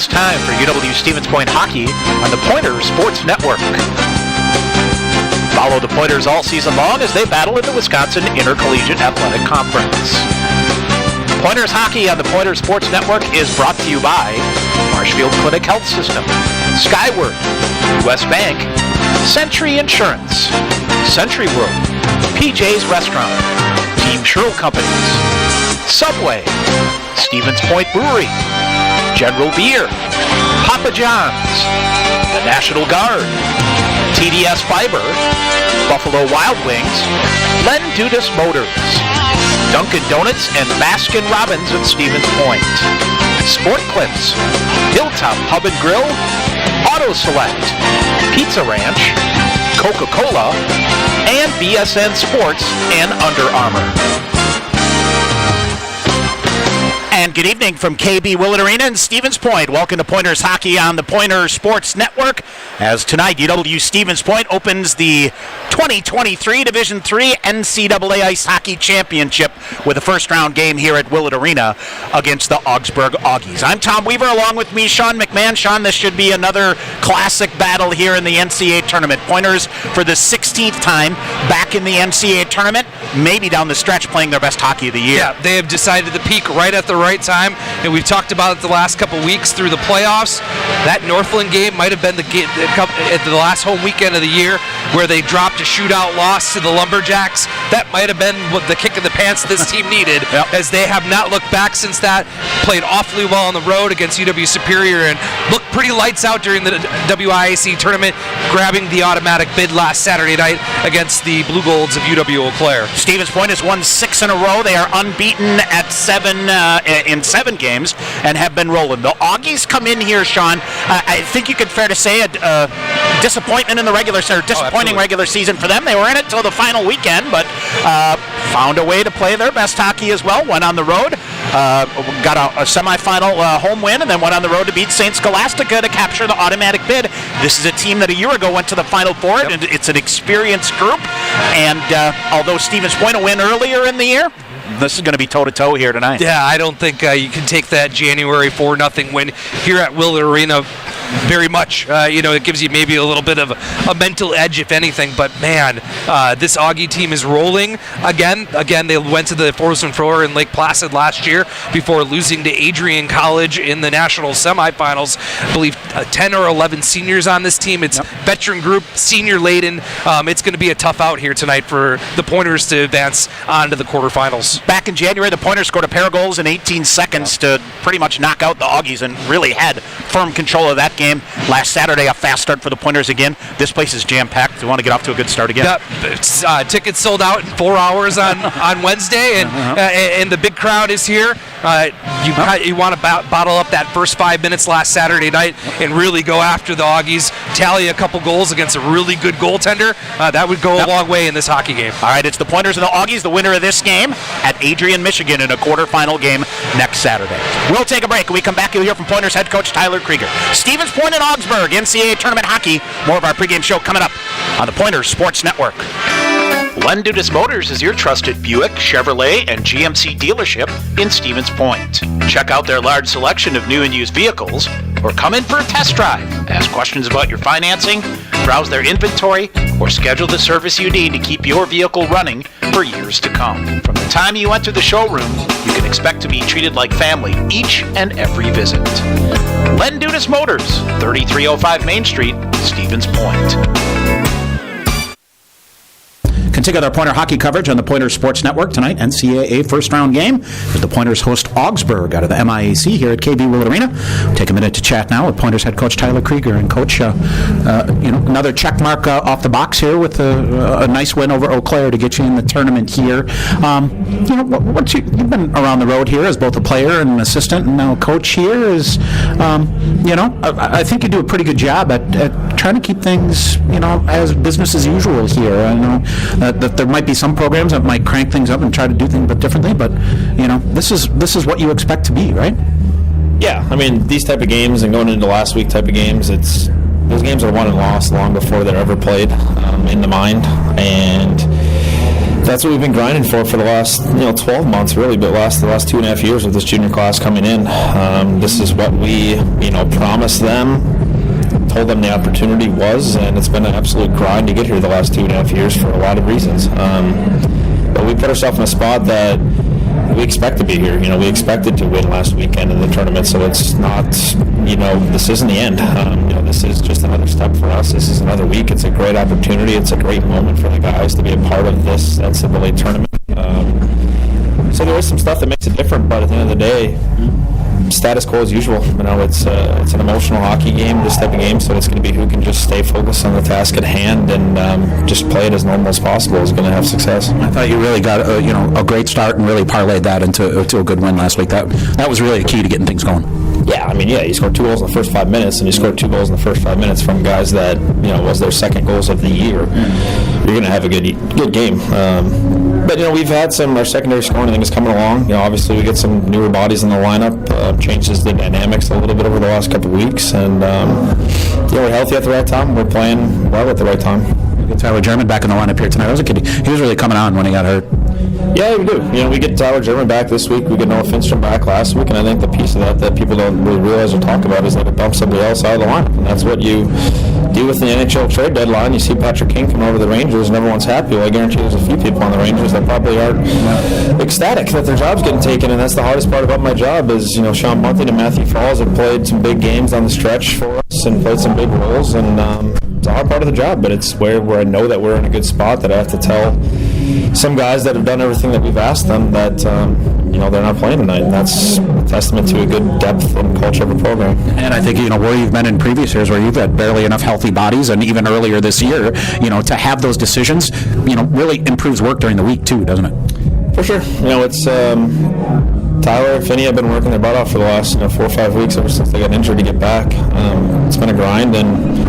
it's time for UW Stevens Point Hockey on the Pointers Sports Network. Follow the Pointers all season long as they battle in the Wisconsin Intercollegiate Athletic Conference. Pointers Hockey on the Pointers Sports Network is brought to you by Marshfield Clinic Health System, Skyward, West Bank, Century Insurance, Century World, PJ's Restaurant, Team Sherrill Companies, Subway, Stevens Point Brewery, General Beer, Papa John's, the National Guard, TDS Fiber, Buffalo Wild Wings, Len Dudas Motors, Dunkin' Donuts and Baskin Robbins at Stevens Point, Sport Clips, Hilltop Pub and Grill, Auto Select, Pizza Ranch, Coca-Cola, and BSN Sports and Under Armour. And good evening from KB Willett Arena in Stevens Point. Welcome to Pointers Hockey on the Pointers Sports Network. As tonight, UW Stevens Point opens the 2023 Division III NCAA Ice Hockey Championship with a first-round game here at Willett Arena against the Augsburg Augies. I'm Tom Weaver, along with me, Sean McMahon. Sean, this should be another classic battle here in the NCAA Tournament. Pointers, for the 16th time back in the NCAA Tournament, maybe down the stretch playing their best hockey of the year. Yeah, they have decided to peak right at the right time, and we've talked about it the last couple weeks through the playoffs. That Northland game might have been the game at the last home weekend of the year where they dropped a shootout loss to the Lumberjacks. That might have been what the kick in the pants this team needed, as they have not looked back since that. Played awfully well on the road against UW Superior and looked pretty lights out during the WIAC tournament, grabbing the automatic bid last Saturday night against the Blue Golds of UW Eau Claire. Stevens Point has won 6 in a row. They are unbeaten at 7 games and have been rolling. The Augies come in here, Sean. I think you could fair to say a disappointment in the disappointing regular season for them. They were in it till the final weekend, but found a way to play their best hockey as well. Went on the road, got a semifinal home win, and then went on the road to beat St. Scholastica to capture the automatic bid. This is a team that a year ago went to the Final Four, and it's an experienced group. And although Stevens Point will win earlier in the year, this is going to be toe-to-toe here tonight. Yeah, I don't think you can take that January 4-0 win here at Willett Arena very much. It gives you maybe a little bit of a mental edge, if anything. But, man, this Augie team is rolling again. Again, they went to the Frozen Four in Lake Placid last year before losing to Adrian College in the national semifinals. I believe 10 or 11 seniors on this team. It's veteran group, senior laden. It's going to be a tough out here tonight for the Pointers to advance on to the quarterfinals. Back in January, the Pointers scored a pair of goals in 18 seconds to pretty much knock out the Augies and really had firm control of that game. Last Saturday, a fast start for the Pointers again. This place is jam-packed. We want to get off to a good start again. Tickets sold out in 4 hours on Wednesday, and the big crowd is here. You want to bottle up that first 5 minutes last Saturday night and really go after the Augies, tally a couple goals against a really good goaltender. That would go a long way in this hockey game. All right, it's the Pointers and the Augies, the winner of this game at Adrian, Michigan in a quarterfinal game next Saturday. We'll take a break. When we come back, you'll hear from Pointers head coach Tyler Krieger. Stevens Point and Augsburg, NCAA Tournament Hockey. More of our pregame show coming up on the Pointers Sports Network. Len Dudas Motors is your trusted Buick, Chevrolet, and GMC dealership in Stevens Point. Check out their large selection of new and used vehicles, or come in for a test drive. Ask questions about your financing, browse their inventory, or schedule the service you need to keep your vehicle running for years to come. From the time you enter the showroom, you can expect to be treated like family each and every visit. Len Dudas Motors, 3305 Main Street, Stevens Point. Continue with our Pointer hockey coverage on the Pointer Sports Network tonight. NCAA first round game as the Pointers host Augsburg out of the MIAC here at KB Willett Arena. We'll take a minute to chat now with Pointers head coach Tyler Krieger. And coach, another check mark off the box here with a nice win over Eau Claire to get you in the tournament here. You've been around the road here as both a player and an assistant, and now a coach here. I think you do a pretty good job at trying to keep things as business as usual here. I know that there might be some programs that might crank things up and try to do things a bit differently, but this is what you expect to be, right? Yeah, I mean, these type of games and going into last week type of games, those games are won and lost long before they're ever played in the mind, and That's what we've been grinding for the last 12 months, really, but the last 2.5 years with this junior class coming in. This is what we promised them, told them the opportunity was, and it's been an absolute grind to get here the last 2.5 years for a lot of reasons. But we put ourselves in a spot that we expect to be here. We expected to win last weekend in the tournament, so it's not, this isn't the end. This is just another step for us. This is another week. It's a great opportunity. It's a great moment for the guys to be a part of this NCAA tournament. So there is some stuff that makes it different, but at the end of the day, status quo as usual. It's an emotional hockey game, this type of game, so it's going to be who can just stay focused on the task at hand and just play it as normal as possible is going to have success. I thought you really got a great start and really parlayed that into a good win last week. That was really the key to getting things going. Yeah, you scored 2 goals in the first 5 minutes, and you scored 2 goals in the first 5 minutes from guys that was their second goals of the year. You're going to have a good game. But we've had our secondary scoring, I think, is coming along. Obviously we get some newer bodies in the lineup, changes the dynamics a little bit over the last couple of weeks, and we're healthy at the right time. We're playing well at the right time. We get Tyler German back in the lineup here tonight. I was a kid. He was really coming on when he got hurt. Yeah, we do. We get Tyler German back this week. We get Noah Finstrom back last week, and I think the piece of that people don't really realize or talk about is that it bumps somebody else out of the lineup, and that's what you do with the NHL trade deadline. You see Patrick King come over to the Rangers, and everyone's happy. Well, I guarantee there's a few people on the Rangers that probably aren't ecstatic that their job's getting taken, and that's the hardest part about my job is, Sean Bunting and Matthew Falls have played some big games on the stretch for us and played some big roles, and it's a hard part of the job, but it's where I know that we're in a good spot, that I have to tell some guys that have done everything that we've asked them that they're not playing tonight, and that's a testament to a good depth and culture of a program. And I think where you've been in previous years, where you've had barely enough healthy bodies, and even earlier this year, to have those decisions, really improves work during the week too, doesn't it? For sure. It's Tyler and Finney have been working their butt off for the last 4 or 5 weeks ever since they got injured to get back. It's been a grind, and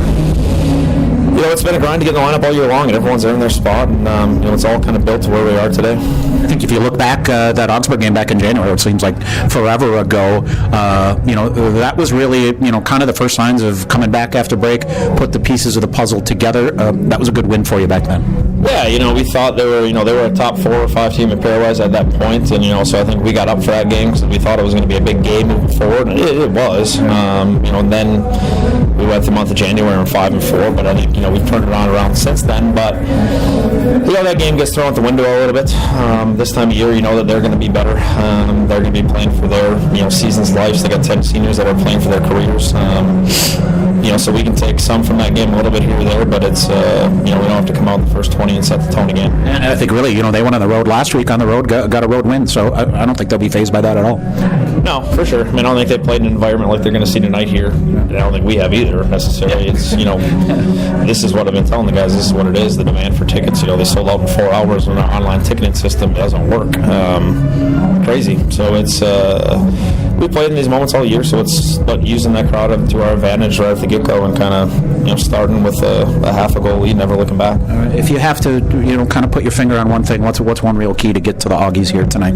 it's been a grind to get in the lineup all year long, and everyone's in their spot, and it's all kind of built to where we are today. I think if you look back, that Augsburg game back in January, it seems like forever ago, that was really, kind of the first signs of coming back after break, put the pieces of the puzzle together. That was a good win for you back then. Yeah, we thought they were a top 4 or 5 team in pairwise at that point, and so I think we got up for that game because we thought it was going to be a big game moving forward, and it was. And then we went the month of January and 5-4, but I think we've turned it around since then. But that game gets thrown out the window a little bit. This time of year, that they're going to be better. They're going to be playing for their season's lives. They got 10 seniors that are playing for their careers. So we can take some from that game a little bit here or there, but it's we don't have to come out in the first 20 and set the tone again. And I think really, they went on the road last week on the road, got a road win, so I don't think they'll be fazed by that at all. No, for sure. I don't think they played in an environment like they're going to see tonight here. I don't think we have either necessarily. It's this is what I've been telling the guys. This is what it is. The demand for tickets. They sold out in 4 hours when our online ticketing system doesn't work. Crazy. So it's we played in these moments all year. So it's about using that crowd to our advantage right at the get-go and kind of starting with a half a goal lead, never looking back. If you have to kind of put your finger on one thing, what's one real key to get to the Augies here tonight?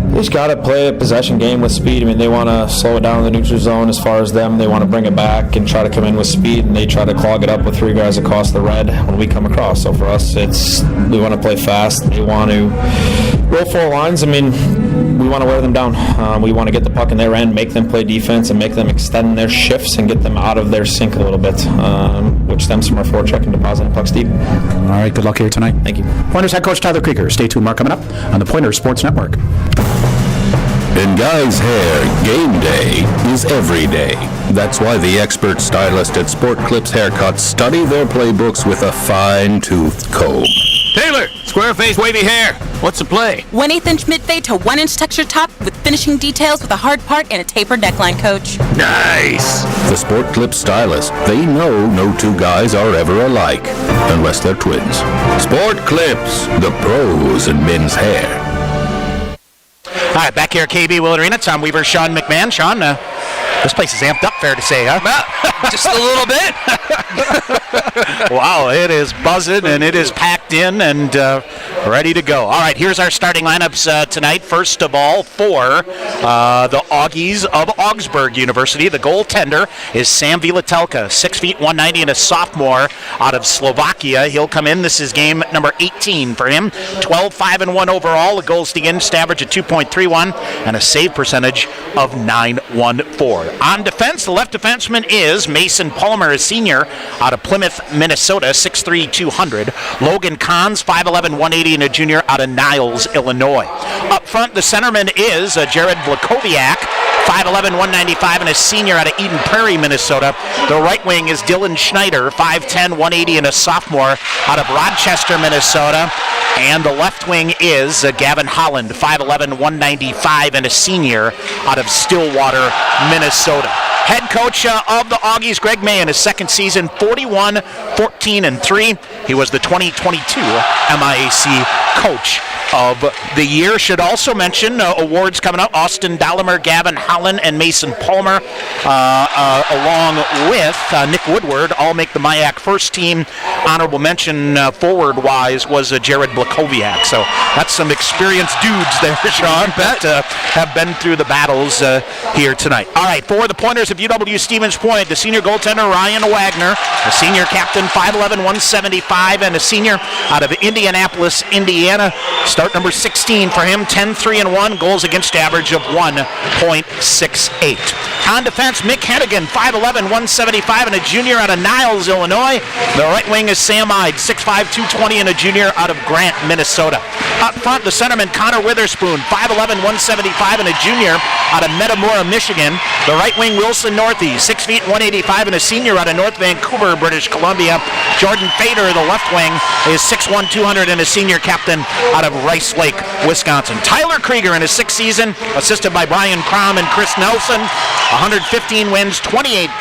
They just got to play a possession game with speed. They want to slow it down in the neutral zone as far as them. They want to bring it back and try to come in with speed, and they try to clog it up with 3 guys across the red when we come across. So for us, we want to play fast. They want to roll 4 lines. We want to wear them down. We want to get the puck in their end, make them play defense, and make them extend their shifts and get them out of their sink a little bit, which stems from our forecheck and depositing pucks deep. All right, good luck here tonight. Thank you. Pointers head coach Tyler Krieger. Stay tuned, Mark, coming up on the Pointers Sports Network. In guys' hair, game day is every day. That's why the expert stylist at Sport Clips Haircuts study their playbooks with a fine-toothed comb. Taylor, square face, wavy hair. What's the play? 1/8 inch mid-fade to 1 inch texture top with finishing details with a hard part and a tapered neckline, coach. Nice. The Sport Clips stylist, they know no 2 guys are ever alike, unless they're twins. Sport Clips, the pros in men's hair. All right, back here at KB Willett Arena. Tom Weaver, Sean McMahon. Sean, This place is amped up, fair to say, huh? Just a little bit. Wow, it is buzzing and it is packed in and ready to go. All right, here's our starting lineups tonight. First of all, for the Augies of Augsburg University, the goaltender is Sam Vilatelka, 6 feet 190 and a sophomore out of Slovakia. He'll come in. This is game number 18 for him. 12-5-1 overall, a goals against average of 2.31 and a save percentage of 914. On defense, the left defenseman is Mason Palmer, a senior out of Plymouth, Minnesota, 6'3", 200. Logan Kahns, 5'11", 180, and a junior out of Niles, Illinois. Up front, the centerman is Jared Blakowiak, 5'11", 195, and a senior out of Eden Prairie, Minnesota. The right wing is Dylan Schneider, 5'10", 180, and a sophomore out of Rochester, Minnesota. And the left wing is Gavin Holland, 5'11", 195, and a senior out of Stillwater, Minnesota. Head coach of the Augies, Greg May, in his second season, 41-14-3. He was the 2022 MIAC Coach of the Year. Should also mention awards coming up. Austin Dollimer, Gavin Holland, and Mason Palmer, along with Nick Woodward, all make the MIAC first team. Honorable mention forward-wise was Jared Blakowiak. So that's some experienced dudes there, Sean, that have been through the battles here tonight. All right, for the Pointers of UW Stevens Point, the senior goaltender Ryan Wagner, the senior captain, 5'11", 175, and a senior out of Indianapolis, Indiana. Start number 16 for him, 10-3-1, goals against average of 1.68. On defense, Mick Hennigan, 5'11", 175, and a junior out of Niles, Illinois. The right wing is Sam Ide, 6'5", 220, and a junior out of Grant, Minnesota. Up front, the centerman Connor Witherspoon, 5'11", 175, and a junior out of Metamora, Michigan. The right wing Wilson Northey, 6 feet 185, and a senior out of North Vancouver, British Columbia. Jordan Fader, the left wing, is 6'1", 200, and a senior captain out of Rice Lake, Wisconsin. Tyler Krieger in his sixth season, assisted by Brian Crom and Chris Nelson. 115 wins, 28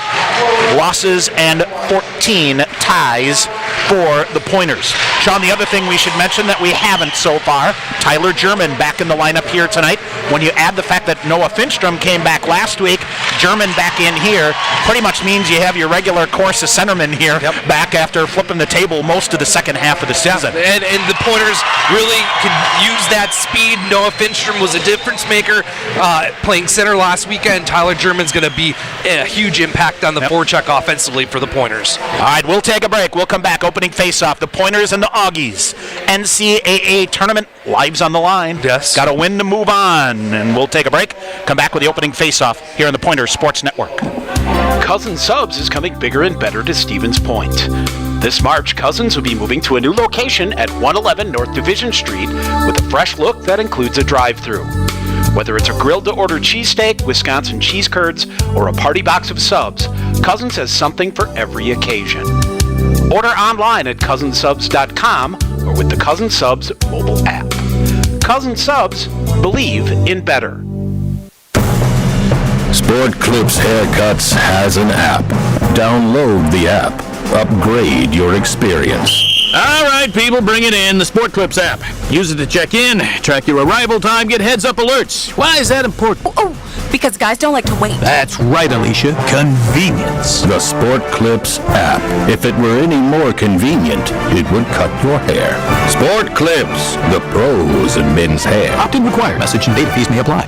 losses, and 14 ties for the Pointers. Sean, the other thing we should mention that we haven't so far, Tyler German back in the lineup here tonight. When you add the fact that Noah Finstrom came back last week, German back in here, pretty much means you have your regular course of centerman here back after flipping the table most of the second half of the season. And the Pointers really could use that speed. Noah Finstrom was a difference maker playing center last weekend. Tyler German's going to be a huge impact on the forecheck offensively for the Pointers. All right, we'll take a break. We'll come back. Opening face-off, the Pointers and the Augies. NCAA Tournament, lives on the line. Yes. Got to win to move on. And we'll take a break. Come back with the opening face-off here on the Pointers Sports Network. Cousins Subs is coming bigger and better to Stevens Point. This March, Cousins will be moving to a new location at 111 North Division Street with a fresh look that includes a drive-thru. Whether it's a grilled-to-order cheesesteak, Wisconsin cheese curds, or a party box of subs, Cousins has something for every occasion. Order online at cousinsubs.com or with the Cousins Subs mobile app. Cousins Subs, believe in better. Sport Clips Haircuts has an app. Download the app. Upgrade your experience. All right, people, bring it in. The Sport Clips app. Use it to check in, track your arrival time, get heads-up alerts. Why is that important? Oh, because guys don't like to wait. That's right, Alicia. Convenience. The Sport Clips app. If it were any more convenient, it would cut your hair. Sport Clips, the pros in men's hair. Opt-in required. Message and data fees may apply.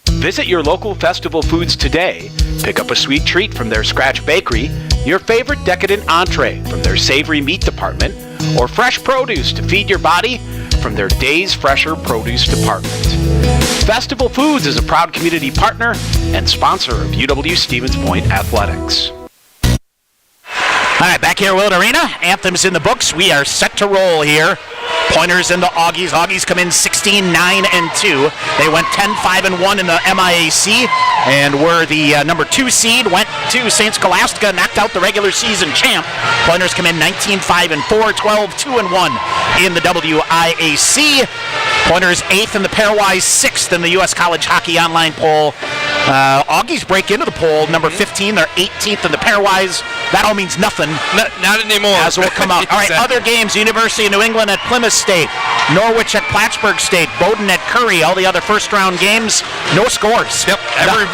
Visit your local Festival Foods today. Pick up a sweet treat from their Scratch Bakery, your favorite decadent entree from their savory meat department, or fresh produce to feed your body from their Days Fresher Produce Department. Festival Foods is a proud community partner and sponsor of UW Stevens Point Athletics. All right, back here at Willett Arena. Anthems in the books. We are set to roll here. Pointers and the Augies. Augies come in 16-9-2. They went 10-5-1 in the MIAC and were the number 2 seed. Went to St. Scholastica, knocked out the regular season champ. Pointers come in 19-5-4, 12-2-1 in the WIAC. Pointers 8th in the pairwise, 6th in the U.S. College Hockey Online poll. Augies break into the poll, number 15. They're 18th in the pairwise, that all means nothing. Not anymore. As will come out. All right, Exactly. other games, University of New England at Plymouth State, Norwich at Plattsburgh State, Bowdoin at Curry, all the other first-round games, no scores. Yep,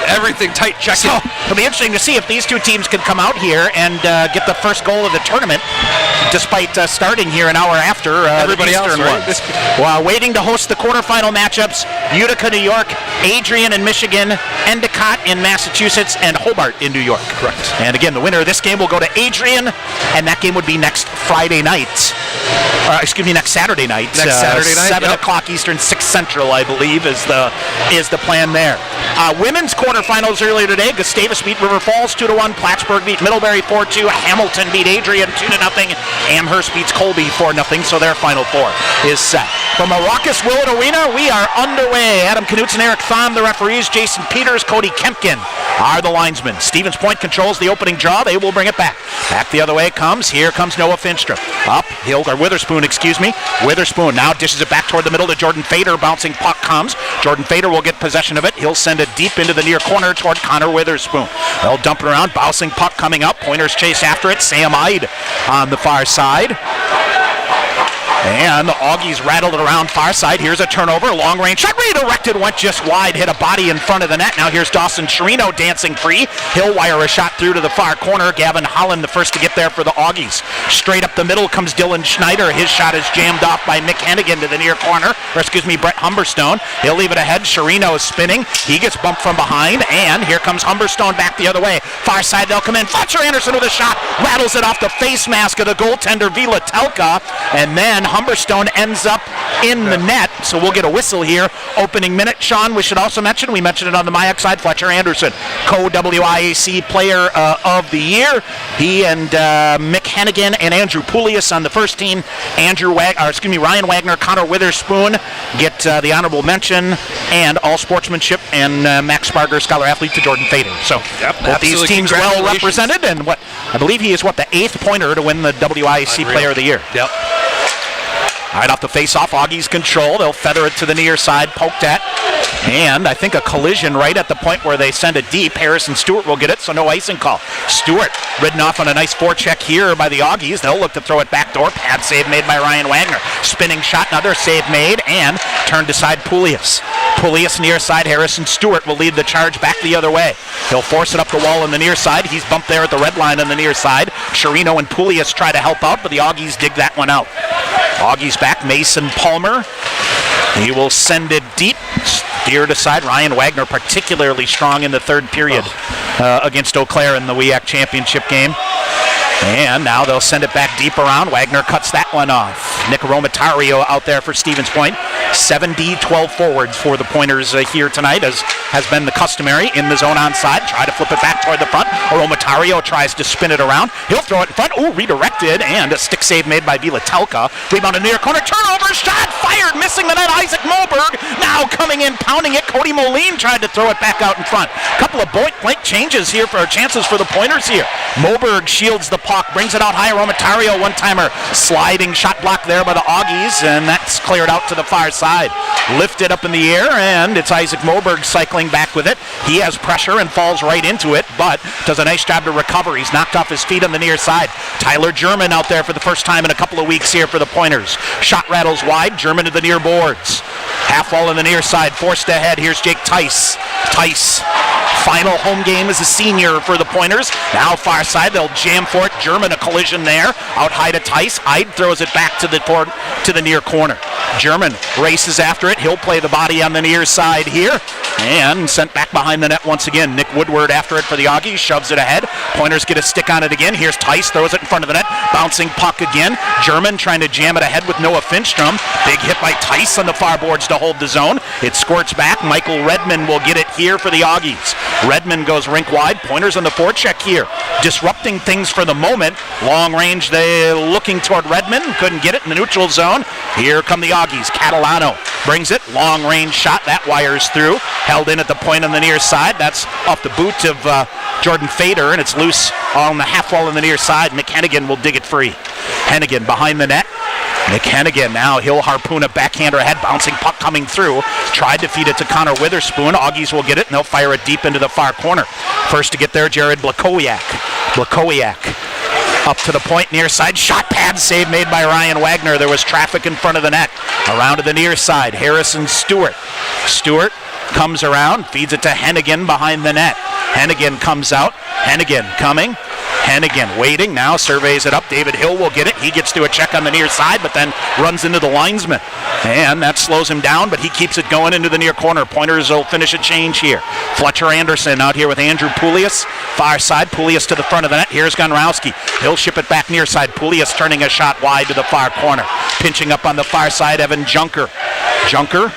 everything tight check-in. So it'll be interesting to see if these two teams can come out here and get the first goal of the tournament, despite starting here an hour after Everybody the Eastern else, right? ones. While waiting to host the quarterfinal matchups, Utica, New York, Adrian in Michigan, Endicott in Massachusetts, and Hobart in New York. Correct. And again, the winner of this game will go to Adrian, and that game would be next Friday night. Next Saturday night. Next Saturday night, 7 yep. o'clock Eastern, 6 Central, I believe, is the plan there. Women's quarterfinals earlier today. Gustavus beat River Falls 2-1. Plattsburgh beat Middlebury 4-2. Hamilton beat Adrian 2-0. Amherst beats Colby 4-0. So their final four is set. From a raucous Willett Arena, we are underway. Adam Knutson and Eric Thom, the referees. Jason Peters, Cody Kempkin are the linesmen. Stevens Point controls the opening draw. They will bring it back. Back the other way it comes. Here comes Noah Finstrom. Witherspoon now dishes it back toward the middle to Jordan Fader. Bouncing puck comes. Jordan Fader will get possession of it. He'll send it deep into the near corner toward Connor Witherspoon. They'll dump it around. Bouncing puck coming up. Pointers chase after it. Sam Ide on the far side. And the Augies rattled it around far side. Here's a turnover. Long range shot redirected. Went just wide. Hit a body in front of the net. Now here's Dawson Chirino dancing free. He'll wire a shot through to the far corner. Gavin Holland the first to get there for the Augies. Straight up the middle comes Dylan Schneider. His shot is jammed off by Mick Hennigan to the near corner. Brett Humberstone. He'll leave it ahead. Chirino is spinning. He gets bumped from behind. And here comes Humberstone back the other way. Far side they'll come in. Fletcher Anderson with a shot. Rattles it off the face mask of the goaltender Vila Telka. And then Humberstone ends up in the net, so we'll get a whistle here. Opening minute, Sean, we should also mention, we mentioned it on the MIAC side, Fletcher Anderson, co-WIAC player of the year. He and Mick Hennigan and Andrew Poulias on the first team. Ryan Wagner, Connor Witherspoon get the honorable mention, and all sportsmanship, and Max Sparger, scholar athlete to Jordan Fader. So both these teams well represented, and I believe he is the 8th pointer to win the WIAC player of the year. Yep. All right, off the face-off, Augies control. They'll feather it to the near side, poked at. And I think a collision right at the point where they send it deep. Harrison Stewart will get it, so no icing call. Stewart ridden off on a nice forecheck here by the Augies. They'll look to throw it backdoor. Pad save made by Ryan Wagner. Spinning shot, another save made, and turned aside Poulias. Poulias near side. Harrison Stewart will lead the charge back the other way. He'll force it up the wall on the near side. He's bumped there at the red line on the near side. Chirino and Poulias try to help out, but the Augies dig that one out. Augies back, Mason Palmer. He will send it deep, steered aside. Ryan Wagner particularly strong in the third period against Eau Claire in the WIAC championship game. And now they'll send it back deep around. Wagner cuts that one off. Nick Romatario out there for Stevens Point. 7D, 12 forwards for the Pointers here tonight, as has been the customary. In the zone onside, try to flip it back toward the front. Romatario tries to spin it around. He'll throw it in front. Ooh, redirected, and a stick save made by Vila Telka. Rebound in the near corner. Turnover, shot fired, missing the net. Isaac Moberg now coming in, pounding it. Cody Moline tried to throw it back out in front. Couple of blank changes here for chances for the Pointers here. Moberg shields the puck, brings it out high. Romatario, one-timer, sliding shot block there by the Augies, and that's cleared out to the far side. Lifted up in the air, and it's Isaac Moberg cycling back with it. He has pressure and falls right into it, but does a nice job to recover. He's knocked off his feet on the near side. Tyler German out there for the first time in a couple of weeks here for the Pointers. Shot rattles wide. German to the near boards. Half wall on the near side, forced ahead. Here's Jake Tice. Tice, final home game as a senior for the Pointers. Now far side, they'll jam for it. German, a collision there. Out high to Tice. Ide throws it back to the near corner. German races after it. He'll play the body on the near side here. And sent back behind the net once again. Nick Woodward after it for the Augies. Shoves it ahead. Pointers get a stick on it again. Here's Tice. Throws it in front of the net. Bouncing puck again. German trying to jam it ahead with Noah Finstrom. Big hit by Tice on the far boards to hold the zone. It squirts back. Michael Redmond will get it here for the Augies. Redmond goes rink wide. Pointers on the forecheck here. Disrupting things for the moment. Long range, they looking toward Redmond. Couldn't get it in the neutral zone. Here come the Augies. Catalano brings it. Long range shot. That wires through. Held in at the point on the near side. That's off the boot of Jordan Fader, and it's loose on the half wall on the near side. Mick Hennigan will dig it free. Hennigan behind the net. Mick Hennigan now, he'll harpoon a backhander ahead, bouncing puck coming through. Tried to feed it to Connor Witherspoon. Augies will get it, and they'll fire it deep into the far corner. First to get there, Jared Blakowiak. Blakowiak Up to the point, near side, shot pad save made by Ryan Wagner. There was traffic in front of the net. Around to the near side, Harrison Stewart. Stewart comes around, feeds it to Hennigan behind the net. Hennigan comes out, Hennigan coming. Hennigan waiting, now surveys it up. David Hill will get it. He gets to a check on the near side, but then runs into the linesman. And that slows him down, but he keeps it going into the near corner. Pointers will finish a change here. Fletcher Anderson out here with Andrew Poulias. Far side, Poulias to the front of the net. Here's Gonrowski. He'll ship it back near side. Poulias turning a shot wide to the far corner. Pinching up on the far side, Evan Junker. Junker.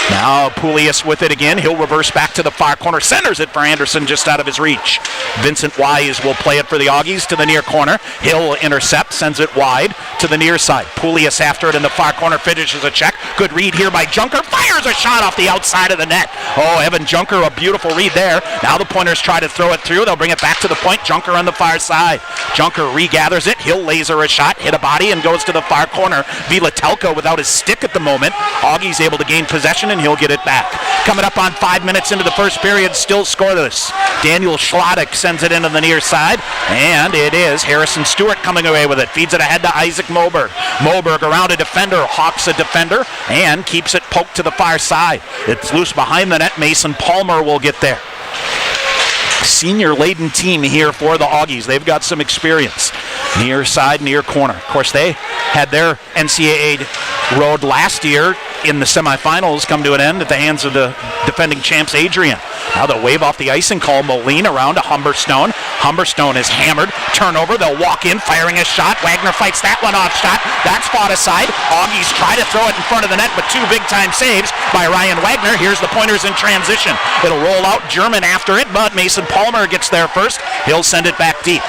Now Poulias with it again. He'll reverse back to the far corner. Centers it for Anderson just out of his reach. Vincent Wise will play it for the Augies to the near corner. Hill intercept, sends it wide to the near side. Poulias after it in the far corner, finishes a check. Good read here by Junker. Fires a shot off the outside of the net. Oh, Evan Junker, a beautiful read there. Now the Pointers try to throw it through. They'll bring it back to the point. Junker on the far side. Junker regathers it. He'll laser a shot, hit a body, and goes to the far corner. Vilatelko without his stick at the moment. Augie's able to gain possession, and he'll get it back. Coming up on 5 minutes into the first period, still scoreless. Daniel Schlottick sends it into the near side, and it is Harrison Stewart coming away with it. Feeds it ahead to Isaac Moberg. Moberg around a defender, hawks a defender, and keeps it poked to the far side. It's loose behind the net. Mason Palmer will get there. Senior-laden team here for the Augies. They've got some experience. Near side, near corner. Of course, they had their NCAA road last year in the semifinals come to an end at the hands of the defending champs Adrian. Now they'll wave off the icing call. Moline around to Humberstone. Humberstone is hammered. Turnover. They'll walk in, firing a shot. Wagner fights that one off shot. That's fought aside. Augies try to throw it in front of the net, but two big-time saves by Ryan Wagner. Here's the Pointers in transition. It'll roll out. German after it, but Mason Palmer gets there first. He'll send it back deep.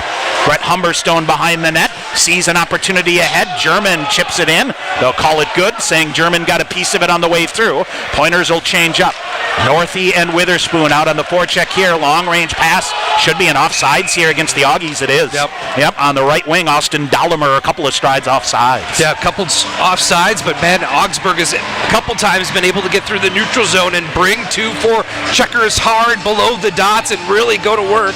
Brett Humberstone behind the net, sees an opportunity ahead. German chips it in. They'll call it good, saying German got a piece of it on the way through. Pointers will change up. Northey and Witherspoon out on the forecheck here. Long range pass. Should be an offsides here against the Augies. It is. Yep. On the right wing, Austin Dahlemer a couple of strides offsides. Yeah, a couple offsides, but man, Augsburg has a couple times been able to get through the neutral zone and bring 2-4 checkers hard below the dots and really go to work.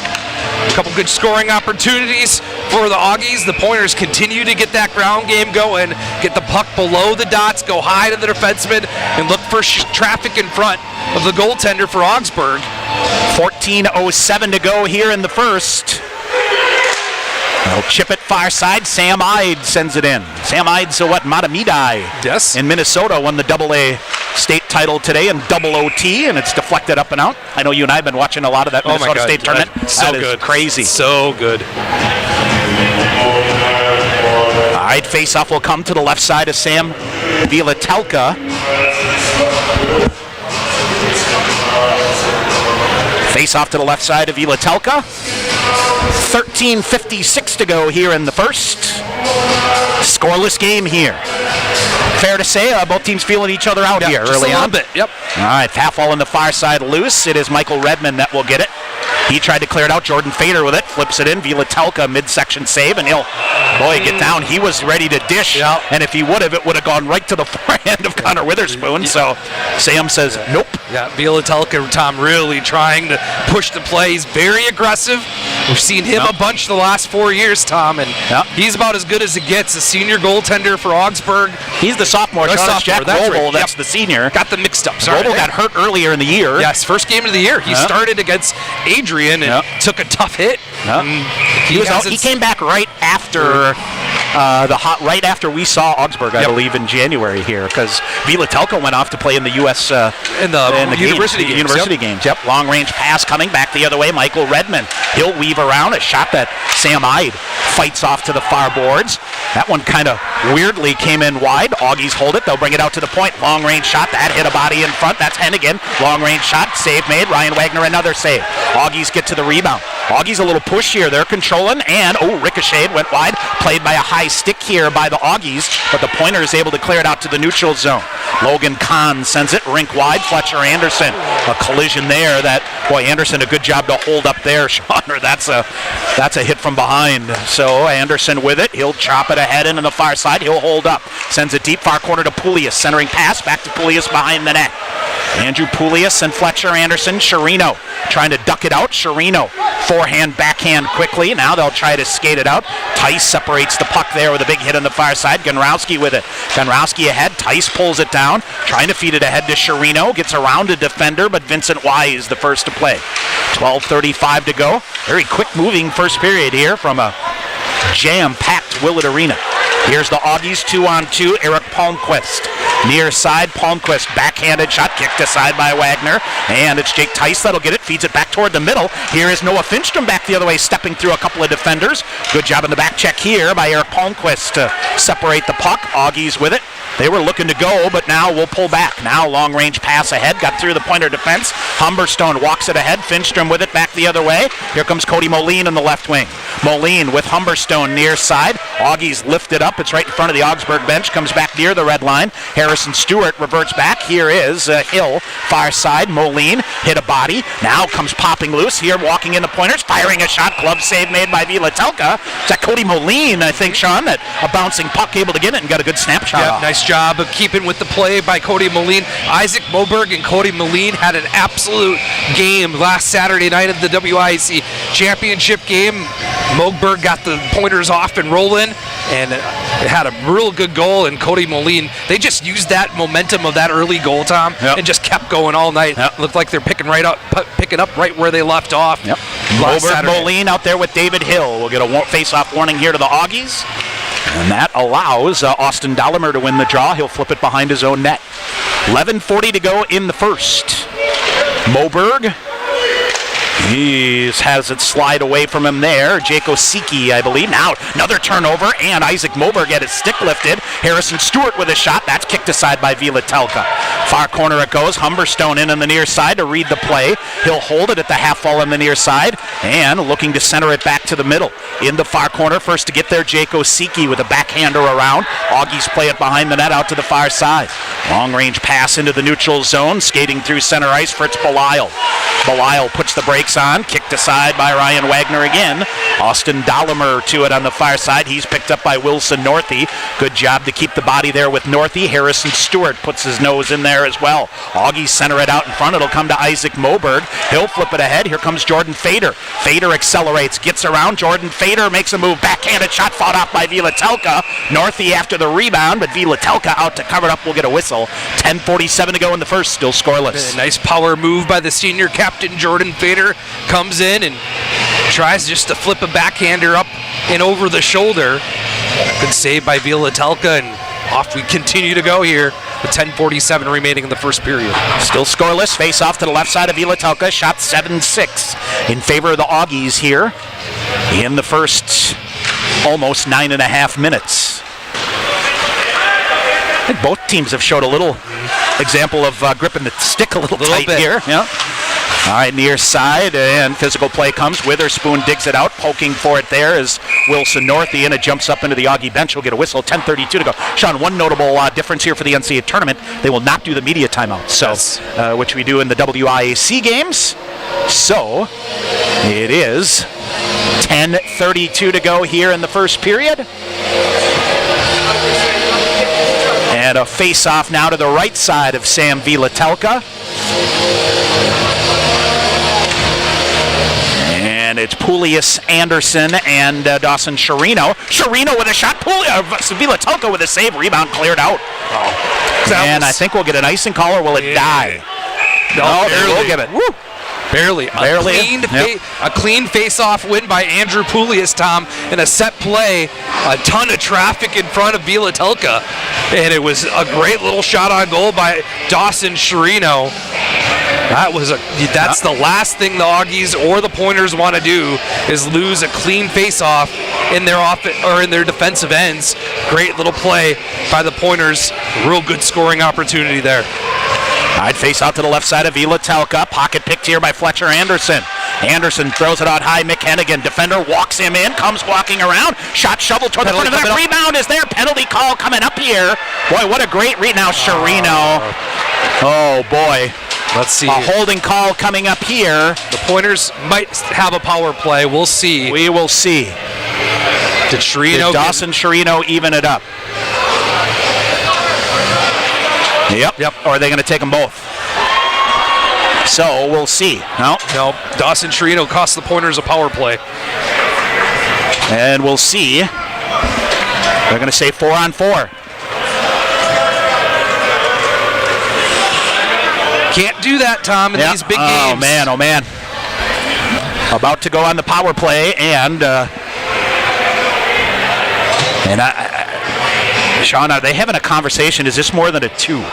A couple good scoring opportunities for the Augies. The Pointers continue to get that ground game going, get the puck below the dots, go high to the defenseman, and look for traffic in front of the goaltender for Augsburg. 14:07 to go here in the first. They'll chip it far side. Sam Ide sends it in. Sam Ide, so what? Matamidai in Minnesota won the AA state title today in double OT, and it's deflected up and out. I know you and I have been watching a lot of that Minnesota State tournament. So that good. Is crazy. So good. All right, face-off will come to the left side of Sam Vilatelka. Face-off to the left side of Vilatelka. 13:56 to go here in the first. Scoreless game here. Fair to say, both teams feeling each other out here early on. A little bit, yep. All right, half wall on the far side loose. It is Michael Redmond that will get it. He tried to clear it out. Jordan Fader with it. Flips it in. Vilatelka midsection save, and he'll, get down. He was ready to dish, and if he would have, it would have gone right to the forehand of Connor Witherspoon. So Sam says, nope. Yeah, Vilatelka, Tom, really trying to push the play. He's very aggressive. We've seen him a bunch the last 4 years, Tom, and he's about as good as it gets. A senior goaltender for Augsburg. He's the sophomore. Jack Roble, that's the senior. Got the mixed up. Roble got hurt earlier in the year. Yes, first game of the year. He started against Adrian and took a tough hit. He was out. He came back right after right after we saw Augsburg, I believe, in January here, because Vilatelka went off to play in the U.S. in the university games. Yep. Long range pass coming back the other way. Michael Redmond. He'll weave around a shot that Sam Ide fights off to the far boards. That one kind of weirdly came in wide. Augies hold it. They'll bring it out to the point. Long range shot. That hit a body in front. That's Hennigan. Long range shot. Save made. Ryan Wagner another save. Augies get to the rebound. Augies a little push here. They're controlling, and ricocheted, went wide. Played by a high stick here by the Augies, but the Pointer is able to clear it out to the neutral zone. Logan Kahn sends it rink wide. Fletcher Anderson, a collision there. Anderson, a good job to hold up there, Sean. That's a hit from behind. So Anderson with it. He'll chop it ahead into the far side. He'll hold up. Sends it deep far corner to Poulias. Centering pass back to Poulias behind the net. Andrew Poulius and Fletcher Anderson. Chirino trying to duck it out. Chirino forehand, backhand quickly. Now they'll try to skate it out. Tice separates the puck there with a big hit on the far side. Gunrowski with it. Gunrowski ahead. Tice pulls it down. Trying to feed it ahead to Chirino. Gets around a defender, but Vincent Wise the first to play. 12:35 to go. Very quick moving first period here from a jam-packed Willett Arena. Here's the Augies 2-on-2. Eric Palmquist. Near side, Palmquist. Backhanded shot kicked aside by Wagner. And it's Jake Tice that'll get it. Feeds it back toward the middle. Here is Noah Finstrom back the other way, stepping through a couple of defenders. Good job in the back check here by Eric Palmquist to separate the puck. Augies with it. They were looking to go, but now we'll pull back. Now long-range pass ahead. Got through the Pointer defense. Humberstone walks it ahead. Finstrom with it back the other way. Here comes Cody Moline in the left wing. Moline with Humberstone near side. Augies lift it up. It's right in front of the Augsburg bench. Comes back near the red line. Harrison Stewart reverts back. Here is Hill. Far side. Moline hit a body. Now comes popping loose. Here walking in the Pointers. Firing a shot. Glove save made by Vilatelka. Is that Cody Moline, I think, Sean? That a bouncing puck able to get it and got a good snapshot off. Nice job of keeping with the play by Cody Moline. Isaac Moberg and Cody Moline had an absolute game last Saturday night of the WIC championship game. Moberg got the Pointers off and rolling and had a real good goal, and Cody Moline, they just used that momentum of that early goal, Tom, and just kept going all night. Looked like they're picking up right where they left off. Moberg Moline out there with David Hill. We'll get a face-off warning here to the Augies. And that allows Austin Dollimer to win the draw. He'll flip it behind his own net. 11:40 to go in the first. Moberg. He has it slide away from him there. Jake Osiki, I believe. Now another turnover, and Isaac Moberg had his stick lifted. Harrison Stewart with a shot. That's kicked aside by Vilatelka. Far corner it goes. Humberstone in on the near side to read the play. He'll hold it at the half wall on the near side, and looking to center it back to the middle. In the far corner, first to get there, Jake Osiki with a backhander around. Augies play it behind the net out to the far side. Long range pass into the neutral zone. Skating through center ice, Fritz Belisle. Belisle puts the brakes on, kicked aside by Ryan Wagner again. Austin Dollimer to it on the far side. He's picked up by Wilson Northey. Good job to keep the body there with Northey. Harrison Stewart puts his nose in there as well. Augies center it out in front. It'll come to Isaac Moberg. He'll flip it ahead. Here comes Jordan Fader. Fader accelerates, gets around. Jordan Fader makes a move. Backhanded shot fought off by Vilatelka. Northey after the rebound, but Vilatelka out to cover it up. We'll get a whistle. 10:47 to go in the first. Still scoreless. A nice power move by the senior captain, Jordan Fader. Comes in and tries just to flip a backhander up and over the shoulder. Good save by Vilatelka, and off we continue to go here with 10:47 remaining in the first period. Still scoreless. Face off to the left side of Vilatelka. Shot 7-6 in favor of the Augies here in the first almost 9.5 minutes. I think both teams have showed a little example of gripping the stick a little tight bit here. Yeah. All right, near side, and physical play comes. Witherspoon digs it out. Poking for it there is Wilson Northey, and it jumps up into the Augie bench. We'll get a whistle. 10:32 to go. Sean, one notable difference here for the NCAA tournament, they will not do the media timeout, so which we do in the WIAC games. So it is 10:32 to go here in the first period. And a face-off now to the right side of Sam Vilatelka. And it's Poulius, Anderson, and Dawson Chirino. Chirino with a shot. Vilatelka with a save. Rebound cleared out. And I think we'll get an icing call, or will it die? No, they will give it. Woo. Barely. A clean face-off win by Andrew Poulius, Tom, in a set play. A ton of traffic in front of Vilatelka. And it was a great little shot on goal by Dawson Chirino. That's the last thing the Augies or the Pointers want to do, is lose a clean face-off in their defensive ends. Great little play by the Pointers. Real good scoring opportunity there. All right, face out to the left side of Vilatelka. Pocket picked here by Fletcher Anderson. Anderson throws it out high. Mick Hennigan, defender, walks him in, comes walking around. Shot shoveled toward the front of the net. Rebound is there. Penalty call coming up here. Boy, what a great read now, Chirino. Oh, boy. Let's see. A holding call coming up here. The Pointers might have a power play. We'll see. We will see. Did Dawson Chirino even it up? Yep. Or are they going to take them both? So we'll see. No, Dawson Chirino cost the Pointers a power play. And we'll see. They're going to say 4-on-4. Can't do that, Tom, in these big games. Oh, man. About to go on the power play, and Sean, are they having a conversation? Is this more than a 2? No.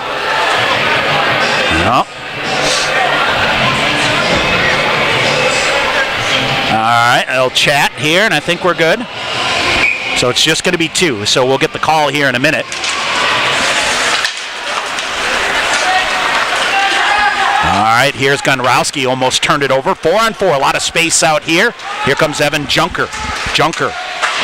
All right, they'll chat here, and I think we're good. So it's just going to be 2, so we'll get the call here in a minute. All right, here's Gunrowski, almost turned it over. 4-on-4, a lot of space out here. Here comes Evan Junker. Junker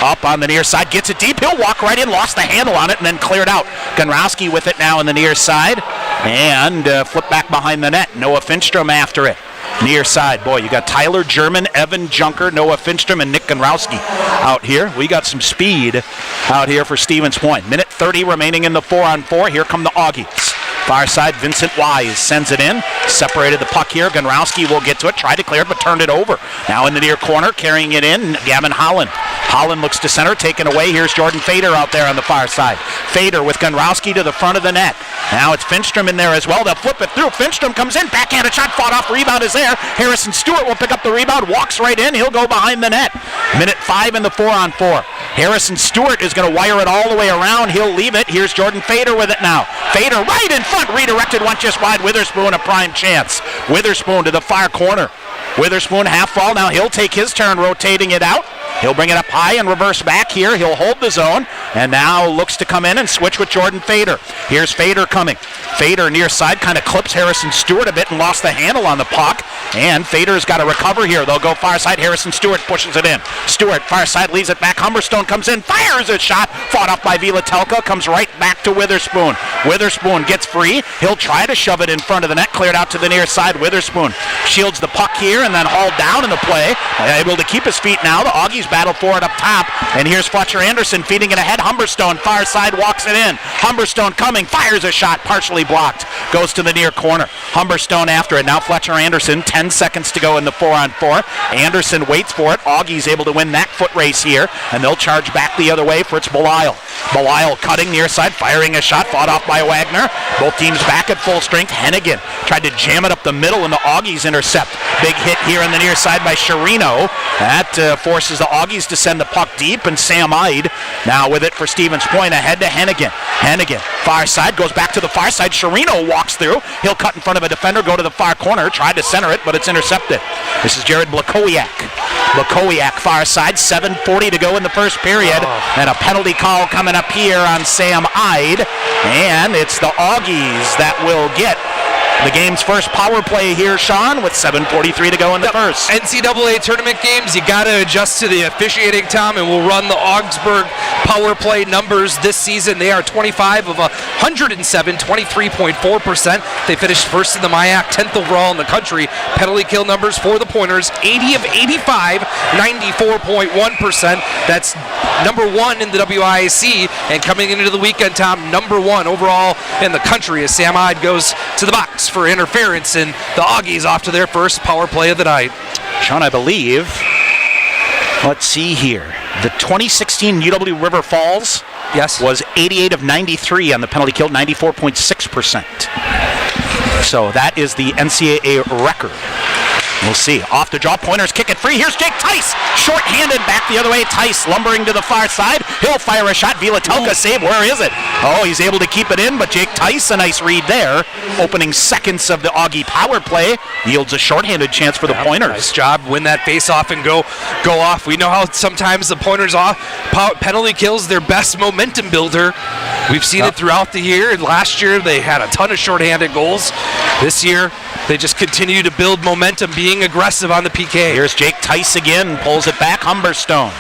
up on the near side, gets it deep. He'll walk right in, lost the handle on it, and then cleared out. Gunrowski with it now on the near side, and flip back behind the net. Noah Finstrom after it. Near side, boy, you got Tyler German, Evan Junker, Noah Finstrom, and Nick Gunrowski out here. We got some speed out here for Stevens Point. Minute 30 remaining in the 4-on-4. Here come the Augies. Far side, Vincent Wise sends it in. Separated the puck here. Gunrowski will get to it. Tried to clear it, but turned it over. Now in the near corner, carrying it in, Gavin Holland. Holland looks to center, taken away. Here's Jordan Fader out there on the far side. Fader with Gunrowski to the front of the net. Now it's Finstrom in there as well. They'll flip it through. Finstrom comes in. Backhanded shot, fought off. Rebound is there. Harrison Stewart will pick up the rebound. Walks right in. He'll go behind the net. Minute 5 in the 4-on-4. Harrison Stewart is going to wire it all the way around. He'll leave it. Here's Jordan Fader with it now. Fader right in front. Redirected one just wide. Witherspoon a prime chance. Witherspoon to the far corner. Witherspoon half fall. Now he'll take his turn rotating it out. He'll bring it up high and reverse back here. He'll hold the zone and now looks to come in and switch with Jordan Fader. Here's Fader coming. Fader near side kind of clips Harrison Stewart a bit and lost the handle on the puck. And Fader's got to recover here. They'll go far side. Harrison Stewart pushes it in. Stewart far side leaves it back. Humberstone comes in, fires a shot. Fought off by Vilatelka. Comes right back to Witherspoon. Witherspoon gets free. He'll try to shove it in front of the net. Cleared out to the near side. Witherspoon shields the puck here and then hauled down in the play. Able to keep his feet now. The Augies battle for it up top. And here's Fletcher Anderson feeding it ahead. Humberstone far side walks it in. Humberstone coming. Fires a shot. Partially blocked. Goes to the near corner. Humberstone after it. Now Fletcher Anderson. 10 seconds to go in the 4-on-4. Anderson waits for it. Augie's able to win that foot race here. And they'll charge back the other way for its Belisle. Belisle cutting near side. Firing a shot. Fought off by Wagner. Both teams back at full strength. Hennigan tried to jam it up the middle and the Augies intercept. Big hit here on the near side by Chirino. That forces the Augies to send the puck deep, and Sam Ide now with it for Stevens Point ahead to Hennigan. Hennigan, far side, goes back to the far side. Chirino walks through. He'll cut in front of a defender, go to the far corner, tried to center it, but it's intercepted. This is Jared Blakowiak. Blakowiak far side, 7:40 to go in the first period, and a penalty call coming up here on Sam Ide, and it's the Augies that will get the game's first power play here, Sean, with 7:43 to go in the first. NCAA tournament games, you got to adjust to the officiating, Tom, and we'll run the Augsburg power play numbers this season. They are 25 of 107, 23.4%. They finished first in the MIAC, 10th overall in the country. Penalty kill numbers for the Pointers, 80 of 85, 94.1%. That's number 1 in the WIAC, and coming into the weekend, Tom, number 1 overall in the country as Sam Ide goes to the box for interference, and the Augies off to their first power play of the night. Sean, I believe, let's see here, the 2016 UW River Falls was 88 of 93 on the penalty kill, 94.6%. So that is the NCAA record. We'll see. Off the draw, Pointers kick it free. Here's Jake Tice. Short-handed back the other way. Tice lumbering to the far side. He'll fire a shot. Vilatelka save. Where is it? Oh, he's able to keep it in, but Jake Tice, a nice read there. Opening seconds of the Augie power play yields a short-handed chance for the Pointers. Nice job. Win that face-off and go off. We know how sometimes the Pointers penalty kills their best momentum builder. We've seen it throughout the year. And last year, they had a ton of short-handed goals. This year, they just continue to build momentum, being aggressive on the PK. Here's Jake Tice again, pulls it back. Humberstone.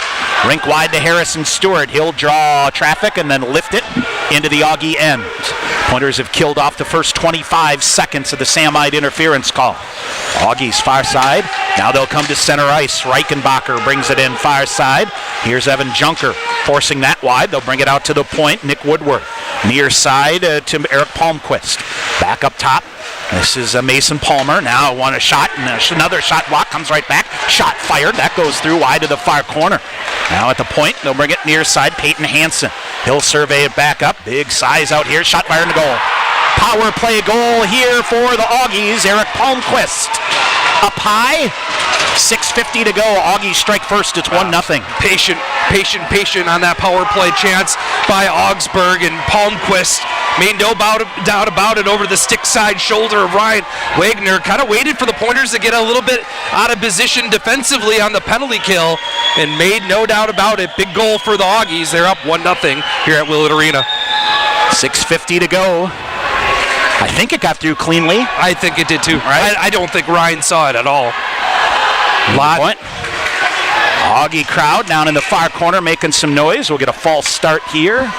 Rink wide to Harrison Stewart. He'll draw traffic and then lift it into the Augie end. Pointers have killed off the first 25 seconds of the Sam Ide interference call. Augies far side. Now they'll come to center ice. Reichenbacher brings it in far side. Here's Evan Junker forcing that wide. They'll bring it out to the point. Nick Woodward. Near side to Eric Palmquist. Back up top. This is Mason Palmer. Now a shot, and another shot block comes right back. Shot fired. That goes through wide to the far corner. Now at the point, they'll bring it near side. Peyton Hansen. He'll survey it back up. Big size out here. Shot fired and goal. Power play goal here for the Augies. Eric Palmquist up high. 6:50 to go. Augies strike first. It's 1-0. Patient on that power play chance by Augsburg, and Palmquist made no doubt about it over the stick side shoulder of Ryan Wagner. Kind of waited for the Pointers to get a little bit out of position defensively on the penalty kill, and made no doubt about it. Big goal for the Augies. They're up 1-0 here at Willett Arena. 6:50 to go. I think it got through cleanly. I think it did too. Right? I don't think Ryan saw it at all. Point. Augie crowd down in the far corner making some noise. We'll get a false start here.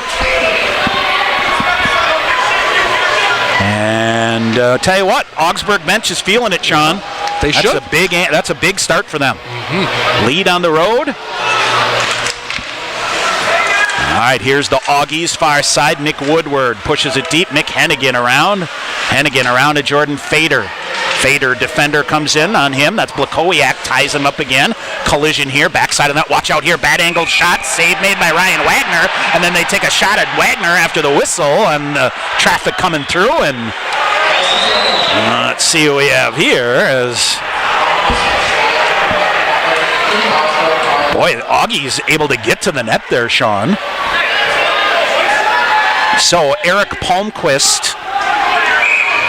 And tell you what, Augsburg bench is feeling it, Sean. They should. That's a big start for them. Lead on the road. All right, here's the Augies far side. Nick Woodward pushes it deep. Mick Hennigan around. Hennigan around to Jordan Fader. Fader, defender comes in on him. That's Blakowiak, ties him up again. Collision here, backside of that. Watch out here, bad angled shot. Save made by Ryan Wagner. And then they take a shot at Wagner after the whistle, and traffic coming through. And let's see what we have here. Boy, Augie's able to get to the net there, Sean. So Eric Palmquist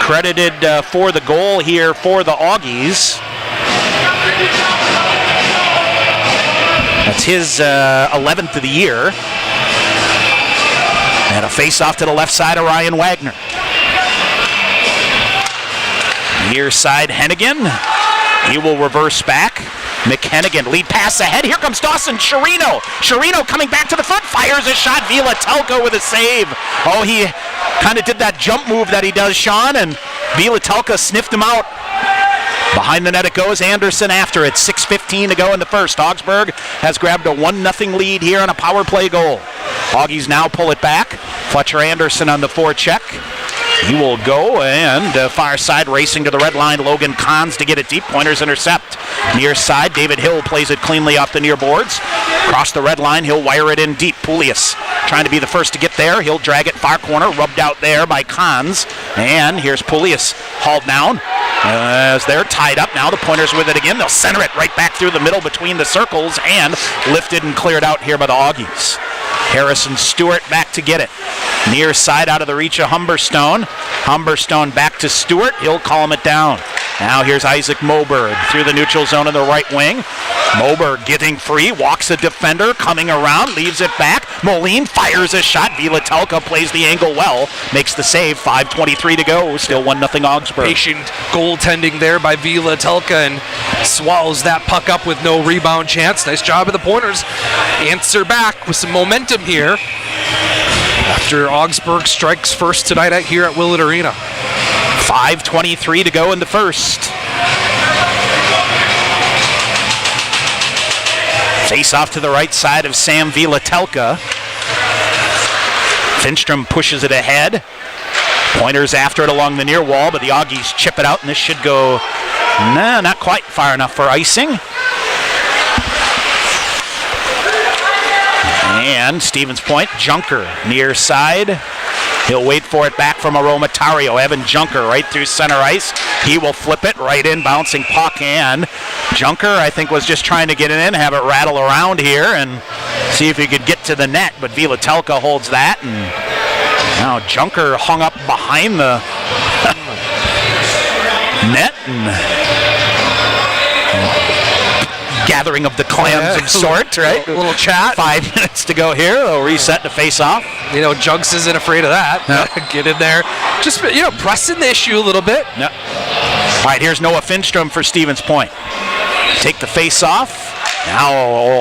credited for the goal here for the Augies. That's his 11th of the year. And a face-off to the left side of Ryan Wagner. Near side, Hennigan. He will reverse back. McHennigan, lead pass ahead. Here comes Dawson Chirino. Chirino coming back to the front, fires a shot. Vielatelka with a save. Oh, he kind of did that jump move that he does, Sean, and Vielatelka sniffed him out. Behind the net it goes. Anderson after it. 6:15 to go in the first. Augsburg has grabbed a 1-0 lead here on a power play goal. Augies now pull it back. Fletcher Anderson on the forecheck. He will go, and far side racing to the red line. Logan Kahns to get it deep. Pointers intercept. Near side, David Hill plays it cleanly off the near boards. Across the red line, he'll wire it in deep. Poulius trying to be the first to get there. He'll drag it far corner, rubbed out there by Kahns. And here's Poulius hauled down. As they're tied up now, the Pointers with it again. They'll center it right back through the middle between the circles, and lifted and cleared out here by the Augies. Harrison Stewart back to get it. Near side out of the reach of Humberstone. Humberstone back to Stewart. He'll calm it down. Now here's Isaac Moberg through the neutral zone in the right wing. Moberg getting free, walks a defender, coming around, leaves it back. Moline fires a shot. Vielatelka plays the angle well, makes the save. 5:23 to go. Still 1-0 Augsburg. Patient goaltending there by Vielatelka, and swallows that puck up with no rebound chance. Nice job of the Pointers. Answer back with some momentum here after Augsburg strikes first tonight here at Willett Arena. 5:23 to go in the first. Face off to the right side of Sam Vielatelka. Finstrom pushes it ahead. Pointers after it along the near wall, but the Augies chip it out, and this should go, not quite far enough for icing. And Stevens Point, Junker near side. He'll wait for it back from Aromatario. Evan Junker right through center ice. He will flip it right in, bouncing puck, and Junker, I think, was just trying to get it in, have it rattle around here, and see if he could get to the net, but Vielatelka holds that, and now Junker hung up behind the net, and gathering of the clams of sort, right? A little chat. 5 minutes to go here. They'll reset to face off. You know, Jugs isn't afraid of that. Get in there. Just, pressing the issue a little bit. Yep. All right, here's Noah Finstrom for Stevens Point. Take the face off. Now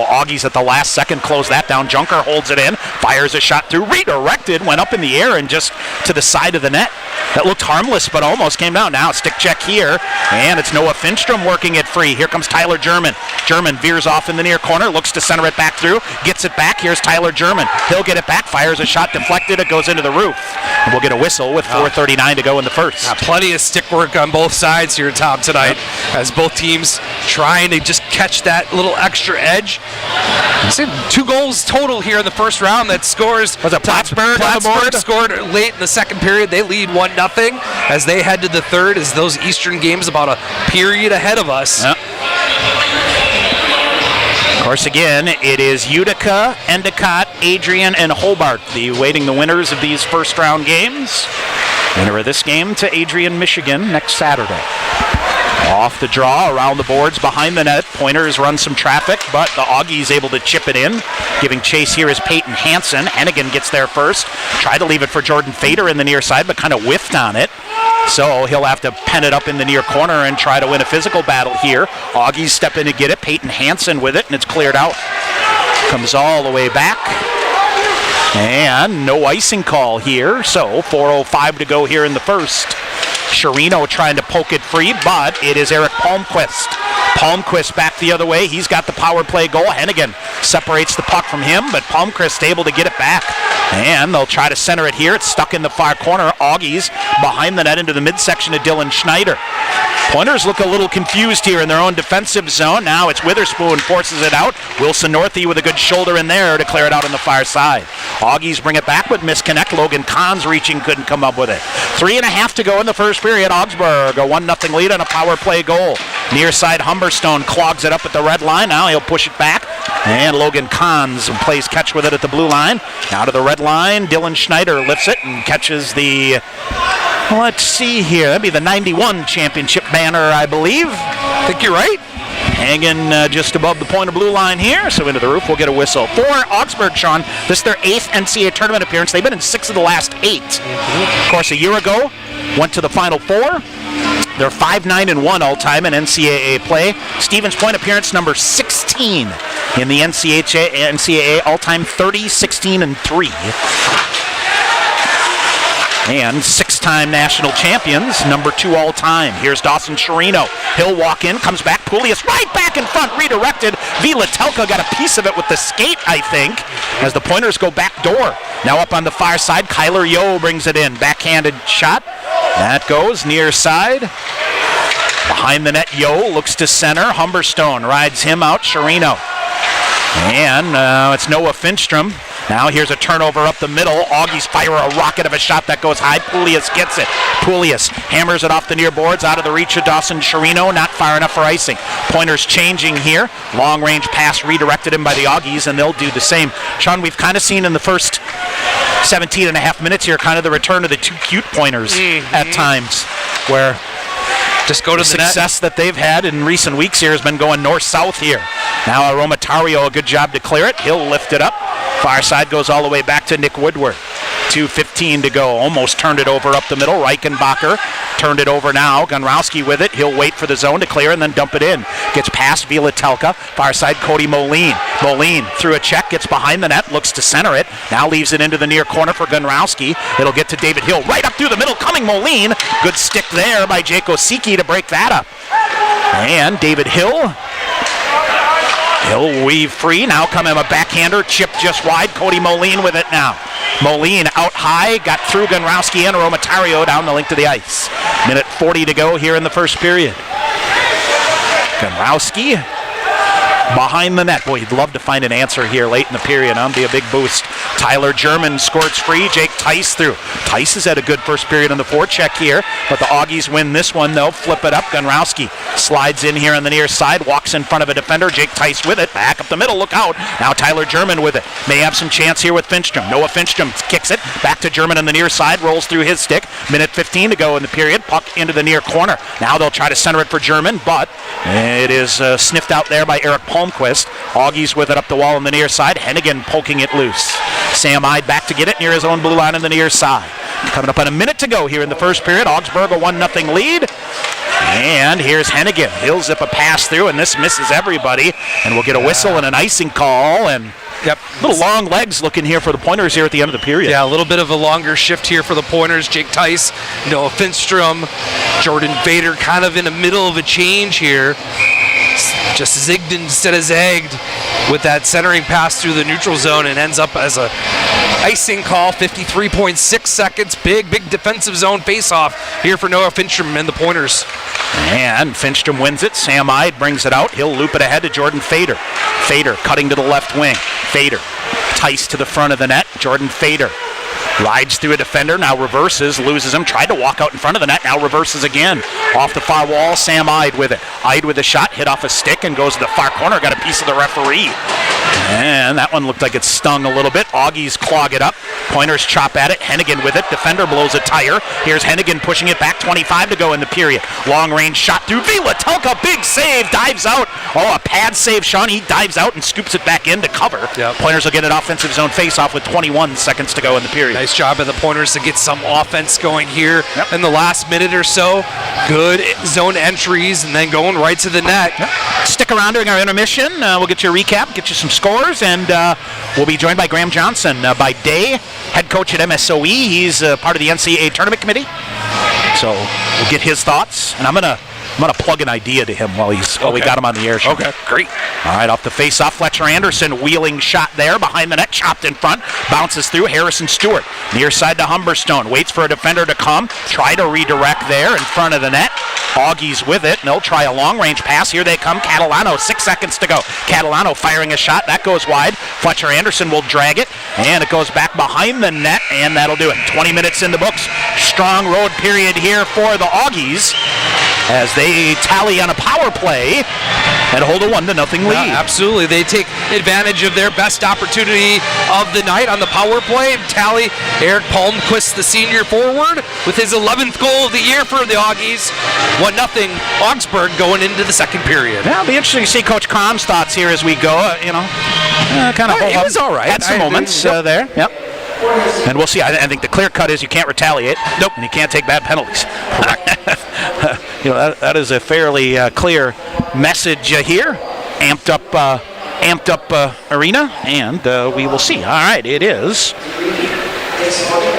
Augies at the last second close that down. Junker holds it in, fires a shot through, redirected, went up in the air and just to the side of the net. That looked harmless, but almost came down. Now stick check here, and it's Noah Finstrom working it free. Here comes Tyler German. German veers off in the near corner, looks to center it back through, gets it back. Here's Tyler German. He'll get it back, fires a shot, deflected, it goes into the roof. And we'll get a whistle with 4:39 to go in the first. Plenty of stick work on both sides here, Tom, tonight, as both teams trying to just catch that little extra edge. 2 goals total here in the first round. That scores. Was it Plattsburgh on the board? Scored late in the second period. They lead 1-0 as they head to the third, as those Eastern games about a period ahead of us. Yep. Of course, again, it is Utica, Endicott, Adrian, and Hobart awaiting the winners of these first round games. Winner of this game to Adrian, Michigan next Saturday. Off the draw, around the boards, behind the net. Pointers run some traffic, but the Augies able to chip it in. Giving chase here is Peyton Hansen. Hennigan gets there first. Tried to leave it for Jordan Fader in the near side, but kind of whiffed on it. So he'll have to pen it up in the near corner and try to win a physical battle here. Augies step in to get it. Peyton Hansen with it, and it's cleared out. Comes all the way back. And no icing call here, so 4:05 to go here in the first. Sherino trying to poke it free, but it is Eric Palmquist. Palmquist back the other way. He's got the power play goal. Hennigan separates the puck from him, but Palmquist able to get it back. And they'll try to center it here. It's stuck in the far corner. Augies behind the net into the midsection of Dylan Schneider. Pointers look a little confused here in their own defensive zone. Now it's Witherspoon forces it out. Wilson Northey with a good shoulder in there to clear it out on the far side. Augies bring it back but misconnect. Logan Kahns reaching, couldn't come up with it. 3.5 to go in the first period. Augsburg a 1-0 lead on a power play goal. Near side Humberstone clogs it up at the red line. Now he'll push it back. And Logan Kahns plays catch with it at the blue line. Now to the red line. Dylan Schneider lifts it and catches the... Let's see here. That'd be the 91 championship banner, I believe. I think you're right. Hanging just above the point of blue line here. So into the roof, we'll get a whistle. For Augsburg, Sean, this is their 8th NCAA tournament appearance. They've been in 6 of the last 8. Of course, a year ago, went to the Final Four. They're 5-9-1 all-time in NCAA play. Stevens Point appearance number 16 in the NCAA all-time 30-16-3. And 6-time national champions, number 2 all-time. Here's Dawson Sherino. He'll walk in, comes back. Poulias right back in front, redirected. Vila-Telka got a piece of it with the skate, I think, as the Pointers go back door. Now up on the far side, Kyler Yo brings it in. Backhanded shot. That goes near side. Behind the net, Yo looks to center. Humberstone rides him out. Sherino. And it's Noah Finstrom. Now here's a turnover up the middle. Augies fire a rocket of a shot that goes high. Poulias gets it. Poulias hammers it off the near boards, out of the reach of Dawson Sherino. Not far enough for icing. Pointers changing here. Long range pass redirected in by the Augies, and they'll do the same. Sean, we've kind of seen in the first 17 and a half minutes here kind of the return of the 2 cute Pointers at times, where just go to the success that they've had in recent weeks here has been going north-south here. Now Aromatario, a good job to clear it. He'll lift it up. Far side goes all the way back to Nick Woodward. 2:15 to go. Almost turned it over up the middle. Reichenbacher turned it over now. Gunrowski with it. He'll wait for the zone to clear and then dump it in. Gets past Vila-Telka. Far side Cody Moline. Moline through a check. Gets behind the net. Looks to center it. Now leaves it into the near corner for Gunrowski. It'll get to David Hill. Right up through the middle. Coming Moline. Good stick there by Jake Osiki to break that up. And David Hill. He'll weave free. Now coming a backhander. Chip just wide. Cody Moline with it now. Moline out high. Got through Gunrowski and Aromatario down the length of the ice. Minute 40 to go here in the first period. Gunrowski behind the net. Boy, you'd love to find an answer here late in the period. That'd be a big boost. Tyler German squirts free. Jake Tice through. Tice has had a good first period on the forecheck here, but the Augies win this one. They'll flip it up. Gunrowski slides in here on the near side, walks in front of a defender. Jake Tice with it. Back up the middle. Look out. Now Tyler German with it. May have some chance here with Finstrom. Noah Finstrom kicks it. Back to German on the near side. Rolls through his stick. Minute 15 to go in the period. Puck into the near corner. Now they'll try to center it for German, but it is sniffed out there by Eric Palmquist. Augies with it up the wall on the near side. Hennigan poking it loose. Sam Ide back to get it near his own blue line on the near side. Coming up on a minute to go here in the first period. Augsburg a 1-0 lead. And here's Hennigan. He'll zip a pass through, and this misses everybody. And we'll get a whistle and an icing call. And Yep. Little long legs looking here for the Pointers here at the end of the period. Yeah, a little bit of a longer shift here for the Pointers. Jake Tice, Noah Finstrom, Jordan Vader kind of in the middle of a change here. Just zigged instead of zagged with that centering pass through the neutral zone and ends up as a icing call. 53.6 seconds. Big defensive zone face-off here for Noah Finstrom and the Pointers. And Finstrom wins it. Sam Ide brings it out. He'll loop it ahead to Jordan Fader. Fader cutting to the left wing. Fader. Tice to the front of the net. Jordan Fader rides through a defender, now reverses, loses him, tried to walk out in front of the net, now reverses again. Off the far wall, Sam Ide with it. Ide with a shot, hit off a stick and goes to the far corner, got a piece of the referee. And that one looked like it stung a little bit. Augies clog it up. Pointers chop at it. Hennigan with it. Defender blows a tire. Here's Hennigan pushing it back. 25 to go in the period. Long range shot through. Willett, big save. Dives out. Oh, a pad save, Sean. He dives out and scoops it back in to cover. Yep. Pointers will get an offensive zone face-off with 21 seconds to go in the period. Nice job of the Pointers to get some offense going here in the last minute or so. Good zone entries and then going right to the net. Yep. Stick around during our intermission. We'll get you a recap, get you some scores, and we'll be joined by Graham Johnson. By day, head coach at MSOE. He's part of the NCAA Tournament Committee. So we'll get his thoughts, and I'm gonna plug an idea to him while we got him on the air. Okay, great. All right, off the face-off, Fletcher Anderson, wheeling shot there, behind the net, chopped in front, bounces through, Harrison Stewart, near side to Humberstone, waits for a defender to come, try to redirect there in front of the net. Augie's with it, and they'll try a long-range pass. Here they come, Catalano, 6 seconds to go. Catalano firing a shot, that goes wide. Fletcher Anderson will drag it, and it goes back behind the net, and that'll do it. 20 minutes in the books. Strong road period here for the Augies as they tally on a power play and hold a 1-0 lead. Yeah, absolutely. They take advantage of their best opportunity of the night on the power play. Tally Eric Palmquist, the senior forward, with his 11th goal of the year for the Augies. 1-0 Augsburg going into the second period. Yeah, it'll be interesting to see Coach Crom's thoughts here as we go. Kind of. It was all right. Had some moments there. Yep. And we'll see. I think the clear cut is you can't retaliate. Nope. And you can't take bad penalties. That is a fairly clear message here. Amped up arena, and we will see. All right, it is.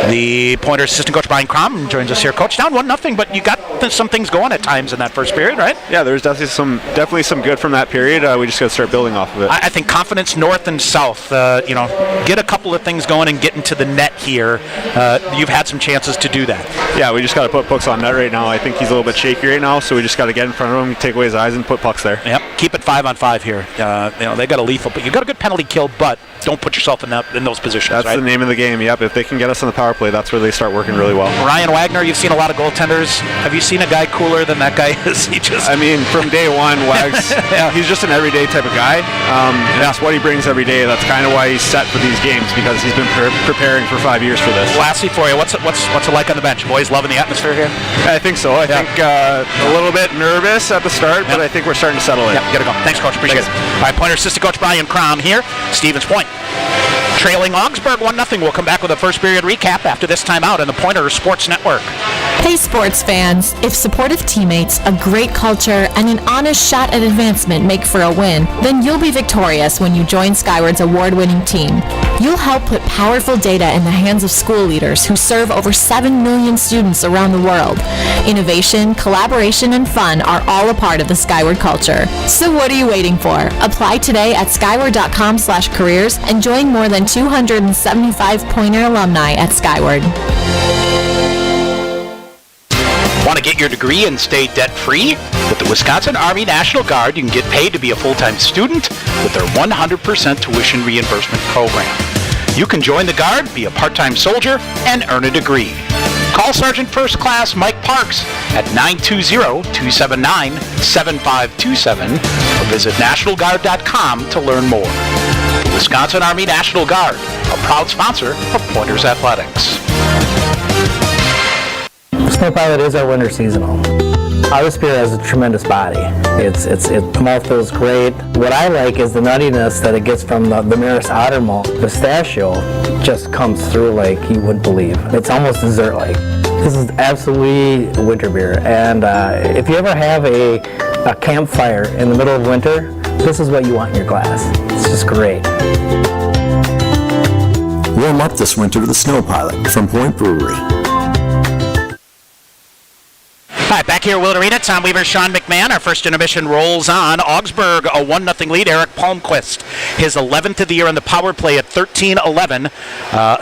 The Pointers assistant coach Brian Crom joins us here. Coach, down 1-0, but you got some things going at times in that first period, right? Yeah, there's definitely some good from that period. We just got to start building off of it. I think confidence north and south. Get a couple of things going and get into the net here. You've had some chances to do that. Yeah, we just got to put pucks on net right now. I think he's a little bit shaky right now, so we just got to get in front of him, take away his eyes, and put pucks there. Yep. Keep it 5-on-5 here. They got a lethal, but you got a good penalty kill, but don't put yourself in those positions. That's right? the name of the game. Yep. If they can get us on the power play, that's where they start working really well. Ryan Wagner, you've seen a lot of goaltenders. Have you seen a guy cooler than that guy is? From day one, Wags, he's just an everyday type of guy. That's what he brings every day. That's kind of why he's set for these games, because he's been preparing for 5 years for this. Lastly for you, what's it like on the bench? Boys loving the atmosphere here? I think so. I think a little bit nervous at the start, but I think we're starting to settle in. Yeah, get it going. Thanks, Coach. Appreciate it. All right, Pointer assistant coach Brian Crom here. Stevens Point. Trailing Augsburg 1-0. We'll come back with a first period recap after this timeout on the Pointer Sports Network. Hey sports fans, if supportive teammates, a great culture, and an honest shot at advancement make for a win, then you'll be victorious when you join Skyward's award-winning team. You'll help put powerful data in the hands of school leaders who serve over 7 million students around the world. Innovation, collaboration, and fun are all a part of the Skyward culture. So what are you waiting for? Apply today at skyward.com/careers and join more than 275 Pointer alumni at Skyward. Want to get your degree and stay debt-free? With the Wisconsin Army National Guard, you can get paid to be a full-time student with their 100% tuition reimbursement program. You can join the Guard, be a part-time soldier, and earn a degree. Call Sergeant First Class Mike Parks at 920-279-7527 or visit NationalGuard.com to learn more. The Wisconsin Army National Guard, a proud sponsor of Pointers Athletics. Snow Pilot is our winter seasonal. Augsburg has a tremendous body. The mouth feels great. What I like is the nuttiness that it gets from the Maris Ottermalt. Pistachio just comes through like you wouldn't believe. It's almost dessert-like. This is absolutely a winter beer. And if you ever have a campfire in the middle of winter, this is what you want in your glass. It's just great. warm up this winter with a snow pilot from Point Brewery. Hi, back here at Willett Arena. Tom Weaver, Sean McMahon. Our first intermission rolls on. Augsburg, a 1-0 lead. Eric Palmquist, his 11th of the year on the power play at 13-11,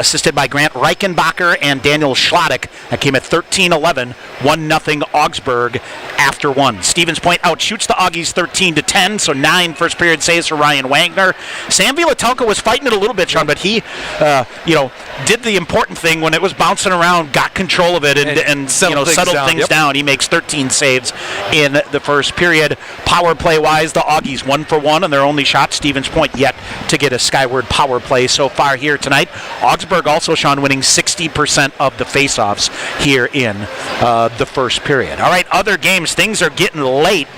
assisted by Grant Reichenbacher and Daniel Schlottick. That came at 13-11, 1-0 Augsburg after one. Stevens Point outshoots the Augies 13-10, so 9 first period saves for Ryan Wagner. Sam Vilatelka was fighting it a little bit, Sean, but he, did the important thing when it was bouncing around, got control of it, and settled things down. He makes 13 saves in the first period. Power play wise, the Augies 1 for 1 on their only shot. Stevens Point yet to get a skyward power play so far here tonight. Augsburg also, Sean, winning 60% of the faceoffs here in the first period. All right, other games, things are getting late.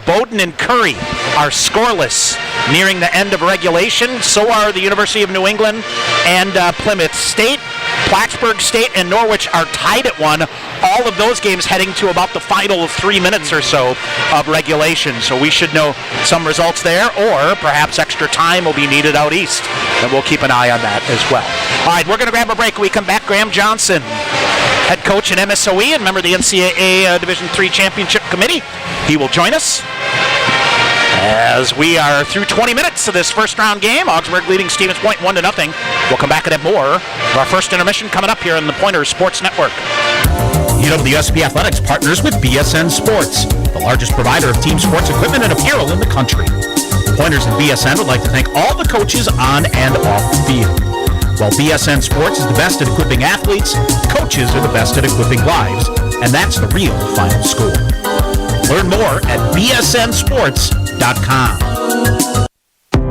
Bowdoin and Curry are scoreless nearing the end of regulation. So are the University of New England and Plymouth State. Plattsburgh State and Norwich are tied at 1. All of those games heading to about the final 3 minutes or so of regulation. So we should know some results there, or perhaps extra time will be needed out east. And we'll keep an eye on that as well. All right, we're going to grab a break. When we come back, Graham Johnson, head coach in MSOE and member of the NCAA Division III Championship Committee. He will join us as we are through 20 minutes of this first round game. Augsburg leading Stevens Point 1-0. We'll come back and have more of our first intermission coming up here on the Pointers Sports Network. UWSP Athletics partners with BSN Sports, the largest provider of team sports equipment and apparel in the country. Pointers and BSN would like to thank all the coaches on and off the field. While BSN Sports is the best at equipping athletes, coaches are the best at equipping lives, and that's the real final score. Learn more at bsnsports.com.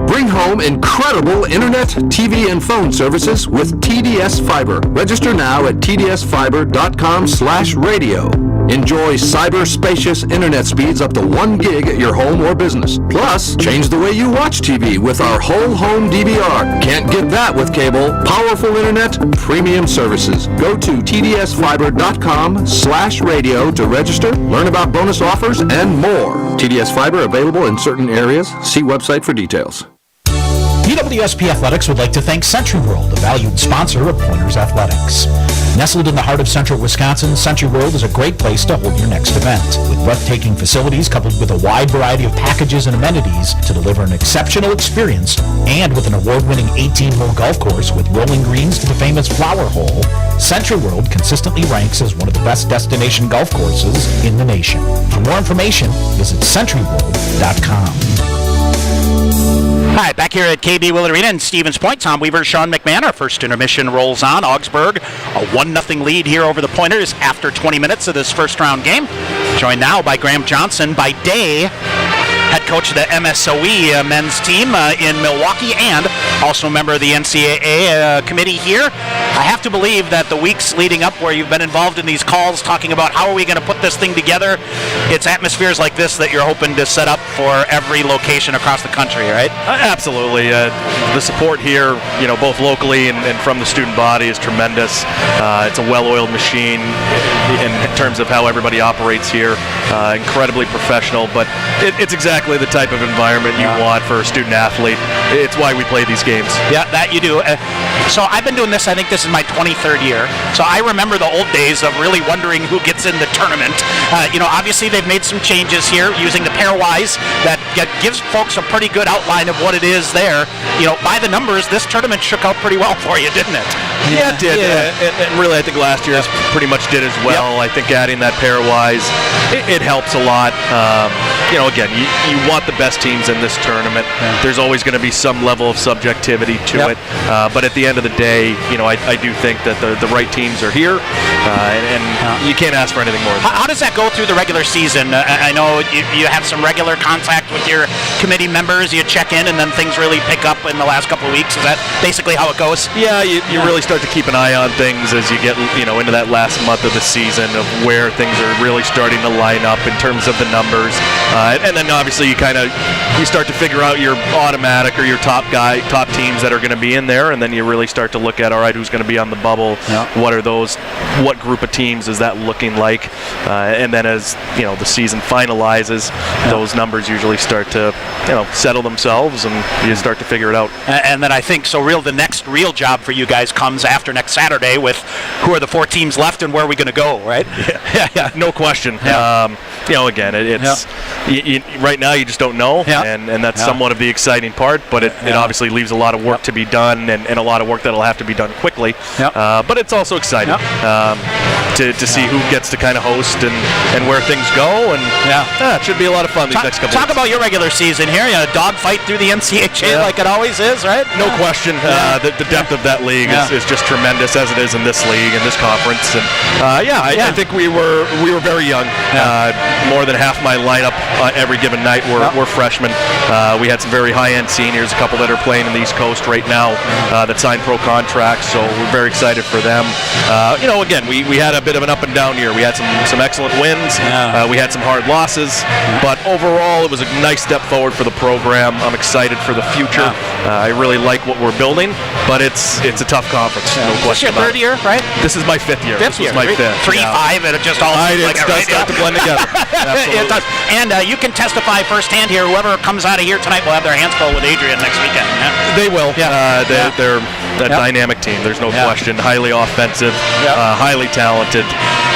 Bring home incredible internet, TV, and phone services with TDS Fiber. Register now at tdsfiber.com/radio. Enjoy cyber-spacious internet speeds up to 1 gig at your home or business. Plus, change the way you watch TV with our whole home DVR. Can't get that with cable. Powerful internet, premium services. Go to tdsfiber.com/radio to register, learn about bonus offers, and more. TDS Fiber available in certain areas. See website for details. UWSP Athletics would like to thank Century World, a valued sponsor of Pointers Athletics. Nestled in the heart of central Wisconsin, Century World is a great place to hold your next event. With breathtaking facilities coupled with a wide variety of packages and amenities to deliver an exceptional experience, and with an award-winning 18-hole golf course with rolling greens to the famous Flower Hole, Century World consistently ranks as one of the best destination golf courses in the nation. For more information, visit centuryworld.com. Hi, back here at KB Willett Arena in Stevens Point. Tom Weaver, Sean McMahon. Our first intermission rolls on. Augsburg, a 1-0 lead here over the Pointers after 20 minutes of this first round game. Joined now by Graham Johnson, by day head coach of the MSOE men's team in Milwaukee, and also a member of the NCAA committee here. I have to believe that the weeks leading up where you've been involved in these calls talking about how are we going to put this thing together, it's atmospheres like this that you're hoping to set up for every location across the country, right? Absolutely. The support here, both locally and from the student body is tremendous. It's a well-oiled machine in terms of how everybody operates here. Incredibly professional, but it's exactly the type of environment you want for a student athlete. It's why we play these games. Yeah, that you do. So I've been doing this, I think this is my 23rd year. So I remember the old days of really wondering who gets in the tournament. Obviously they've made some changes here using the pairwise that gives folks a pretty good outline of what it is there. By the numbers, this tournament shook out pretty well for you, didn't it? Yeah, it did. Yeah. And really, I think last year's pretty much did as well. Yep. I think adding that pairwise, it helps a lot. Again, you want the best teams in this tournament. Yeah. There's always going to be some level of subjectivity to it. But at the end of the day, I do think that the right teams are here, and you can't ask for anything more. How does that go through the regular season? I know you have some regular contact with your committee members. You check in, and then things really pick up in the last couple of weeks. Is that basically how it goes? Yeah, you really start to keep an eye on things as you get into that last month of the season of where things are really starting to line up in terms of the numbers, and then obviously you start to figure out your automatic or your top teams that are going to be in there, and then you really start to look at, all right, who's going to be on the bubble? Yeah. What group of teams is that looking like? And then as the season finalizes, those numbers usually start to settle themselves, and you start to figure it out. And then I think the next real job for you guys comes after next Saturday with who are the 4 teams left and where are we going to go, right? Yeah. No question. Yeah. Again, it's right now you just don't know, and that's somewhat of the exciting part. But it obviously leaves a lot of work to be done, and a lot of work that'll have to be done quickly. But it's also exciting to see who gets to kind of host and where things go, and it should be a lot of fun these next couple. Talk about your regular season here. A dogfight through the NCAA like it always is, right? No question. The depth of that league is just tremendous, as it is in this league and this conference. And I think we were very young. More than half my lineup every given night were freshmen. We had some very high-end seniors, a couple that are playing in the East Coast right now that signed pro contracts, so we're very excited for them. Again, we had a bit of an up and down year. We had some excellent wins. We had some hard losses, but overall it was a nice step forward for the program. I'm excited for the future. I really like what we're building, but it's a tough conference. No question about it. This is your 3rd year, right? This is my 5th year. This was my 5th. 3-5, and it just all seems like it does start to blend together. It does. And you can testify firsthand here. Whoever comes out of here tonight will have their hands full with Adrian next weekend. They will. They're a dynamic team. There's no question. Highly offensive, highly talented.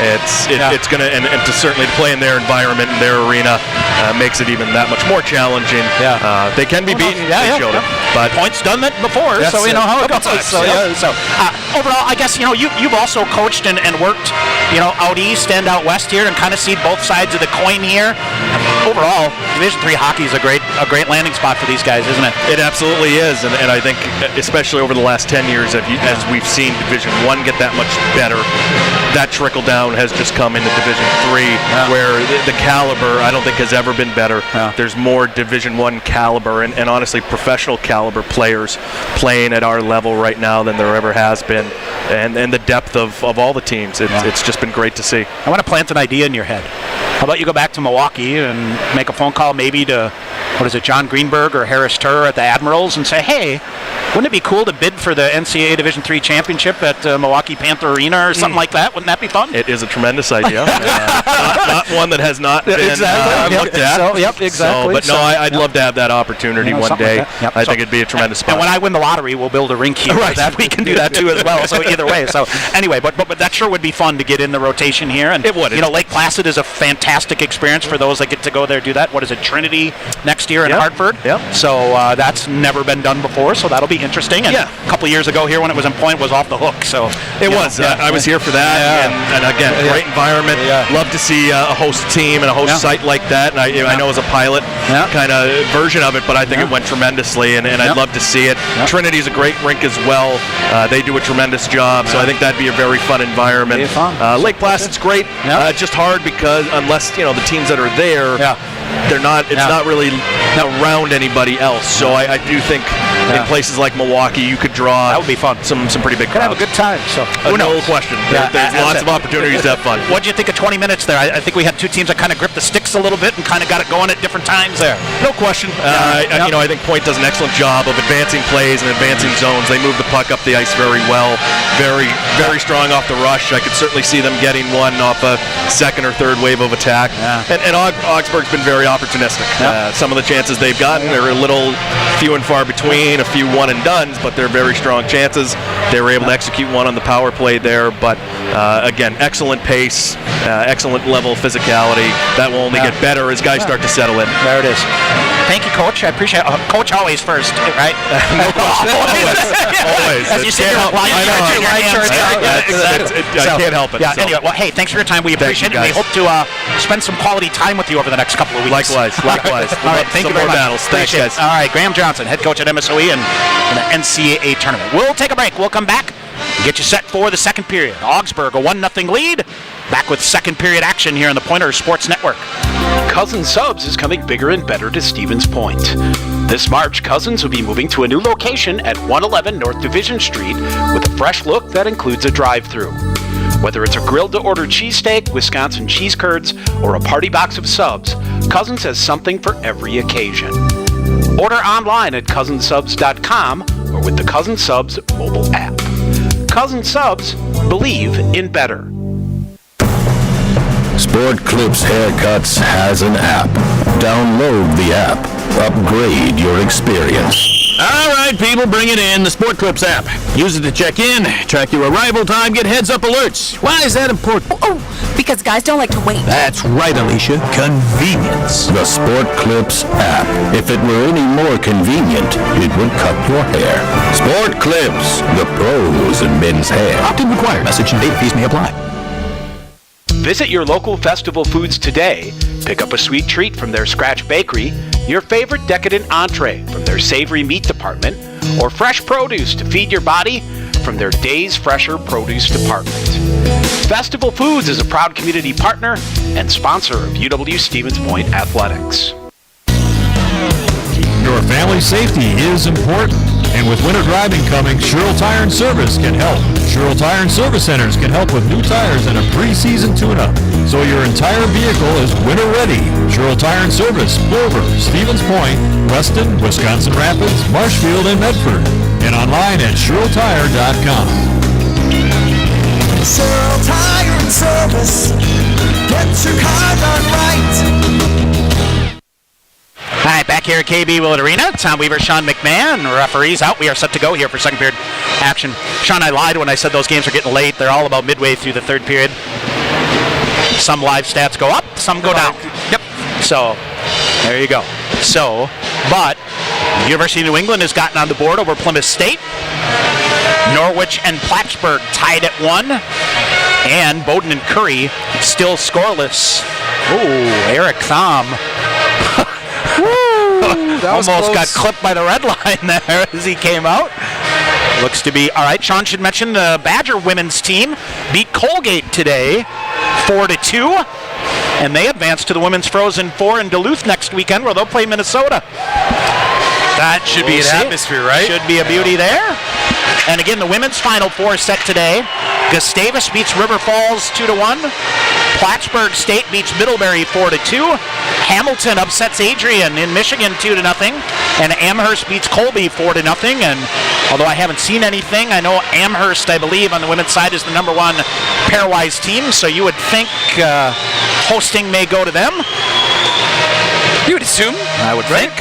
It's gonna and to certainly play in their environment in their arena makes it even that much more challenging. They can be beaten. They showed it. But points done that before, so we know how it goes. So overall, I guess you've also coached and worked out east and out west here, and kind of see both sides of the coin here. Overall, Division III hockey is a great landing spot for these guys, isn't it? It absolutely is, and I think especially over the last 10 years, as we've seen Division I get that much better, that trickle down has just come into Division III, where the caliber I don't think has ever been better. There's more Division I caliber and honestly professional caliber players playing at our level right now than there ever has been, and the depth of all the teams. It's just been great to see. I want to plant an idea in your head. How about you go back to Milwaukee and make a phone call maybe to, John Greenberg or Harris Turr at the Admirals and say, hey, wouldn't it be cool to bid for the NCAA Division III championship at Milwaukee Panther Arena or something like that? Wouldn't that be fun? It is a tremendous idea. Not one that has not been looked at. Exactly. But no, I'd love to have that opportunity one day. I think it'd be a tremendous spot. And when I win the lottery, we'll build a rink here. Right. We can do that too as well. So either way. So anyway, but that sure would be fun to get in the rotation here. And it would. Lake Placid is a fantastic experience for those that get to go there do that. What is it, Trinity next year in Hartford? So that's never been done before, so that'll be interesting. And a couple of years ago here when it was in Point was off the hook. So it was. I was here for that. And again, great environment. Love to see a host team and a host site like that. And I know it was a pilot kind of version of it, but I think it went tremendously, and I'd love to see it. Trinity's a great rink as well. They do a tremendous job, so I think that'd be a very fun environment. Lake Placid's great. Just hard because unless the teams that are there, they're not. It's not really around anybody else. So I do think in places like Milwaukee, you could draw. That would be fun. Some pretty big crowds. Could have a good time. So no question. There's lots of opportunities to have fun. What do you think of 20 minutes there? I think we had two teams that kind of gripped the sticks a little bit and kind of got it going at different times there. No question. I think Point does an excellent job of advancing plays and advancing zones. They move the puck up the ice very well. Very, very strong off the rush. I could certainly see them getting one off a second or third wave of attack. And Augsburg's been very opportunistic. Some of the chances they've gotten are a little few and far between, a few one and dones, but they're very strong chances. They were able to execute one on the power play there, but again, excellent pace, excellent level of physicality. That will only get better as guys start to settle in. There it is. Thank you, Coach. I appreciate it. Coach always first, right? No question. Always. As you sit here while you're stretching your hands. I can't help it. Anyway, well, hey, thanks for your time. We appreciate it. We hope to spend some quality time with you over the next couple of weeks. Likewise. All right, thank you very much. Battles. Thanks, guys. All right, Graham Johnson, head coach at MSOE and the NCAA Tournament. We'll take a break. We'll come back and get you set for the second period. Augsburg, a 1-0 lead. Back with second period action here on the Pointers Sports Network. Cousins Subs is coming bigger and better to Stevens Point. This March, Cousins will be moving to a new location at 111 North Division Street with a fresh look that includes a drive-thru. Whether it's a grilled-to-order cheesesteak, Wisconsin cheese curds, or a party box of subs, Cousins has something for every occasion. Order online at cousinsubs.com or with the Cousins Subs mobile app. Cousins Subs, believe in better. Sport Clips Haircuts has an app. Download the app. Upgrade your experience. All right, people, bring it in. The Sport Clips app. Use it to check in, track your arrival time, get heads-up alerts. Why is that important? Because guys don't like to wait. That's right, Alicia. Convenience. The Sport Clips app. If it were any more convenient, it would cut your hair. Sport Clips, the pros in men's hair. Opt-in required. Message and data fees may apply. Visit your local Festival Foods today. Pick up a sweet treat from their Scratch Bakery, your favorite decadent entree from their savory meat department, or fresh produce to feed your body from their Days Fresher Produce Department. Festival Foods is a proud community partner and sponsor of UW Stevens Point Athletics. Your family safety is important, and with winter driving coming, Sherrill Tire and Service can help. Sherrill Tire and Service Centers can help with new tires and a pre-season tune-up, so your entire vehicle is winter ready. Sherrill Tire and Service, Plover, Stevens Point, Weston, Wisconsin Rapids, Marshfield, and Medford, and online at SherrillTire.com. Sherrill Tire and Service, get your car done right. All right, back here at KB Willett Arena. Tom Weaver, Sean McMahon, referees out. We are set to go here for second period action. Sean, I lied when I said those games are getting late. They're all about midway through the third period. Some live stats go up, some go down. Yep. So, there you go. So, but University of New England has gotten on the board over Plymouth State. Norwich and Plattsburgh tied at 1. And Bowdoin and Curry still scoreless. Ooh, Eric Thom. Almost got clipped by the red line there as he came out. Looks to be all right. Sean should mention the Badger women's team beat Colgate today 4-2, and they advance to the Women's Frozen Four in Duluth next weekend, where they'll play Minnesota. That should be an atmosphere, right? Should be a beauty there. And again, the women's Final Four is set today. Gustavus beats River Falls 2-1. Plattsburgh State beats Middlebury 4-2. Hamilton upsets Adrian in Michigan 2-0. And Amherst beats Colby 4-0. And although I haven't seen anything, I know Amherst, I believe, on the women's side is the number one pairwise team. So you would think hosting may go to them. You would assume. I would think.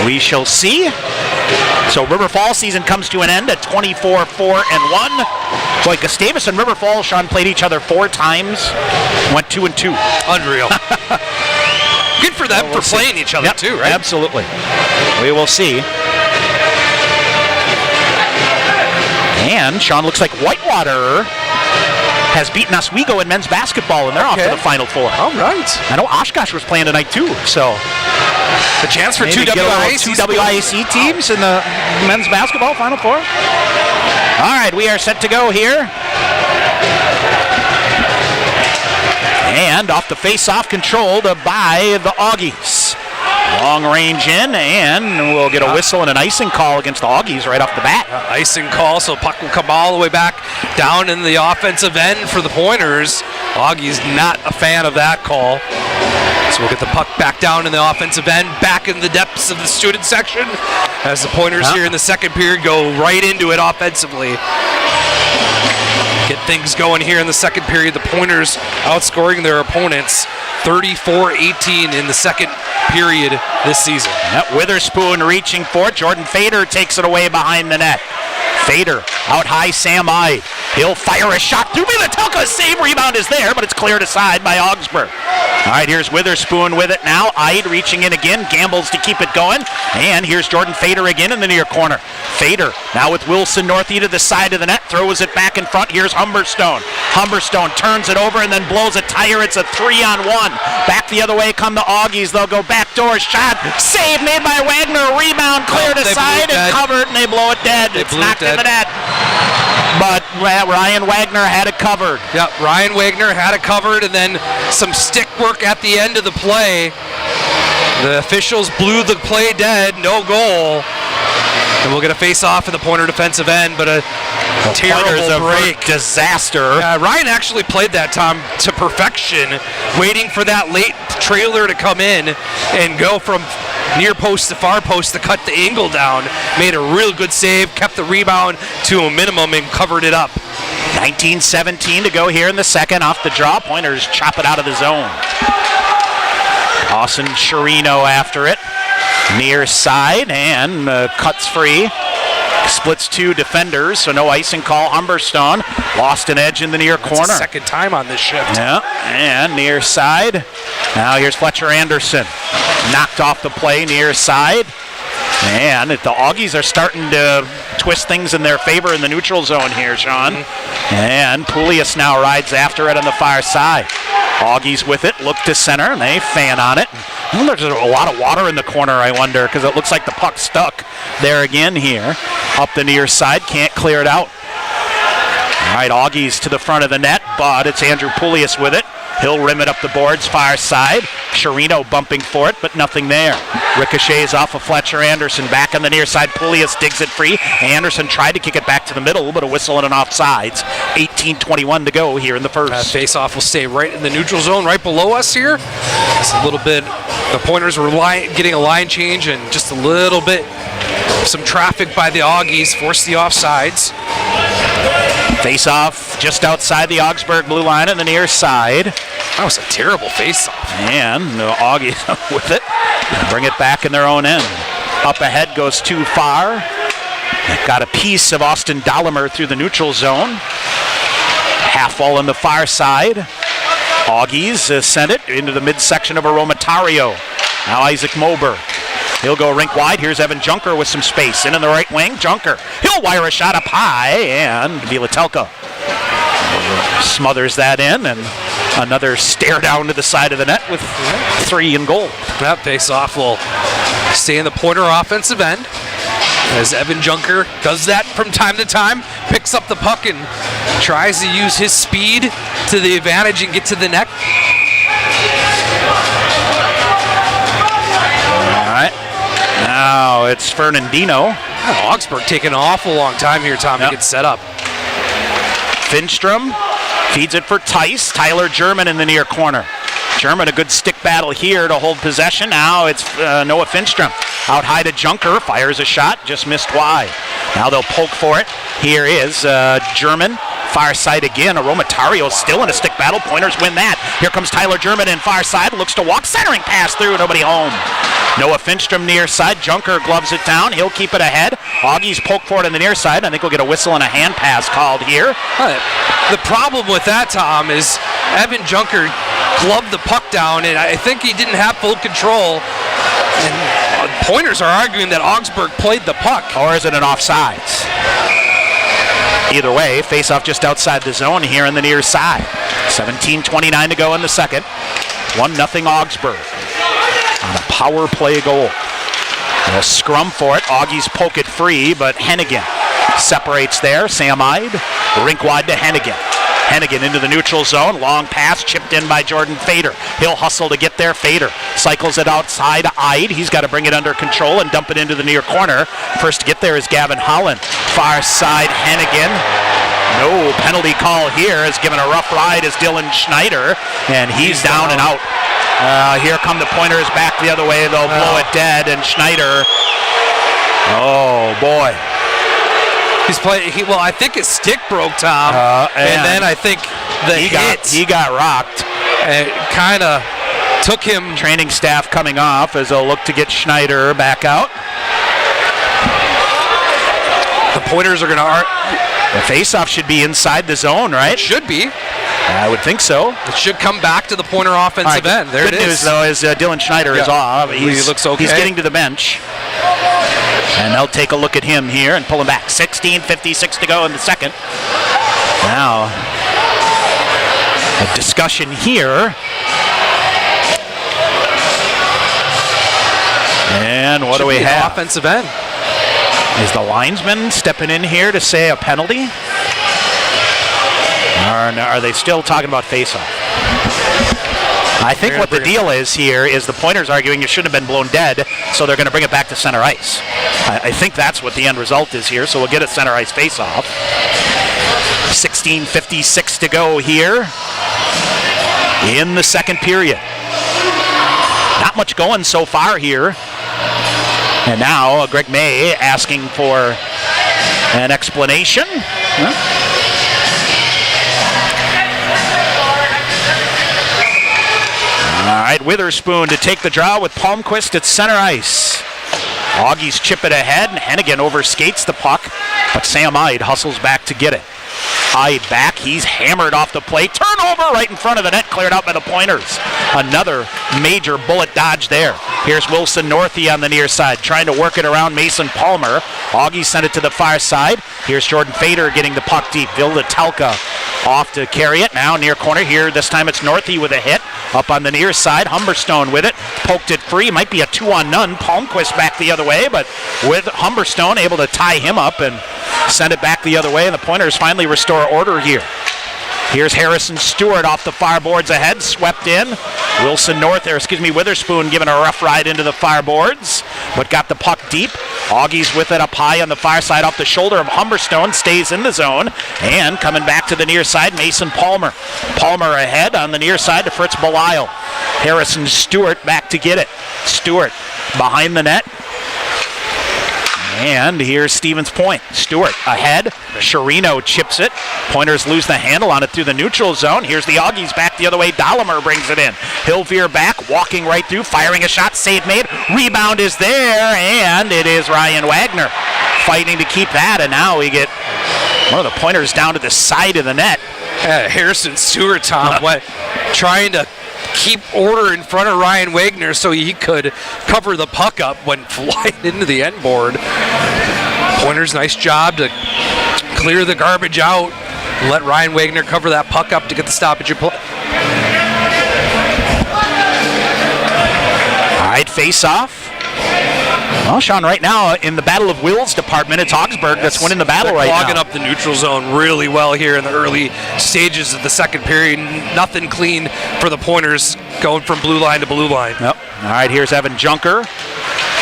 We shall see. So River Falls season comes to an end at 24-4-1. Boy, Gustavus and River Falls, Sean, played each other 4 times. Went 2-2. Unreal. Good for them for playing each other too, right? Absolutely. We will see. And Sean, looks like Whitewater has beaten Oswego in men's basketball, and they're off to the Final Four. All right. I know Oshkosh was playing tonight too, so the chance for two WIAC teams in the men's basketball Final Four. All right, we are set to go here. And off the face-off, controlled by the Augies. Long range in, and we'll get a whistle and an icing call against the Augies right off the bat. Icing call, so puck will come all the way back down in the offensive end for the Pointers. Augies not a fan of that call. So we'll get the puck back down in the offensive end, back in the depths of the student section, as the Pointers here in the second period go right into it offensively. Get things going here in the second period. The Pointers outscoring their opponents 34-18 in the second period this season. Yep, Witherspoon reaching for it. Jordan Fader takes it away behind the net. Fader out high, Sam Ide. He'll fire a shot through Minnetonka. Save, rebound is there, but it's cleared aside by Augsburg. All right, here's Witherspoon with it now. Ide reaching in again, gambles to keep it going. And here's Jordan Fader again in the near corner. Fader now with Wilson Northey to the side of the net, throws it back in front. Here's Humberstone. Humberstone turns it over and then blows a tire. It's a 3-on-1. Back the other way come the Augies. They'll go backdoor shot. Save made by Wagner. Rebound cleared aside and covered, and they blow it dead. It's knocked in the net. But Ryan Wagner had it covered. Yep, Ryan Wagner had it covered, and then some stick work at the end of the play. The officials blew the play dead, no goal. And we'll get a face-off in the Pointer defensive end, but a terrible break. Disaster. Ryan actually played that, Tom, to perfection, waiting for that late trailer to come in and go from near post to far post to cut the angle down. Made a real good save, kept the rebound to a minimum, and covered it up. 19:17 to go here in the second. Off the draw, Pointers chop it out of the zone. Austin Chirino after it. Near side and cuts free. Splits two defenders, so no icing call. Humberstone lost an edge in the near corner. That's the second time on this shift. Yeah, and near side. Now here's Fletcher Anderson. Knocked off the play near side. And the Augies are starting to twist things in their favor in the neutral zone here, Sean. And Poulias now rides after it on the far side. Augies with it, look to center, and they fan on it. Well, there's a lot of water in the corner, I wonder, because it looks like the puck stuck there again here. Up the near side, can't clear it out. All right, Augies to the front of the net, but it's Andrew Poulias with it. He'll rim it up the boards, far side. Chirino bumping for it, but nothing there. Ricochets off of Fletcher Anderson. Back on the near side, Poulias digs it free. Anderson tried to kick it back to the middle, but a whistle and an offsides. 18:21 to go here in the first. Face-off will stay right in the neutral zone, right below us here. Just a little bit. The Pointers were getting a line change, and just a little bit, some traffic by the Augies forced the offsides. Face-off just outside the Augsburg blue line on the near side. That was a terrible face-off. And the Augies with it. Bring it back in their own end. Up ahead goes too far. Got a piece of Austin Dollimer through the neutral zone. Half wall on the far side. Augies send it into the midsection of Aromatario. Now Isaac Moberg. He'll go rink wide. Here's Evan Junker with some space. In the right wing, Junker. He'll wire a shot up high, and Vilatelka smothers that in, and another stare down to the side of the net with 3 in goal. That face-off will stay in the Pointer offensive end, as Evan Junker does that from time to time, picks up the puck and tries to use his speed to the advantage and get to the net. All right. Now it's Fernandino. Augsburg taking an awful long time here, Tom, to get set up. Finstrom feeds it for Tice. Tyler German in the near corner. German, a good stick battle here to hold possession. Now it's Noah Finstrom. Out high to Junker, fires a shot, just missed wide. Now they'll poke for it. Here is German. Far side again. Aromatario still in a stick battle. Pointers win that. Here comes Tyler German in far side. Looks to walk. Centering pass through. Nobody home. Noah Finstrom near side. Junker gloves it down. He'll keep it ahead. Augies poke for it on the near side. I think we'll get a whistle and a hand pass called here. The problem with that, Tom, is Evan Junker gloved the puck down, and I think he didn't have full control. And Pointers are arguing that Augsburg played the puck. Or is it an offsides? Either way, face-off just outside the zone here in the near side. 17:29 to go in the second. 1-0 Augsburg on a power play goal. They'll scrum for it. Augies poke it free, but Hennigan separates there. Sam Ide, rink wide to Hennigan. Hennigan into the neutral zone. Long pass chipped in by Jordan Fader. He'll hustle to get there. Fader cycles it outside to Ide. He's got to bring it under control and dump it into the near corner. First to get there is Gavin Holland. Far side Hennigan. No penalty call here. Is given a rough ride as Dylan Schneider, and he's down and out. Here come the Pointers back the other way. They'll blow it dead, and Schneider. Oh boy. He's playing. Well, I think his stick broke, Tom, and then I think he got rocked. It kind of took him. Training staff coming off as they'll look to get Schneider back out. The Pointers are going to. The face-off should be inside the zone, right? It should be. I would think so. It should come back to the Pointer offensive end. There Good it is. news, though, is Dylan Schneider is off. He looks okay. He's getting to the bench. And they'll take a look at him here and pull him back. 16:56 to go in the second. Now, a discussion here. And what do we have? Offensive end. Is the linesman stepping in here to say a penalty? Or are they still talking about face-off? I think what the deal is here is the Pointers arguing it shouldn't have been blown dead, so they're going to bring it back to center ice. I think that's what the end result is here, so we'll get a center ice face-off. 16:56 to go here in the second period. Not much going so far here. And now Greg May asking for an explanation. All right, Witherspoon to take the draw with Palmquist at center ice. Augies chip it ahead, and Hennigan overskates the puck, but Sam Ide hustles back to get it. Ide back, he's hammered off the plate. Turnover right in front of the net, cleared out by the Pointers. Another major bullet dodge there. Here's Wilson Northey on the near side, trying to work it around Mason Palmer. Augie sent it to the far side. Here's Jordan Fader getting the puck deep. Vilda Telka off to carry it. Now near corner here. This time it's Northey with a hit. Up on the near side, Humberstone with it. Poked it free. Might be a 2-on-none. Palmquist back the other way, but with Humberstone able to tie him up and send it back the other way, and the Pointers finally restore order here. Here's Harrison Stewart off the far boards ahead, swept in. Witherspoon giving a rough ride into the far boards, but got the puck deep. Augies with it up high on the far side off the shoulder of Humberstone, stays in the zone, and coming back to the near side, Mason Palmer. Palmer ahead on the near side to Fritz Belisle. Harrison Stewart back to get it. Stewart behind the net. And here's Stevens Point. Stewart ahead. Chirino chips it. Pointers lose the handle on it through the neutral zone. Here's the Augies back the other way. Dahlemer brings it in. He'll veer back, walking right through, firing a shot. Save made. Rebound is there, and it is Ryan Wagner fighting to keep that. And now we get one of the Pointers down to the side of the net. Harrison Stewart, Tom, trying to keep order in front of Ryan Wagner so he could cover the puck up when flying into the end board. Pointers, nice job to clear the garbage out, let Ryan Wagner cover that puck up to get the stoppage of play. All right, face off. Well, Sean, right now in the Battle of Wills department, it's Augsburg that's winning the battle right now. Clogging up the neutral zone really well here in the early stages of the second period. Nothing clean for the Pointers going from blue line to blue line. Yep. All right, here's Evan Junker.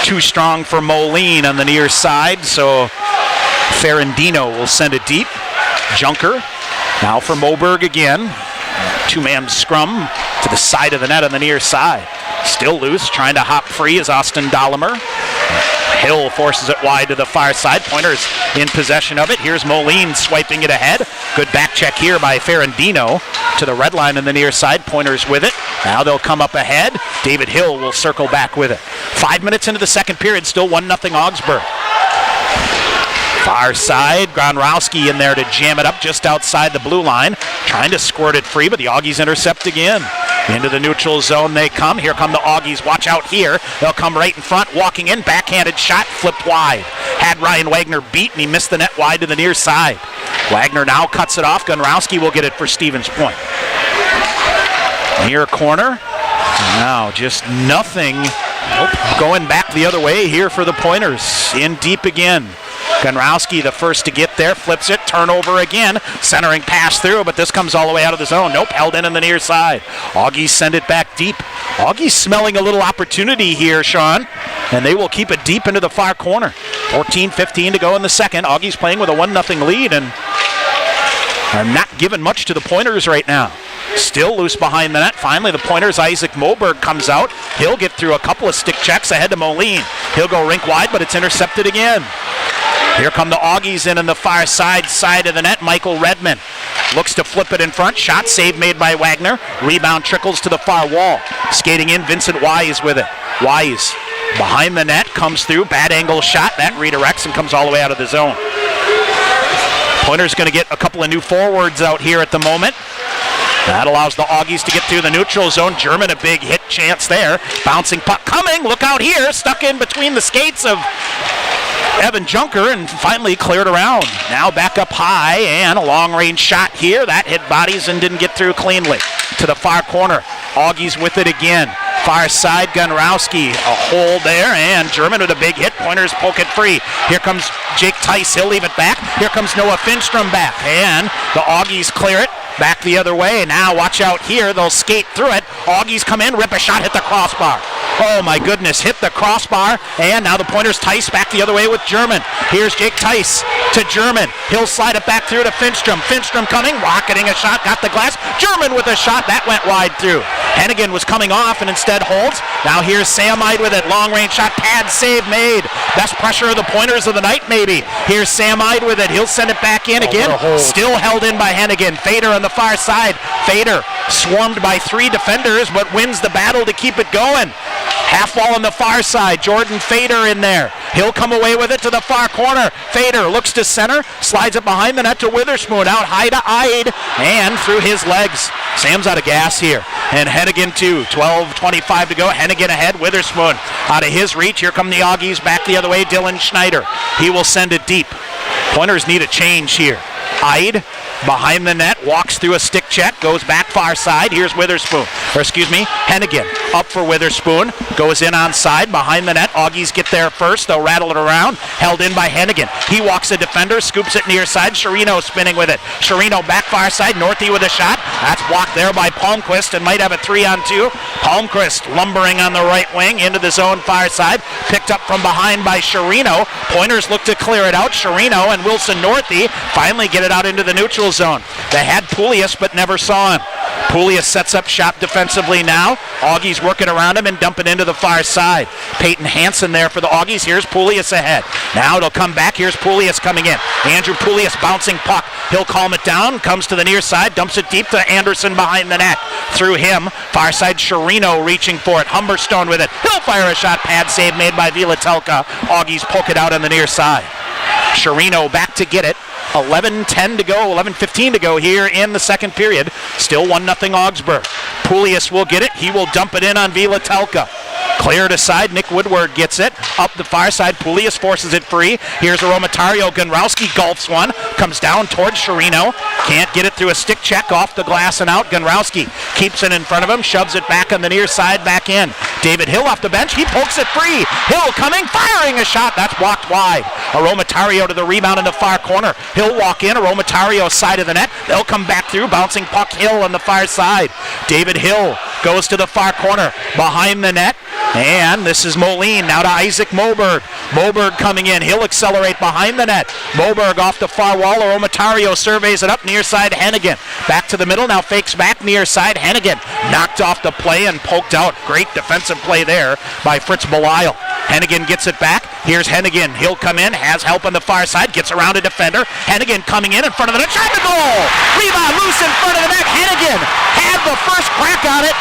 Too strong for Moline on the near side, so Ferrandino will send it deep. Junker now for Moberg again. Two-man scrum to the side of the net on the near side. Still loose, trying to hop free is Austin Dahlemer. Hill forces it wide to the far side. Pointers in possession of it. Here's Moline swiping it ahead. Good back check here by Ferrandino to the red line on the near side. Pointers with it. Now they'll come up ahead. David Hill will circle back with it. 5 minutes into the second period, still 1-0 Augsburg. Far side, Gronrowski in there to jam it up just outside the blue line. Trying to squirt it free, but the Augies intercept again. Into the neutral zone they come. Here come the Augies. Watch out here. They'll come right in front, walking in. Backhanded shot, flipped wide. Had Ryan Wagner beat, and he missed the net wide to the near side. Wagner now cuts it off. Gronrowski will get it for Stevens Point. Near corner. Now just nothing. Going back the other way here for the Pointers. In deep again. Gronrowski the first to get there, flips it, turnover again, centering pass through, but this comes all the way out of the zone. Nope, held in on the near side. Augies send it back deep. Augies smelling a little opportunity here, Sean, and they will keep it deep into the far corner. 14-15 to go in the second. Augies playing with a 1-0 lead, and I'm not giving much to the Pointers right now. Still loose behind the net. Finally, the Pointers' Isaac Moberg comes out. He'll get through a couple of stick checks ahead to Moline. He'll go rink wide, but it's intercepted again. Here come the Augies in on the far side of the net. Michael Redman looks to flip it in front. Shot save made by Wagner. Rebound trickles to the far wall. Skating in, Vincent Wise with it. Wise behind the net, comes through. Bad angle shot. That redirects and comes all the way out of the zone. Pointers going to get a couple of new forwards out here at the moment. That allows the Augies to get through the neutral zone. German, a big hit chance there. Bouncing puck coming. Look out here. Stuck in between the skates of Evan Junker and finally cleared around. Now back up high and a long-range shot here. That hit bodies and didn't get through cleanly. To the far corner. Augies with it again. Far side, Gronrowski. A hole there, and German with a big hit. Pointers poke it free. Here comes Jake Tice. He'll leave it back. Here comes Noah Finstrom back. And the Augies clear it. Back the other way. Now watch out here. They'll skate through it. Augies come in, rip a shot, hit the crossbar. Oh my goodness, hit the crossbar. And now the Pointers Tice back the other way with German. Here's Jake Tice to German. He'll slide it back through to Finstrom. Finstrom coming, rocketing a shot, got the glass. German with a shot, that went wide through. Hennigan was coming off and instead holds. Now here's Samide with it, long range shot, pad save made. Best pressure of the Pointers of the night maybe. Here's Samide with it, he'll send it back in again. Still held in by Hennigan. Fader on the far side. Fader swarmed by 3 defenders but wins the battle to keep it going. Half wall on the far side. Jordan Fader in there. He'll come away with it to the far corner. Fader looks to center, slides it behind the net to Witherspoon. Out high to Ide, and through his legs. Sam's out of gas here. And Hennigan too. 12:25 to go. Hennigan ahead. Witherspoon out of his reach. Here come the Augies back the other way. Dylan Schneider. He will send it deep. Pointers need a change here. Ide behind the net, walks through a stick check, goes back far side. Here's Witherspoon, Hennigan up for Witherspoon, goes in on side, behind the net. Augies get there first, they'll rattle it around, held in by Hennigan. He walks a defender, scoops it near side, Chirino spinning with it. Chirino back far side, Northey with a shot. That's blocked there by Palmquist and might have a 3-on-2. Palmquist lumbering on the right wing into the zone far side, picked up from behind by Chirino. Pointers look to clear it out. Chirino and Wilson Northey finally get it out into the neutral zone. They had Poulias but never saw him. Poulias sets up shop defensively now. Augies working around him and dumping into the far side. Peyton Hansen there for the Augies. Here's Poulias ahead. Now it'll come back. Here's Poulias coming in. Andrew Poulias bouncing puck. He'll calm it down. Comes to the near side. Dumps it deep to Anderson behind the net. Through him. Far side Chirino reaching for it. Humberstone with it. He'll fire a shot. Pad save made by Vilatelka. Augies poke it out on the near side. Chirino back to get it. 11:10 to go, 11:15 to go here in the second period. Still 1-0 Augsburg. Poulias will get it. He will dump it in on Vilatelka. Cleared aside, Nick Woodward gets it. Up the far side, Poulias forces it free. Here's Aromatario. Gunrowski gulps one. Comes down towards Chirino. Can't get it through a stick check off the glass and out. Gunrowski keeps it in front of him. Shoves it back on the near side, back in. David Hill off the bench. He pokes it free. Hill coming, firing a shot. That's blocked wide. Aromatario to the rebound in the far corner. Hill walk in. Aromatario side of the net. They'll come back through. Bouncing puck Hill on the far side. David Hill goes to the far corner. Behind the net. And this is Moline now to Isaac Moberg. Moberg coming in. He'll accelerate behind the net. Moberg off the far wall. Aromatario surveys it up near side. Hennigan back to the middle. Now fakes back near side. Hennigan knocked off the play and poked out. Great defensive play there by Fritz Belisle. Hennigan gets it back. Here's Hennigan. He'll come in. Has help on the far side. Gets around a defender. Hennigan coming in front of the net. Shot to goal! Rebound loose in front of the net. Hennigan had the first crack on it.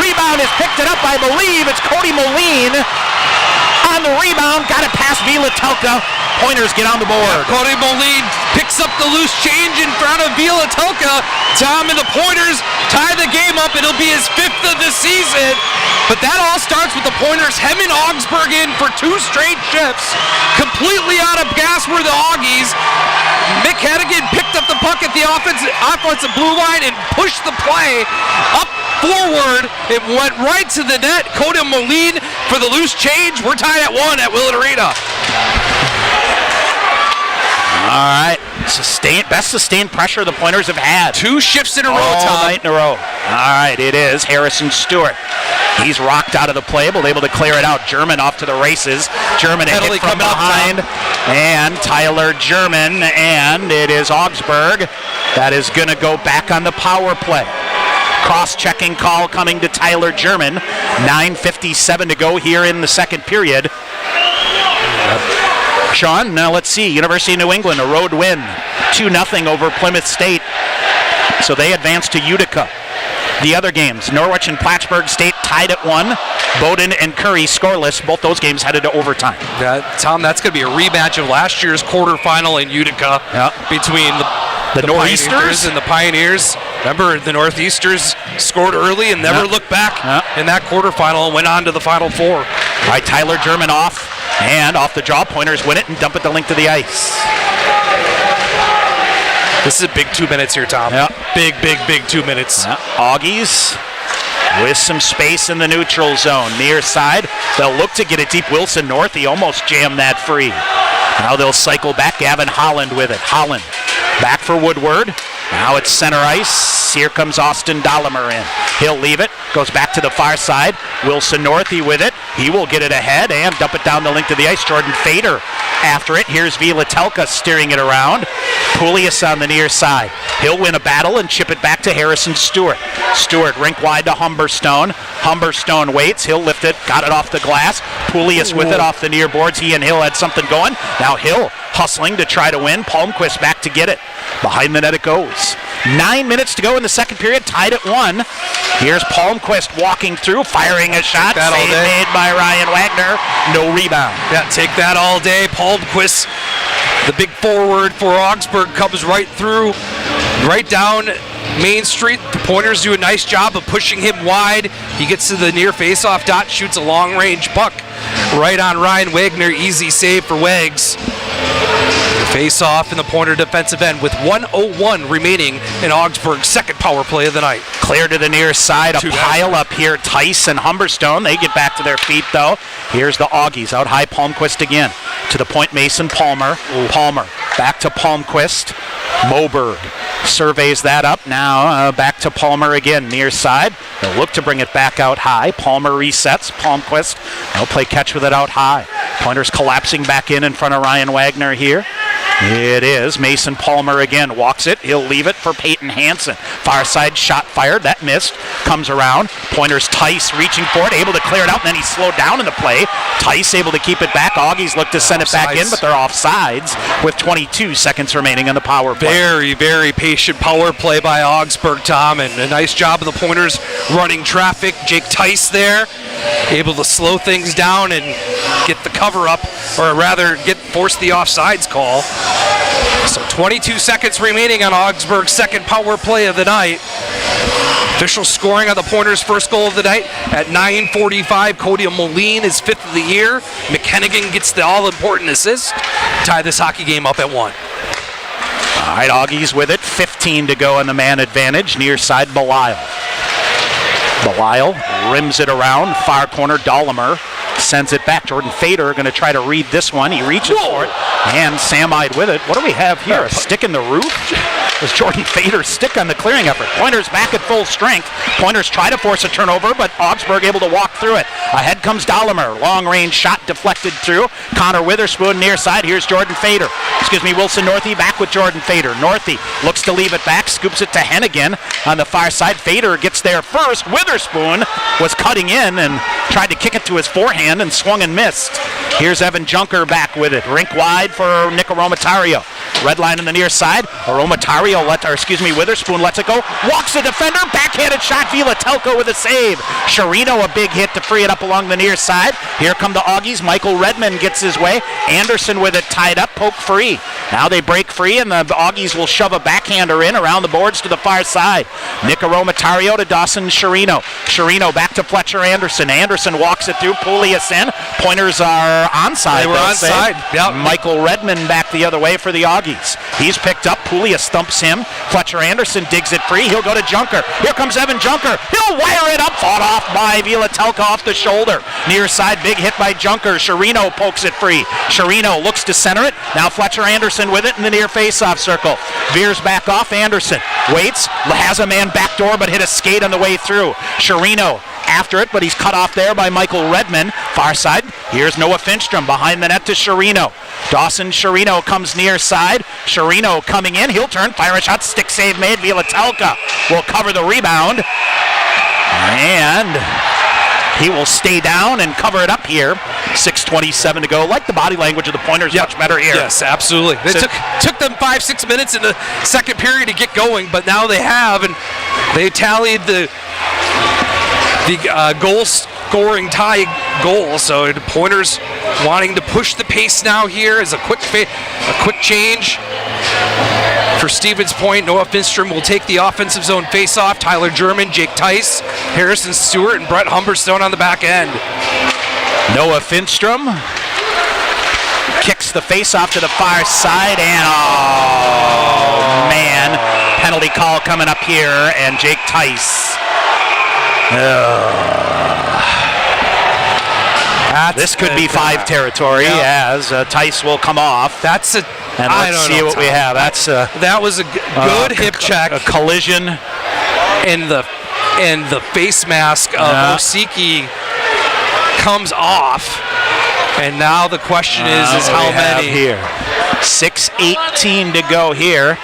Rebound is picked it up, I believe. It's Cody Moline on the rebound. Got it past Vilatelka. Pointers get on the board. Cody Moline picks up the loose change in front of Vilatelka. Tom and the Pointers tie the game up. It'll be his 5th of the season. But that all starts with the Pointers hemming Augsburg in for 2 straight shifts. Completely out of gas were the Augies. Mick Hennigan picked up the puck at the offensive blue line and pushed the play up forward. It went right to the net. Cody Moline for the loose change. We're tied at 1 at Willett Arena. All right. Best sustained pressure the Pointers have had. 2 shifts in a row, Tom. All night in a row. All right, it is Harrison Stewart. He's rocked out of the play, but able to clear it out. German off to the races. German a hit from behind. And Tyler German, and it is Augsburg that is going to go back on the power play. Cross-checking call coming to Tyler German. 9:57 to go here in the second period. Sean, now let's see. University of New England, a road win. 2-0 over Plymouth State. So they advance to Utica. The other games, Norwich and Plattsburgh State tied at 1. Bowdoin and Curry scoreless. Both those games headed to overtime. Tom, that's going to be a rematch of last year's quarterfinal in Utica between the Northeasters and the Pioneers. Remember, the Northeasters scored early and never looked back in that quarterfinal and went on to the Final Four. All right, Tyler German off. And off the draw, Pointers win it and dump it the length of the ice. This is a big 2 minutes here, Tom. Big 2 minutes. Augies with some space in the neutral zone. Near side, they'll look to get it deep. Wilson North, he almost jammed that free. Now they'll cycle back. Gavin Holland with it. Holland back for Woodward. Now it's center ice. Here comes Austin Dahlemer in. He'll leave it. Goes back to the far side. Wilson Northey with it. He will get it ahead and dump it down the length of the ice. Jordan Fader After it, here's Villatelka steering it around. Poulias on the near side. He'll win a battle and chip it back to Harrison Stewart. Stewart rink wide to Humberstone. Humberstone waits. He'll lift it. Got it off the glass. Poulias with it off the near boards. He and Hill had something going. Now Hill hustling to try to win. Palmquist back to get it. Behind the net it goes. 9 minutes to go in the second period. Tied at 1. Here's Palmquist walking through, firing a shot. Save made by Ryan Wagner. No rebound. Yeah, take that all day. Palmquist, the big forward for Augsburg, comes right through, right down Main Street. The Pointers do a nice job of pushing him wide. He gets to the near face-off dot, shoots a long-range puck right on Ryan Wagner. Easy save for Wags. Face-off in the Pointer defensive end with 1:01 remaining in Augsburg's second power play of the night. Clear to the near side, a pile up here. Tice and Humberstone, they get back to their feet though. Here's the Augies, out high, Palmquist again. To the point, Mason Palmer. Palmer, back to Palmquist. Moberg surveys that up. Now back to Palmer again, near side. They'll look to bring it back out high. Palmer resets. Palmquist, they'll play catch with it out high. Pointers collapsing back in front of Ryan Wagner here. It is Mason Palmer again. Walks it. He'll leave it for Peyton Hansen. Far side shot fired. That missed. Comes around. Pointers Tice reaching for it. Able to clear it out. And then he slowed down in the play. Tice able to keep it back. Augies look to send it back in, but they're offsides with 22 seconds remaining on the power play. Very, very patient power play by Augsburg, Tom. And a nice job of the Pointers running traffic. Jake Tice there. Able to slow things down and get the cover up, or rather force the offsides call. So 22 seconds remaining on Augsburg's second power play of the night. Official scoring on the Pointers' first goal of the night at 9:45. Cody Moline is 5th of the year. McKennigan gets the all-important assist. Tie this hockey game up at 1. All right, Augies with it. 15 to go on the man advantage. Near side, Belisle. Belisle rims it around. Far corner, Dahlemer sends it back. Jordan Fader going to try to read this one. He reaches for it. And Samide with it. What do we have here? A stick in the roof? Was Jordan Fader's stick on the clearing effort. Pointers back at full strength. Pointers try to force a turnover, but Augsburg able to walk through it. Ahead comes Dahlemer. Long range shot deflected through. Connor Witherspoon near side. Here's Jordan Fader. Wilson Northey back with Jordan Fader. Northey looks to leave it back. Scoops it to Hennigan on the far side. Fader gets there first. Witherspoon was cutting in and tried to kick it to his forehand and swung and missed. Here's Evan Junker back with it. Rink wide for Nick Aromatario. Red line on the near side. Witherspoon lets it go. Walks the defender. Backhanded shot. Villatelka with a save. Sherino a big hit to free it up along the near side. Here come the Augies. Michael Redmond gets his way. Anderson with it tied up. Poke free. Now they break free and the Augies will shove a backhander in around the boards to the far side. Nick Aromatario to Dawson Sherino. Sherino back to Fletcher Anderson. Anderson walks it through. Poulias in. Pointers are onside. They were onside. Yep. Michael Redmond back the other way for the Augies. He's picked up. Poulias thumps him. Fletcher Anderson digs it free. He'll go to Junker. Here comes Evan Junker. He'll wire it up. Fought off by Villatelka off the shoulder. Near side, big hit by Junker. Sherino pokes it free. Sherino looks to center it. Now Fletcher Anderson with it in the near face-off circle. Veers back off. Anderson waits. Has a man backdoor, but hit a skate on the way through. Sherino after it, but he's cut off there by Michael Redmond. Far side, here's Noah Finstrom behind the net to Sherino. Dawson Sherino comes near side. Sherino coming in. He'll turn, fire a shot, stick save made. Villatelka will cover the rebound. And he will stay down and cover it up here. 6:27 to go. Like the body language of the Pointers, much better here. Yes, absolutely. It took them 5-6 minutes in the second period to get going, but now they have, and they tallied the goal scoring tie goal. So the Pointers wanting to push the pace now here as a quick change. For Stevens Point, Noah Finstrom will take the offensive zone face-off. Tyler German, Jake Tice, Harrison Stewart, and Brett Humberstone on the back end. Noah Finstrom kicks the face-off to the far side, and man, penalty call coming up here, and Jake Tice. This could be 5 territory, as Tice will come off. And let's see what we have. That was a good hip check. A collision. And the face mask of Osiki comes off. And now the question is how many here? 6:18 to go here.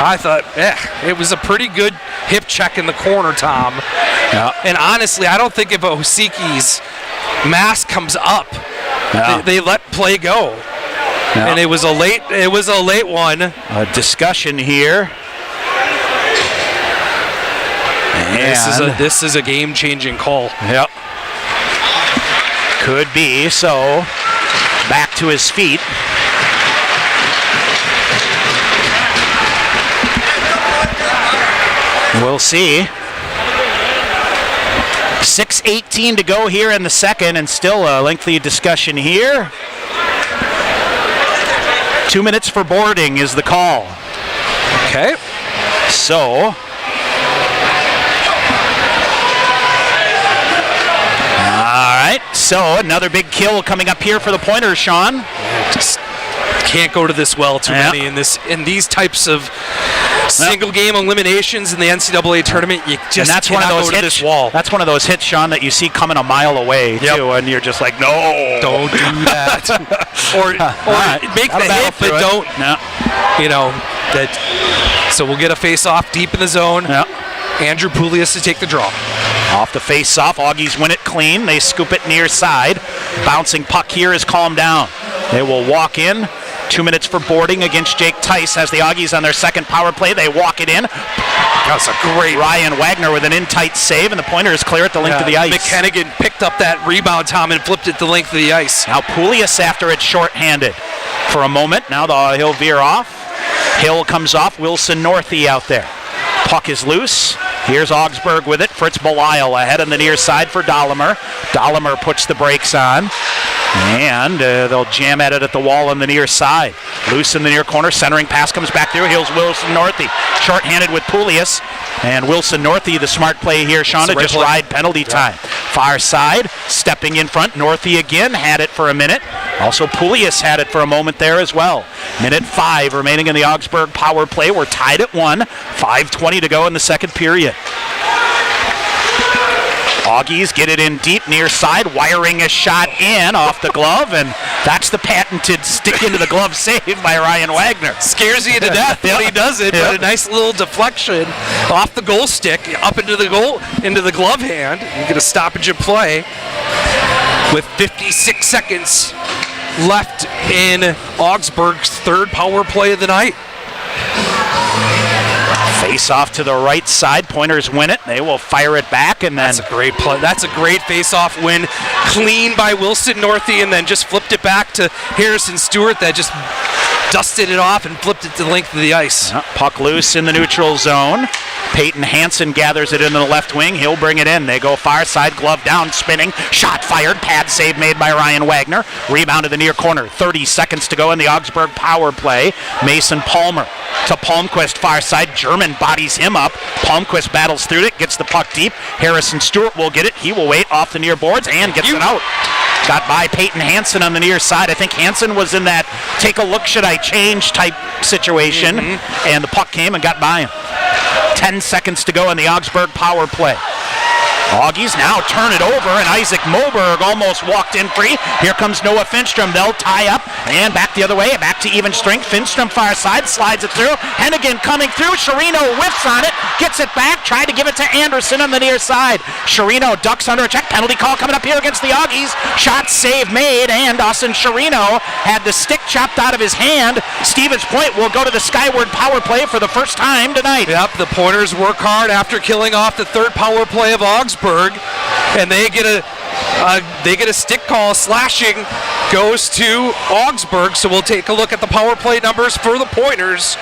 I thought it was a pretty good hip check in the corner, Tom. Yeah. And honestly, I don't think if Osiki's mask comes up, they let play go. Yeah. And it was a late one. A discussion here. And this is a game-changing call. Yep. Could be. So back to his feet. We'll see. 6:18 to go here in the second, and still a lengthy discussion here. 2 minutes for boarding is the call. Okay. So, all right. So another big kill coming up here for the Pointers, Sean. Just can't go to this well too many in these types of single game eliminations in the NCAA tournament. You just that's one of those hits. This wall. That's one of those hits, Sean, that you see coming a mile away too, and you're just like, no, don't do that. or make the hit, but don't. No. You know that. So we'll get a face-off deep in the zone. Yeah. Andrew Poulias to take the draw. Off the face-off, Augies win it clean. They scoop it near side. Bouncing puck here is calmed down. They will walk in. 2 minutes for boarding against Jake Tice as the Augies on their second power play. They walk it in. That's a great Ryan Wagner with an in-tight save, and the Pointers clear it the length of the ice. McKennigan picked up that rebound, Tom, and flipped it the length of the ice. Now Poulias after it shorthanded for a moment. Now he'll veer off. Hill comes off. Wilson Northey out there. Puck is loose. Here's Augsburg with it. Fritz Belisle ahead on the near side for Dahlemer. Dahlemer puts the brakes on. And they'll jam at it at the wall on the near side. Loose in the near corner. Centering pass comes back through. Here's Wilson Northey. Short-handed with Poulias. And Wilson Northey, the smart play here, Sean, to just ride penalty time. Far side. Stepping in front. Northey again. Had it for a minute. Also Poulias had it for a moment there as well. Minute 5 remaining in the Augsburg power play. We're tied at 1. 5:20 to go in the second period. Augies get it in deep near side, wiring a shot in off the glove, and that's the patented stick into the glove save by Ryan Wagner. Scares you to death when he does it, but a nice little deflection off the goal stick, up into the glove hand. You get a stoppage of play with 56 seconds left in Augsburg's third power play of the night. Face off to the right side. Pointers win it. They will fire it back, and then that's a great play. That's a great face-off win, clean by Wilson Northey, and then just flipped it back to Harrison Stewart that just dusted it off and flipped it to the length of the ice. Puck loose in the neutral zone. Peyton Hansen gathers it into the left wing. He'll bring it in. They go far side, glove down, spinning. Shot fired. Pad save made by Ryan Wagner. Rebound to the near corner. 30 seconds to go in the Augsburg power play. Mason Palmer to Palmquist, far side. German bodies him up. Palmquist battles through it, gets the puck deep. Harrison Stewart will get it. He will wait off the near boards and gets it out. Got by Peyton Hansen on the near side. I think Hansen was in that take a look, should I change type situation, and the puck came and got by him. 10 seconds to go in the Augsburg power play. Augies now turn it over, and Isaac Moberg almost walked in free. Here comes Noah Finstrom. They'll tie up, and back the other way, back to even strength. Finstrom far side, slides it through. Hennigan coming through. Sherino whiffs on it, gets it back, tried to give it to Anderson on the near side. Sherino ducks under a check. Penalty call coming up here against the Augies. Shot save made, and Austin Sherino had the stick chopped out of his hand. Stevens Point will go to the skyward power play for the first time tonight. Yep, the Pointers work hard after killing off the third power play of Augsburg. And they get a stick call. Slashing goes to Augsburg. So we'll take a look at the power play numbers for the Pointers.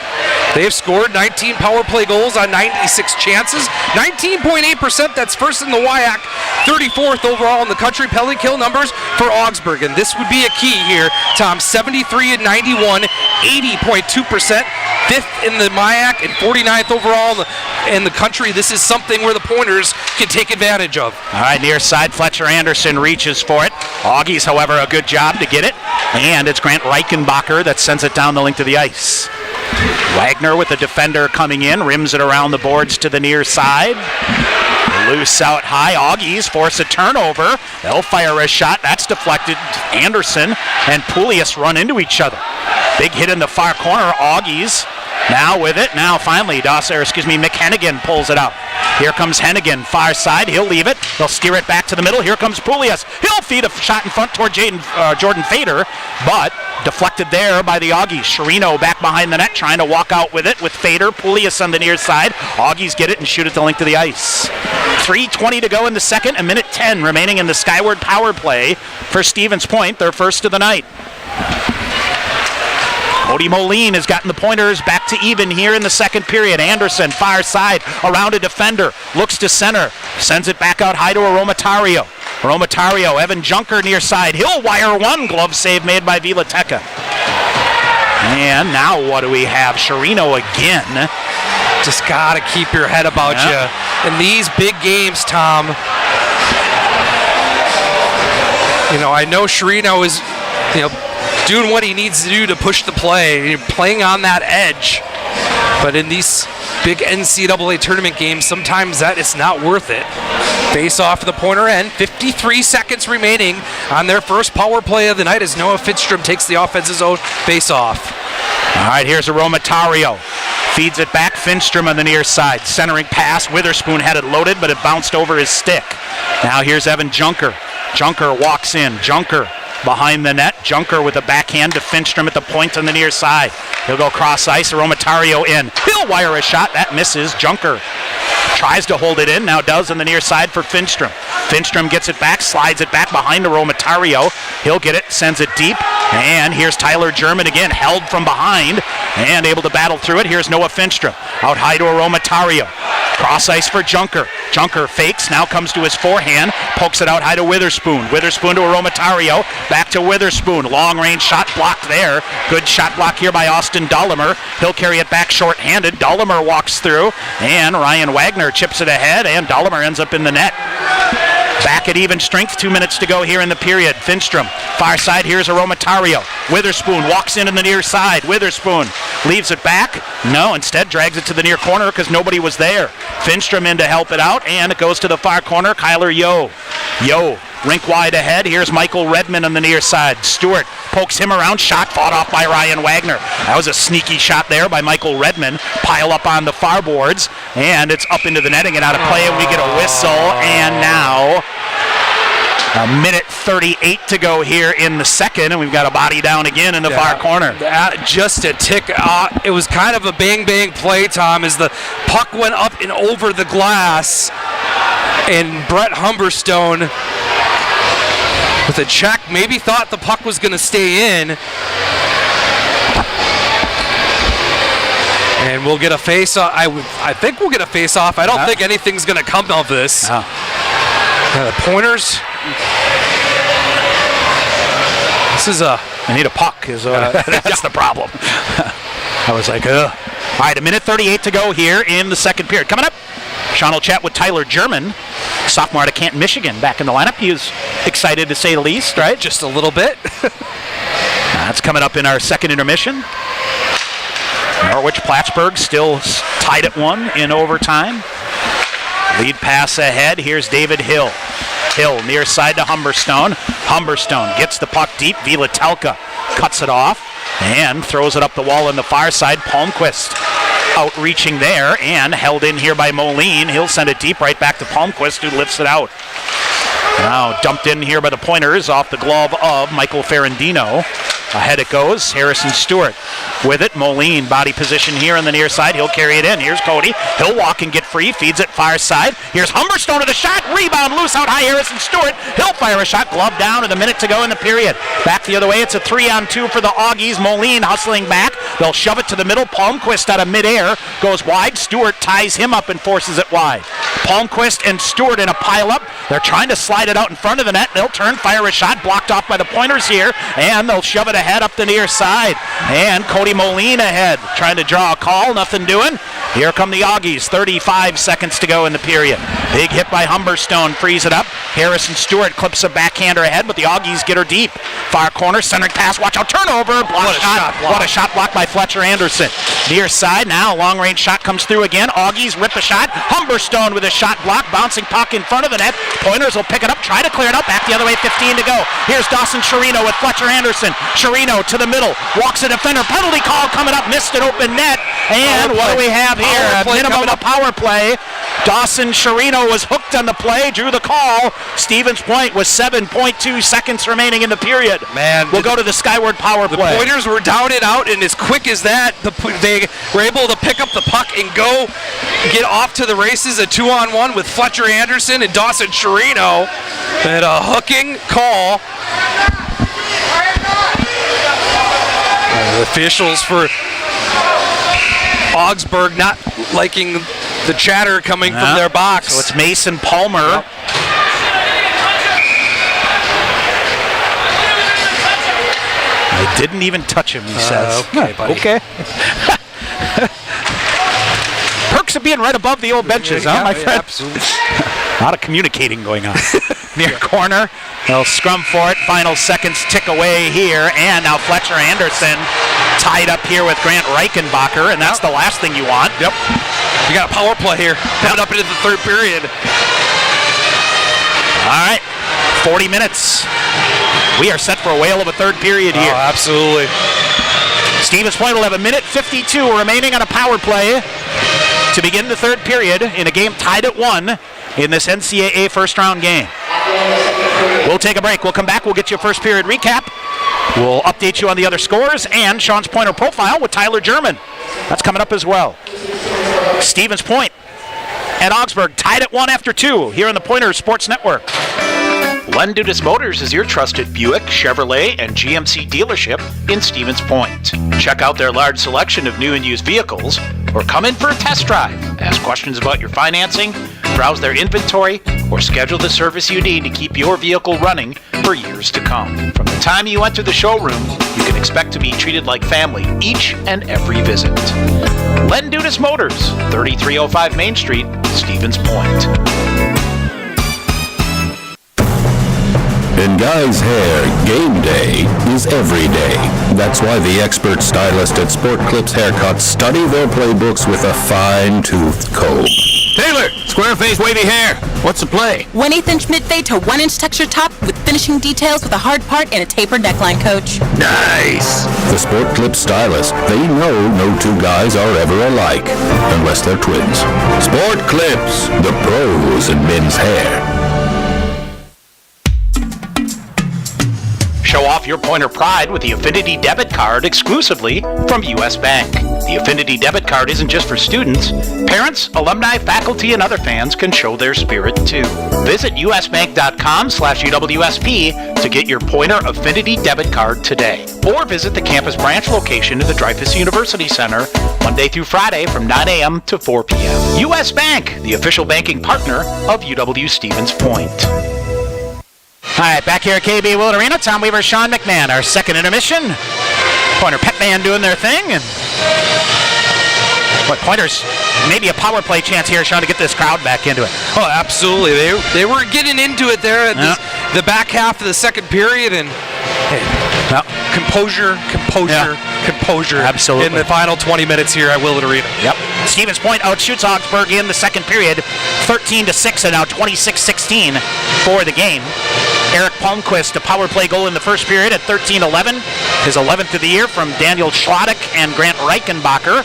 They've scored 19 power play goals on 96 chances, 19.8%. That's first in the WIAC, 34th overall in the country. Penalty kill numbers for Augsburg, and this would be a key here. Tom, 73 and 91, 80.2%. 5th in the MIAC and 49th overall in the country. This is something where the Pointers can take advantage of. All right, near side, Fletcher Anderson reaches for it. Augies, however, a good job to get it. And it's Grant Reichenbacher that sends it down the length of the ice. Wagner with the defender coming in, rims it around the boards to the near side. Loose out high. Augies force a turnover. They'll fire a shot. That's deflected. Anderson and Poulias run into each other. Big hit in the far corner. Augies now with it. Now finally, McHennigan pulls it out. Here comes Hennigan, far side. He'll leave it. They'll steer it back to the middle. Here comes Poulias. He'll feed a shot in front toward Jordan Fader, but deflected there by the Augies. Chirino back behind the net, trying to walk out with it with Fader. Poulias on the near side. Augies get it and shoot it the length of the ice. 3:20 to go in the second. 1:10 remaining in the Skyward power play for Stevens Point, their first of the night. Cody Moline has gotten the Pointers back to even here in the second period. Anderson, far side, around a defender, looks to center, sends it back out high to Romatario. Romatario, Evan Junker near side. He'll wire one. Glove save made by Vilateca. And now what do we have? Chirino again. Just got to keep your head about you. In these big games, Tom, I know Chirino is, doing what he needs to do to push the play, playing on that edge. But in these big NCAA tournament games, sometimes that is not worth it. Face off the Pointer end. 53 seconds remaining on their first power play of the night as Noah Fitzstrom takes the offense's own face off. All right, here's a Romatario. Feeds it back. Finnstrom on the near side. Centering pass. Witherspoon had it loaded, but it bounced over his stick. Now here's Evan Junker. Junker walks in. Junker behind the net. Junker with a backhand to Finnstrom at the point on the near side. He'll go cross ice. Romatario in. He'll wire a shot. That misses. Junker tries to hold it in. Now does on the near side for Finnstrom. Finnstrom gets it back. Slides it back behind to Romatario. He'll get it. Sends it deep. And here's Tyler German again. Held from behind and able to battle through it. Here's Noah Finnstrom. Out high to Romatario. Cross ice for Junker. Junker fakes. Now comes to his forehand. Pokes it out high to Witherspoon. Witherspoon to Romatario. Back to Witherspoon. Long range shot blocked there. Good shot block here by Austin Dullimer. He'll carry it back short-handed. Dullimer walks through. And Ryan Wagner chips it ahead. And Dullimer ends up in the net. Back at even strength. 2 minutes to go here in the period. Finnstrom. Far side. Here's a Romatario. Witherspoon walks in the near side. Witherspoon leaves it back. No, instead drags it to the near corner because nobody was there. Finnstrom in to help it out. And it goes to the far corner. Kyler Yo. Yo. Rink wide ahead. Here's Michael Redmond on the near side. Stewart pokes him around. Shot fought off by Ryan Wagner. That was a sneaky shot there by Michael Redmond. Pile up on the far boards. And it's up into the netting and out of play. And we get a whistle. And now 1:38 to go here in the second. And we've got a body down again in the far corner. Just a tick. It was kind of a bang-bang play, Tom, as the puck went up and over the glass. And Brett Humberstone, with a check, maybe thought the puck was going to stay in. And we'll get a face-off. I think we'll get a face-off. I don't think anything's going to come of this. The Pointers. This is I need a puck. That's the problem. I was like, ugh. All right, 1:38 to go here in the second period. Coming up, Sean will chat with Tyler German, sophomore out of Canton, Michigan, back in the lineup. He was excited to say the least, right? Just a little bit. That's coming up in our second intermission. Norwich-Plattsburgh still tied at 1 in overtime. Lead pass ahead. Here's David Hill. Hill near side to Humberstone. Humberstone gets the puck deep. Vilateca cuts it off and throws it up the wall on the far side. Palmquist outreaching there and held in here by Moline. He'll send it deep right back to Palmquist, who lifts it out. Now dumped in here by the Pointers off the glove of Michael Ferrandino. Ahead it goes. Harrison Stewart with it. Moline body position here on the near side. He'll carry it in. Here's Cody. He'll walk and get free. Feeds it far side. Here's Humberstone to the shot. Rebound loose out high. Harrison Stewart. He'll fire a shot. Glove down with a minute to go in the period. Back the other way. It's a 3-on-2 for the Augies. Moline hustling back. They'll shove it to the middle. Palmquist out of midair goes wide. Stewart ties him up and forces it wide. Palmquist and Stewart in a pile-up. They're trying to slide it out in front of the net. They'll turn, fire a shot. Blocked off by the Pointers here. And they'll shove it ahead up the near side. And Cody Moline ahead. Trying to draw a call. Nothing doing. Here come the Augies, 35 seconds to go in the period. Big hit by Humberstone, frees it up. Harrison Stewart clips a backhander ahead, but the Augies get her deep. Far corner, centering pass, watch out, turnover. What a shot blocked by Fletcher Anderson. Near side, now a long-range shot comes through again. Augies rip a shot. Humberstone with a shot block, bouncing puck in front of the net. Pointers will pick it up, try to clear it up, back the other way, 15 to go. Here's Dawson Chirino with Fletcher Anderson. Chirino to the middle, walks a defender, penalty call coming up, missed an open net. And what do we have here? A minimum of power play. Dawson Chirino was hooked on the play, drew the call. Stevens Point with 7.2 seconds remaining in the period. Man, we'll go to the Skyward power play. The Pointers were down and out, and as quick as that, they were able to pick up the puck and go get off to the races. A 2-on-1 with Fletcher Anderson and Dawson Chirino. And a hooking call. The officials for Augsburg not liking the chatter coming from their box. So it's Mason Palmer. I didn't even touch him, he says. Okay, buddy. Okay. Perks of being right above the old benches, my friend? Absolutely. A lot of communicating going on. Near corner, they'll scrum for it. Final seconds tick away here, and now Fletcher Anderson tied up here with Grant Reichenbacher, and that's the last thing you want. Yep. You got a power play here, coming up into the third period. All right, 40 minutes. We are set for a whale of a third period here. Oh, absolutely. Stevens Point will have a minute 52 remaining on a power play to begin the third period in a game tied at 1 in this NCAA first round game. We'll take a break. We'll come back. We'll get you a first period recap. We'll update you on the other scores and Sean's Pointer profile with Tyler German. That's coming up as well. Stevens Point and Augsburg tied at 1 after 2 here on the Pointer Sports Network. Len Dudas Motors is your trusted Buick, Chevrolet, and GMC dealership in Stevens Point. Check out their large selection of new and used vehicles or come in for a test drive. Ask questions about your financing, browse their inventory, or schedule the service you need to keep your vehicle running for years to come. From the time you enter the showroom, you can expect to be treated like family each and every visit. Len Dudas Motors, 3305 Main Street, Stevens Point. In guys' hair, game day is every day. That's why the expert stylist at Sport Clips Haircuts study their playbooks with a fine-toothed comb. Taylor, square face, wavy hair. What's the play? 1/8 inch mid-fade to 1 inch texture top with finishing details with a hard part and a tapered neckline, coach. Nice! The Sport Clips stylist, they know no two guys are ever alike, unless they're twins. Sport Clips, the pros in men's hair. Show off your Pointer pride with the Affinity Debit Card exclusively from U.S. Bank. The Affinity Debit Card isn't just for students. Parents, alumni, faculty, and other fans can show their spirit too. Visit usbank.com/UWSP to get your Pointer Affinity Debit Card today. Or visit the campus branch location in the Dreyfus University Center Monday through Friday from 9 a.m. to 4 p.m. U.S. Bank, the official banking partner of UW Stevens Point. All right, back here at KB Willett Arena, Tom Weaver, Sean McMahon, our second intermission. Pointer Pet Band doing their thing, and Pointers, maybe a power play chance here, Sean, to get this crowd back into it. Oh, absolutely. They were getting into it there at the back half of the second period, and composure. Absolutely. In the final 20 minutes here at Willett Arena. Yep. Stevens Point outshoots Augsburg in the second period, 13-6, and now 26-16 for the game. Eric Palmquist, a power play goal in the first period at 13-11. His 11th of the year from Daniel Schlottick and Grant Reichenbacher.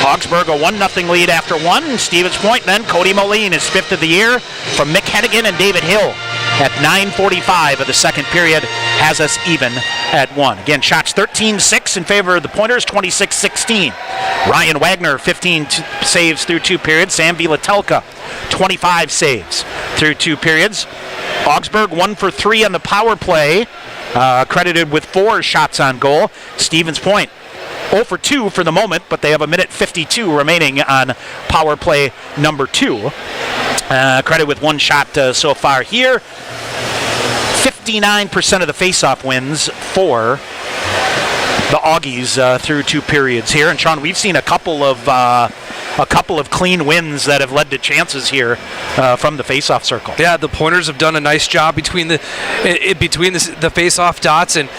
Augsburg a 1-0 lead after 1. Stevens Point then, Cody Moline, his 5th of the year from Mick Hennigan and David Hill. At 9:45 of the second period has us even at 1. Again, shots 13-6 in favor of the Pointers, 26-16. Ryan Wagner, 15 saves through 2 periods. Sam Vilatelka, 25 saves through 2 periods. Augsburg 1 for 3 on the power play, credited with 4 shots on goal. Stevens Point 0 for 2 for the moment, but they have a minute 52 remaining on power play number 2. Credit with 1 shot so far here. 59% of the faceoff wins for Augies through 2 periods here. And Sean, we've seen a couple of clean wins that have led to chances here from the face-off circle. Yeah, the Pointers have done a nice job between the face-off dots, and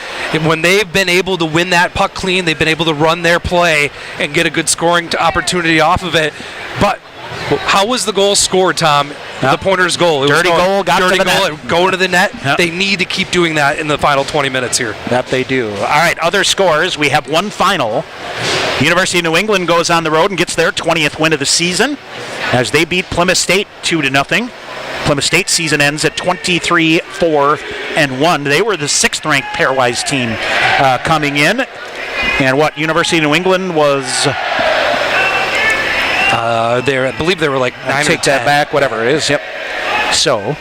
when they've been able to win that puck clean, they've been able to run their play and get a good scoring opportunity off of it. But how was the goal scored, Tom? The Pointers' goal. Dirty goal, got to the net. Going to the net. Yep. They need to keep doing that in the final 20 minutes here. That they do. All right, other scores. We have one final. University of New England goes on the road and gets their 20th win of the season as they beat Plymouth State 2-0. Plymouth State season ends at 23-4-1. They were the 6th-ranked pairwise team coming in. And University of New England was... I believe they were like 9 or 10. Take that back, whatever it is. Yep. So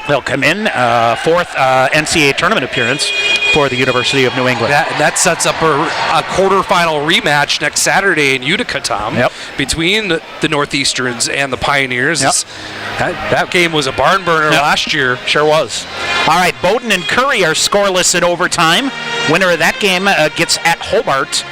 they'll come in 4th NCAA tournament appearance for the University of New England. That sets up a quarterfinal rematch next Saturday in Utica, Tom. Yep. Between the Northeasterns and the Pioneers. Yep. That game was a barn burner last year. Sure was. All right, Bowdoin and Curry are scoreless in overtime. Winner of that game gets at Hobart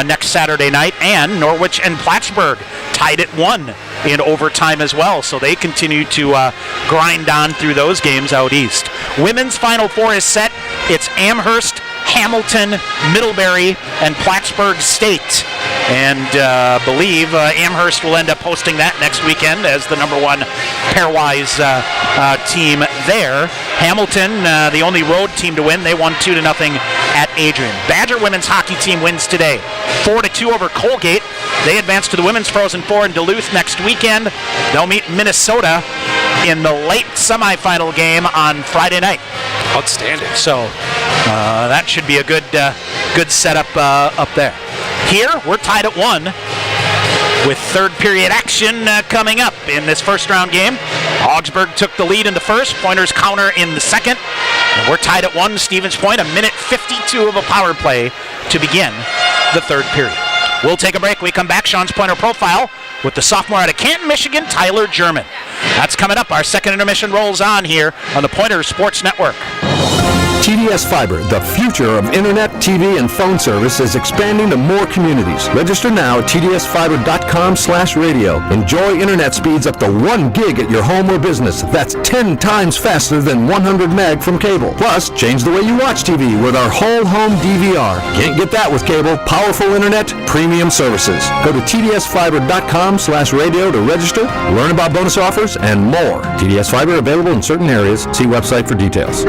next Saturday night, and Norwich and Plattsburgh tied at 1 in overtime as well. So they continue to grind on through those games out east. Women's Final Four is set. It's Amherst, Hamilton, Middlebury, and Plattsburgh State. And believe Amherst will end up hosting that next weekend as the number 1 pairwise team there. Hamilton, the only road team to win, they won 2-0 at Adrian. Badger women's hockey team wins today, 4-2 over Colgate. They advance to the Women's Frozen Four in Duluth next weekend. They'll meet Minnesota in the late semifinal game on Friday night. Outstanding. So that should be a good setup up there. Here, we're tied at 1 with 3rd period action coming up in this first round game. Augsburg took the lead in the first. Pointers counter in the second. And we're tied at 1, Stevens Point, 1:52 of a power play to begin the 3rd period. We'll take a break. We come back. Sean's Pointer Profile with the sophomore out of Canton, Michigan, Tyler German. That's coming up. Our second intermission rolls on here on the Pointers Sports Network. TDS Fiber, the future of internet, TV, and phone service, is expanding to more communities. Register now at tdsfiber.com/radio. Enjoy internet speeds up to 1 gig at your home or business. That's 10 times faster than 100 meg from cable. Plus, change the way you watch TV with our whole home DVR. Can't get that with cable. Powerful internet, premium services. Go to tdsfiber.com/radio to register, learn about bonus offers, and more. TDS Fiber available in certain areas. See website for details.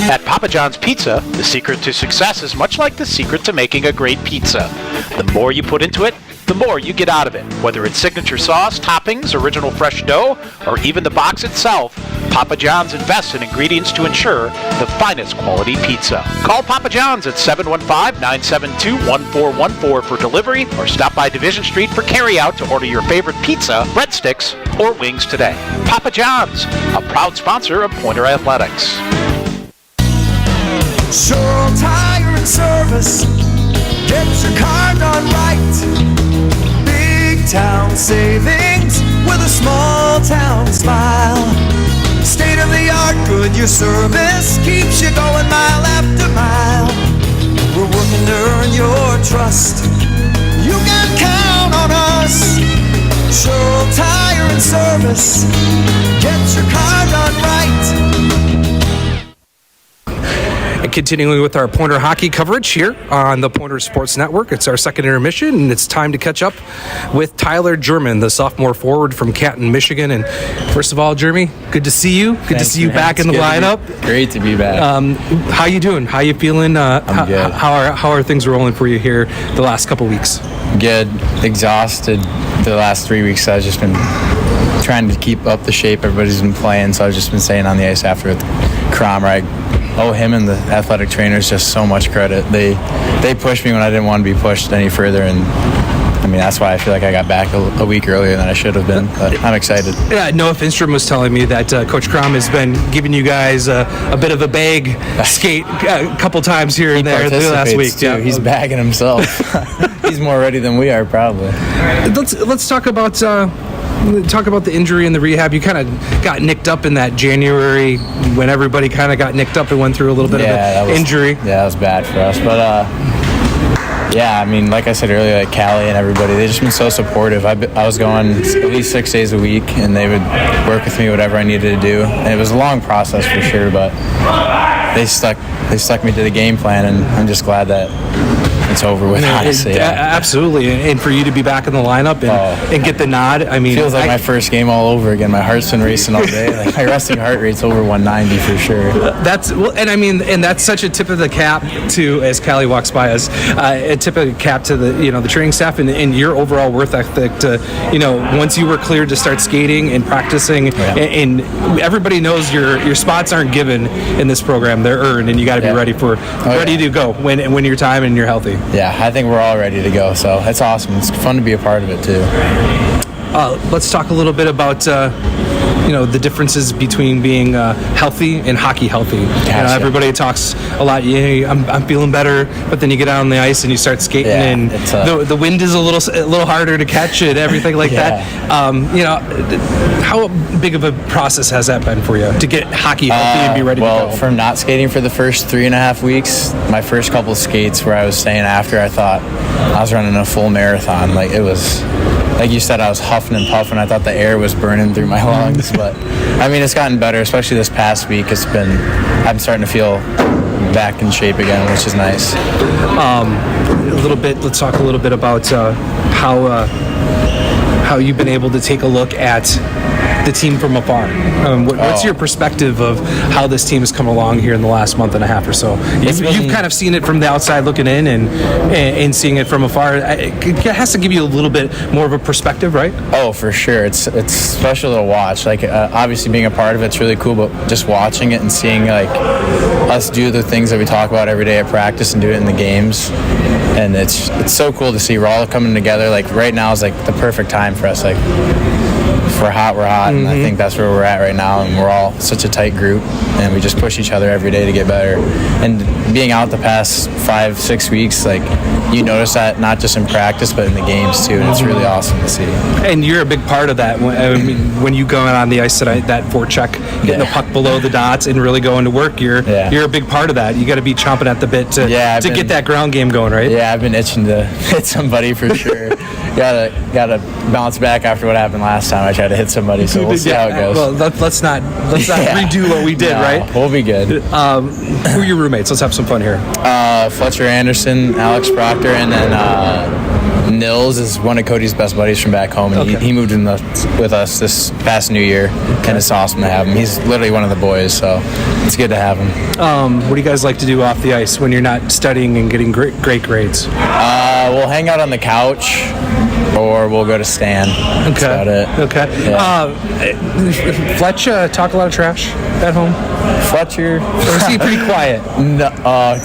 At Papa John's Pizza, the secret to success is much like the secret to making a great pizza. The more you put into it, the more you get out of it. Whether it's signature sauce, toppings, original fresh dough, or even the box itself, Papa John's invests in ingredients to ensure the finest quality pizza. Call Papa John's at 715-972-1414 for delivery, or stop by Division Street for carryout to order your favorite pizza, breadsticks, or wings today. Papa John's, a proud sponsor of Pointer Athletics. Sure Tire and Service, get your car done right. Big town savings with a small town smile. State of the art Goodyear service keeps you going mile after mile. We're working to earn your trust. You can count on us. Sure Tire and Service, get your car done right. And continuing with our Pointer hockey coverage here on the Pointer Sports Network, it's our second intermission, and it's time to catch up with Tyler German, the sophomore forward from Canton, Michigan. And first of all, Jeremy, good to see you. Good to see you back in the lineup. Great to be back. How you doing? How you feeling? I'm good. How are things rolling for you here the last couple weeks? Good. Exhausted the last 3 weeks. I've just been trying to keep up the shape everybody's been playing, so I've just been staying on the ice after with Cromer. I owe him and the athletic trainers just so much credit. They pushed me when I didn't want to be pushed any further, and I mean, that's why I feel like I got back a week earlier than I should have been, but I'm excited. Yeah, Noah Finstrom was telling me that Coach Crom has been giving you guys a bit of a bag skate a couple times here and there last week. Too. Yeah. He's bagging himself. He's more ready than we are, probably. Let's talk about the injury and the rehab. You kind of got nicked up in that January when everybody kind of got nicked up and went through a little bit of an injury. Yeah, that was bad for us. But Yeah, I mean, like I said earlier, like Callie and everybody, they've just been so supportive. I was going at least 6 days a week, and they would work with me whatever I needed to do. And it was a long process for sure, but they stuck me to the game plan, and I'm just glad that it's over with, honestly. Absolutely, and for you to be back in the lineup and get the nod, I mean, feels like my first game all over again. My heart's been racing all day. Like, my resting heart rate's over 190 for sure. That's such a tip of the cap to, as Callie walks by us, a tip of the cap to the training staff and your overall work ethic. To once you were cleared to start skating and practicing, and everybody knows your spots aren't given in this program; they're earned, and you got to be ready to go when your time and you're healthy. Yeah, I think we're all ready to go, so it's awesome. It's fun to be a part of it, too. Let's talk a little bit about the differences between being healthy and hockey healthy. Everybody talks a lot. Yeah, I'm feeling better, but then you get out on the ice and you start skating, and the wind is a little harder to catch and everything like that. How big of a process has that been for you to get hockey healthy and be ready to go? Well, from not skating for the first 3.5 weeks, my first couple of skates where I was staying after, I thought I was running a full marathon. Like, it was, like you said, I was huffing and puffing. I thought the air was burning through my lungs, but I mean, it's gotten better, especially this past week. I'm starting to feel back in shape again, which is nice. Let's talk a little bit about how you've been able to take a look at the team from afar. What's your perspective of how this team has come along here in the last month and a half or so? You've kind of seen it from the outside looking in and seeing it from afar. It has to give you a little bit more of a perspective, right? Oh, for sure. It's special to watch. Like, obviously being a part of it's really cool, but just watching it and seeing like us do the things that we talk about every day at practice and do it in the games. And it's so cool to see we're all coming together. Like, right now is like the perfect time for us. Like, if we're hot, and I think that's where we're at right now, and we're all such a tight group, and we just push each other every day to get better. And being out the past 5-6 weeks, like, you notice that not just in practice but in the games too, and it's really awesome to see. And you're a big part of that. When you go on the ice tonight, that forecheck, getting the puck below the dots and really going to work, you're a big part of that. You got to be chomping at the bit to get that ground game going, right? Yeah, I've been itching to hit somebody for sure. Gotta bounce back after what happened last time. I tried to hit somebody, so we'll see how it goes. Well, let's not redo what we did, right? We'll be good. Who are your roommates? Let's have some fun here. Fletcher Anderson, Alex Proctor, and then Nils is one of Cody's best buddies from back home, and he moved in with us this past New Year, and it's awesome to have him. He's literally one of the boys, so it's good to have him. What do you guys like to do off the ice when you're not studying and getting great grades? We'll hang out on the couch, or we'll go to Stan. That's about it. Okay. Yeah. Fletch talk a lot of trash at home? Fletcher? Or is he pretty quiet? No,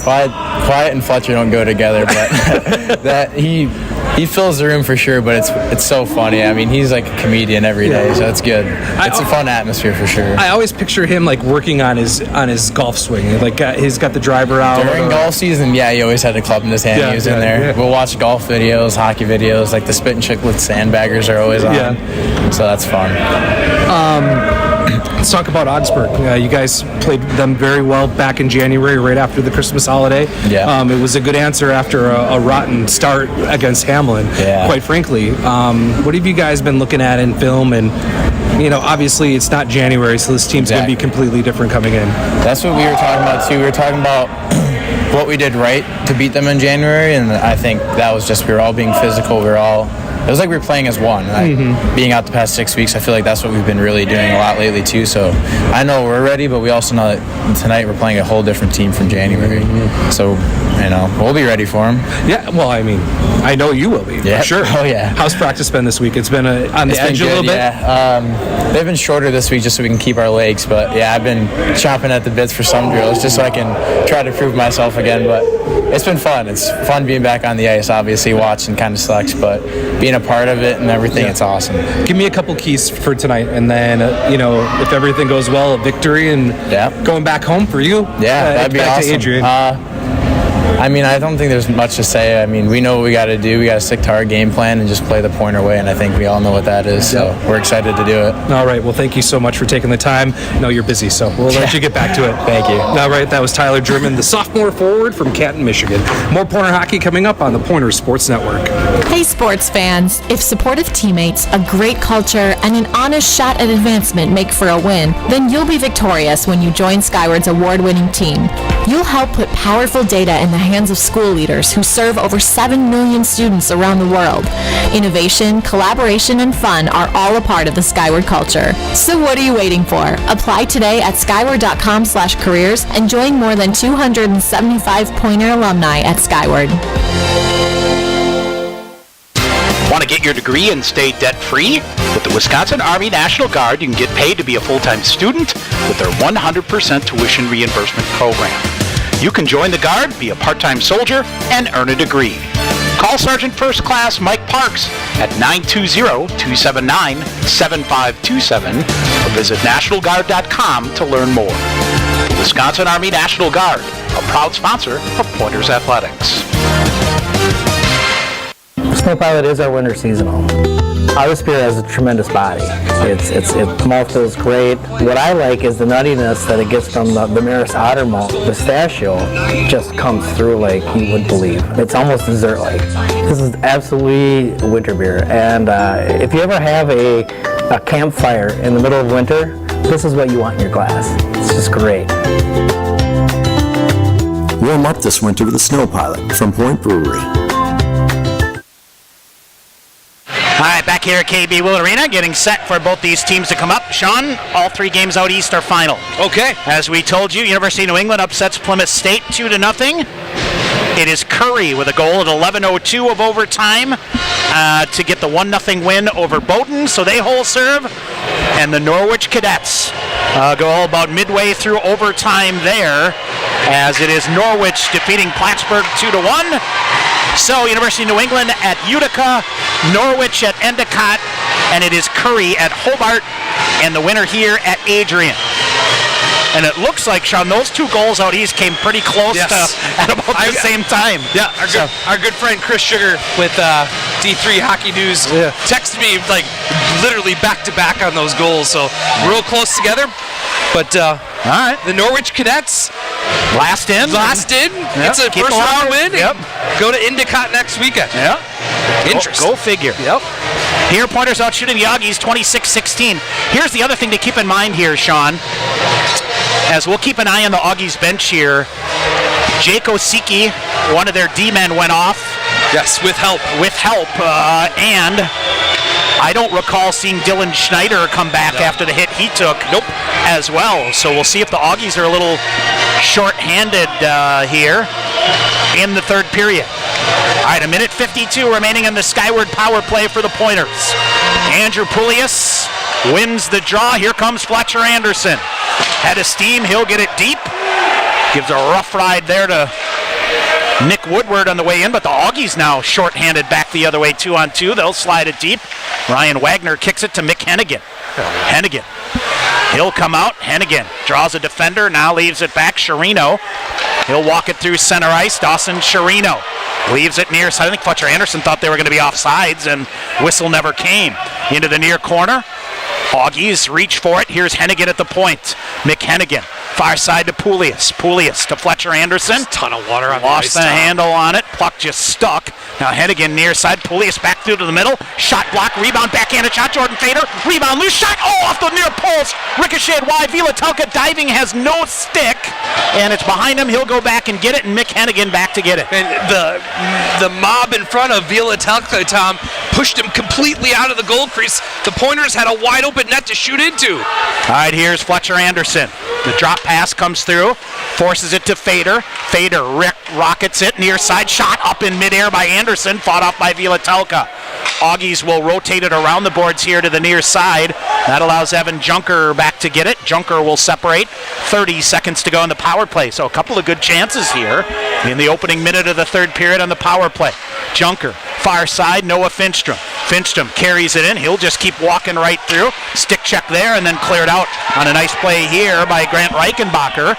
quiet and Fletcher don't go together, but that he fills the room for sure, but it's so funny. I mean, he's like a comedian every day, so it's good. It's a fun atmosphere for sure. I always picture him like working on his golf swing. Like he's got the driver out. During golf season, he always had a club in his hand. He was in there. Yeah. We'll watch golf videos, hockey videos, like the Spit and Chicklets sandbaggers are always on. So that's fun. Let's talk about Augsburg. You guys played them very well back in January, right after the Christmas holiday. Yeah. It was a good answer after a rotten start against Hamlin, quite frankly. What have you guys been looking at in film? And, obviously it's not January, so this team's going to be completely different coming in. That's what we were talking about, too. We were talking about what we did right to beat them in January, and I think that was just we were all being physical. It was like we were playing as one. Being out the past 6 weeks, I feel like that's what we've been really doing a lot lately too. So I know we're ready, but we also know that tonight we're playing a whole different team from January. So, we'll be ready for them. Yeah, well, I mean, I know you will be, for sure. Oh, yeah. How's practice been this week? It's been on the edge a little bit? Yeah. They've been shorter this week just so we can keep our legs, but I've been chomping at the bits for some drills just so I can try to prove myself again, but it's been fun. It's fun being back on the ice. Obviously, watching kind of sucks, but being a part of it and everything, it's awesome. Give me a couple keys for tonight, and then, if everything goes well, a victory and going back home for you. Yeah, that'd be awesome. To Adrian. I mean, I don't think there's much to say. I mean, we know what we got to do. We got to stick to our game plan and just play the Pointer way, and I think we all know what that is, so we're excited to do it. All right, well, thank you so much for taking the time. I know you're busy, so we'll let you get back to it. Thank you. All right, that was Tyler German, the sophomore forward from Canton, Michigan. More Pointer hockey coming up on the Pointer Sports Network. Hey, sports fans. If supportive teammates, a great culture, and an honest shot at advancement make for a win, then you'll be victorious when you join Skyward's award-winning team. You'll help put powerful data in the hands of school leaders who serve over 7 million students around the world. Innovation, collaboration, and fun are all a part of the Skyward culture. So what are you waiting for? Apply today at skyward.com/careers and join more than 275 Pointer alumni at Skyward. Want to get your degree and stay debt-free? With the Wisconsin Army National Guard, you can get paid to be a full-time student with their 100% tuition reimbursement program. You can join the Guard, be a part-time soldier, and earn a degree. Call Sergeant First Class Mike Parks at 920-279-7527 or visit nationalguard.com to learn more. The Wisconsin Army National Guard, a proud sponsor of Pointers Athletics. Snow Pilot is our winter seasonal. Our Spirit has a tremendous body. It mouth feels great. What I like is the nuttiness that it gets from the Maris Ottermalt pistachio just comes through like you wouldn't believe. It's almost dessert-like. This is absolutely winter beer. And if you ever have a campfire in the middle of winter, this is what you want in your glass. It's just great. Warm up this winter with the Snow Pilot from Point Brewery. All right, back here at KB Willett Arena, getting set for both these teams to come up. Sean, all 3 games out east are final. Okay. As we told you, University of New England upsets Plymouth State 2-0. It is Curry with a goal at 11:02 of overtime to get the 1-0 win over Bowdoin, so they whole serve. And the Norwich Cadets go about midway through overtime there, as it is Norwich defeating Plattsburgh 2-1. So University of New England at Utica, Norwich at Endicott, and it is Curry at Hobart, and the winner here at Adrian. And it looks like, Sean, those 2 goals out east came pretty close to at about the same time. Yeah, our good friend Chris Sugar with D3 Hockey News texted me like literally back-to-back on those goals, so real close together. But all right, the Norwich Cadets last in. It's a first round win. Yep. Go to Endicott next weekend. Yep. Interesting. Go figure. Yep. Here, Pointers out shooting the Aggies 26-16. Here's the other thing to keep in mind here, Sean, as we'll keep an eye on the Aggies bench here. Jake Osiki, one of their D-men, went off. Yes, with help. And I don't recall seeing Dylan Schneider come back after the hit he took as well. So we'll see if the Aggies are a little short-handed here in the third period. All right, 1:52 remaining in the Skyward power play for the Pointers. Andrew Poulias wins the draw. Here comes Fletcher Anderson. Head of steam, he'll get it deep. Gives a rough ride there to Nick Woodward on the way in, but the Aggies now short-handed back the other way, 2-on-2. They'll slide it deep. Ryan Wagner kicks it to Mick Hennigan. Hennigan. He'll come out. Hennigan draws a defender, now leaves it back. Sherino. He'll walk it through center ice. Dawson Sherino leaves it near side. I think Fletcher Anderson thought they were going to be offsides, and whistle never came. Into the near corner. Aggies reach for it. Here's Hennigan at the point. Mick Hennigan. Far side to Poulias. Poulias to Fletcher Anderson. There's a ton of water on Lost the handle on it. Puck just stuck. Now Hennigan near side. Poulias back through to the middle. Shot block. Rebound. Backhanded shot. Jordan Fader. Rebound. Loose shot. Oh, off the near post. Ricocheted wide. Vielatelka diving. Has no stick. And it's behind him. He'll go back and get it. And Mick Hennigan back to get it. And the mob in front of Vielatelka, Tom, pushed him completely out of the goal crease. The Pointers had a wide open net to shoot into. All right, here's Fletcher Anderson. The drop pass comes through, forces it to Fader. Fader rockets it near side, shot up in midair by Anderson, fought off by Vielatelka. Aggies will rotate it around the boards here to the near side. That allows Evan Junker back to get it. Junker will separate. 30 seconds to go in the power play. So a couple of good chances here in the opening minute of the third period on the power play. Junker, far side, Noah Finstrom. Finstrom carries it in. He'll just keep walking right through. Stick check there and then cleared out on a nice play here by Grant Reichenbacher.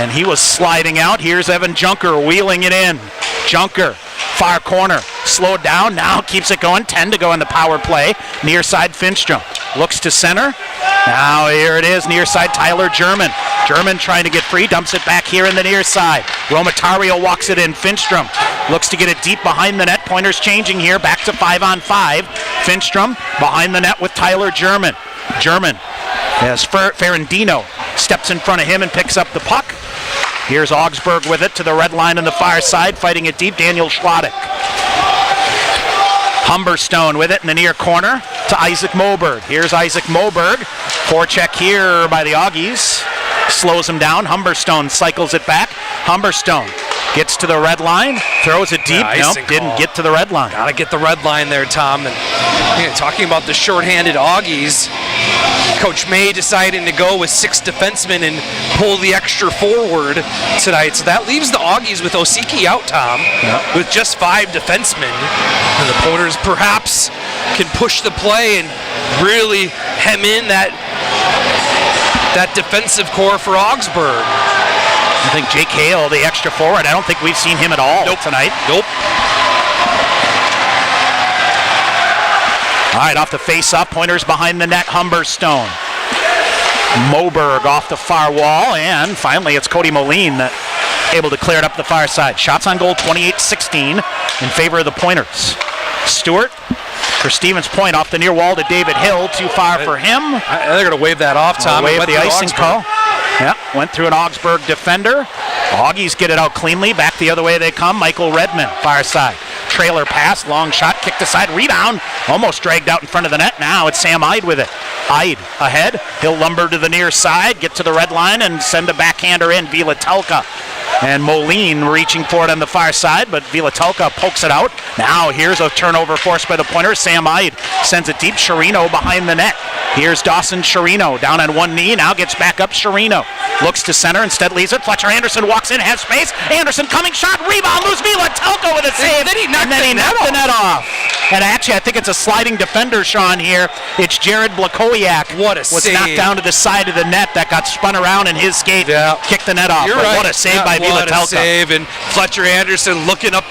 And he was sliding out. Here's Evan Junker wheeling it in. Junker, far corner, slowed down, now keeps it going. 10 to go in the power play. Near side Finstrom. Looks to center. Now here it is, near side Tyler German. German trying to get free, dumps it back here in the near side. Romatario walks it in. Finstrom looks to get it deep behind the net. Pointers changing here, back to 5-on-5. Finstrom behind the net with Tyler German. German, as Ferrandino steps in front of him and picks up the puck. Here's Augsburg with it to the red line on the far side, fighting it deep. Daniel Schlottick. Humberstone with it in the near corner to Isaac Moberg. Here's Isaac Moberg. Forecheck here by the Augies. Slows him down. Humberstone cycles it back. Humberstone gets to the red line, throws it deep. Nope, didn't get to the red line. Gotta get the red line there, Tom. And talking about the shorthanded Augies, Coach May deciding to go with 6 defensemen and pull the extra forward tonight. So that leaves the Augies with Osiki out, Tom, with just 5 defensemen. And the Pointers perhaps can push the play and really hem in that defensive core for Augsburg. I think Jake Hale, the extra forward, I don't think we've seen him at all tonight. Nope. All right, off the face-up, Pointers behind the net, Humberstone. Moberg off the far wall, and finally it's Cody Moline that able to clear it up the far side. Shots on goal, 28-16 in favor of the Pointers. Stewart for Stevens Point off the near wall to David Hill, too far for him. They're going to wave that off, Tom. Wave the icing call. Yeah, went through an Augsburg defender. Augies get it out cleanly. Back the other way they come. Michael Redmond, far side. Trailer pass, long shot, kicked aside, rebound. Almost dragged out in front of the net. Now it's Sam Ide with it. Ide ahead. He'll lumber to the near side, get to the red line, and send a backhander in. Vilatelka. And Moline reaching for it on the far side, but Vilatelka pokes it out. Now here's a turnover forced by the Pointers. Sam Ide sends it deep. Chirino behind the net. Here's Dawson Chirino down on one knee. Now gets back up. Chirino looks to center. Instead leaves it. Fletcher Anderson walks in, has space. Anderson coming shot. Rebound. Lose Vilatelka with a save. Then he knocked the net off. And actually, I think it's a sliding defender, Sean, here. It's Jared Blakowiak. What a was save. knocked down to the side of the net that got spun around in his skate. Kicked the net off. You're But right. What a save by Vilatelka. What a save. And Fletcher Anderson looking up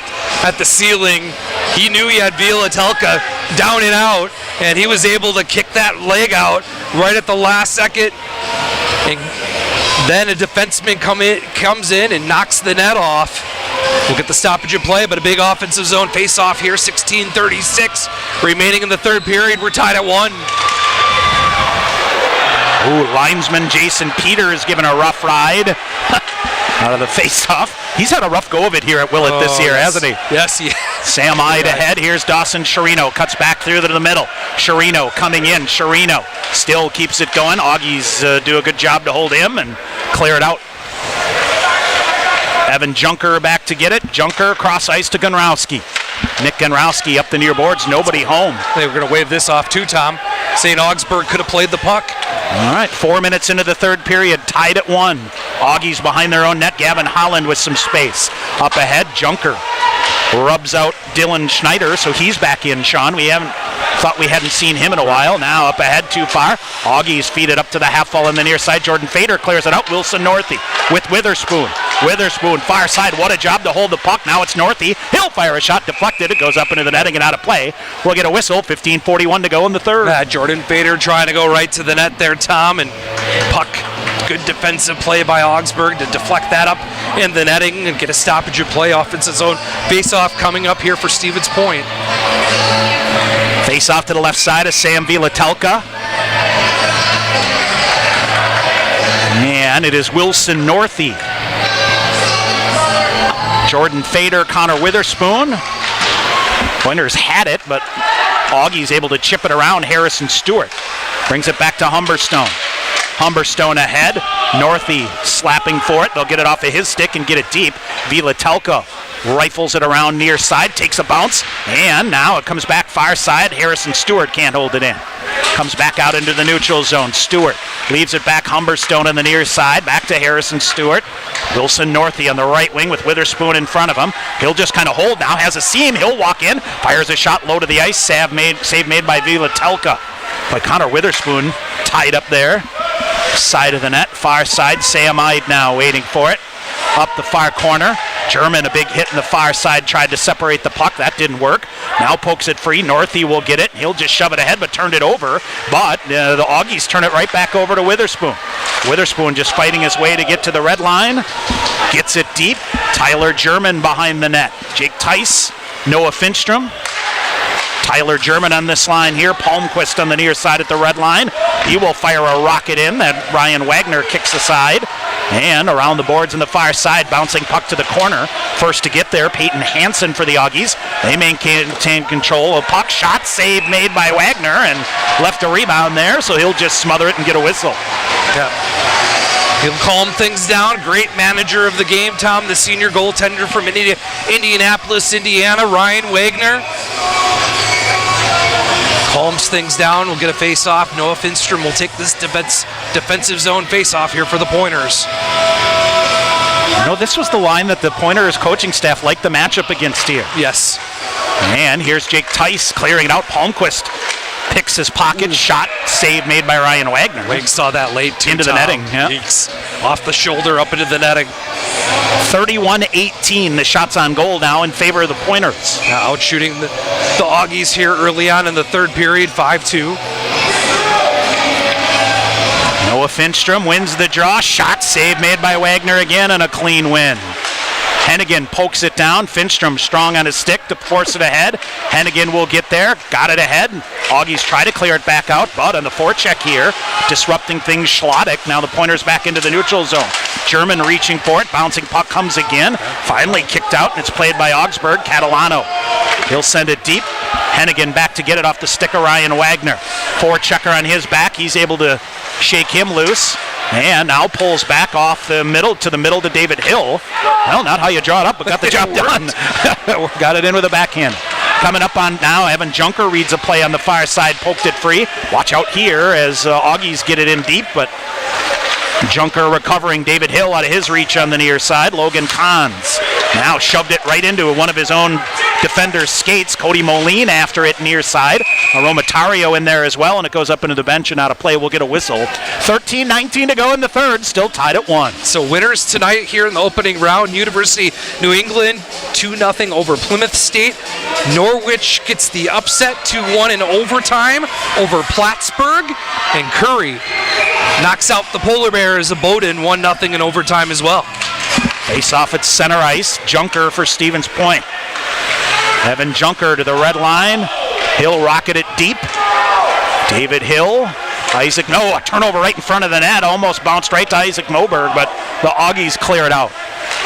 at the ceiling. He knew he had Vilatelka down and out, and he was able to kick that leg out right at the last second. And then a defenseman comes in and knocks the net off. We'll get the stoppage of play, but a big offensive zone face-off here, 16:36 remaining in the third period. We're tied at 1. Ooh, linesman Jason Peters giving a rough ride out of the face-off. He's had a rough go of it here at Willett this year, hasn't he? Yes, he has. Sam Ide ahead. Here's Dawson Chirino. Cuts back through to the middle. Chirino coming in. Chirino still keeps it going. Augies do a good job to hold him and clear it out. Evan Junker back to get it. Junker cross ice to Gunrowski. Nick Gunrowski up the near boards. Nobody home. They were going to wave this off too, Tom. Saying Augsburg could have played the puck. All right, 4 minutes into the third period, tied at 1. Augies behind their own net. Gavin Holland with some space. Up ahead, Junker rubs out Dylan Schneider, so he's back in, Sean. We hadn't seen him in a while. Now up ahead, too far. Augies feed it up to the half wall on the near side. Jordan Fader clears it out. Wilson Northey with Witherspoon. Witherspoon, far side. What a job to hold the puck. Now it's Northey. He'll fire a shot, deflected. It goes up into the netting and out of play. We'll get a whistle. 15:41 to go in the third. Jordan Fader trying to go right to the net there, Tom, and puck. Good defensive play by Augsburg to deflect that up in the netting and get a stoppage of play. Offensive zone face-off coming up here for Stevens Point. Face off to the left side of Sam Vilatelka. And it is Wilson Northey. Jordan Fader, Connor Witherspoon. Pointers had it, but Augie's able to chip it around. Harrison Stewart brings it back to Humberstone. Humberstone ahead. Northey slapping for it. They'll get it off of his stick and get it deep. Vilatelka rifles it around near side, takes a bounce, and now it comes back far side. Harrison Stewart can't hold it in. Comes back out into the neutral zone. Stewart leaves it back. Humberstone on the near side. Back to Harrison Stewart. Wilson Northey on the right wing with Witherspoon in front of him. He'll just kind of hold now. Has a seam. He'll walk in. Fires a shot low to the ice. Save made by Vilatelka. But Connor Witherspoon tied up there. Left side of the net, far side. Sam Ide now waiting for it. Up the far corner. German, a big hit in the far side, tried to separate the puck. That didn't work. Now pokes it free. Northey will get it. He'll just shove it ahead, but turned it over. But the Augies turn it right back over to Witherspoon. Witherspoon just fighting his way to get to the red line. Gets it deep. Tyler German behind the net. Jake Tice, Noah Finstrom. Tyler German on this line here. Palmquist on the near side at the red line. He will fire a rocket in that Ryan Wagner kicks aside. And around the boards on the far side, bouncing puck to the corner. First to get there, Peyton Hansen for the Augies. They maintain control of puck. Shot save made by Wagner and left a rebound there, so he'll just smother it and get a whistle. Yeah. He'll calm things down. Great manager of the game, Tom, the senior goaltender from Indianapolis, Indiana, Ryan Wagner. Calms things down. We'll get a face-off. Noah Finstrom will take this defensive zone face-off here for the Pointers. No, this was the line that the Pointers coaching staff liked the matchup against here. Yes. And here's Jake Tice clearing it out. Palmquist picks his pocket. Shot save made by Ryan Wagner. Wig saw that late too, into Tom. the netting. Yeah. Off the shoulder, up into the netting. 31-18, the shots on goal now in favor of the Pointers. Out shooting the Augies here early on in the third period, 5-2. Noah Finstrom wins the draw. Shot save made by Wagner again, and a clean win. Hennigan pokes it down. Finstrom strong on his stick to force it ahead. Hennigan will get there. Got it ahead. Augies try to clear it back out, but on the forecheck here, disrupting things, Schlottick. Now the Pointers back into the neutral zone. German reaching for it. Bouncing puck comes again. Finally kicked out, and it's played by Augsburg. Catalano. He'll send it deep. Hennigan back to get it off the stick of Ryan Wagner. Forechecker on his back. He's able to shake him loose. And now pulls back off the middle to David Hill. Well, not how you draw it up, but got the job done. Got it in with a backhand. Coming up on now, Evan Junker reads a play on the far side, poked it free. Watch out here as Augies get it in deep, but Junker recovering David Hill out of his reach on the near side. Logan Kahns now shoved it right into one of his own defender's skates. Cody Moline after it near side. Aromatario in there as well, and it goes up into the bench and out of play. We'll get a whistle. 13-19 to go in the third, still tied at 1. So winners tonight here in the opening round. University New England 2-0 over Plymouth State. Norwich gets the upset 2-1 in overtime over Plattsburgh. And Curry knocks out the Polar Bears of Bowdoin 1-0 in overtime as well. Face off at center ice. Junker for Stevens Point. Evan Junker to the red line. Hill rocket it deep. David Hill. A turnover right in front of the net. Almost bounced right to Isaac Moberg, but the Augies clear it out.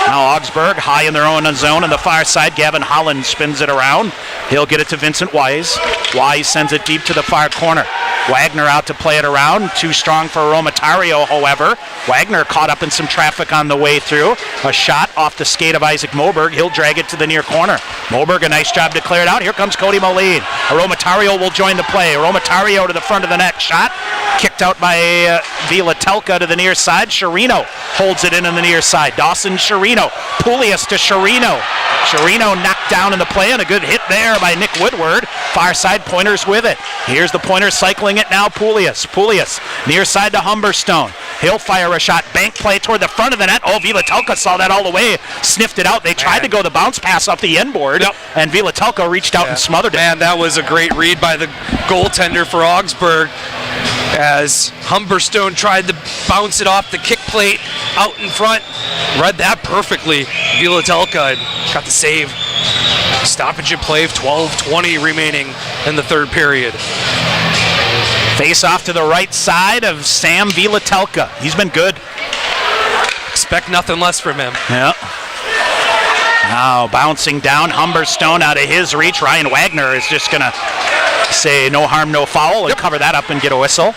Now Augsburg high in their own zone on the far side. Gavin Holland spins it around. He'll get it to Vincent Wise. Wise sends it deep to the far corner. Wagner out to play it around. Too strong for Aromatario, however. Wagner caught up in some traffic on the way through. A shot off the skate of Isaac Moberg. He'll drag it to the near corner. Moberg, a nice job to clear it out. Here comes Cody Moline. Aromatario will join the play. Aromatario to the front of the net. Shot kicked out by Vilatelka to the near side. Sherino holds it in on the near side. Dawson Sherino. Poulias to Sherino. Sherino knocked down in the play, and a good hit there by Nick Woodward. Far side, Pointers with it. Here's the Pointers cycling it now. Poulias near side to Humberstone. He'll fire a shot. Bank play toward the front of the net. Oh, Vilatelka saw that all the way. Sniffed it out. They tried to go the bounce pass off the end board, and Vilatelka reached out and smothered it. Man, that was a great read by the goaltender for Augsburg, as Humberstone tried to bounce it off the kick plate out in front. Read that perfectly. Vilatelka got the save. Stoppage in play of 12:20 remaining in the third period. Face off to the right side of Sam Vilatelka. He's been good. Expect nothing less from him. Yeah. Now bouncing down, Humberstone out of his reach. Ryan Wagner is just going to say no harm, no foul, and cover that up and get a whistle.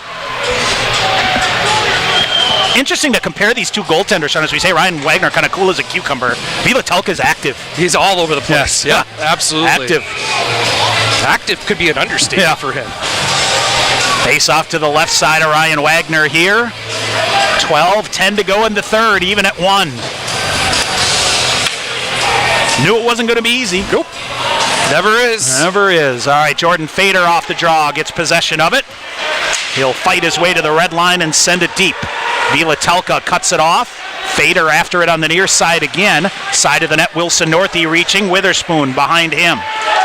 Interesting to compare these two goaltenders, Sean, as we say Ryan Wagner kind of cool as a cucumber. Vilatelka's active. He's all over the place. Yes. Yeah, absolutely. Active could be an understatement for him. Face off to the left side of Ryan Wagner here. 12-10 to go in the third, even at 1. Knew it wasn't going to be easy. Nope. Never is. Never is. All right, Jordan Fader off the draw, gets possession of it. He'll fight his way to the red line and send it deep. Vila-Telka cuts it off. Fader after it on the near side again. Side of the net, Wilson Northey reaching. Witherspoon behind him.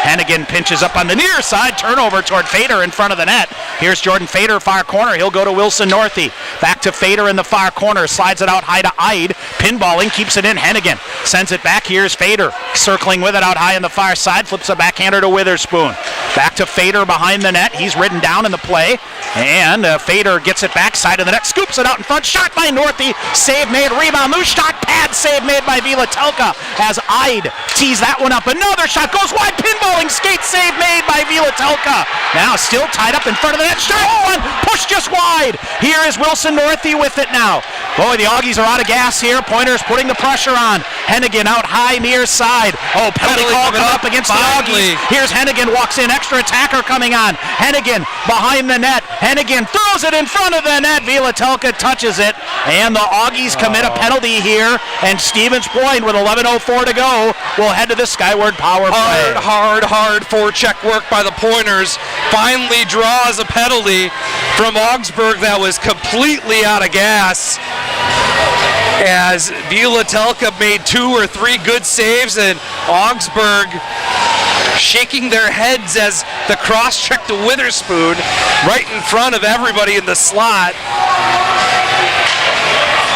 Hennigan pinches up on the near side. Turnover toward Fader in front of the net. Here's Jordan Fader, far corner. He'll go to Wilson Northey. Back to Fader in the far corner. Slides it out high to Eid. Pinballing, keeps it in. Hennigan sends it back. Here's Fader. Circling with it out high on the far side. Flips a backhander to Witherspoon. Back to Fader behind the net. He's ridden down in the play. And Fader gets it back. Side of the net. Scoops it out in front. Shot by Northey. Save made. Rebound. Loose shot. Pad save made by Vila-Telka as Eid tees that one up. Another shot goes wide. Pinballing skate save made by Vila-Telka. Now still tied up in front of the net. Straight one. Push just wide. Here is Wilson Northey with it now. Boy, the Augies are out of gas here. Pointers putting the pressure on. Hennigan out high near side. Oh, penalty call coming up against the Augies. Here's Hennigan, walks in. Extra attacker coming on. Hennigan behind the net. Hennigan throws it in front of the net. Vila-Telka touches it. And the Augies commit a penalty here. And Stevens Point with 11:04 to go will head to the Skyward power play. Hard forecheck work by the Pointers. Finally draws a penalty from Augsburg that was completely out of gas. As Vila-Telka made 2 or 3 good saves, and Augsburg shaking their heads as the cross-check to Witherspoon right in front of everybody in the slot.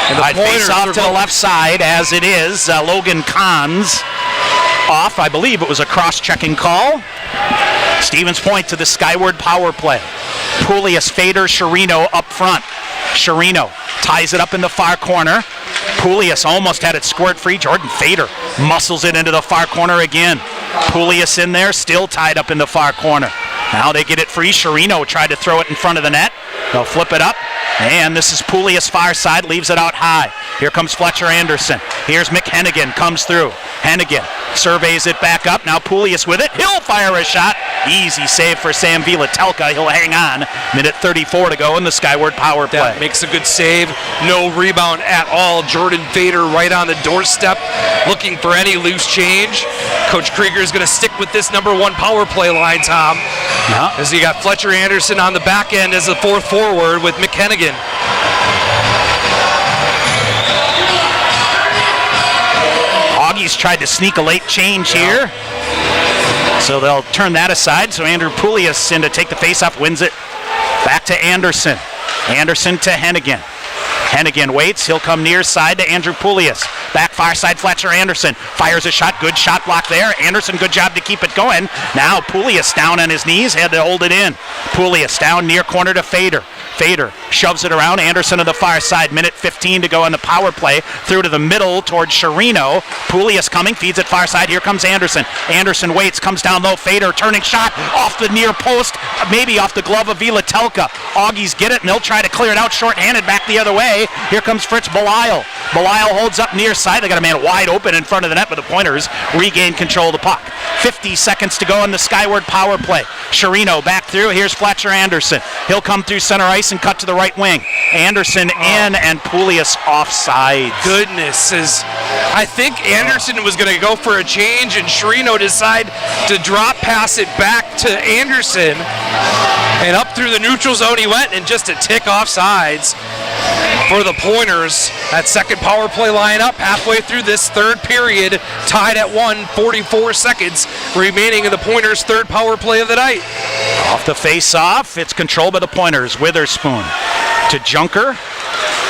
And the face off to the left side as it is. Logan Kahns off. I believe it was a cross-checking call. Stevens Point to the Skyward power play. Poulias, Fader, Chirino up front. Chirino ties it up in the far corner. Poulias almost had it squirt free. Jordan Fader muscles it into the far corner again. Poulias in there, still tied up in the far corner. Now they get it free. Chirino tried to throw it in front of the net. They'll flip it up. And this is Poulias far side, leaves it out high. Here comes Fletcher Anderson. Here's Mick Hennigan, comes through. Hennigan surveys it back up. Now Poulias with it. He'll fire a shot. Easy save for Sam Vila-Telka. He'll hang on. Minute 34 to go in the Skyward power play. That makes a good save. No rebound at all. Jordan Fader right on the doorstep looking for any loose change. Coach Krieger is going to stick with this number 1 power play line, Tom. Yeah. As you got Fletcher Anderson on the back end as the 4th forward with Mick Hennigan. Augies tried to sneak a late change here. So they'll turn that aside. So Andrew Poulias in to take the faceoff, wins it. Back to Anderson. Anderson to Hennigan. Hennigan waits. He'll come near side to Andrew Poulias. Back far side, Fletcher Anderson fires a shot. Good shot block there. Anderson, good job to keep it going. Now Poulias down on his knees, had to hold it in. Poulias down near corner to Fader. Fader shoves it around. Anderson on the far side. Minute 15 to go on the power play. Through to the middle towards Chirino. Poulias coming, feeds it far side. Here comes Anderson. Anderson waits, comes down low. Fader turning shot off the near post, maybe off the glove of Vila-Telka. Augies get it, and they'll try to clear it out short-handed back the other way. Here comes Fritz Belisle. Belisle holds up near side. They got a man wide open in front of the net, but the Pointers regain control of the puck. 50 seconds to go in the Skyward power play. Chirino back through. Here's Fletcher Anderson. He'll come through center ice and cut to the right wing. Anderson in and Poulias offside. Goodness, I think Anderson was going to go for a change and Chirino decided to drop pass it back to Anderson. And up through the neutral zone he went, and just a tick off sides for the Pointers. That second power play lineup halfway through this third period, tied at 1:44 seconds remaining in the Pointers' third power play of the night. Off the face-off, it's controlled by the Pointers. Witherspoon to Junker.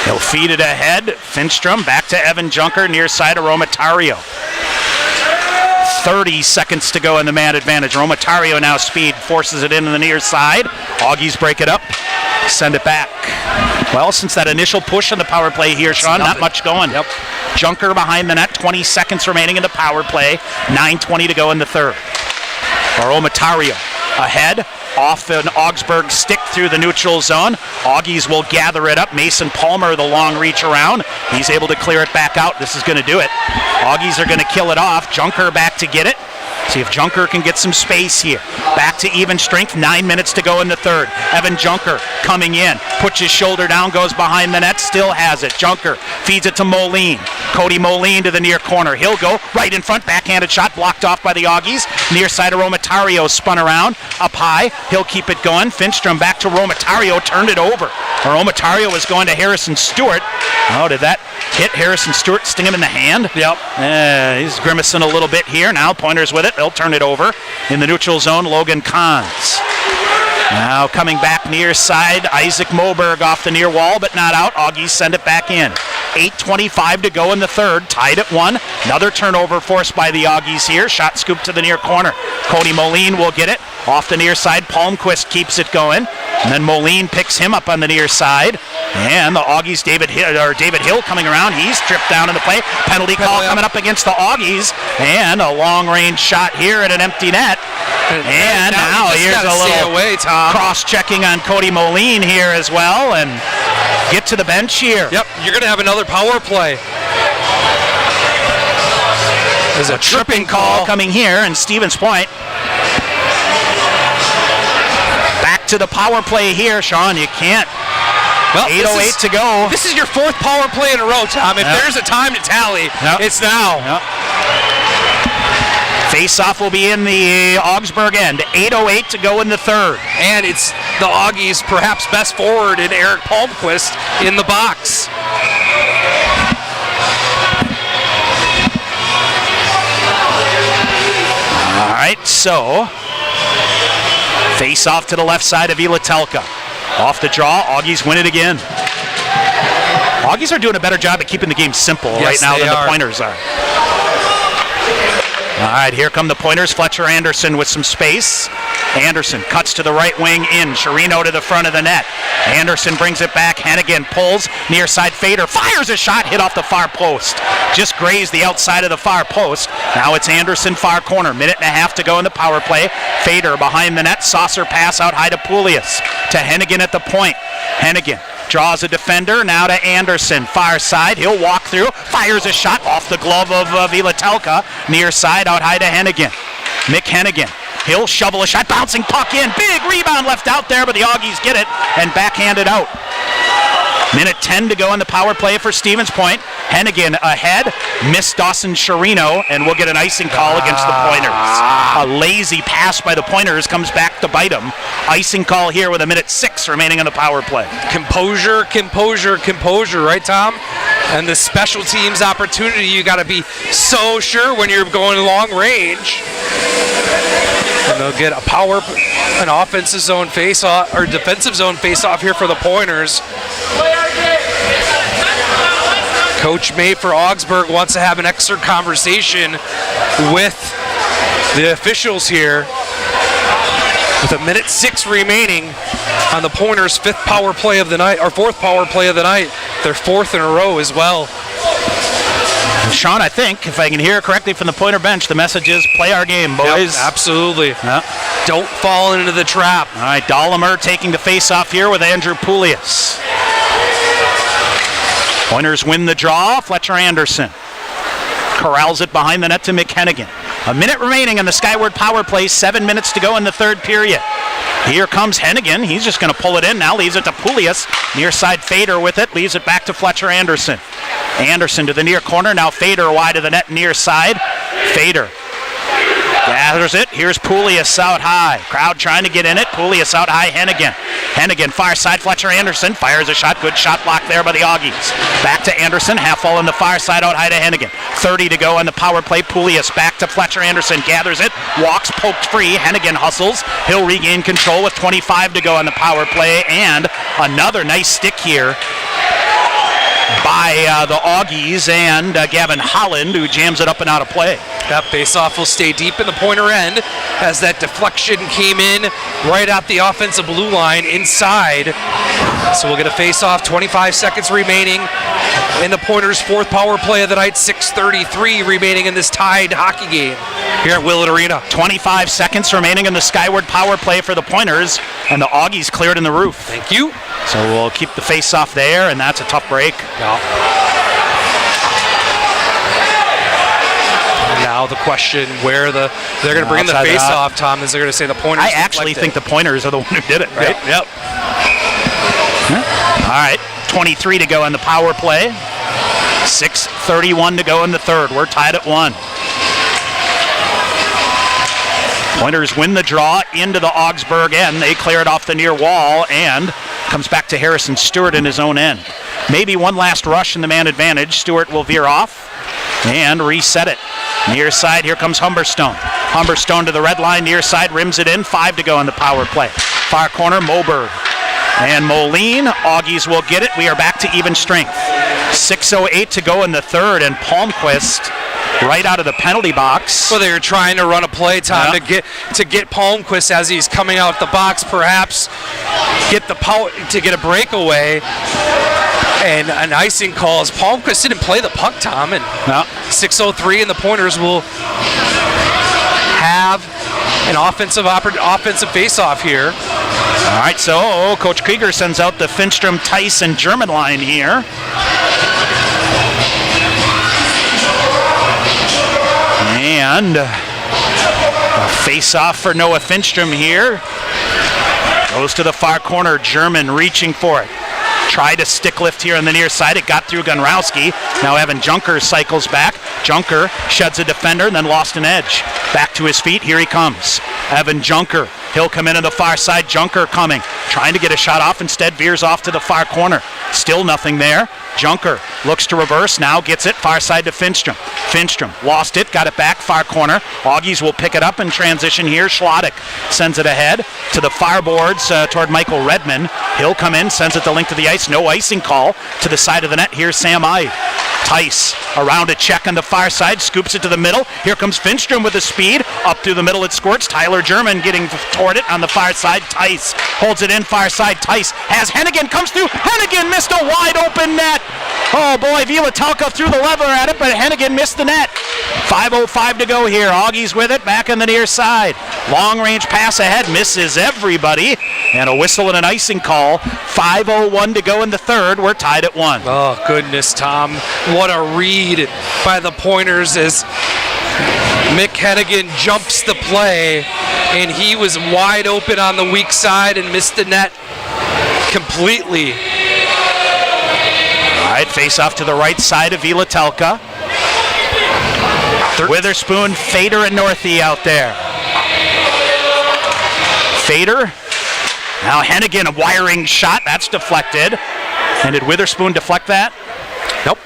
He'll feed it ahead. Finstrom back to Evan Junker, near side of Romatario. 30 seconds to go in the man advantage. Romatario now speed, forces it into the near side. Augies break it up, send it back. Well, since that initial push on the power play here, Sean, not much going. Yep. Junker behind the net, 20 seconds remaining in the power play. 9:20 to go in the third. Romatario ahead, off an Augsburg stick through the neutral zone. Augies will gather it up. Mason Palmer, the long reach around. He's able to clear it back out. This is going to do it. Augies are going to kill it off. Junker back to get it. See if Junker can get some space here. Back to even strength, 9 minutes to go in the third. Evan Junker coming in, puts his shoulder down, goes behind the net, still has it. Junker feeds it to Moline. Cody Moline to the near corner. He'll go right in front, backhanded shot blocked off by the Augies. Near side of Romatario spun around, up high. He'll keep it going. Finstrom back to Romatario, turned it over. Romatario was going to Harrison Stewart. Oh, did that hit Harrison Stewart, sting him in the hand? Yep. He's grimacing a little bit here. Now Pointers with it. They'll turn it over. In the neutral zone, Logan Kahns. Now coming back near side, Isaac Moberg off the near wall, but not out. Augies send it back in. 8:25 to go in the third. Tied at 1. Another turnover forced by the Augies here. Shot scoop to the near corner. Cody Moline will get it. Off the near side, Palmquist keeps it going. And then Moline picks him up on the near side. And the Augies, David Hill coming around. He's tripped down in the play. Penalty call coming up against the Augies. And a long-range shot here at an empty net. And now here's a little cross-checking on Cody Moline here as well. And get to the bench here. Yep, you're going to have another power play. There's a tripping call coming here in Stevens Point. Back to the power play here, Sean. You can't. Well, 8:08 to go. This is your fourth power play in a row, Tom. If there's a time to tally, it's now. Face-off will be in the Augsburg end. 8:08 to go in the third. And it's the Augies' perhaps best forward in Eric Palmquist in the box. All right, so face-off to the left side of Ilatelka. Off the draw, Augies win it again. Augies are doing a better job at keeping the game simple right now than the Pointers are. All right, here come the Pointers. Fletcher Anderson with some space. Anderson cuts to the right wing in. Chirino to the front of the net. Anderson brings it back. Hennigan pulls. Near side Fader fires a shot. Hit off the far post. Just grazed the outside of the far post. Now it's Anderson far corner. Minute and a half to go in the power play. Fader behind the net. Saucer pass out high to Poulias. To Hennigan at the point. Hennigan draws a defender. Now to Anderson. Far side. He'll walk through. Fires a shot off the glove of Ilatelka. Near side out high to Hennigan. Mick Hennigan. He'll shovel a shot. Bouncing puck in. Big rebound left out there, but the Augies get it and backhand it out. Minute 10 to go in the power play for Stevens Point. Hennigan ahead. Missed Dawson Chirino, and we'll get an icing call against the Pointers. A lazy pass by the Pointers comes back to bite them. Icing call here with 1:06 remaining in the power play. Composure, right, Tom? And the special teams opportunity, you got to be so sure when you're going long range. And they'll get an offensive zone face-off, or defensive zone face-off here for the Pointers. Coach May for Augsburg wants to have an extra conversation with the officials here. With 1:06 remaining on the Pointers' fifth power play of the night, or fourth power play of the night, their fourth in a row as well. Sean, I think, if I can hear correctly from the Pointer bench, the message is play our game, boys. Yep, absolutely. Don't fall into the trap. All right, Dahlimer taking the face-off here with Andrew Poulias. Pointers win the draw. Fletcher Anderson corrals it behind the net to Mick Hennigan. A minute remaining on the Skyward power play. 7 minutes to go in the third period. Here comes Hennigan. He's just going to pull it in now. Leaves it to Poulias. Near side Fader with it. Leaves it back to Fletcher Anderson. Anderson to the near corner. Now Fader wide of the net near side. Fader gathers it. Here's Poulias out high. Crowd trying to get in it. Poulias out high. Hennigan. Hennigan far side. Fletcher Anderson fires a shot. Good shot block there by the Augies. Back to Anderson. Half wall on the far side out high to Hennigan. 30 to go on the power play. Poulias back to Fletcher Anderson. Gathers it. Walks poked free. Hennigan hustles. He'll regain control with 25 to go on the power play. And another nice stick here by the Augies and Gavin Holland, who jams it up and out of play. That face-off will stay deep in the Pointer end as that deflection came in right at the offensive blue line inside. So we'll get a face-off, 25 seconds remaining in the Pointers' fourth power play of the night, 6:33 remaining in this tied hockey game here at Willett Arena. 25 seconds remaining in the Skyward power play for the Pointers, and the Augies cleared in the roof. Thank you. So we'll keep the face-off there, and that's a tough break. Yeah. And now Now the question where they're going to bring in the face-off, Tom, is they're going to say the Pointers. I actually think the Pointers are the one who did it, right? Yep. All right, 23 to go in the power play. 6:31 to go in the third. We're tied at 1. Pointers win the draw into the Augsburg end. They clear it off the near wall and comes back to Harrison Stewart in his own end. Maybe one last rush in the man advantage. Stewart will veer off and reset it. Near side, here comes Humberstone. Humberstone to the red line, near side, rims it in. 5 to go in the power play. Far corner, Moberg. And Moline, Augies will get it. We are back to even strength. 6:08 to go in the third, and Palmquist right out of the penalty box. Well, they were trying to run a play, Tom, to get Palmquist as he's coming out the box, perhaps get a breakaway. And an icing call as Palmquist didn't play the puck, Tom, and 6:03, and the Pointers will have an offensive face-off here. All right, so Coach Krieger sends out the Finstrom, Tice, and German line here. And a face-off for Noah Finstrom here. Goes to the far corner, German reaching for it. Tried a stick lift here on the near side. It got through Gunrowski. Now Evan Junker cycles back. Junker sheds a defender and then lost an edge. Back to his feet. Here he comes. Evan Junker. He'll come in on the far side. Junker coming. Trying to get a shot off. Instead veers off to the far corner. Still nothing there. Junker looks to reverse. Now gets it. Far side to Finstrom. Finstrom lost it. Got it back. Far corner. Augies will pick it up in transition here. Schlottick sends it ahead to the far boards toward Michael Redman. He'll come in. Sends it the link to the ice. No icing call to the side of the net. Here's Sam Ide. Tice around a check on the far side. Scoops it to the middle. Here comes Finstrom with the speed. Up through the middle it squirts. Tyler German getting toward it on the far side. Tice holds it in far side. Tice has Hennigan. Comes through. Hennigan missed a wide open net. Oh boy, Vilatalka threw the lever at it, but Hennigan missed the net. 5:05 to go here. Augies with it, back on the near side. Long range pass ahead, misses everybody. And a whistle and an icing call. 5:01 to go in the third. We're tied at 1. Oh goodness, Tom. What a read by the Pointers as Mick Hennigan jumps the play, and he was wide open on the weak side and missed the net completely. All right, face off to the right side of Vilatalka. Witherspoon, Fader, and Northey out there. Fader. Now Hennigan, a wiring shot. That's deflected. And did Witherspoon deflect that? Nope.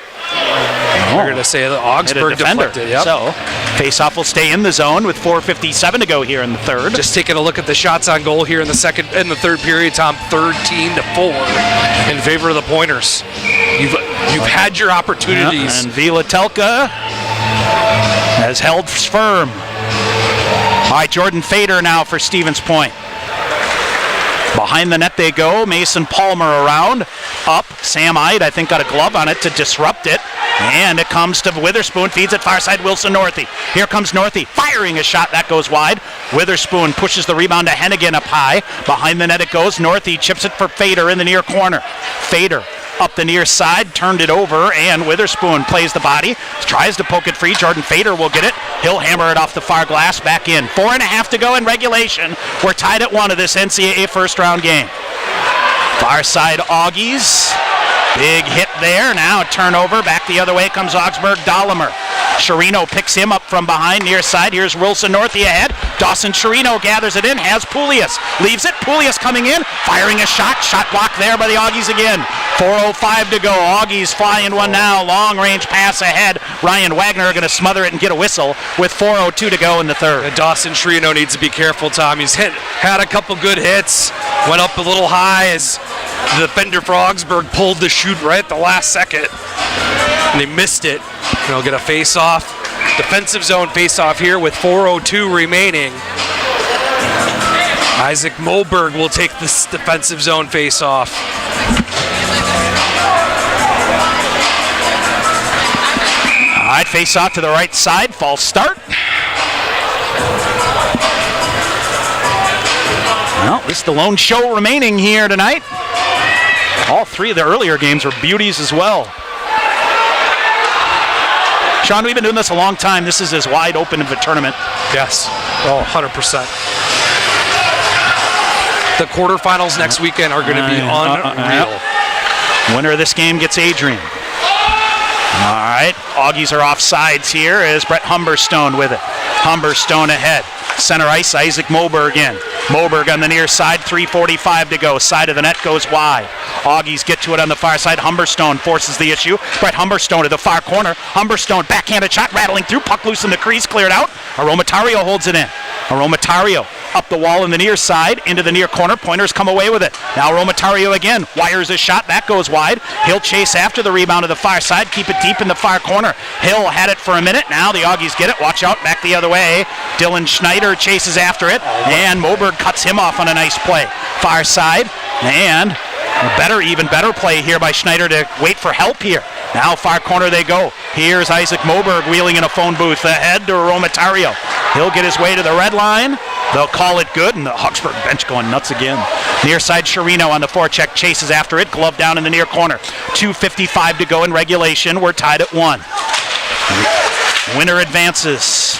We're going to say the Augsburg deflected. Yep. So, face-off will stay in the zone with 4:57 to go here in the third. Just taking a look at the shots on goal here in the third period, Tom. 13-4 in favor of the Pointers. You've had your opportunities. And Vilatalka has held firm. All right, Jordan Fader now for Stevens Point. Behind the net they go. Mason Palmer around. Up. Sam Ide, I think, got a glove on it to disrupt it. And it comes to Witherspoon. Feeds it far side. Wilson Northey. Here comes Northey. Firing a shot. That goes wide. Witherspoon pushes the rebound to Hennigan up high. Behind the net it goes. Northey chips it for Fader in the near corner. Fader up the near side. Turned it over. And Witherspoon plays the body. Tries to poke it free. Jordan Fader will get it. He'll hammer it off the far glass. Back in. 4.5 to go in regulation. We're tied at 1 of this NCAA first round game. Far side Augies. Big hit there. Now a turnover. Back the other way comes Augsburg. Dahlemer. Chirino picks him up from behind near side. Here's Wilson Northey ahead. Dawson Chirino gathers it in. Has Poulias. Leaves it. Poulias coming in. Firing a shot. Shot blocked there by the Augies again. 4:05 to go. Augies flying one now. Long range pass ahead. Ryan Wagner going to smother it and get a whistle with 4:02 to go in the third. And Dawson Chirino needs to be careful, Tom. He's had a couple good hits. Went up a little high as the defender for Augsburg pulled the shoot right at the last second. And they missed it. They'll get a face-off. Defensive zone face-off here with 4:02 remaining. Isaac Moberg will take this defensive zone face-off. All right, face-off to the right side. False start. Well, this is the lone show remaining here tonight. All three of the earlier games were beauties as well. Sean, we've been doing this a long time. This is as wide open of a tournament. Yes. Oh, 100%. The quarterfinals next weekend are going to be unreal. Winner of this game gets Adrian. All right, Augies are off sides here as Brett Humberstone with it. Humberstone ahead. Center ice, Isaac Moberg in. Moberg on the near side, 3:45 to go. Side of the net goes wide. Augies get to it on the far side. Humberstone forces the issue. Brett Humberstone to the far corner. Humberstone backhanded shot, rattling through. Puck loose in the crease, cleared out. Aromatario holds it in. Aromatario up the wall in the near side, into the near corner. Pointers come away with it. Now Aromatario again. Wires a shot, that goes wide. He'll chase after the rebound to the far side, keep it deep in the far corner. Hill had it for a minute. Now the Augies get it. Watch out, back the other way. Dylan Schneider chases after it, and Moberg cuts him off on a nice play. Far side, and even better play here by Schneider to wait for help here. Now far corner they go. Here's Isaac Moberg wheeling in a phone booth ahead to Aromatario. He'll get his way to the red line. They'll call it good, and the Augsburg bench going nuts again. Near side, Sherino on the forecheck chases after it. Glove down in the near corner. 2:55 to go in regulation. We're tied at 1. Winner advances.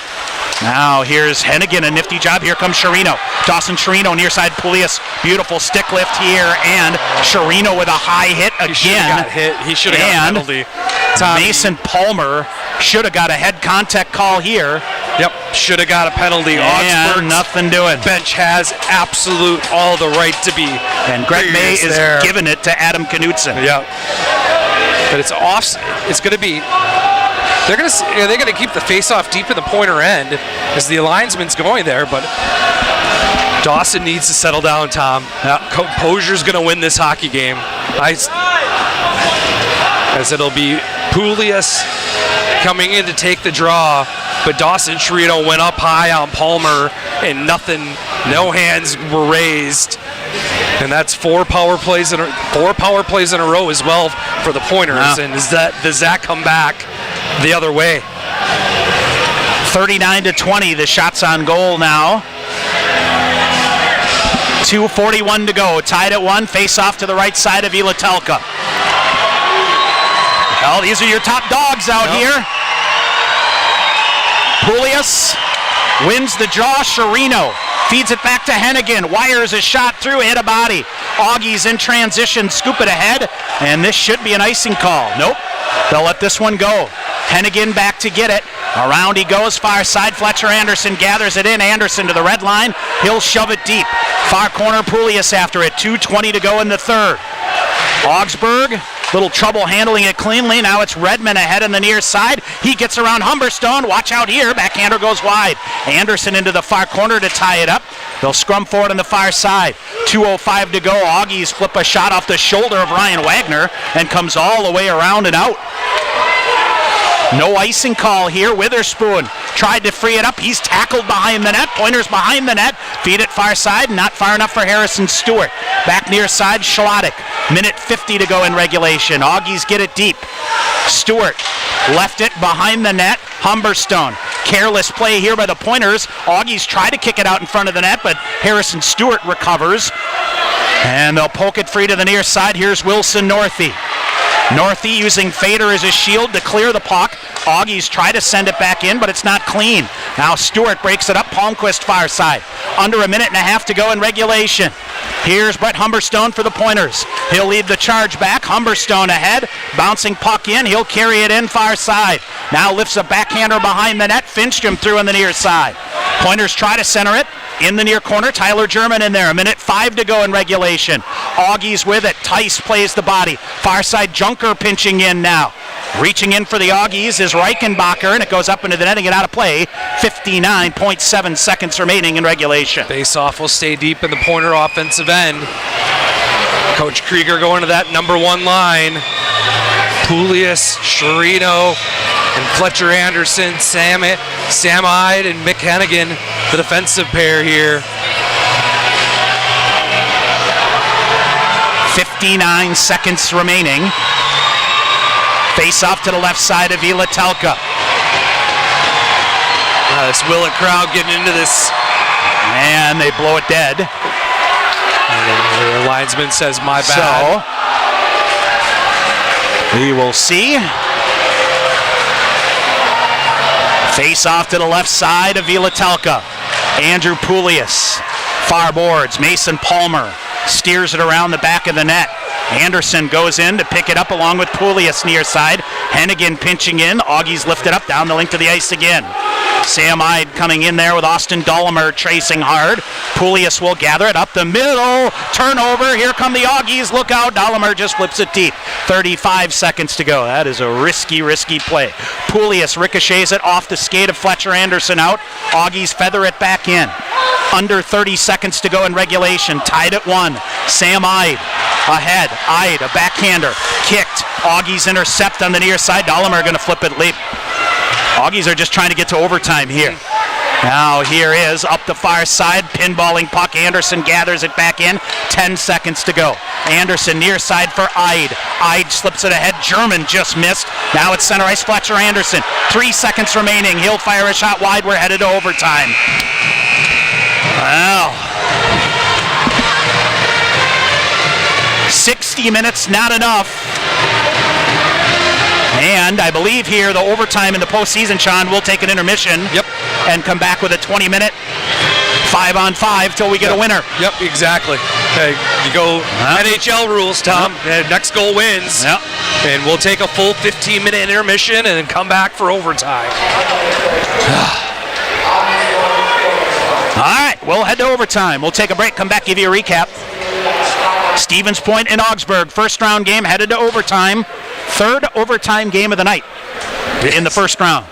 Now here's Hennigan, a nifty job. Here comes Sherino. Dawson Sherino, near side Pulias. Beautiful stick lift here, and Sherino with a high hit again. He should have got a penalty. Mason Palmer should have got a head contact call here. Yep, should have got a penalty. And nothing doing. Bench has absolute all the right to be. And Greg May is giving it to Adam Knutson. Yep. But it's off. It's going to be. They're going to keep the face-off deep in the pointer end as the linesman's going there, but Dawson needs to settle down, Tom. Composure's going to win this hockey game. As it'll be Pulias coming in to take the draw, but Dawson Sherino went up high on Palmer and no hands were raised. And that's 4 power plays in a row as well for the Pointers. And does that come back the other way? 39-20, the shots on goal now. 2:41 to go, tied at 1, face off to the right side of Ilatelka. Well, these are your top dogs out here. Pulias wins the draw. Sherino feeds it back to Hennigan. Wires a shot through, hit a body. Augies in transition, scoop it ahead, and this should be an icing call. Nope, they'll let this one go. Hennigan back to get it. Around he goes, far side. Fletcher Anderson gathers it in. Anderson to the red line. He'll shove it deep. Far corner, Pulias after it. 2:20 to go in the third. Augsburg, little trouble handling it cleanly. Now it's Redmond ahead on the near side. He gets around Humberstone. Watch out here. Backhander goes wide. Anderson into the far corner to tie it up. They'll scrum forward on the far side. 2:05 to go. Augies flip a shot off the shoulder of Ryan Wagner and comes all the way around and out. No icing call here. Witherspoon tried to free it up. He's tackled behind the net. Pointers behind the net. Feed it far side. Not far enough for Harrison Stewart. Back near side, Schlottick. Minute 50 to go in regulation. Augies get it deep. Stewart left it behind the net. Humberstone. Careless play here by the Pointers. Augies try to kick it out in front of the net, but Harrison Stewart recovers. And they'll poke it free to the near side. Here's Wilson Northey. Northey using Fader as a shield to clear the puck. Augies try to send it back in, but it's not clean. Now Stewart breaks it up. Palmquist far side. Under a minute and a half to go in regulation. Here's Brett Humberstone for the Pointers. He'll lead the charge back. Humberstone ahead. Bouncing puck in. He'll carry it in far side. Now lifts a backhander behind the net. Finstrom through on the near side. Pointers try to center it. In the near corner, Tyler German in there. 1:05 to go in regulation. Augies with it. Tice plays the body. Far side, Junker pinching in now. Reaching in for the Augies is Reichenbacher, and it goes up into the net and get out of play. 59.7 seconds remaining in regulation. Face-off will stay deep in the Pointer offensive end. Coach Krieger going to that number 1 line. Pulias, Sherino, and Fletcher Anderson, Sam Ide, and Mick Hennigan, the defensive pair here. 59 seconds remaining. Face off to the left side of Ilatelka. This Willett crowd getting into this. And they blow it dead. And the linesman says, my bad. So, we will see. Face off to the left side of Vilatelka. Andrew Poulias. Far boards. Mason Palmer steers it around the back of the net. Anderson goes in to pick it up along with Poulias near side. Hennigan pinching in. Augie's lifted up down the length of the ice again. Sam Ide coming in there with Austin Dollimer tracing hard. Poulias will gather it up the middle. Turnover. Here come the Augies. Look out. Dollimer just flips it deep. 35 seconds to go. That is a risky play. Poulias ricochets it off the skate of Fletcher Anderson out. Augies feather it back in. Under 30 seconds to go in regulation. Tied at 1. Sam Ide ahead. Ide, a backhander. Kicked. Augies intercept on the near side. Dollimer going to flip it late. Augies are just trying to get to overtime here. Now here is up the far side, pinballing puck. Anderson gathers it back in. 10 seconds to go. Anderson near side for Ide. Ide slips it ahead. German just missed. Now it's center ice. Fletcher Anderson. 3 seconds remaining. He'll fire a shot wide. We're headed to overtime. Well, 60 minutes, not enough. And I believe here the overtime in the postseason, Sean, will take an intermission. Yep. And come back with a 20-minute 5-on-5 till we get a winner. Yep, exactly. You go NHL rules, Tom. Next goal wins. Yep. And we'll take a full 15-minute intermission and then come back for overtime. All right, we'll head to overtime. We'll take a break, come back, give you a recap. Stevens Point in Augsburg, first round game, headed to overtime. Third overtime game of the night in the first round.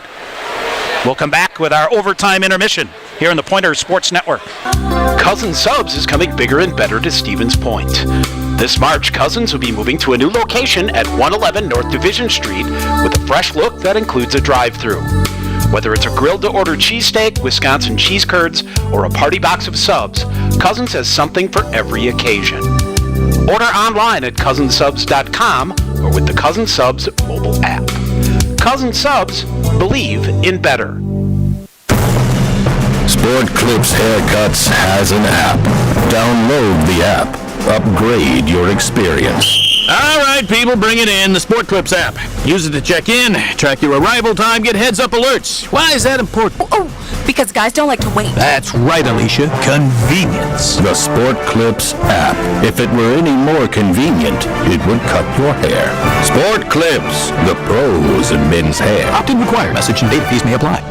We'll come back with our overtime intermission here on the Pointers Sports Network. Cousins Subs is coming bigger and better to Stevens Point. This March, Cousins will be moving to a new location at 111 North Division Street with a fresh look that includes a drive-thru. Whether it's a grilled-to-order cheesesteak, Wisconsin cheese curds, or a party box of subs, Cousins has something for every occasion. Order online at cousinsubs.com or with the Cousins Subs mobile app. Cousins Subs, believe in better. Sport Clips Haircuts has an app. Download the app. Upgrade your experience. All right, people, bring it in. The Sport Clips app. Use it to check in, track your arrival time, get heads-up alerts. Why is that important? Because guys don't like to wait. That's right, Alicia. Convenience. The Sport Clips app. If it were any more convenient, it would cut your hair. Sport Clips, the pros in men's hair. Opt-in required. Message and data fees may apply.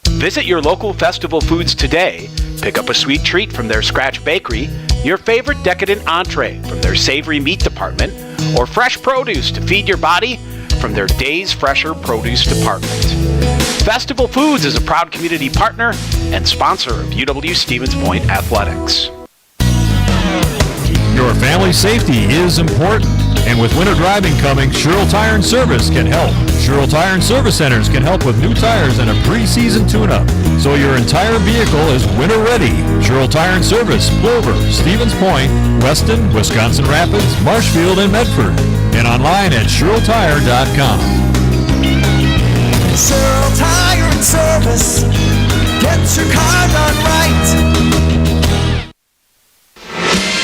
Visit your local festival foods today. Pick up a sweet treat from their Scratch Bakery, your favorite decadent entree from their savory meat department, or fresh produce to feed your body from their Days Fresher Produce department. Festival Foods is a proud community partner and sponsor of UW Stevens Point Athletics. Your family safety is important, and with winter driving coming, Sherrill Tire and Service can help. Sherrill Tire and Service Centers can help with new tires and a pre-season tune-up, so your entire vehicle is winter ready. Sherrill Tire and Service, Plover, Stevens Point, Weston, Wisconsin Rapids, Marshfield, and Medford, and online at SherrillTire.com. Sherrill Tire and Service, get your car done right.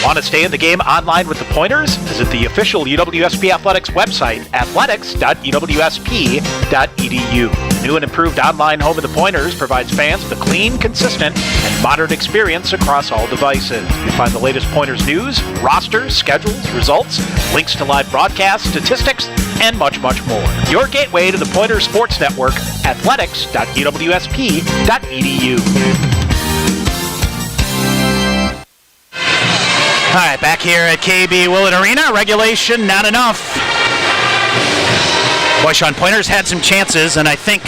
Want to stay in the game online with the Pointers? Visit the official UWSP Athletics website, athletics.uwsp.edu. The new and improved online home of the Pointers provides fans with a clean, consistent, and modern experience across all devices. You find the latest Pointers news, rosters, schedules, results, links to live broadcasts, statistics, and much, much more. Your gateway to the Pointers Sports Network, athletics.uwsp.edu. All right, back here at KB Willett Arena. Regulation, not enough. Boy, Sean, Pointers had some chances, and I think,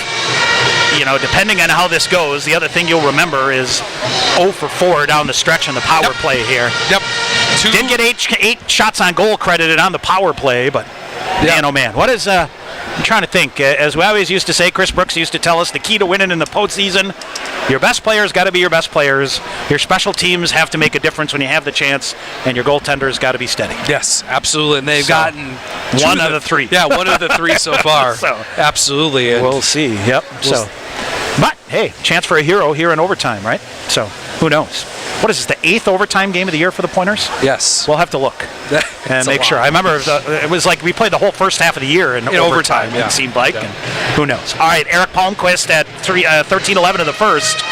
depending on how this goes, the other thing you'll remember is 0 for 4 down the stretch on the power play here. Yep. Didn't get eight shots on goal credited on the power play, but man, oh man, what is... I'm trying to think. As we always used to say, Chris Brooks used to tell us the key to winning in the postseason, your best players got to be your best players. Your special teams have to make a difference when you have the chance, and your goaltenders got to be steady. Yes, absolutely. And they've gotten one of the three. Yeah, one of the three so far. Absolutely. And we'll see. Yep. But hey, chance for a hero here in overtime, right? So who knows? what is this, the 8th overtime game of the year for the Pointers? Yes. We'll have to look and make sure. I remember it was like we played the whole first half of the year in overtime, yeah. it seemed like. And who knows? All right, Eric Palmquist at 13-11 of the first.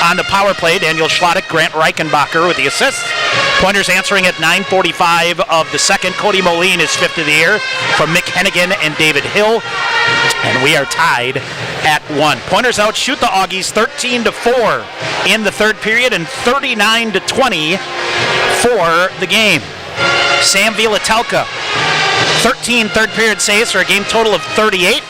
On the power play, Daniel Schlottick, Grant Reichenbacher with the assists. Pointers answering at 9:45 of the second. Cody Moline is 5th of the year from Mick Hennigan and David Hill. And we are tied at 1. Pointers outshoot the Augies 13-4 in the third period and 39-20 for the game. Sam Vielatelka, 13 third period saves for a game total of 38.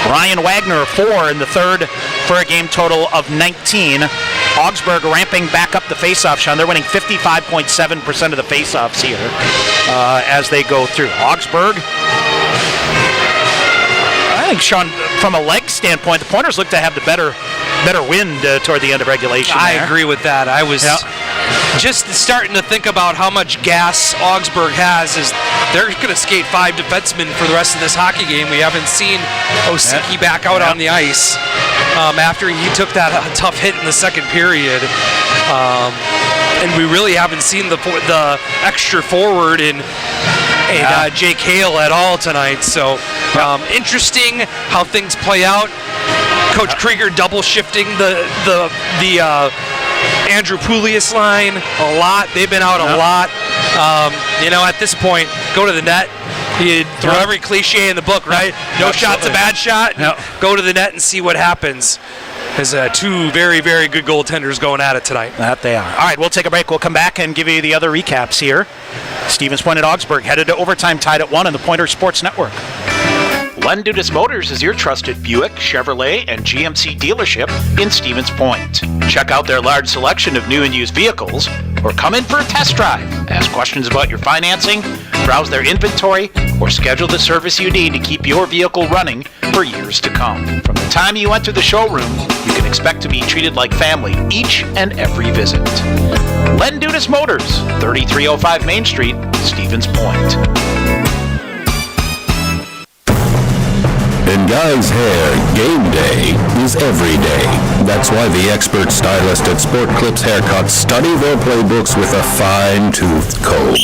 Ryan Wagner, 4 in the third for a game total of 19. Augsburg ramping back up the faceoff, Sean. They're winning 55.7% of the faceoffs here as they go through. Augsburg, I think, Sean, from a leg standpoint, the Pointers look to have the better wind toward the end of regulation. I agree with that. I was just starting to think about how much gas Augsburg has. Is they're going to skate 5 defensemen for the rest of this hockey game. We haven't seen Osiki back out on the ice after he took that tough hit in the second period. And we really haven't seen the extra forward in Jake Hale at all tonight. So interesting how things play out. Coach Krieger double shifting the Andrew Poulias line a lot. They've been out a lot. At this point, go to the net. You throw every cliche in the book, right? No shot's a bad shot. Go to the net and see what happens. There's 2 very, very good goaltenders going at it tonight. That they are. All right, we'll take a break. We'll come back and give you the other recaps here. Stevens Point at Augsburg headed to overtime, tied at 1 on the Pointers Sports Network. Len Dudas Motors is your trusted Buick, Chevrolet, and GMC dealership in Stevens Point. Check out their large selection of new and used vehicles, or come in for a test drive. Ask questions about your financing, browse their inventory, or schedule the service you need to keep your vehicle running for years to come. From the time you enter the showroom, you can expect to be treated like family each and every visit. Len Dudas Motors, 3305 Main Street, Stevens Point. In guys' hair, game day is every day. That's why the expert stylist at Sport Clips Haircuts study their playbooks with a fine-toothed comb.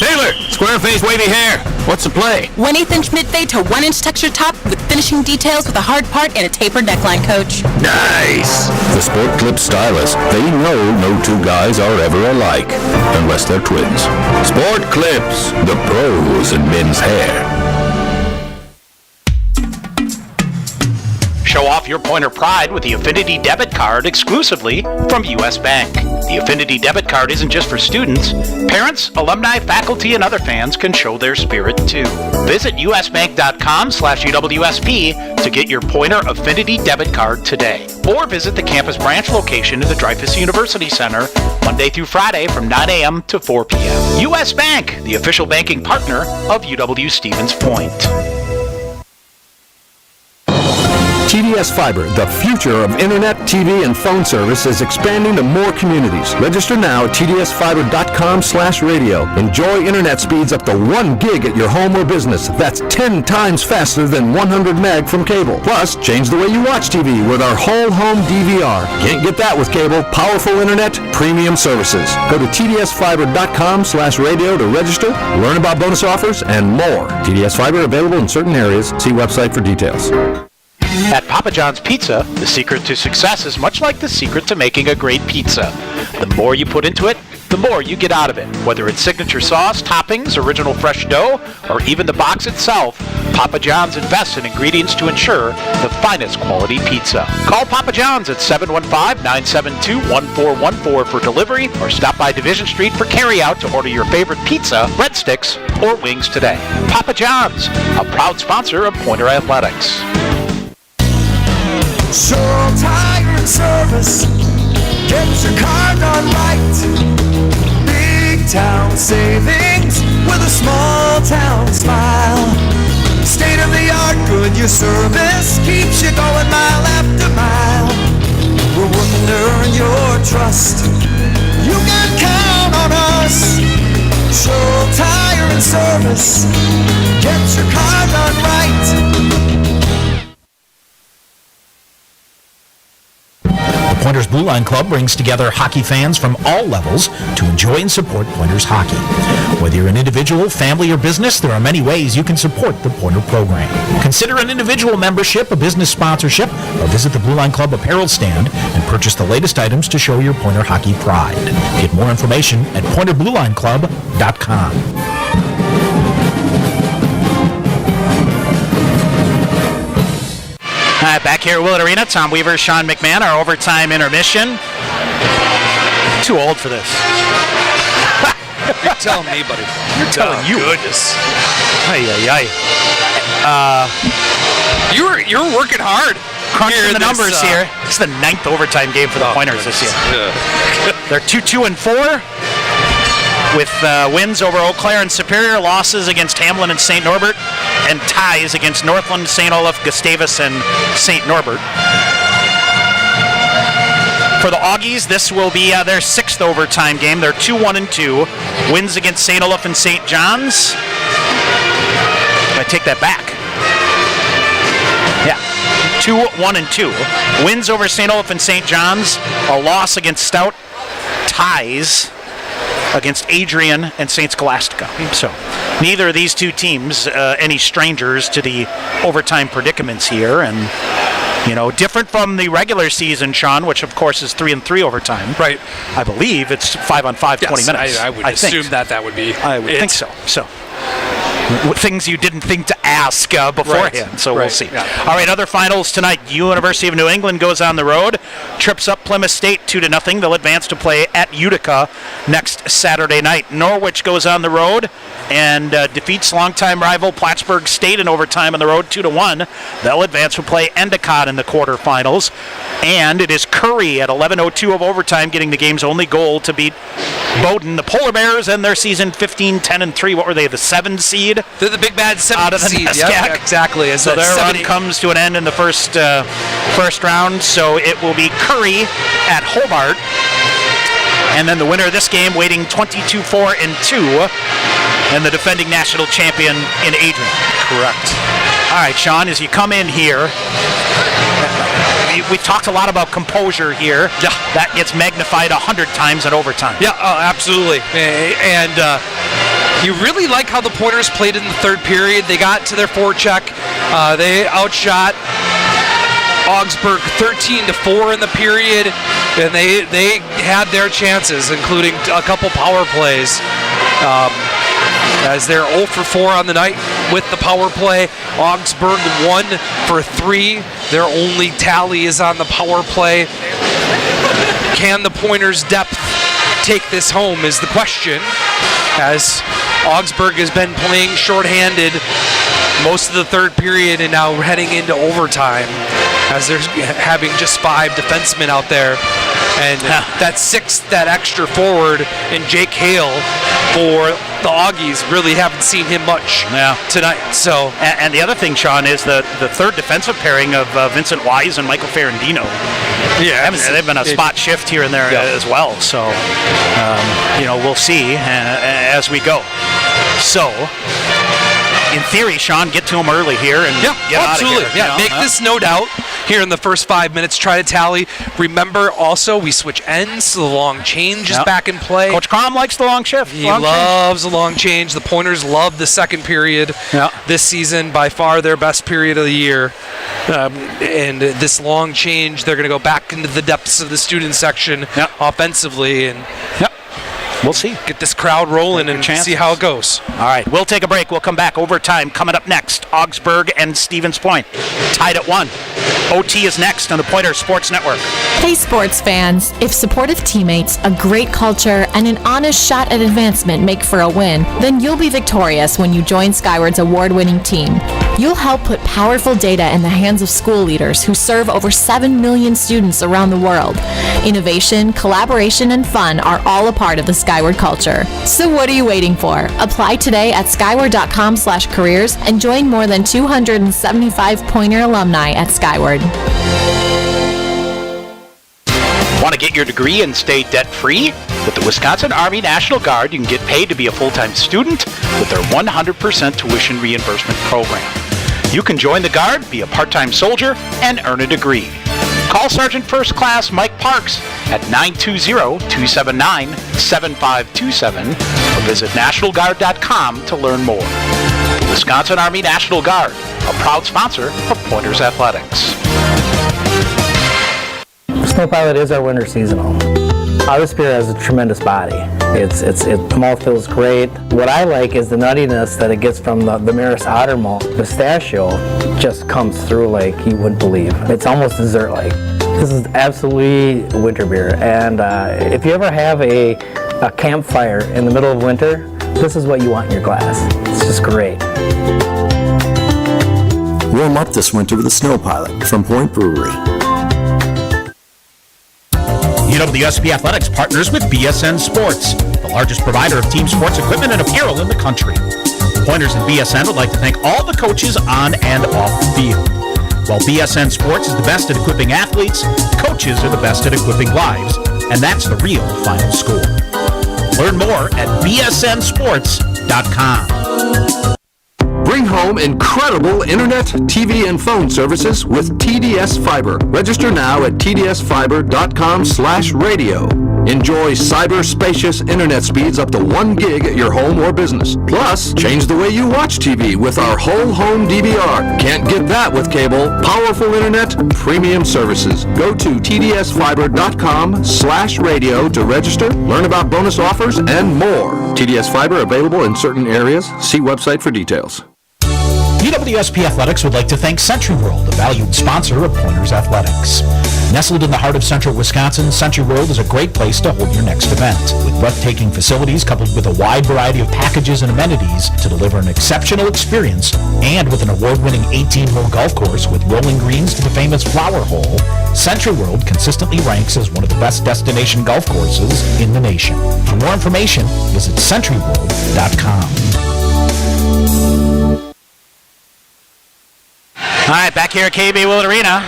Taylor, square face, wavy hair. What's the play? 1/8 inch mid-fade to 1 inch texture top with finishing details with a hard part and a tapered neckline, Coach. Nice! The Sport Clips stylist, they know no 2 guys are ever alike, unless they're twins. Sport Clips, the pros in men's hair. Show off your Pointer pride with the Affinity Debit Card exclusively from U.S. Bank. The Affinity Debit Card isn't just for students. Parents, alumni, faculty, and other fans can show their spirit too. Visit usbank.com/UWSP to get your Pointer Affinity Debit Card today. Or visit the campus branch location in the Dreyfus University Center Monday through Friday from 9 a.m. to 4 p.m. U.S. Bank, the official banking partner of UW Stevens Point. TDS Fiber, the future of internet, TV, and phone service, is expanding to more communities. Register now at tdsfiber.com/radio. Enjoy internet speeds up to 1 gig at your home or business. That's 10 times faster than 100 meg from cable. Plus, change the way you watch TV with our whole home DVR. Can't get that with cable. Powerful internet, premium services. Go to tdsfiber.com/radio to register, learn about bonus offers, and more. TDS Fiber available in certain areas. See website for details. At Papa John's Pizza, the secret to success is much like the secret to making a great pizza. The more you put into it, the more you get out of it. Whether it's signature sauce, toppings, original fresh dough, or even the box itself, Papa John's invests in ingredients to ensure the finest quality pizza. Call Papa John's at 715-972-1414 for delivery, or stop by Division Street for carryout to order your favorite pizza, breadsticks, or wings today. Papa John's, a proud sponsor of Pointer Athletics. Sure Tire and Service, get your car done right. Big town savings with a small town smile. State of the art, good your service keeps you going mile after mile. We're working to earn your trust. You can count on us. Sure Tire and Service, get your car done right. Pointers Blue Line Club brings together hockey fans from all levels to enjoy and support Pointers hockey. Whether you're an individual, family, or business, there are many ways you can support the Pointer program. Consider an individual membership, a business sponsorship, or visit the Blue Line Club apparel stand and purchase the latest items to show your Pointer hockey pride. Get more information at pointerbluelineclub.com. Back here at Willett Arena, Tom Weaver, Sean McMahon, our overtime intermission. Too old for this. You're telling me, buddy. You're telling you. Goodness. You're working hard. Crunching the numbers here. This is the 9th overtime game for the Pointers this year. They're 2-2-4 with wins over Eau Claire and Superior, losses against Hamlin and St. Norbert, and ties against Northland, St. Olaf, Gustavus, and St. Norbert. For the Augies, this will be their 6th overtime game. They're 2-1-2. Wins against St. Olaf and St. John's. I take that back. Yeah. 2-1-2. Wins over St. Olaf and St. John's. A loss against Stout. Ties against Adrian and St. Scholastica. So neither of these two teams any strangers to the overtime predicaments here, and different from the regular season, Sean, which of course is 3-3 overtime. Right. I believe it's 5-on-5, 20 minutes. I would assume that would be. I would think so. So things you didn't think to ask beforehand, right. So we'll see. Yeah. All right, other finals tonight. University of New England goes on the road, trips up Plymouth State 2-0. They'll advance to play at Utica next Saturday night. Norwich goes on the road and defeats longtime rival Plattsburgh State in overtime on the road 2-1. They'll advance to play Endicott in the quarterfinals. And it is Curry at 11:02 of overtime getting the game's only goal to beat Bowdoin. The Polar Bears and their season 15-10-3. What were they, the 7 seed? They're the big bad 7 out of the seed. NESCAC. Yep, exactly. So their run comes to an end in the first round. So it will be Curry at Hobart. And then the winner of this game waiting 22-4-2 and the defending national champion in Adrian. Correct. All right, Sean, as you come in here, we talked a lot about composure here. Yeah. That gets magnified 100 times in overtime. Yeah, absolutely. And you really like how the Pointers played in the third period. They got to their forecheck. They outshot Augsburg 13-4 in the period, and they had their chances, including a couple power plays. As they're 0 for 4 on the night with the power play. Augsburg 1 for 3. Their only tally is on the power play. Can the Pointers' depth take this home is the question, as Augsburg has been playing shorthanded most of the third period and now heading into overtime, as they're having just 5 defensemen out there. And that extra forward, and Jake Hale for the Augies, really haven't seen him much tonight. So, and the other thing, Sean, is the third defensive pairing of Vincent Wise and Michael Ferrandino. Yeah, they've been a spot shift here and there as well. So, we'll see as we go. So, in theory, Sean, get to him early here and get absolutely. out of here. Make this no doubt here in the first 5 minutes. Try to tally. Remember, also, we switch ends, so the long change is back in play. Coach Crom likes the long shift. He loves the long change. The Pointers love the second period this season, by far their best period of the year. And this long change, they're going to go back into the depths of the student section offensively. And we'll see. Get this crowd rolling and see how it goes. All right, we'll take a break. We'll come back. Overtime coming up next. Augsburg and Stevens Point tied at 1. OT is next on the Pointer Sports Network. Hey sports fans, if supportive teammates, a great culture, and an honest shot at advancement make for a win, then you'll be victorious when you join Skyward's award-winning team. You'll help put powerful data in the hands of school leaders who serve over 7 million students around the world. Innovation, collaboration, and fun are all a part of the Skyward culture. So what are you waiting for? Apply today at skyward.com/careers and join more than 275 Pointer alumni at Skyward. Want to get your degree and stay debt-free? With the Wisconsin Army National Guard, you can get paid to be a full-time student with their 100% tuition reimbursement program. You can join the Guard, be a part-time soldier, and earn a degree. Call Sergeant First Class Mike Parks at 920-279-7527 or visit NationalGuard.com to learn more. The Wisconsin Army National Guard, a proud sponsor of Pointers Athletics. Snow Pilot is our winter seasonal. Our Spear has a tremendous body. The malt feels great. What I like is the nuttiness that it gets from the Maris Otter malt. Pistachio just comes through like you wouldn't believe. It's almost dessert-like. This is absolutely winter beer. And if you ever have a campfire in the middle of winter, this is what you want in your glass. It's just great. Warm up this winter with a Snow Pilot from Point Brewery. UWSP Athletics partners with BSN Sports, the largest provider of team sports equipment and apparel in the country. Pointers and BSN would like to thank all the coaches on and off the field. While BSN Sports is the best at equipping athletes, coaches are the best at equipping lives, and that's the real final score. Learn more at bsnsports.com. Bring home incredible internet, TV, and phone services with TDS Fiber. Register now at tdsfiber.com/radio. Enjoy cyber-spacious internet speeds up to 1 gig at your home or business. Plus, change the way you watch TV with our whole home DVR. Can't get that with cable. Powerful internet, premium services. Go to tdsfiber.com/radio to register, learn about bonus offers, and more. TDS Fiber available in certain areas. See website for details. UWSP Athletics would like to thank Century World, a valued sponsor of Pointers Athletics. Nestled in the heart of central Wisconsin, Century World is a great place to hold your next event. With breathtaking facilities coupled with a wide variety of packages and amenities to deliver an exceptional experience, and with an award-winning 18-hole golf course with rolling greens to the famous Flower Hole, Century World consistently ranks as one of the best destination golf courses in the nation. For more information, visit centuryworld.com. All right, back here at KB Willett Arena.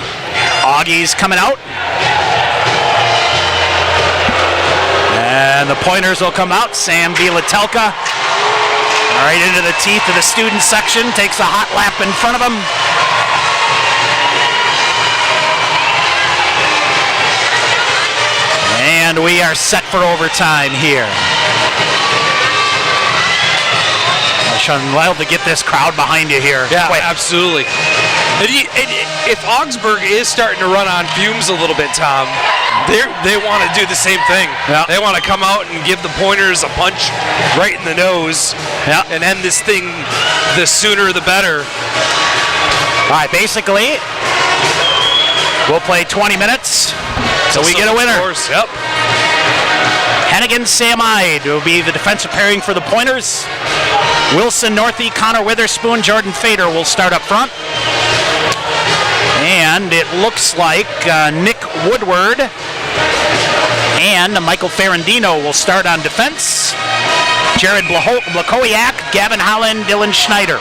Augie's coming out. And the Pointers will come out. Sam Vilatelka right into the teeth of the student section. Takes a hot lap in front of him. And we are set for overtime here. Sean, wild to get this crowd behind you here. Yeah, absolutely. If Augsburg is starting to run on fumes a little bit, Tom, they want to do the same thing. Yeah. They want to come out and give the Pointers a punch right in the nose and end this thing the sooner the better. All right, basically, we'll play 20 minutes so we get a winner. Scores. Yep. Hennigan Samide will be the defensive pairing for the Pointers. Wilson Northey, Connor Witherspoon, Jordan Fader will start up front. And it looks like Nick Woodward and Michael Ferrandino will start on defense. Jared Blakowiak, Gavin Holland, Dylan Schneider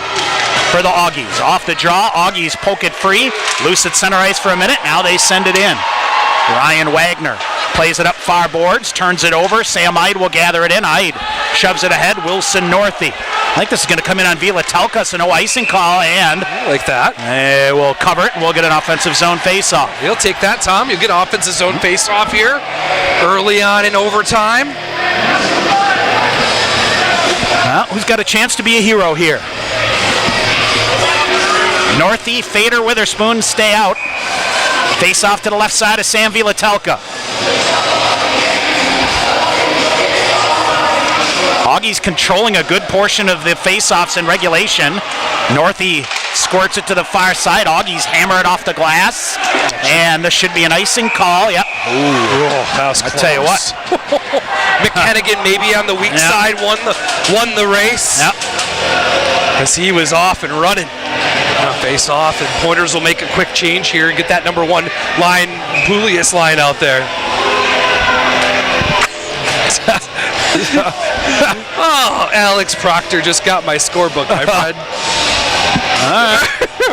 for the Augies. Off the draw, Augies poke it free. Loose at center ice for a minute. Now they send it in. Ryan Wagner plays it up far boards, turns it over. Sam Ide will gather it in. Ide shoves it ahead. Wilson Northey. I think this is going to come in on Vilatelka, so no icing call, and I like that. We'll cover it, and we'll get an offensive zone face-off. You'll take that, Tom. You'll get an offensive zone face-off here early on in overtime. Who's got a chance to be a hero here? Northey, Fader, Witherspoon stay out. Face off to the left side of Sam Vilatelka. Augie's controlling a good portion of the face-offs in regulation. Northey squirts it to the far side. Augie's hammer it off the glass. And this should be an icing call. Yep. That was close. I tell you what. McKennigan maybe on the weak side won the race. Yep. Because he was off and running. Face off, and Pointers will make a quick change here and get that number one line, Poulius line out there. Oh, Alex Proctor just got my scorebook, my friend.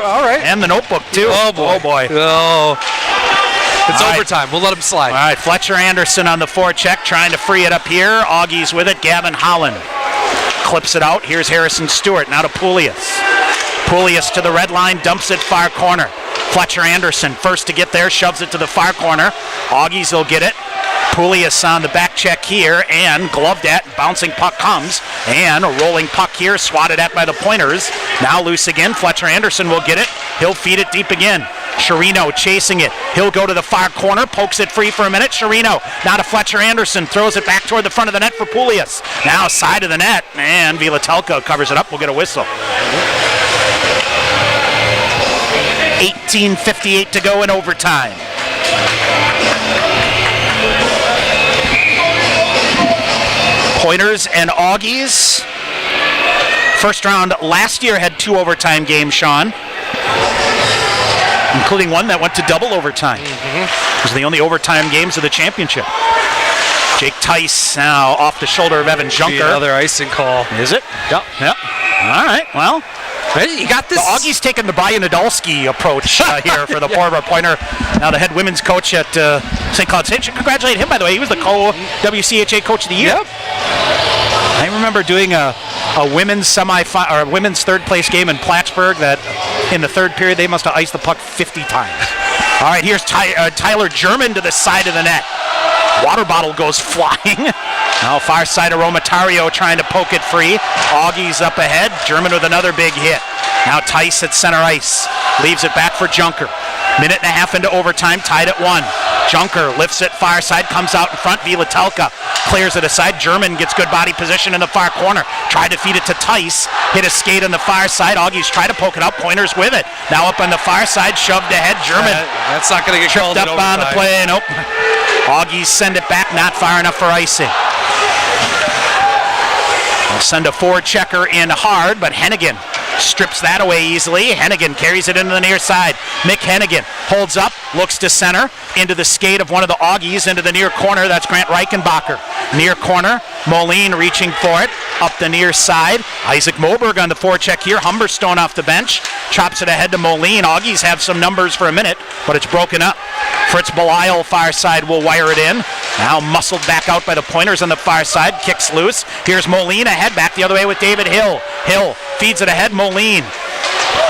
All right. And the notebook, too. Oh, boy. Oh, boy. Oh. It's overtime. We'll let him slide. All right, Fletcher Anderson on the forecheck, trying to free it up here. Augie's with it. Gavin Holland clips it out. Here's Harrison Stewart. Now to Poulius. Poulius to the red line, dumps it far corner. Fletcher Anderson first to get there, shoves it to the far corner. Augies will get it. Poulias on the back check here, and gloved at, bouncing puck comes, and a rolling puck here, swatted at by the Pointers. Now loose again, Fletcher Anderson will get it. He'll feed it deep again. Chirino chasing it. He'll go to the far corner, pokes it free for a minute. Chirino now to Fletcher Anderson, throws it back toward the front of the net for Poulias. Now side of the net, and Vilatelka covers it up. We'll get a whistle. 18:58 to go in overtime. Pointers and Augies. First round last year had 2 overtime games, Sean, including one that went to double overtime. Those are the only overtime games of the championship. Jake Tice now off the shoulder of Evan Junker. Another icing call. Is it? Yep. All right, well. You got this. The Augies taking the Brian Nadolski approach here for the former Pointer. Now the head women's coach at St. Cloud State. Congratulate him, by the way. He was the co-WCHA Coach of the Year. Yep. I remember doing a women's or a women's third place game in Plattsburgh that in the third period they must have iced the puck 50 times. All right, here's Tyler German to the side of the net. Water bottle goes flying. Now far side of Romatario trying to poke it free. Augies up ahead. German with another big hit. Now Tice at center ice. Leaves it back for Junker. Minute and a half into overtime, tied at 1. Junker lifts it far side, comes out in front. Vilatelka clears it aside. German gets good body position in the far corner. Tried to feed it to Tice. Hit a skate on the far side. Augies try to poke it up. Pointers with it. Now up on the far side, shoved ahead. German. That's not going to get called up on the play. Nope. Augies send it back, not far enough for icing. They'll send a forward checker in hard, but Hennigan strips that away easily. Hennigan carries it into the near side. Mick Hennigan holds up, looks to center, into the skate of one of the Augies, into the near corner. That's Grant Reichenbacher. Near corner, Moline reaching for it. Up the near side, Isaac Moberg on the forecheck here. Humberstone off the bench, chops it ahead to Moline. Augies have some numbers for a minute, but it's broken up. Fritz Belisle, far side, will wire it in. Now muscled back out by the Pointers on the far side, kicks loose. Here's Moline ahead, back the other way with David Hill. Hill feeds it ahead, Moline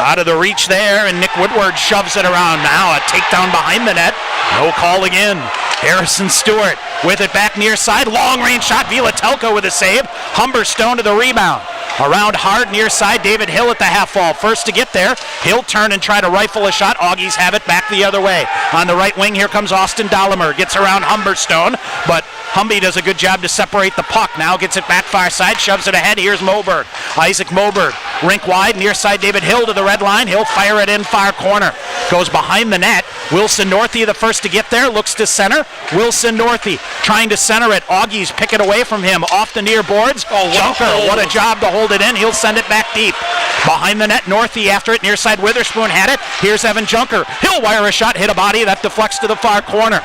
out of the reach there, and Nick Woodward shoves it around. Now a takedown behind the net. No call again. Harrison Stewart with it back near side. Long range shot. Vilatelka with a save. Humberstone to the rebound. Around hard near side. David Hill at the half wall. First to get there. He'll turn and try to rifle a shot. Augies have it back the other way. On the right wing, here comes Austin Dollimer. Gets around Humberstone, but Humby does a good job to separate the puck. Now gets it back far side, shoves it ahead. Here's Moberg. Isaac Moberg, rink wide, near side David Hill to the red line. He'll fire it in far corner. Goes behind the net. Wilson Northey the first to get there, looks to center. Wilson Northey trying to center it. Augies pick it away from him off the near boards. Junker, what a job to hold it in. He'll send it back deep. Behind the net, Northey after it. Near side Witherspoon had it. Here's Evan Junker. He'll wire a shot, hit a body. That deflects to the far corner.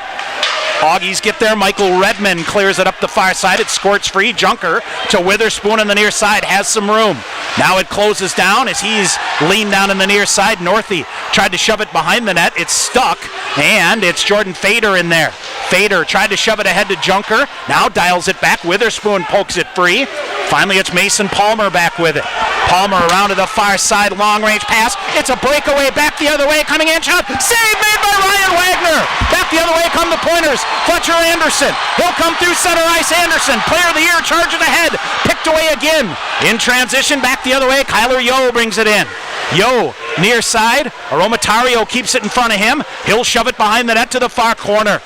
Augies get there. Michael Redmond clears it up the far side. It squirts free. Junker to Witherspoon on the near side. Has some room. Now it closes down as he's leaned down in the near side. Northey tried to shove it behind the net. It's stuck, and it's Jordan Fader in there. Fader tried to shove it ahead to Junker. Now dials it back. Witherspoon pokes it free. Finally, it's Mason Palmer back with it. Palmer around to the far side. Long-range pass. It's a breakaway. Back the other way. Coming in shot. Save made by Ryan Wagner. Back the other way come the Pointers. Fletcher Anderson. He'll come through center ice. Anderson, player of the year, charging ahead. Picked away again. In transition, back the other way. Kyler Yo brings it in. Yo, near side. Aromatario keeps it in front of him. He'll shove it behind the net to the far corner.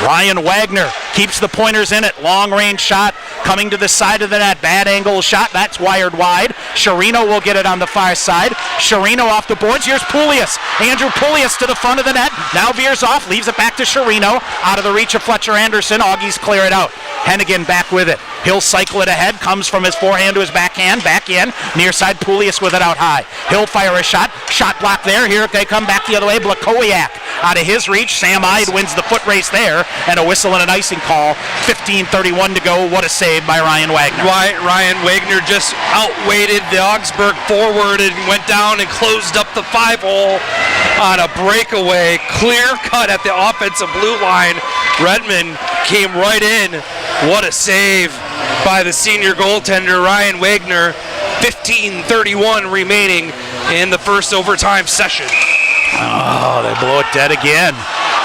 Ryan Wagner keeps the Pointers in it. Long range shot coming to the side of the net. Bad angle shot. That's wired wide. Chirino will get it on the far side. Chirino off the boards. Here's Poulias. Andrew Poulias to the front of the net. Now veers off. Leaves it back to Chirino. Out of the reach of Fletcher Anderson. Augies clear it out. Hennigan back with it. He'll cycle it ahead. Comes from his forehand to his backhand. Back in. Near side Poulias with it out high. He'll fire a shot. Shot block there. Here they come back the other way. Blakowiak out of his reach. Sam Ide wins the foot race there. And a whistle and an icing call. 15:31 to go. What a save by Ryan Wagner. Ryan Wagner just outweighted the Augsburg forward and went down and closed up the 5-hole on a breakaway. Clear cut at the offensive blue line. Redmond came right in. What a save by the senior goaltender, Ryan Wagner. 15:31 remaining in the first overtime session. Oh, they blow it dead again.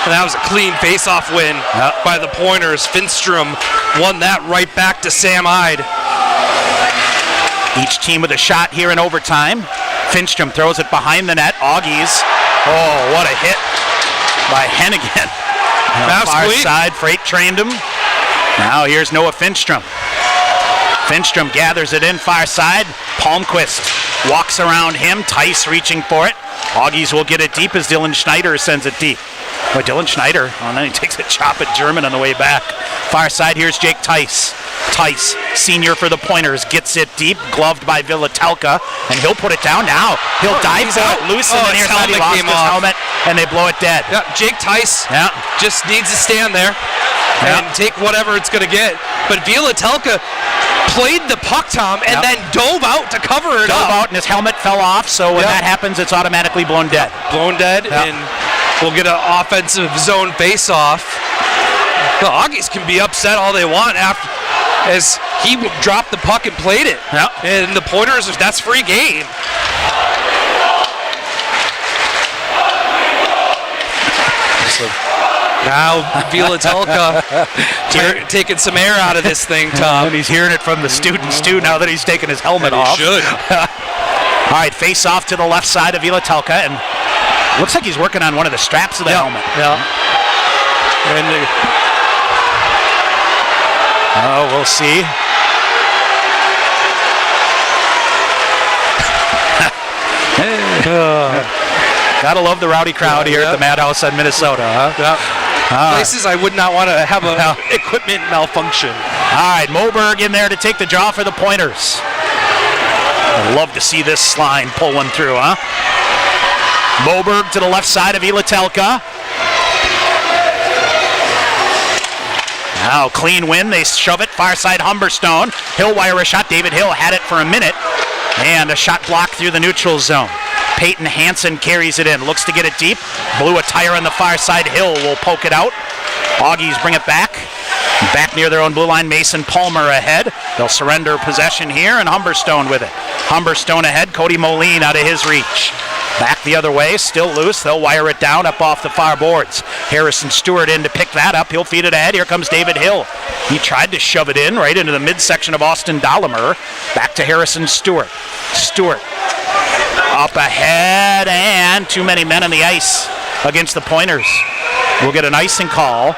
And that was a clean face-off win by the Pointers. Finstrom won that right back to Sam Ide. Each team with a shot here in overtime. Finstrom throws it behind the net. Augies. Oh, what a hit by Hennigan. Far side, Freight trained him. Now here's Noah Finstrom. Finstrom gathers it in far side. Palmquist walks around him. Tice reaching for it. Augies will get it deep as Dylan Schneider sends it deep. Oh, Dylan Schneider. Oh, and then he takes a chop at German on the way back. Far side, here's Jake Tice. Tice, senior for the Pointers, gets it deep, gloved by Villatelka, and he'll put it down now. He'll dive for it, loose in the near side. He lost his helmet, and they blow it dead. Yeah, Jake Tice just needs to stand there and take whatever it's going to get. But Villatelka played the puck, Tom, and then dove out to cover it up. Dove out, and his helmet fell off, so when that happens, it's automatically blown dead. Blown dead, and we'll get an offensive zone face-off. The Augies can be upset all they want as he dropped the puck and played it. And the Pointers, that's free game. Now Villatelka taking some air out of this thing, Tom. And he's hearing it from the students too now that he's taken his helmet off. He should. All right, face off to the left side of Villatelka, and looks like he's working on one of the straps of the helmet. And we'll see. Gotta love the rowdy crowd here at the Madhouse in Minnesota. Places I would not want to have a equipment malfunction. All right, Moberg in there to take the draw for the Pointers. I'd love to see this line pull one through, Moberg to the left side of Villatelka. Now clean win, they shove it, far side Humberstone. Hill wire a shot, David Hill had it for a minute. And a shot blocked through the neutral zone. Peyton Hansen carries it in, looks to get it deep. Blew a tire on the far side, Hill will poke it out. Augies bring it back. Back near their own blue line, Mason Palmer ahead. They'll surrender possession here, and Humberstone with it. Humberstone ahead, Cody Moline out of his reach. Back the other way, still loose. They'll wire it down up off the far boards. Harrison Stewart in to pick that up. He'll feed it ahead. Here comes David Hill. He tried to shove it in right into the midsection of Austin Dahlemer. Back to Harrison Stewart. Stewart up ahead, and too many men on the ice against the Pointers. We'll get an icing call.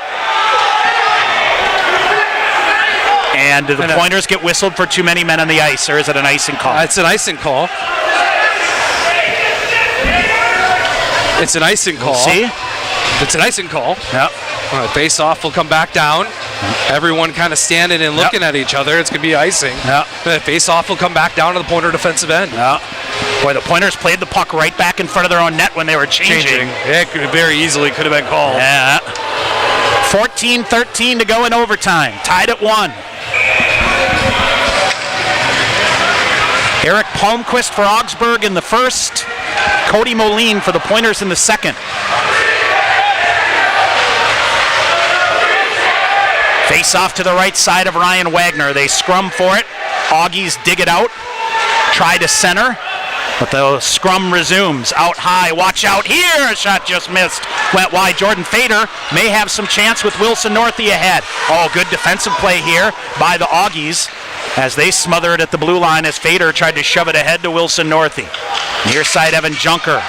And do the Pointers get whistled for too many men on the ice, or is it an icing call? It's an icing call. It's an icing call. We'll see. It's an icing call. Yep. Face off will come back down. Everyone kind of standing and looking at each other. It's going to be icing. Face off will come back down to the Pointer defensive end. Boy, the Pointers played the puck right back in front of their own net when they were changing. It very easily could have been called. 14-13 to go in overtime. Tied at 1. Eric Palmquist for Augsburg in the first. Cody Moline for the Pointers in the second. Face off to the right side of Ryan Wagner. They scrum for it. Augies dig it out. Try to center. But the scrum resumes. Out high. Watch out here. A shot just missed. Went wide. Jordan Fader may have some chance with Wilson Northey ahead. Oh, good defensive play here by the Augies as they smother it at the blue line as Fader tried to shove it ahead to Wilson Northey. Near side Evan Junker.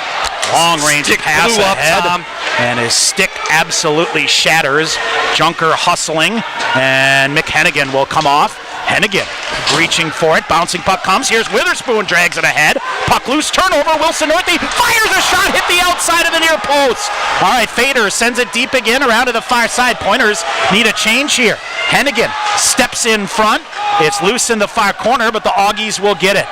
Long range pass ahead. And his stick absolutely shatters. Junker hustling. And Mick Hennigan will come off. Hennigan reaching for it. Bouncing puck comes. Here's Witherspoon, drags it ahead. Puck loose, turnover. Wilson Northey fires a shot, hit the outside of the near post. All right, Fader sends it deep again around to the far side. Pointers need a change here. Hennigan steps in front. It's loose in the far corner, but the Augies will get it.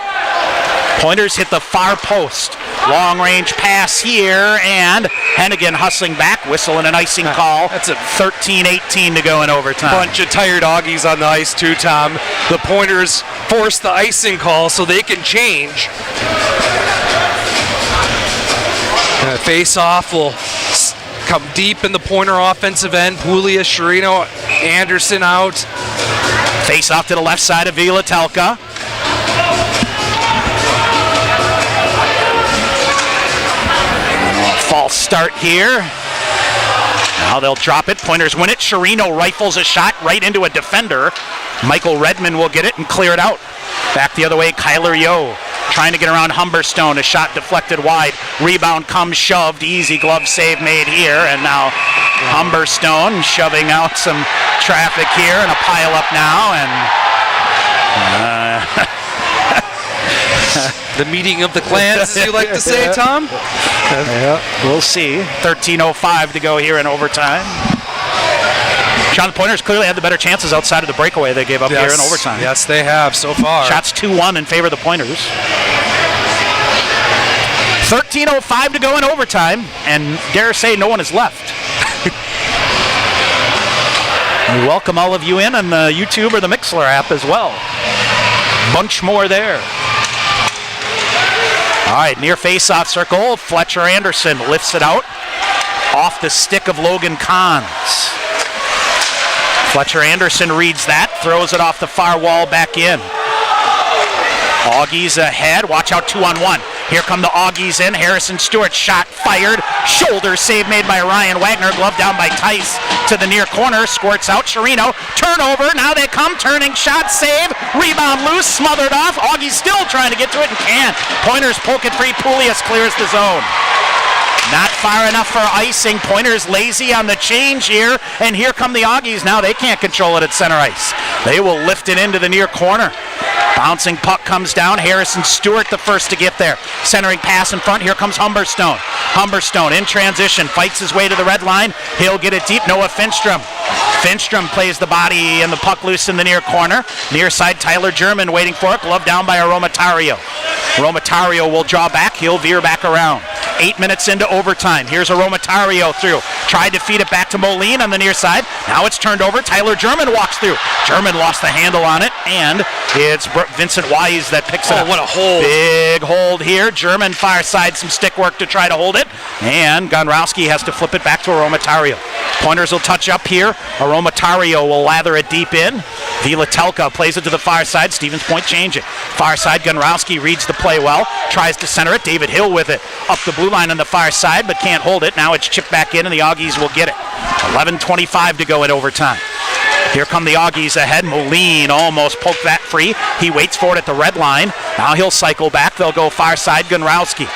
Pointers hit the far post. Long range pass here, and Hennigan hustling back. Whistle and an icing call. That's a 13-18 to go in overtime. Bunch of tired Augies on the ice too, Tom. The Pointers force the icing call so they can change. Face off will come deep in the Pointer offensive end. Puglia, Sherino, Anderson out. Face off to the left side of Villatelka. start here. Now they'll drop it. Pointers win it. Chirino rifles a shot right into a defender. Michael Redmond will get it and clear it out. Back the other way, Kyler Yo trying to get around Humberstone. A shot deflected wide. Rebound comes shoved. Easy glove save made here. And now Humberstone shoving out some traffic here and a pile up now. And the meeting of the clans, as you like to say, Tom? Yeah, we'll see. 13:05 to go here in overtime. Sean, the Pointers clearly had the better chances outside of the breakaway they gave up here in overtime. Yes, they have so far. Shots 2-1 in favor of the Pointers. 13:05 to go in overtime, and dare say no one is left. We welcome all of you in on the YouTube or the Mixler app as well. Bunch more there. All right, near face-off circle, Fletcher Anderson lifts it out off the stick of Logan Kahns. Fletcher Anderson reads that, throws it off the far wall back in. Augies ahead, watch out, 2-on-1. Here come the Augies in, Harrison Stewart shot fired, shoulder save made by Ryan Wagner, glove down by Tice to the near corner, squirts out, Chirino, turnover, now they come, turning shot, save, rebound loose, smothered off, Augies still trying to get to it and can't. Pointers poke it free, Poulias clears the zone. Not far enough for icing. Pointers lazy on the change here, and here come the Augies. Now they can't control it at center ice. They will lift it into the near corner. Bouncing puck comes down. Harrison Stewart the first to get there. Centering pass in front. Here comes Humberstone. Humberstone in transition. Fights his way to the red line. He'll get it deep. Noah Finstrom. Finstrom plays the body and the puck loose in the near corner. Near side, Tyler German waiting for it. Glove down by Aromatario. Aromatario will draw back. He'll veer back around. 8 minutes into overtime. Here's Aromatario through. Tried to feed it back to Moline on the near side. Now it's turned over. Tyler German walks through. German lost the handle on it, and it's Vincent Wise that picks it up. Oh, what a hold. Big hold here. German far side, some stick work to try to hold it, and Gonrowski has to flip it back to Aromatario. Pointers will touch up here. Aromatario will lather it deep in. Vilatelka plays it to the far side. Stevens Point changing. Far side, Gonrowski reads the play well. Tries to center it. David Hill with it. Up the blue line on the far side, but can't hold it. Now it's chipped back in, and the Augies will get it. 11:25 to go in overtime. Here come the Augies ahead. Moline almost poked that free. He waits for it at the red line. Now he'll cycle back. They'll go far side, Gonrowski.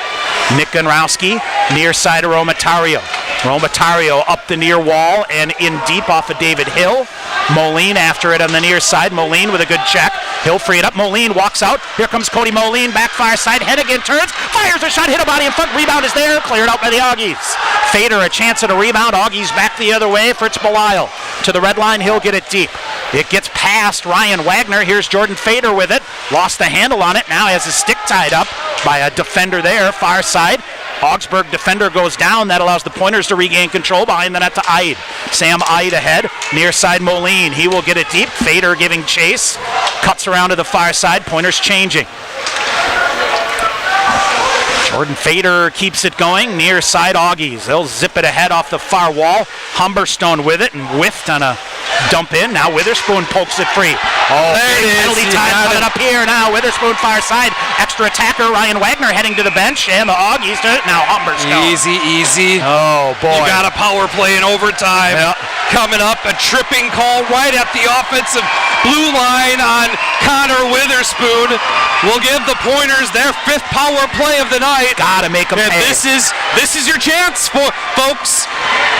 Nick Gonrowski, near side of Aromatario. Aromatario up the near wall and in deep off of David Hill. Moline after it on the near side. Moline with a good check. He'll free it up. Moline walks out. Here comes Cody Moline, back far side. Hennigan turns, fires a shot, hit a body in front. Rebound is there, cleared out by the Augies. Fader a chance at a rebound. Augies back the other way. Fritz Belisle to the red line. He'll get it deep. It gets past Ryan Wagner. Here's Jordan Fader with it. Lost the handle on it. Now has his stick tied up by a defender there, far side. Augsburg defender goes down. That allows the Pointers to regain control behind the net to Eid. Sam Eid ahead. Near side Moline. He will get it deep. Fader giving chase. Cuts around to the far side. Pointers changing. Jordan Fader keeps it going. Near side Augies. They'll zip it ahead off the far wall. Humberstone with it and whiffed on a dump in. Now Witherspoon pokes it free. Oh, big penalty time coming up here now. Witherspoon far side. Extra attacker Ryan Wagner heading to the bench, and the Augies do it. Now Humberstone. Easy. Oh, boy. You got a power play in overtime. Yep. Coming up, a tripping call right at the offensive blue line on Connor Witherspoon. Will give the Pointers their 5th power play of the night. Gotta make them pay. This is your chance, folks.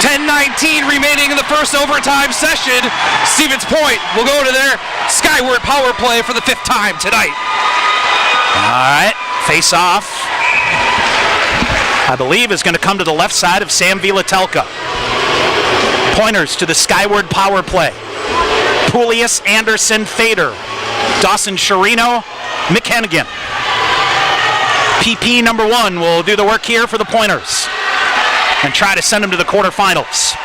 10:19 remaining in the first overtime session. Stevens Point will go to their skyward power play for the 5th time tonight. All right, face off. I believe is going to come to the left side of Sam Vilatelka. Pointers to the skyward power play. Poulias, Anderson, Fader, Dawson Chirino, McHennigan. PP number 1 will do the work here for the Pointers and try to send them to the quarterfinals.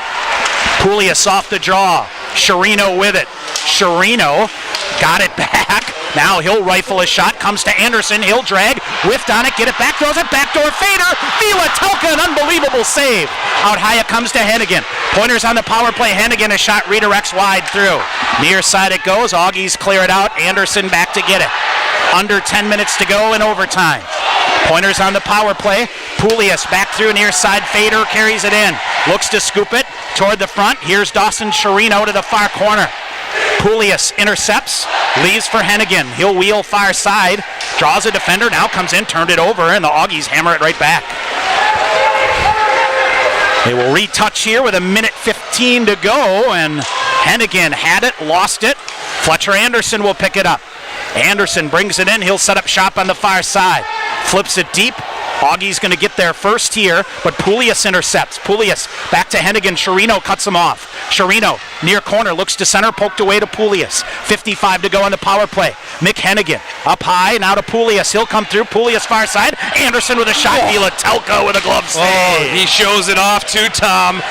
Poulias off the draw. Chirino with it. Chirino got it back. Now he'll rifle a shot. Comes to Anderson. He'll drag. Whiffed on it. Get it back. Throws it. Backdoor Fader. Vilatelka, an unbelievable save. Out high it comes to Hennigan. Pointers on the power play. Hennigan, a shot redirects wide through. Near side it goes. Augies clear it out. Anderson back to get it. Under 10 minutes to go in overtime. Pointers on the power play. Poulias back through near side. Fader carries it in. Looks to scoop it toward the front. Here's Dawson Chirino to the far corner. Poulias intercepts, leaves for Hennigan. He'll wheel far side, draws a defender, now comes in, turned it over, and the Augies hammer it right back. They will retouch here with 1:15 to go, and Hennigan had it, lost it. Fletcher Anderson will pick it up. Anderson brings it in, he'll set up shop on the far side. Flips it deep. Augie's going to get there first here, but Poulias intercepts. Poulias back to Hennigan. Chirino cuts him off. Chirino near corner, looks to center, poked away to Poulias. 55 to go on the power play. Mick Hennigan up high, now to Poulias. He'll come through. Poulias far side. Anderson with a shot. Telka with a glove save. Oh, he shows it off too, Tom.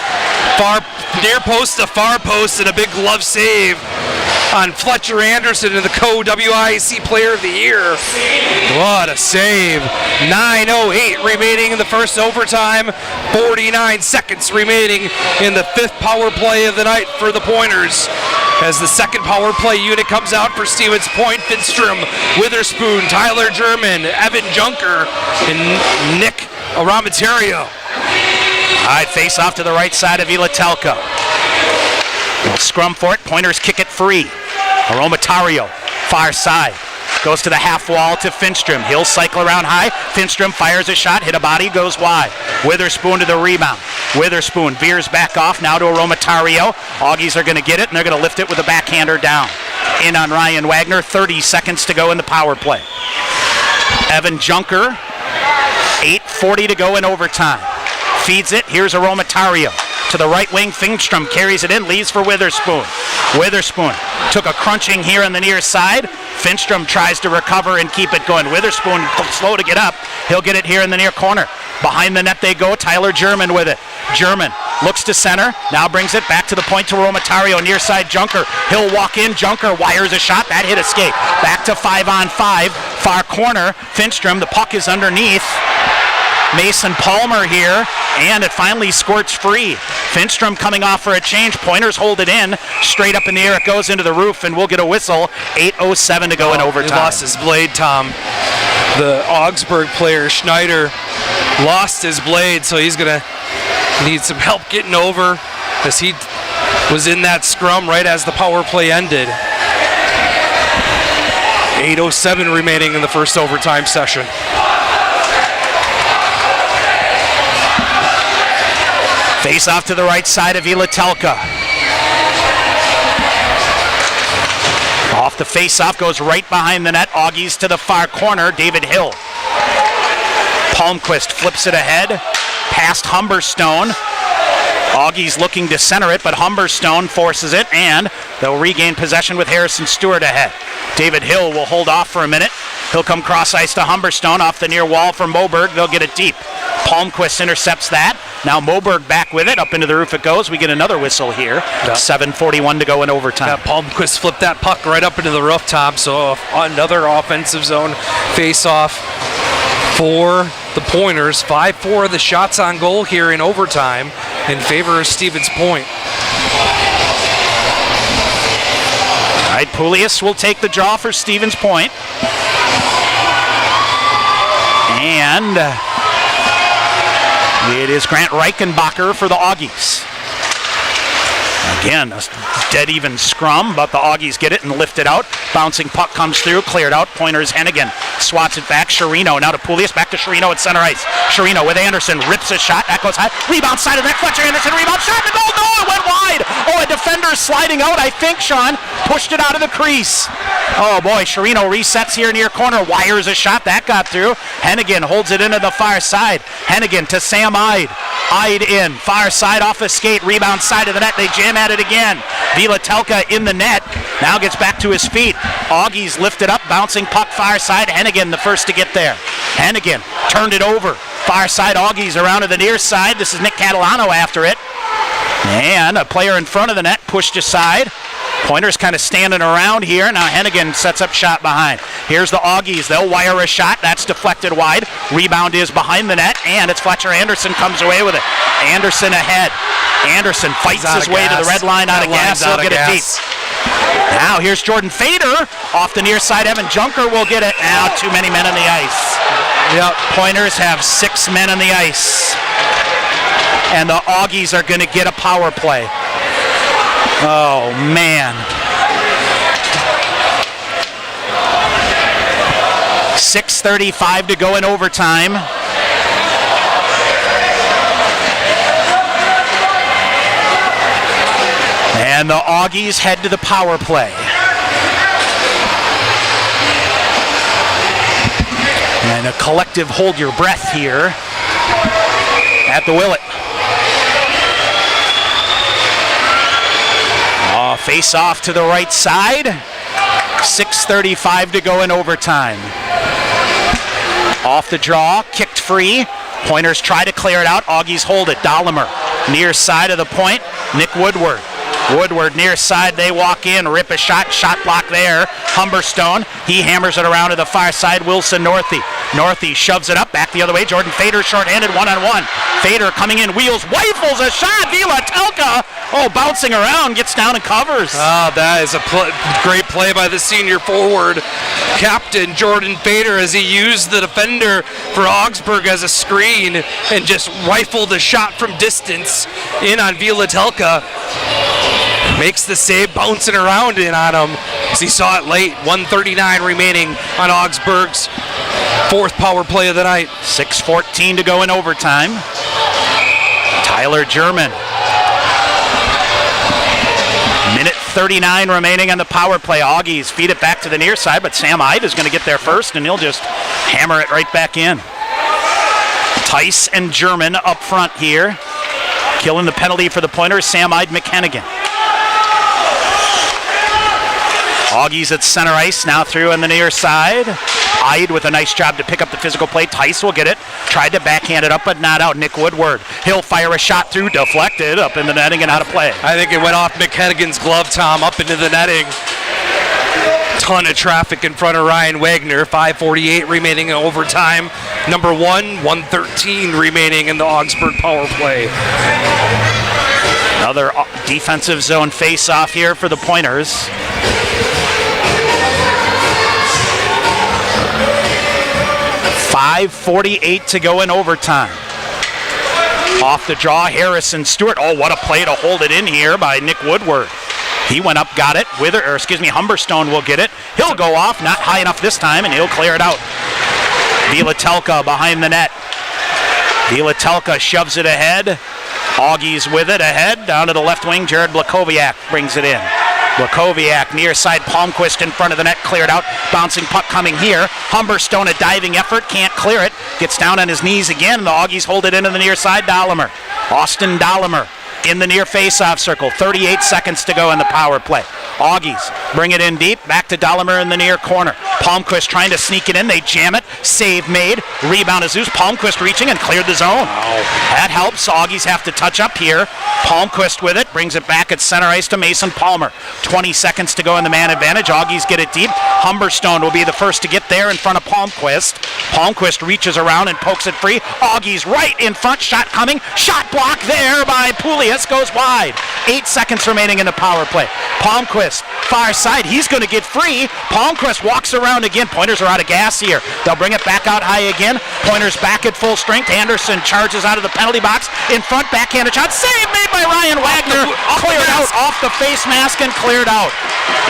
Far near post to far post and a big glove save on Fletcher Anderson and the co-WIAC Player of the Year. What a save. 9:08 remaining in the first overtime. 49 seconds remaining in the fifth power play of the night for the Pointers. As the second power play unit comes out for Stevens Point, Finstrom, Witherspoon, Tyler German, Evan Junker, and Nick Aramatario. All right, face off to the right side of Telka. Scrum for it. Pointers kick it free. Aromatario, far side. Goes to the half wall to Finstrom. He'll cycle around high. Finstrom fires a shot, hit a body, goes wide. Witherspoon to the rebound. Witherspoon veers back off, now to Aromatario. Augies are going to get it, and they're going to lift it with a backhander down. In on Ryan Wagner, 30 seconds to go in the power play. Evan Junker, 8:40 to go in overtime. Feeds it, here's Aromatario. To the right wing, Finstrom carries it in, leaves for Witherspoon. Witherspoon took a crunching here on the near side. Finstrom tries to recover and keep it going. Witherspoon slow to get up. He'll get it here in the near corner. Behind the net they go. Tyler German with it. German looks to center. Now brings it back to the point to Aromatario. Near side Junker. He'll walk in. Junker wires a shot. That hit escape. Back to 5-on-5. Far corner. Finstrom. The puck is underneath Mason Palmer here, and it finally squirts free. Finstrom coming off for a change. Pointers hold it in. Straight up in the air it goes into the roof, and we'll get a whistle. 8:07 to go in overtime. He lost his blade, Tom. The Augsburg player, Schneider, lost his blade, so he's going to need some help getting over as he was in that scrum right as the power play ended. 8:07 remaining in the first overtime session. Face off to the right side of Telka. Off the face-off, goes right behind the net. Augies to the far corner. David Hill. Palmquist flips it ahead. Past Humberstone. Augies looking to center it, but Humberstone forces it, and they'll regain possession with Harrison Stewart ahead. David Hill will hold off for a minute. He'll come cross ice to Humberstone off the near wall from Moberg. They'll get it deep. Palmquist intercepts that. Now Moberg back with it. Up into the roof it goes. We get another whistle here. 7:41 to go in overtime. Yeah, Palmquist flipped that puck right up into the roof, Tom. So another offensive zone face-off for the Pointers. 5-4 of the shots on goal here in overtime in favor of Stevens Point. All right, Poulias will take the draw for Stevens Point. And it is Grant Reichenbacher for the Augies. Again, a dead even scrum, but the Augies get it and lift it out. Bouncing puck comes through, cleared out. Pointers Hennigan swats it back. Chirino now to Poulias, back to Chirino at center ice. Chirino with Anderson, rips a shot, that goes high. Rebound side of the net, Fletcher Anderson, rebound shot, the goal, no, it went wide. Oh, a defender sliding out, I think, Sean, pushed it out of the crease. Oh boy, Chirino resets here near corner, wires a shot, that got through. Hennigan holds it into the far side. Hennigan to Sam Ide. Ide in, far side off the skate, rebound side of the net, they jam at it again. Telka in the net, now gets back to his feet. Augies lifted up, bouncing puck far side. Hennigan the first to get there. Hennigan turned it over. Far side Augies around to the near side. This is Nick Catalano after it. And a player in front of the net pushed aside. Pointers kind of standing around here. Now Hennigan sets up shot behind. Here's the Augies. They'll wire a shot. That's deflected wide. Rebound is behind the net, and it's Fletcher Anderson comes away with it. Anderson ahead. Anderson fights his way to the red line out of gas. He'll get it deep. Now here's Jordan Fader off the near side. Evan Junker will get it. Now too many men on the ice. Yep. Pointers have 6 men on the ice. And the Augies are going to get a power play. Oh, man. 6:35 to go in overtime. And the Augies head to the power play. And a collective hold your breath here at the Willett. Face off to the right side. 6:35 to go in overtime. Off the draw, kicked free. Pointers try to clear it out. Augies hold it. Dahlemer near side of the point. Nick Woodward. Woodward near side, they walk in, rip a shot block there. Humberstone, he hammers it around to the far side. Wilson Northey. Northey shoves it up, back the other way. Jordan Fader shorthanded, one-on-one. Fader coming in, wheels, rifles a shot. Vila-Telka, bouncing around, gets down and covers. That is a great play by the senior forward, captain Jordan Fader, as he used the defender for Augsburg as a screen and just rifled a shot from distance in on Vila-Telka. Makes the save, bouncing around in on him as he saw it late. 1:39 remaining on Augsburg's fourth power play of the night. 6:14 to go in overtime. Tyler German. Minute 39 remaining on the power play. Augies feed it back to the near side, but Sam Ide is going to get there first, and he'll just hammer it right back in. Tice and German up front here. Killing the penalty for the Pointers, Sam Ide McKennigan. Augies at center ice, now through on the near side. Ide with a nice job to pick up the physical play. Tice will get it. Tried to backhand it up, but not out. Nick Woodward. He'll fire a shot through, deflected, up in the netting and out of play. I think it went off McKennigan's glove, Tom, up into the netting. Ton of traffic in front of Ryan Wagner. 5:48 remaining in overtime. Number 1:13 remaining in the Augsburg power play. Another defensive zone face-off here for the Pointers. 5:48 to go in overtime. Off the draw, Harrison Stewart. What a play to hold it in here by Nick Woodward. He went up, got it. Humberstone will get it. He'll go off, not high enough this time, and he'll clear it out. Vila-Telka behind the net. Vila-Telka shoves it ahead. Augies with it ahead. Down to the left wing, Jared Blakowiak brings it in. Blakowiak near side, Palmquist in front of the net, cleared out. Bouncing puck coming here. Humberstone, a diving effort, can't clear it. Gets down on his knees again. The Augies hold it into the near side. Dahlemer. Austin Dahlemer in the near face-off circle. 38 seconds to go in the power play. Augies bring it in deep. Back to Dahlemer in the near corner. Palmquist trying to sneak it in. They jam it. Save made. Rebound is Zeus. Palmquist reaching and cleared the zone. That helps. Augies have to touch up here. Palmquist with it. Brings it back at center ice to Mason Palmer. 20 seconds to go in the man advantage. Augies get it deep. Humberstone will be the first to get there in front of Palmquist. Palmquist reaches around and pokes it free. Augies right in front. Shot coming. Shot blocked there by Pouliot. Goes wide. 8 seconds remaining in the power play. Palmquist, far side. He's going to get free. Palmquist walks around again. Pointers are out of gas here. They'll bring it back out high again. Pointers back at full strength. Anderson charges out of the penalty box. In front, backhanded shot. Save made by Ryan Wagner. Cleared out off the face mask and cleared out.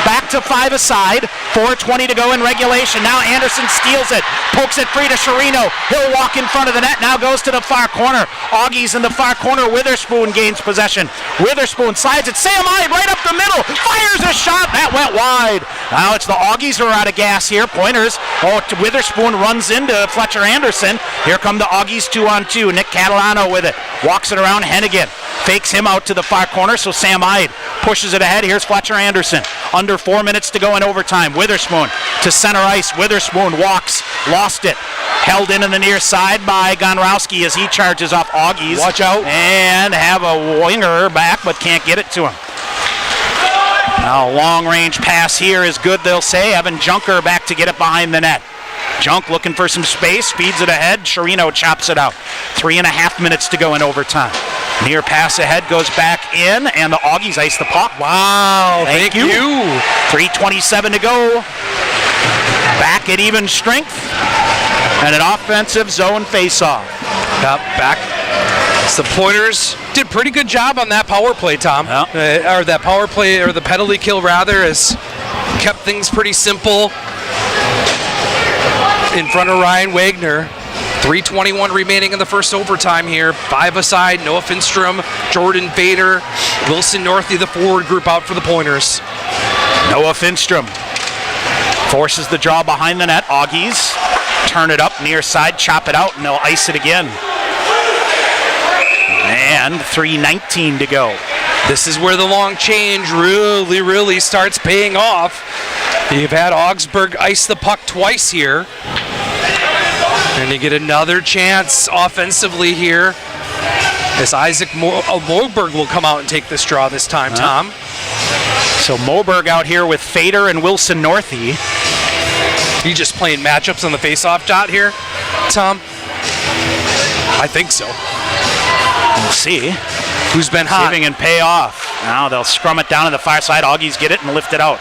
Back to 5 aside. 4:20 to go in regulation. Now Anderson steals it. Pokes it free to Sherino. He'll walk in front of the net. Now goes to the far corner. Augies in the far corner. Witherspoon gains possession. Witherspoon slides it. Sam Ide right up the middle. Fires a shot. That went wide. Now it's the Augies who are out of gas here. Pointers. Witherspoon runs into Fletcher Anderson. Here come the Augies 2-on-2. Nick Catalano with it. Walks it around. Hennigan fakes him out to the far corner, so Sam Ide pushes it ahead. Here's Fletcher Anderson. Under 4 minutes to go in overtime. Witherspoon to center ice. Witherspoon walks. Lost it. Held in the near side by Gonrowski as he charges off Augies. Watch out. And have a winger back, but can't get it to him. Now, long-range pass here is good, they'll say. Evan Junker back to get it behind the net. Junk looking for some space, feeds it ahead. Sherino chops it out. 3.5 minutes to go in overtime. Near pass ahead goes back in, and the Augies ice the puck. Wow, thank you. 3:27 to go. Back at even strength. and an offensive zone faceoff. Yep, back. So the Pointers did a pretty good job on that power play, Tom. Or that power play, or the penalty kill rather, has kept things pretty simple in front of Ryan Wagner. 3:21 remaining in the first overtime here. 5 aside, Noah Finstrom, Jordan Vader, Wilson Northey, the forward group out for the Pointers. Noah Finstrom forces the draw behind the net. Augies turn it up near side, chop it out, and they'll ice it again. And 3:19 to go. This is where the long change really starts paying off. You've had Augsburg ice the puck twice here. And you get another chance offensively here as Isaac Moberg will come out and take this draw this time, Tom. So Moberg out here with Fader and Wilson Northey. You just playing matchups on the face-off dot here, Tom? I think so. We'll see. Who's been hot? Saving and pay off. Now they'll scrum it down to the far side. Augies get it and lift it out.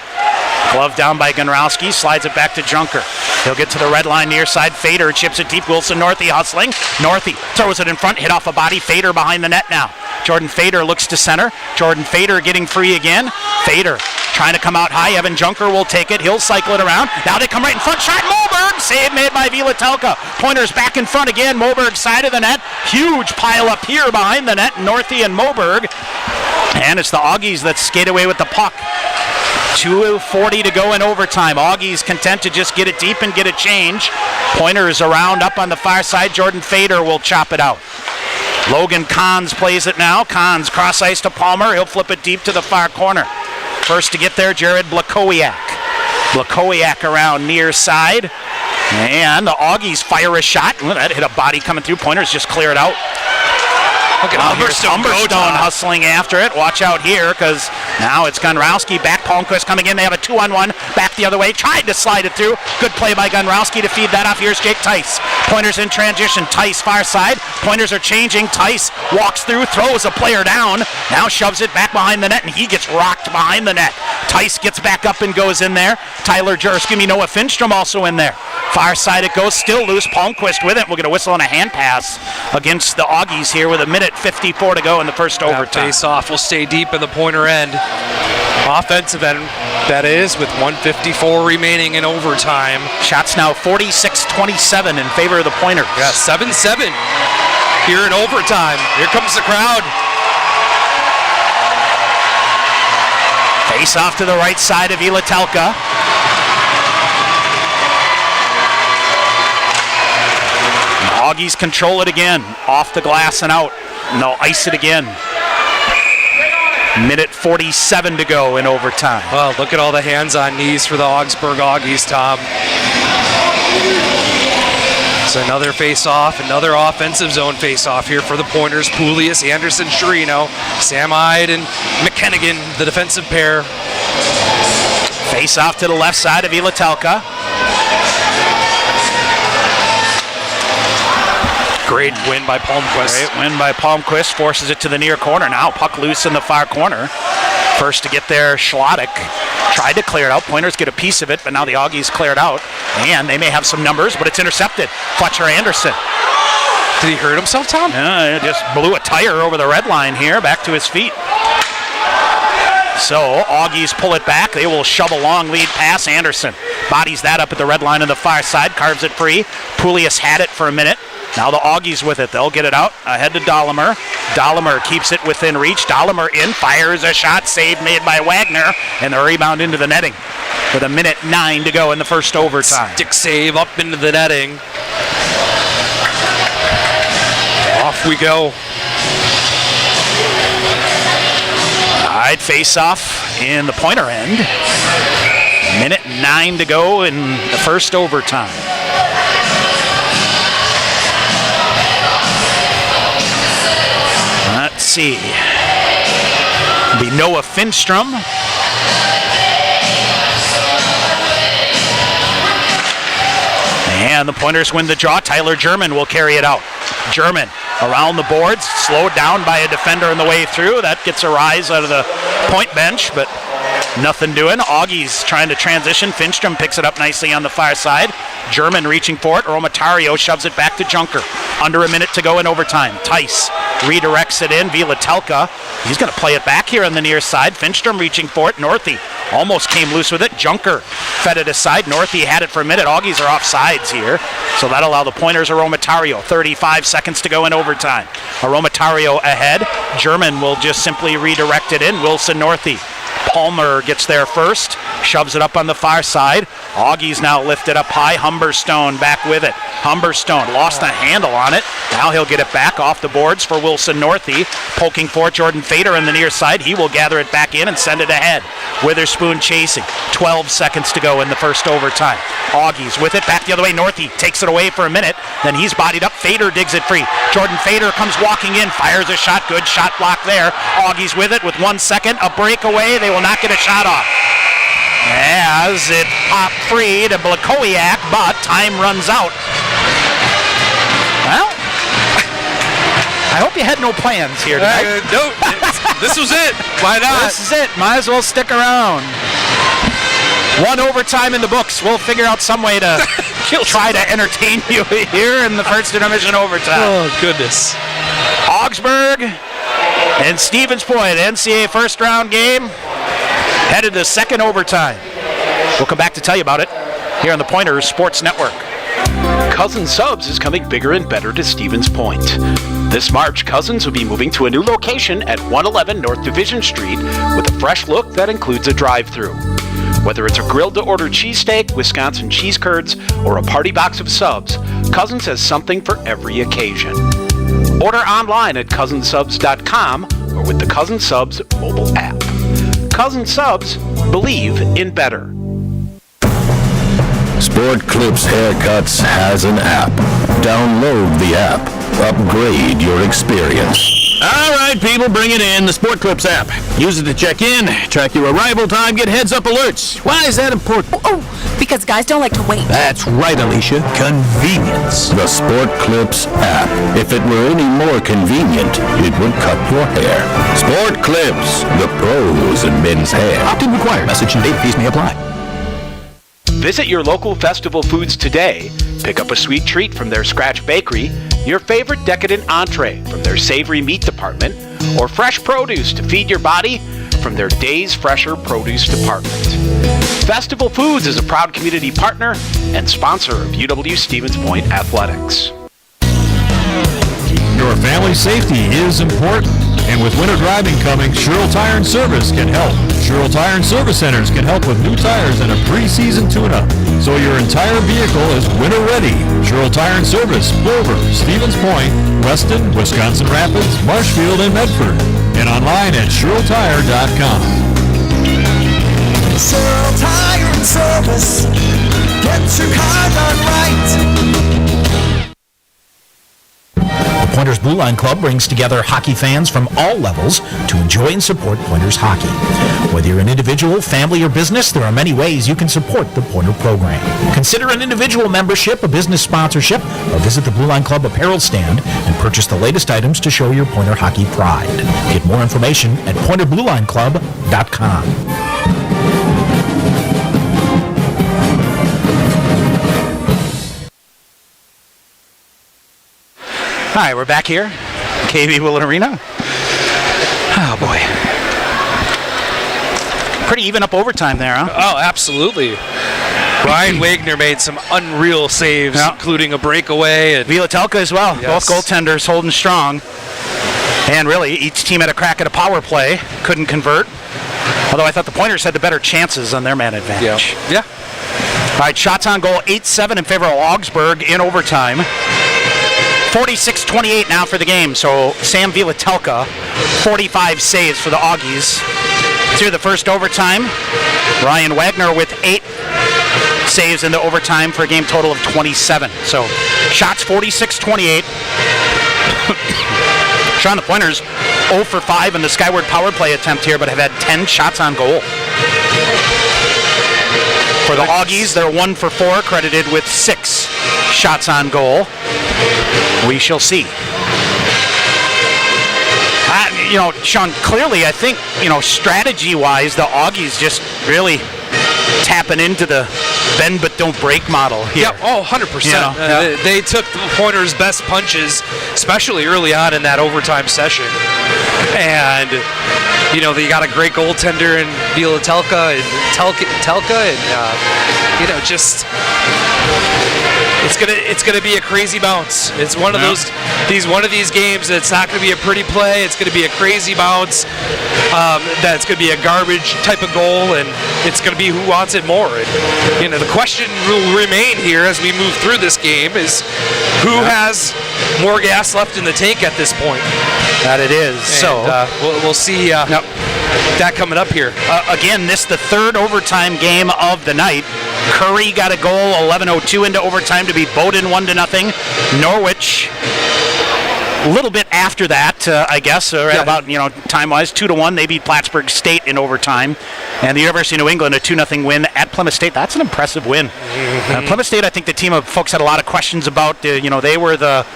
Glove down by Gunrowski, slides it back to Junker. He'll get to the red line near side. Fader chips it deep. Wilson Northey hustling. Northey throws it in front, hit off a body. Fader behind the net now. Jordan Fader looks to center. Jordan Fader getting free again. Fader trying to come out high. Evan Junker will take it. He'll cycle it around. Now they come right in front. Shot Moberg. Save made by Viletelka. Pointers back in front again. Moberg side of the net. Huge pile up here behind the net. Northey and Moberg. And it's the Augies that skate away with the puck. 2:40 to go in overtime. Augies content to just get it deep and get a change. Pointers around up on the far side. Jordan Fader will chop it out. Logan Kahns plays it now. Kahns cross ice to Palmer. He'll flip it deep to the far corner. First to get there, Jared Blakowiak. Blakowiak around near side. And the Augies fire a shot. Ooh, that hit a body coming through. Pointers just clear it out. Look at Humberstone hustling after it. Watch out here, because now it's Gunrowski. Back Palmquist coming in. They have a 2-on-1. Back the other way. Tried to slide it through. Good play by Gunrowski to feed that off. Here's Jake Tice. Pointers in transition. Tice far side. Pointers are changing. Tice walks through, throws a player down. Now shoves it back behind the net, and he gets rocked behind the net. Tice gets back up and goes in there. Noah Finstrom also in there. Far side it goes. Still loose. Palmquist with it. We'll get a whistle and a hand pass against the Augies here with 1:54 to go in the first overtime. Face off will stay deep in the Pointer end. Offensive end, that is, with 1:54 remaining in overtime. Shots now 46-27 in favor of the Pointers. Yeah, 7-7 here in overtime. Here comes the crowd. Face off to the right side of Viletelka. Augies control it again. Off the glass and out. And they'll ice it again. 1:47 to go in overtime. Well, look at all the hands on knees for the Augsburg Augies, Tom. It's another face-off, another offensive zone face-off here for the Pointers. Poulius, Anderson, Chirino, Sam Ide, and McKennigan, the defensive pair. Face-off to the left side of Viletelka. Great win by Palmquist. Great win by Palmquist. Forces it to the near corner now. Puck loose in the far corner. First to get there, Schlottick. Tried to clear it out. Pointers get a piece of it, but now the Augies clear it out. And they may have some numbers, but it's intercepted. Fletcher Anderson. Did he hurt himself, Tom? It just blew a tire over the red line here, back to his feet. So Augies pull it back. They will shove a long lead pass. Anderson bodies that up at the red line on the far side, carves it free. Poulius had it for a minute. Now the Augies with it. They'll get it out ahead to Dahlemer. Dahlemer keeps it within reach. Dahlemer in, fires a shot. Save made by Wagner. And the rebound into the netting with 1:09 to go in the first overtime. Stick save up into the netting. Off we go. All right, face-off in the Pointer end. 1:09 to go in the first overtime. Let's see. It'll be Noah Finstrom. And the Pointers win the draw. Tyler German will carry it out. German around the boards, slowed down by a defender on the way through. That gets a rise out of the point bench, but Nothing doing. Augie's trying to transition. Finstrom picks it up nicely on the far side. German reaching for it. Romatario shoves it back to Junker. Under a minute to go in overtime. Tice redirects it in. Vielatelka. He's going to play it back here on the near side. Finstrom reaching for it. Northey almost came loose with it. Junker fed it aside. Northey had it for a minute. Augies are off sides here. So that'll allow the Pointers Romatario. 35 seconds to go in overtime. Romatario ahead. German will just simply redirect it in. Wilson Northey. Palmer gets there first, shoves it up on the far side. Augie's now lifted up high. Humberstone back with it. Humberstone lost the handle on it. Now he'll get it back off the boards for Wilson Northey. Poking for Jordan Fader on the near side. He will gather it back in and send it ahead. Witherspoon chasing. 12 seconds to go in the first overtime. Augie's with it back the other way. Northey takes it away for a minute. Then he's bodied up. Fader digs it free. Jordan Fader comes walking in. Fires a shot. Good shot block there. Augie's with it with 1 second. A breakaway. They will not get a shot off. As it popped free to Blakowiak, but time runs out. Well, I hope you had no plans here tonight. No, this was it. Why not? This is it. Might as well stick around. One overtime in the books. We'll figure out some way to try to entertain you here in the first intermission overtime. Oh, goodness. Augsburg and Stevens Point, NCAA first round game, headed to second overtime. We'll come back to tell you about it here on the Pointers Sports Network. Cousins Subs is coming bigger and better to Stevens Point. This March, Cousins will be moving to a new location at 111 North Division Street with a fresh look that includes a drive-thru. Whether it's a grilled-to-order cheesesteak, Wisconsin cheese curds, or a party box of subs, Cousins has something for every occasion. Order online at cousinsubs.com or with the Cousins Subs mobile app. Cousins Subs, believe in better. Sport Clips Haircuts has an app. Download the app. Upgrade your experience. All right, people, bring it in. The Sport Clips app. Use it to check in, track your arrival time, get heads-up alerts. Why is that important? Because guys don't like to wait. That's right, Alicia. Convenience. The Sport Clips app. If it were any more convenient, it would cut your hair. Sport Clips, the pros in men's hair. Opt-in required. Message and data fees may apply. Visit your local Festival Foods today. Pick up a sweet treat from their Scratch Bakery, your favorite decadent entree from their savory meat department, or fresh produce to feed your body from their Days Fresher Produce department. Festival Foods is a proud community partner and sponsor of UW Stevens Point Athletics. Your family's safety is important, and with winter driving coming, Sherrill Tire and Service can help. Sherrill Tire and Service Centers can help with new tires and a pre-season tune-up, so your entire vehicle is winter ready. Sherrill Tire and Service, Plover, Stevens Point, Weston, Wisconsin Rapids, Marshfield, and Medford, and online at SherrillTire.com. Sherrill Tire and Service, get your car done right. The Pointers Blue Line Club brings together hockey fans from all levels to enjoy and support Pointers hockey. Whether you're an individual, family, or business, there are many ways you can support the Pointer program. Consider an individual membership, a business sponsorship, or visit the Blue Line Club apparel stand and purchase the latest items to show your Pointer hockey pride. Get more information at PointerBlueLineClub.com. All right, we're back here. KB Willett Arena. Oh, boy. Pretty even up overtime there, huh? Oh, absolutely. Ryan Wagner made some unreal saves, including a breakaway. And Vielatelka as well. Yes. Both goaltenders holding strong. And really, each team had a crack at a power play. Couldn't convert. Although I thought the Pointers had the better chances on their man advantage. Yeah. All right, shots on goal, 8-7 in favor of Augsburg in overtime. 46-28 now for the game. So Sam Vielatelka, 45 saves for the Augies. Through the first overtime, Ryan Wagner with 8 saves in the overtime for a game total of 27. So shots 46-28. Sean, the Pointers 0 for 5 in the skyward power play attempt here, but have had 10 shots on goal. For the Augies, they're 1 for 4, credited with 6 shots on goal. We shall see. Sean, clearly, I think, strategy-wise, the Augies just really tapping into the bend but don't break model here. Yeah, 100%. They took the Pointers' best punches, especially early on in that overtime session. And, they got a great goaltender in Telka and just... It's gonna be a crazy bounce. It's one of these games that's not gonna be a pretty play. It's gonna be a crazy bounce. That's gonna be a garbage type of goal, and it's gonna be who wants it more. And, the question will remain here as we move through this game is who has more gas left in the tank at this point. That it is. And, we'll see that coming up here. Again, this the third overtime game of the night. Curry got a goal 11:02 into overtime to beat Bowdoin 1-0. Norwich, a little bit after that, I guess, about time-wise, 2-1. They beat Plattsburgh State in overtime, and the University of New England a 2-0 win at Plymouth State. That's an impressive win. Plymouth State, I think the team of folks had a lot of questions about. They were the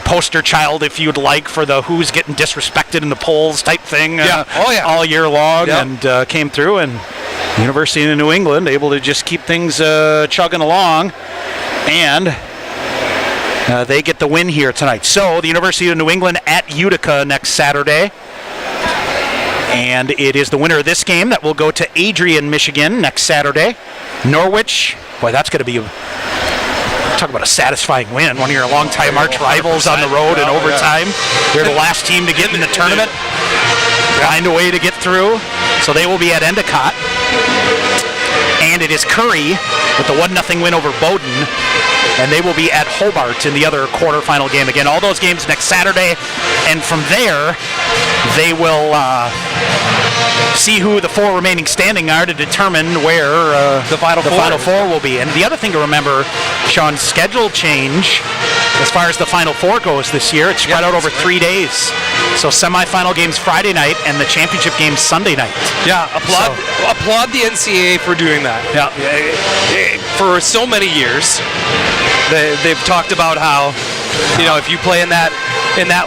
poster child, if you'd like, for the who's getting disrespected in the polls type thing all year long, and came through, and University of New England able to just keep things chugging along, and they get the win here tonight. So the University of New England at Utica next Saturday, and it is the winner of this game that will go to Adrian, Michigan next Saturday. Norwich, boy, that's going to be talk about a satisfying win. One of your longtime arch rivals on the road in overtime. They're the last team to get in the tournament. Find a way to get through. So they will be at Endicott. And it is Curry with the 1-0 win over Bowdoin. And they will be at Hobart in the other quarterfinal game. Again, all those games next Saturday. And from there, they will see who the four remaining standing are to determine where the Final Four will be. And the other thing to remember, Sean, schedule change as far as the Final Four goes this year. It's spread out over 3 days. So semifinal games Friday night and the championship game Sunday night. Yeah, applaud the NCAA for doing that. Yeah. For so many years, they've talked about how, if you play in that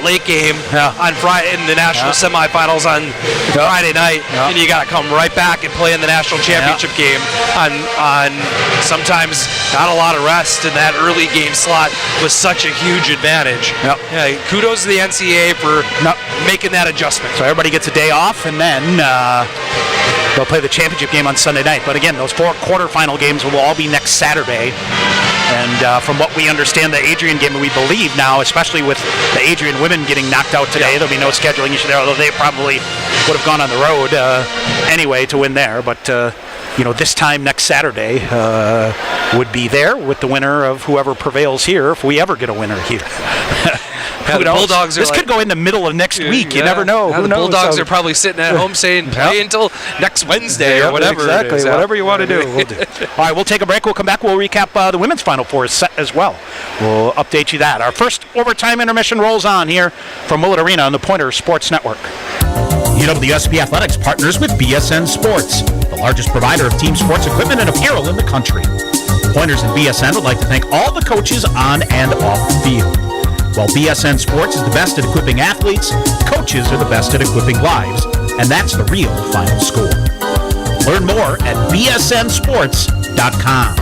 late game on Friday in the national semifinals on Friday night, and you got to come right back and play in the national championship game on sometimes not a lot of rest, and that early game slot was such a huge advantage. Kudos to the NCAA for making that adjustment. So everybody gets a day off, and then they'll play the championship game on Sunday night. But again, those 4 quarterfinal games will all be next Saturday. And from what we understand, the Adrian game, we believe now, especially with the Adrian women getting knocked out today, there'll be no scheduling issue there, although they probably would have gone on the road anyway to win there. But, this time next Saturday would be there with the winner of whoever prevails here, if we ever get a winner here. Who knows? Bulldogs this could go in the middle of next week. You never know. Who the knows? Bulldogs are probably sitting at home saying, play until next Wednesday or whatever. Exactly. It is. Whatever you want to do, we'll do. All right, we'll take a break. We'll come back. We'll recap the women's Final Four set as well. We'll update you that. Our first overtime intermission rolls on here from Willett Arena on the Pointers Sports Network. UWSP Athletics partners with BSN Sports, the largest provider of team sports equipment and apparel in the country. Pointers and BSN would like to thank all the coaches on and off the field. While BSN Sports is the best at equipping athletes, coaches are the best at equipping lives, and that's the real final score. Learn more at bsnsports.com.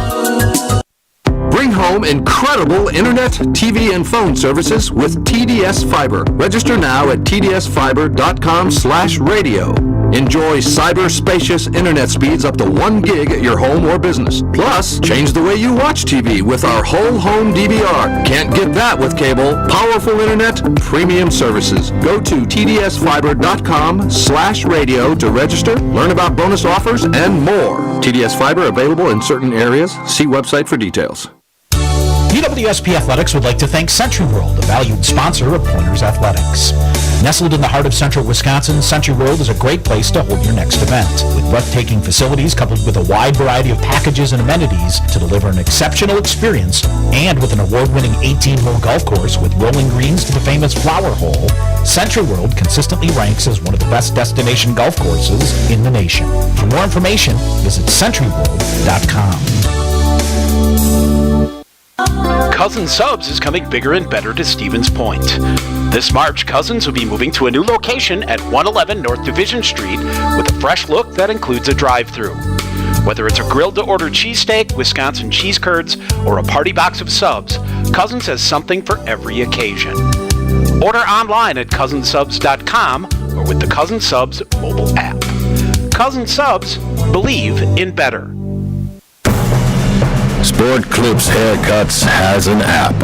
Bring home incredible internet, TV, and phone services with TDS Fiber. Register now at tdsfiber.com/radio. Enjoy cyber-spacious internet speeds up to 1 gig at your home or business. Plus, change the way you watch TV with our whole home DVR. Can't get that with cable. Powerful internet, premium services. Go to tdsfiber.com/radio to register, learn about bonus offers, and more. TDS Fiber available in certain areas. See website for details. UWSP Athletics would like to thank Century World, a valued sponsor of Pointers Athletics. Nestled in the heart of central Wisconsin, Century World is a great place to hold your next event. With breathtaking facilities coupled with a wide variety of packages and amenities to deliver an exceptional experience, and with an award-winning 18-hole golf course with rolling greens to the famous Flower Hole, Century World consistently ranks as one of the best destination golf courses in the nation. For more information, visit centuryworld.com. Cousins Subs is coming bigger and better to Stevens Point. This March, Cousins will be moving to a new location at 111 North Division Street with a fresh look that includes a drive-thru. Whether it's a grilled-to-order cheesesteak, Wisconsin cheese curds, or a party box of subs, Cousins has something for every occasion. Order online at cousinsubs.com or with the Cousins Subs mobile app. Cousins Subs, believe in better. Sport Clips Haircuts has an app.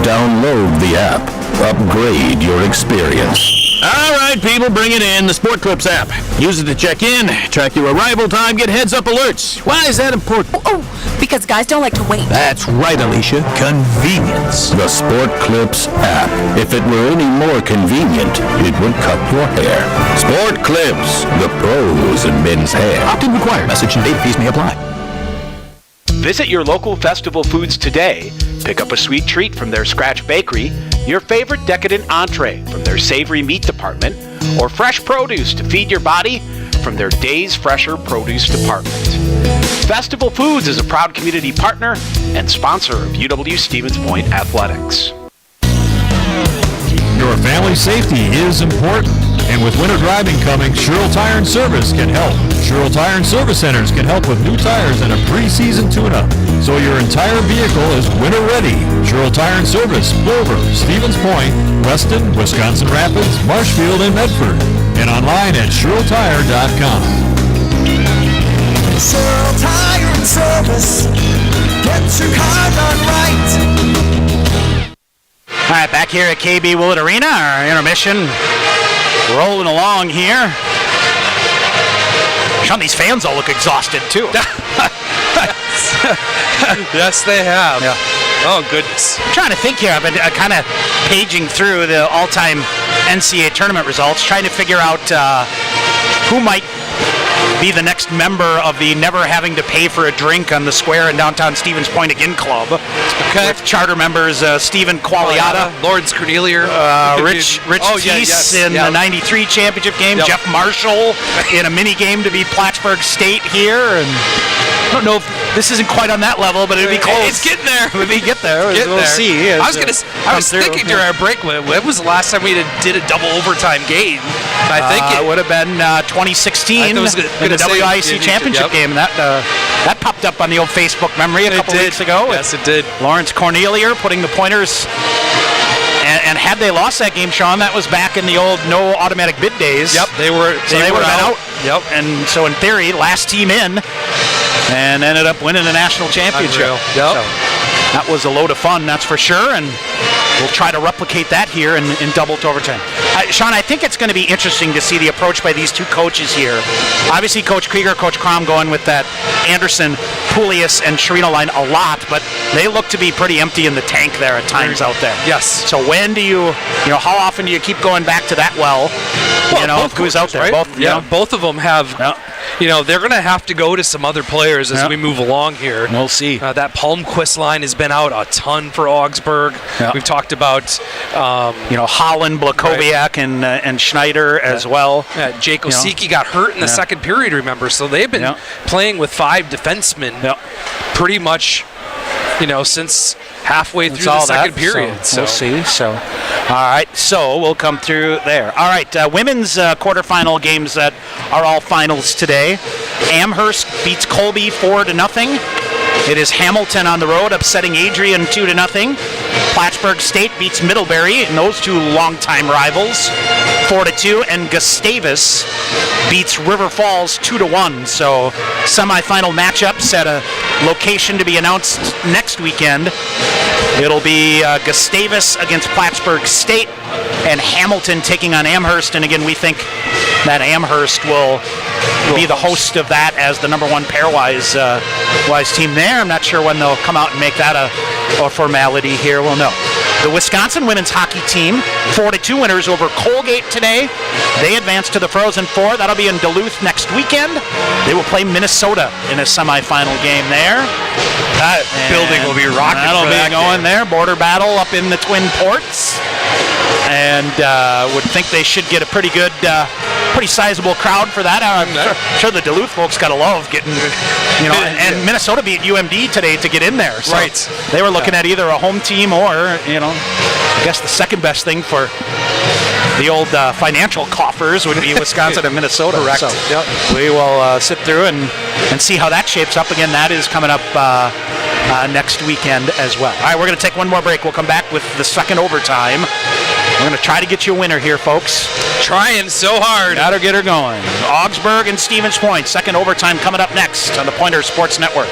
Download the app. Upgrade your experience. All right, people, bring it in. The Sport Clips app. Use it to check in, track your arrival time, get heads-up alerts. Why is that important? Because guys don't like to wait. That's right, Alicia. Convenience. The Sport Clips app. If it were any more convenient, it would cut your hair. Sport Clips, the pros in men's hair. Opt-in required. Message and data fees may apply. Visit your local festival foods today. Pick up a sweet treat from their Scratch Bakery, your favorite decadent entree from their savory meat department, or fresh produce to feed your body from their Days Fresher Produce Department. Festival Foods is a proud community partner and sponsor of UW Stevens Point Athletics. Your family's safety is important, and with winter driving coming, Sherrill Tire and Service can help. Sherrill Tire and Service Centers can help with new tires and a pre-season tune-up, so your entire vehicle is winter ready. Sherrill Tire and Service, Plover, Stevens Point, Weston, Wisconsin Rapids, Marshfield, and Medford, and online at SherrillTire.com. Sherrill Tire and Service. Get your car done right. All right, back here at KB Willett Arena, our intermission rolling along here. Sean, these fans all look exhausted, too. Yes, they have. Yeah. Oh, goodness. I'm trying to think here. I've been kind of paging through the all-time NCAA tournament results, trying to figure out who might be the next member of the Never Having to Pay for a Drink on the Square in downtown Stevens Point Again Club. Okay. With charter members Stephen Qualiata, Lawrence Cornelier, Rich Teese in the 93 championship game, Jeff Marshall in a mini game to beat Plattsburgh State here, and I don't know if this isn't quite on that level, but it'd be close. It's getting there. We'll get there. We'll see. I was thinking during our break, when was the last time we did a double overtime game? I think it would have been 2016 in the WIC championship game. That popped up on the old Facebook memory a couple weeks ago. Yes, it did. Lawrence Cornelier putting the pointers. And had they lost that game, Sean, that was back in the old no automatic bid days. Yep, they would have been out. Yep. And so in theory, last team in, and ended up winning the national championship. Yep. So that was a load of fun, that's for sure. And we'll try to replicate that here in double overtime. Sean, I think it's going to be interesting to see the approach by these two coaches here. Obviously, Coach Krieger, Coach Crom going with that Anderson, Poulias, and Sherino line a lot, but they look to be pretty empty in the tank there at times out there. Yes. So when do how often do you keep going back to that well? Who's out there? Right? Both of them have. Yeah. They're going to have to go to some other players as we move along here. We'll see. That Palmquist line has been out a ton for Augsburg. Yeah. We've talked about, Holland, Blakowiak, and Schneider as well. Yeah, Jake Osiki got hurt in the second period, remember? So they've been playing with 5 defensemen pretty much, since halfway through the second period. So we'll see. So, all right. So we'll come through there. All right. Women's quarterfinal games that are all finals today. Amherst beats Colby 4-0. It is Hamilton on the road upsetting Adrian 2-0. Plattsburgh State beats Middlebury, and those two longtime rivals 4-2. And Gustavus beats River Falls 2-1. So semifinal matchups at a location to be announced next weekend. It'll be Gustavus against Plattsburgh State and Hamilton taking on Amherst. And again, we think that Amherst will be the host of that as the number one pairwise team there. I'm not sure when they'll come out and make that a formality here. We'll know. The Wisconsin women's hockey team, 4-2 winners over Colgate today. They advance to the Frozen Four. That'll be in Duluth next weekend. They will play Minnesota in a semifinal game there. That building will be rocking. That'll be going there. Border battle up in the Twin Ports. And would think they should get a pretty good pretty sizable crowd for that. I'm sure the Duluth folks got to love getting, and Minnesota beat UMD today to get in there. So right. They were looking at either a home team or, I guess the second best thing for the old financial coffers would be Wisconsin and Minnesota. Correct. So we will sit through and see how that shapes up. Again, that is coming up next weekend as well. All right, we're going to take one more break. We'll come back with the second overtime. We're going to try to get you a winner here, folks. Trying so hard. Gotta get her going. Augsburg and Stevens Point. Second overtime coming up next on the Pointer Sports Network.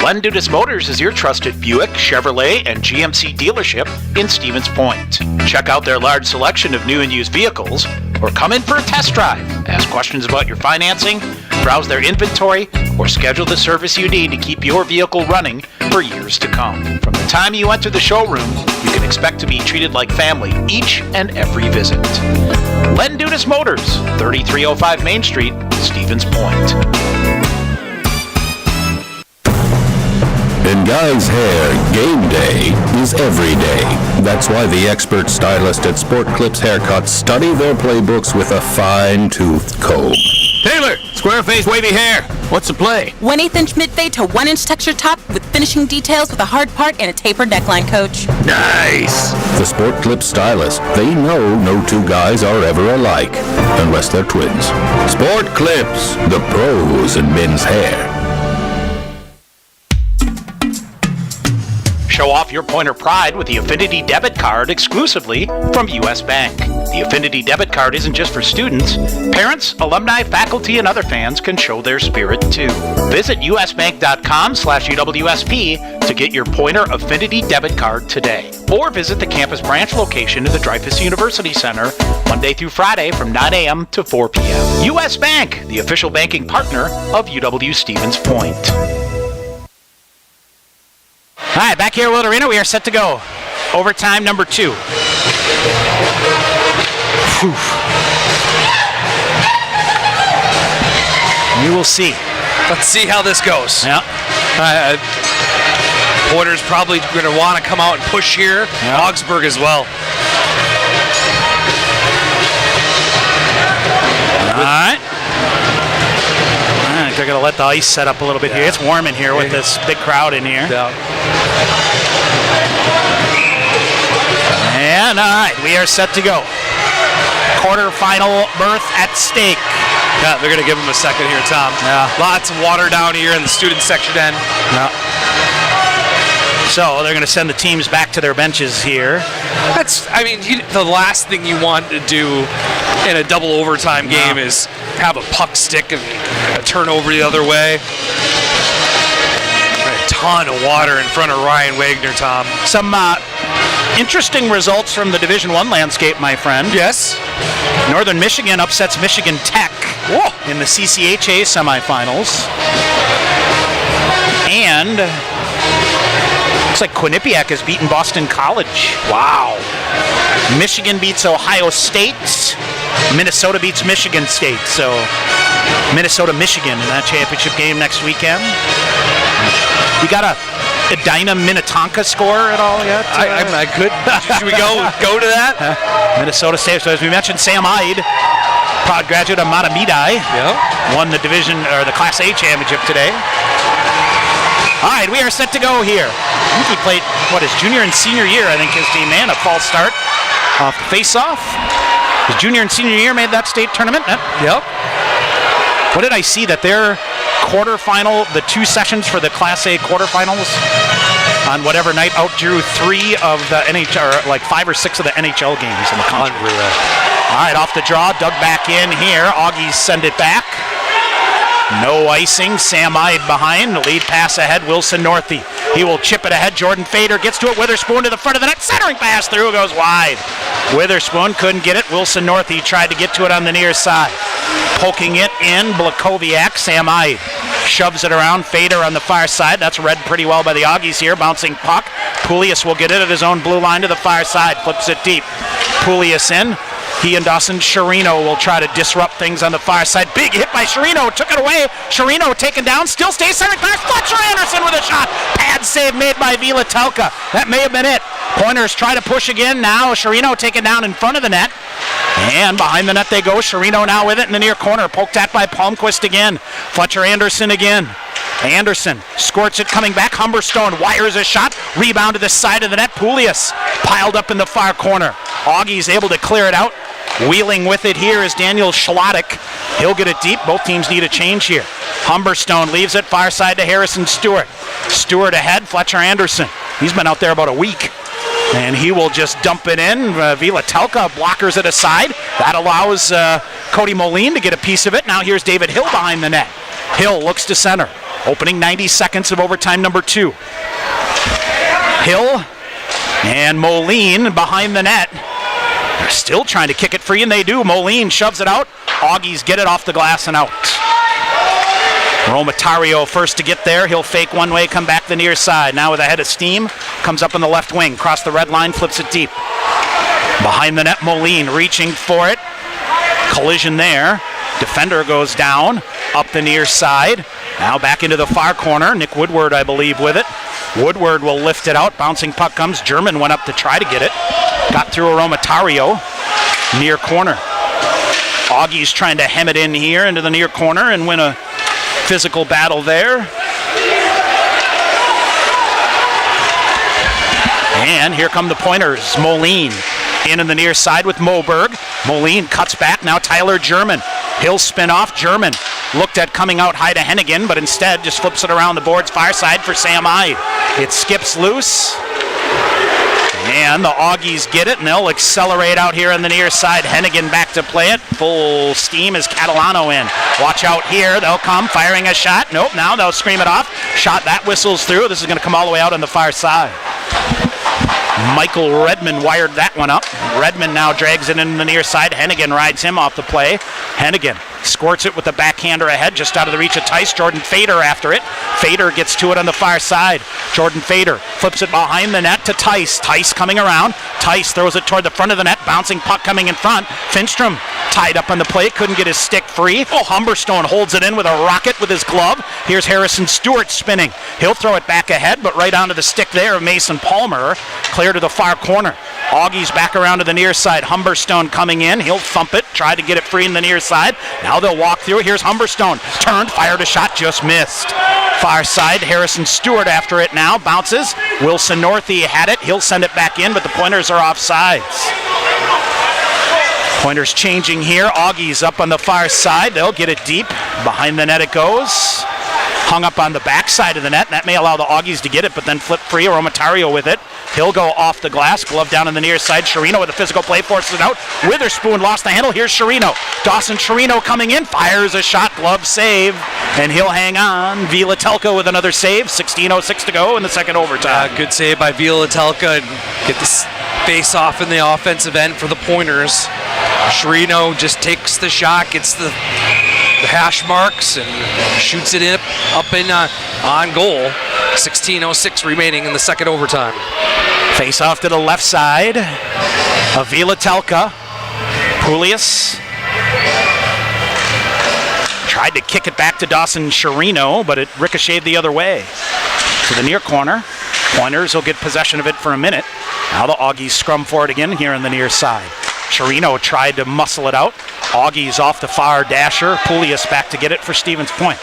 Len Dudas Motors is your trusted Buick, Chevrolet, and GMC dealership in Stevens Point. Check out their large selection of new and used vehicles, or come in for a test drive. Ask questions about your financing, browse their inventory, or schedule the service you need to keep your vehicle running for years to come. From the time you enter the showroom, you can expect to be treated like family each and every visit. Len Dudas Motors, 3305 Main Street, Stevens Point. In guys' hair, game day is every day. That's why the expert stylist at Sport Clips Haircuts study their playbooks with a fine-toothed comb. Taylor, square face, wavy hair. What's the play? 1/8 inch mid-fade to 1 inch texture top with finishing details with a hard part and a tapered neckline, Coach. Nice! The Sport Clips stylist, they know no two guys are ever alike, unless they're twins. Sport Clips, the pros in men's hair. Show off your Pointer pride with the Affinity Debit Card exclusively from U.S. Bank. The Affinity Debit Card isn't just for students. Parents, alumni, faculty, and other fans can show their spirit too. Visit usbank.com/UWSP to get your Pointer Affinity Debit Card today. Or visit the campus branch location in the Dreyfous University Center Monday through Friday from 9 a.m. to 4 p.m. U.S. Bank, the official banking partner of UW Stevens Point. All right, back here at Willett Arena, we are set to go. Overtime number 2. Whew. We will see. Let's see how this goes. Yeah. Pointer's probably going to want to come out and push here. Yeah. Augsburg as well. All right. They're going to let the ice set up a little bit here. It's warm in here with this big crowd in here. Yeah. And all right, we are set to go. Quarterfinal berth at stake. Yeah, they're going to give him a second here, Tom. Yeah. Lots of water down here in the student section end. Yeah. So they're going to send the teams back to their benches here. The last thing you want to do in a double overtime game is have a puck stick and a turnover the other way. A ton of water in front of Ryan Wagner, Tom. Some interesting results from the Division I landscape, my friend. Yes. Northern Michigan upsets Michigan Tech in the CCHA semifinals. And looks like Quinnipiac has beaten Boston College. Wow. Michigan beats Ohio State. Minnesota beats Michigan State. So Minnesota-Michigan in that championship game next weekend. You got a Edina Minnetonka score at all yet? I could. Should we go to that? Minnesota State. So as we mentioned, Sam Ide, proud graduate of Matamidi, won the division or the Class A championship today. All right, we are set to go here. I think he played his junior and senior year. I think his team a false start off the face-off. His junior and senior year made that state tournament. Yep. What did I see that their quarterfinal, the 2 sessions for the Class A quarterfinals on whatever night outdrew 3 of the NHL, or like 5 or 6 of the NHL games in the country. Unreal. All right, off the draw, dug back in here. Augies send it back. No icing. Sam Ide behind. The lead pass ahead. Wilson Northey. He will chip it ahead. Jordan Fader gets to it. Witherspoon to the front of the net. Centering pass through. Goes wide. Witherspoon couldn't get it. Wilson Northey tried to get to it on the near side. Poking it in. Blakowiak. Sam Ide shoves it around. Fader on the far side. That's read pretty well by the Augies here. Bouncing puck. Poulias will get it at his own blue line to the far side. Flips it deep. Poulias in. He and Dawson Sherino will try to disrupt things on the far side. Big hit by Sherino, took it away. Sherino taken down, still stays center glass. Fletcher Anderson with a shot. Pad save made by Vilatelka. That may have been it. Pointers try to push again. Now Sherino taken down in front of the net. And behind the net they go. Sherino now with it in the near corner. Poked at by Palmquist again. Fletcher Anderson again. Anderson squirts it coming back. Humberstone wires a shot. Rebound to the side of the net. Poulius piled up in the far corner. Augie's able to clear it out. Wheeling with it here is Daniel Schlottick. He'll get it deep. Both teams need a change here. Humberstone leaves it far side to Harrison Stewart. Stewart ahead. Fletcher Anderson. He's been out there about a week. And he will just dump it in. Vilatelka blockers it aside. That allows Cody Moline to get a piece of it. Now here's David Hill behind the net. Hill looks to center. Opening 90 seconds of overtime number 2. Hill and Moline behind the net. They're still trying to kick it free, and they do. Moline shoves it out. Augies get it off the glass and out. Romatario first to get there. He'll fake one way, come back the near side. Now with a head of steam, comes up on the left wing. Cross the red line, flips it deep. Behind the net, Moline reaching for it. Collision there. Defender goes down, up the near side. Now back into the far corner. Nick Woodward, I believe, with it. Woodward will lift it out. Bouncing puck comes. German went up to try to get it. Got through a Romatario. Near corner. Augie's trying to hem it in here into the near corner and win a physical battle there. And here come the Pointers. Moline in the near side with Moberg. Moline cuts back. Now Tyler German. He'll spin off. German looked at coming out high to Hennigan, but instead just flips it around the boards far side for Sam Ide. It skips loose. And the Augies get it, and they'll accelerate out here on the near side. Hennigan back to play it. Full steam is Catalano in. Watch out here. They'll come firing a shot. Nope, now they'll scream it off. Shot, that whistles through. This is going to come all the way out on the far side. Michael Redmond wired that one up. Redmond now drags it in the near side. Hennigan rides him off the play. Hennigan squirts it with the backhander ahead, just out of the reach of Tice. Jordan Fader after it. Fader gets to it on the far side. Jordan Fader flips it behind the net to Tice. Tice coming around. Tice throws it toward the front of the net. Bouncing puck coming in front. Finstrom tied up on the play. Couldn't get his stick free. Oh, Humberstone holds it in with a rocket with his glove. Here's Harrison Stewart spinning. He'll throw it back ahead, but right onto the stick there of Mason Palmer. Clear to the far corner. Augie's back around to the near side. Humberstone coming in. He'll thump it. Try to get it free in the near side. Now they'll walk through. Here's Humberstone. Turned, fired a shot, just missed. Far side, Harrison Stewart after it now. Bounces. Wilson Northey had it. He'll send it back in, but the Pointers are offsides. Pointers changing here. Augie's up on the far side. They'll get it deep. Behind the net it goes. Hung up on the backside of the net. That may allow the Augies to get it, but then flip free. Romatario with it. He'll go off the glass. Glove down on the near side. Sherino with a physical play, forces it out. Witherspoon lost the handle. Here's Sherino. Dawson Sherino coming in. Fires a shot. Glove save. And he'll hang on. Vilatelka with another save. 16:06 to go in the second overtime. Good save by Vilatelka. Get this face off in the offensive end for the Pointers. Sherino just takes the shot, gets the hash marks, and shoots it up in on goal. 16:06 remaining in the second overtime. Face off to the left side of Vilatelka. Poulius tried to kick it back to Dawson Sherino, but it ricocheted the other way. To the near corner. Pointers will get possession of it for a minute. Now the Augies scrum for it again here on the near side. Sherino tried to muscle it out. Augie's off the far dasher. Poulius back to get it for Stevens Point.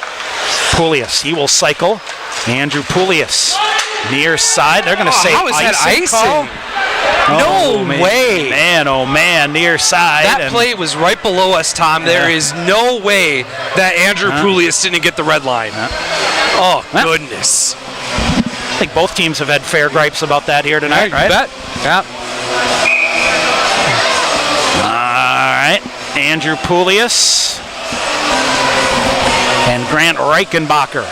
Poulius, he will cycle. Andrew Poulius, near side. They're going to say how is that icing? No way. Man, oh man, near side. That play was right below us, Tom. There is no way that Andrew Poulius didn't get the red line. Oh, goodness. I think both teams have had fair gripes about that here tonight, right? Bet. Yeah. All right. Andrew Poulius and Grant Reichenbacher.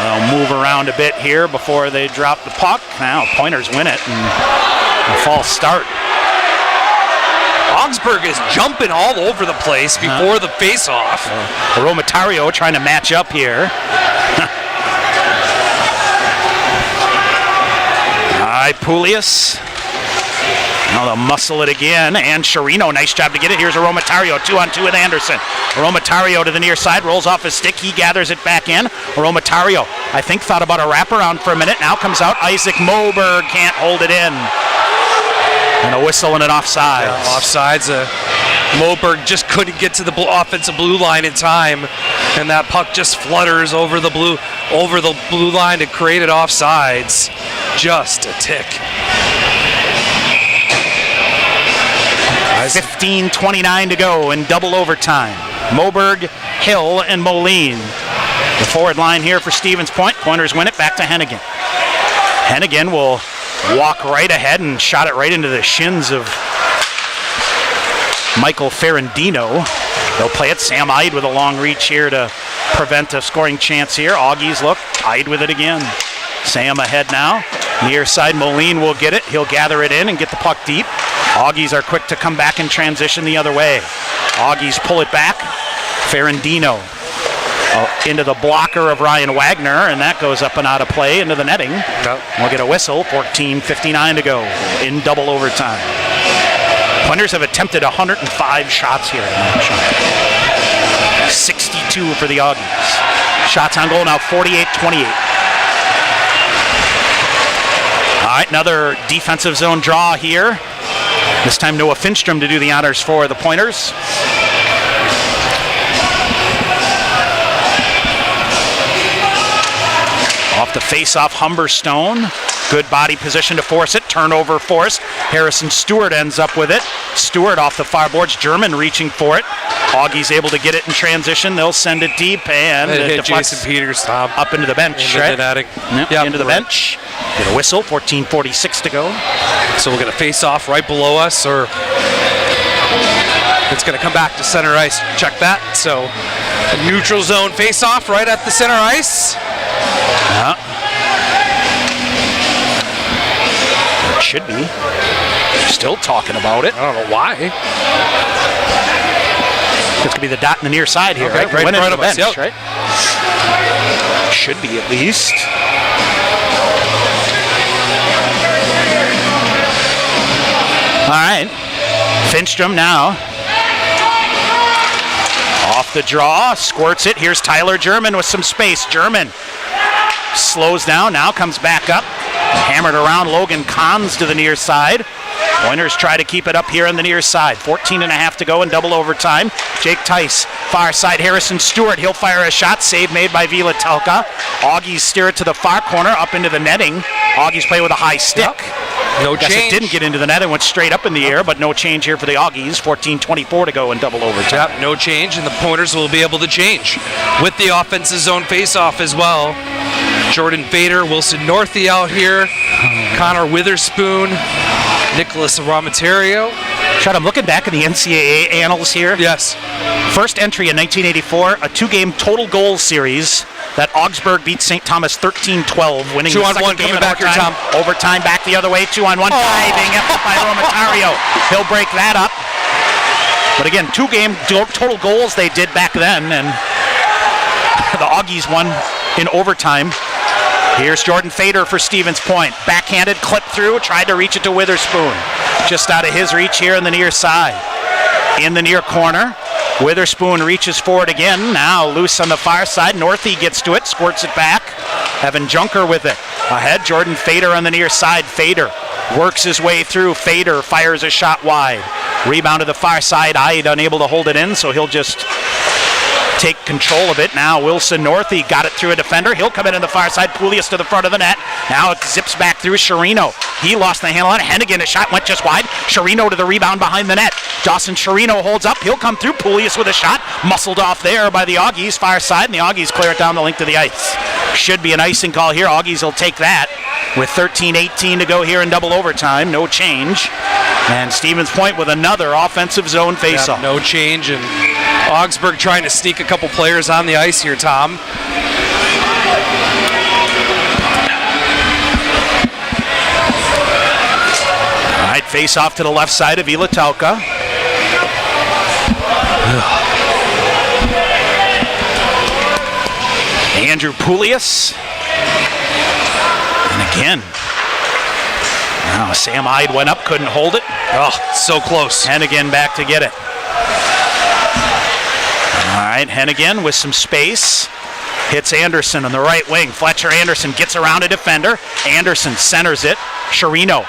They'll move around a bit here before they drop the puck. Now Pointers win it, and a false start. Augsburg is jumping all over the place before the face-off. Romatario trying to match up here. right, Pulius. Now they'll muscle it again, and Chirino, nice job to get it. Here's Aromatario, 2-on-2 with Anderson. Aromatario to the near side, rolls off his stick, he gathers it back in. Aromatario, I think, thought about a wraparound for a minute, now comes out. Isaac Moberg can't hold it in. And a whistle and an offsides. Yeah, offsides. Moberg just couldn't get to the offensive blue line in time, and that puck just flutters over the blue line to create it offsides. Just a tick. 15:29 to go in double overtime. Moberg, Hill, and Moline. The forward line here for Stevens Point. Pointers win it back to Hennigan. Hennigan will walk right ahead and shot it right into the shins of Michael Ferrandino. They'll play it. Sam Ide with a long reach here to prevent a scoring chance here. Augies look. Ide with it again. Sam ahead now. Near side, Moline will get it. He'll gather it in and get the puck deep. Augies are quick to come back and transition the other way. Augies pull it back. Ferrandino into the blocker of Ryan Wagner, and that goes up and out of play into the netting. We'll get a whistle. 14:59 to go in double overtime. Pointers have attempted 105 shots here in that shot. 62 for the Augies. Shots on goal now, 48-28. All right, another defensive zone draw here. This time Noah Finstrom to do the honors for the Pointers. Off the face-off, Humberstone. Good body position to force it. Turnover forced. Harrison Stewart ends up with it. Stewart off the far boards. German reaching for it. Augie's able to get it in transition. They'll send it deep, and it hit Jason Peters, Tom. Up into the bench, into right? Into the bench. Get a whistle. 14:46 to go. So we'll get a face-off right below us, or it's going to come back to center ice. Check that. So a neutral zone face-off right at the center ice. It should be. Still talking about it. I don't know why. It's going to be the dot in the near side here, okay, right? Right in front of us, bench, yep. right? Should be at least. All right. Finstrom now. Off the draw, squirts it. Here's Tyler German with some space. German slows down, now comes back up. Hammered around. Logan Kahns to the near side. Pointers try to keep it up here on the near side. 14.5 to go in double overtime. Jake Tice, far side. Harrison Stewart, he'll fire a shot. Save made by Vilatelka. Augies steer it to the far corner, up into the netting. Augies play with a high stick. Yep. No change. It didn't get into the net. It went straight up in the air, but no change here for the Augies. 14:24 to go in double overtime. Yep, no change, and the Pointers will be able to change with the offensive zone face-off as well. Jordan Fader, Wilson Northey out here, Connor Witherspoon, Nicholas Aromatario. Chad, I'm looking back at the NCAA annals here. Yes. First entry in 1984, a two-game total goals series that Augsburg beat St. Thomas 13-12, winning 2-on-1 game coming back here, Tom. Overtime back the other way, 2-on-1, diving up by Aromatario. He'll break that up. But again, two-game total goals they did back then, and the Augies won in overtime. Here's Jordan Fader for Stevens Point. Backhanded, clip through, tried to reach it to Witherspoon. Just out of his reach here in the near side. In the near corner, Witherspoon reaches for it again. Now loose on the far side. Northey gets to it, squirts it back. Evan Junker with it. Ahead, Jordan Fader on the near side. Fader works his way through. Fader fires a shot wide. Rebound to the far side. Ide unable to hold it in, so he'll just take control of it. Now Wilson Northey got it through a defender. He'll come in on the far side. Pulius to the front of the net. Now it zips back through Chirino. He lost the handle on it. Hennigan, a shot went just wide. Chirino to the rebound behind the net. Dawson Chirino holds up. He'll come through. Pulius with a shot. Muscled off there by the Augies. Far side, and the Augies clear it down the length of the ice. Should be an icing call here. Augies will take that with 13:18 to go here in double overtime. No change. And Stevens Point with another offensive zone faceoff. Yeah, no change, and Augsburg trying to sneak a couple players on the ice here, Tom. All right, face off to the left side of Vilatelka. Andrew Pulius. And again, Now Sam Ide went up, couldn't hold it. Oh, so close. Hennigan back to get it. All right, Hennigan with some space. Hits Anderson on the right wing. Fletcher Anderson gets around a defender. Anderson centers it. Chirino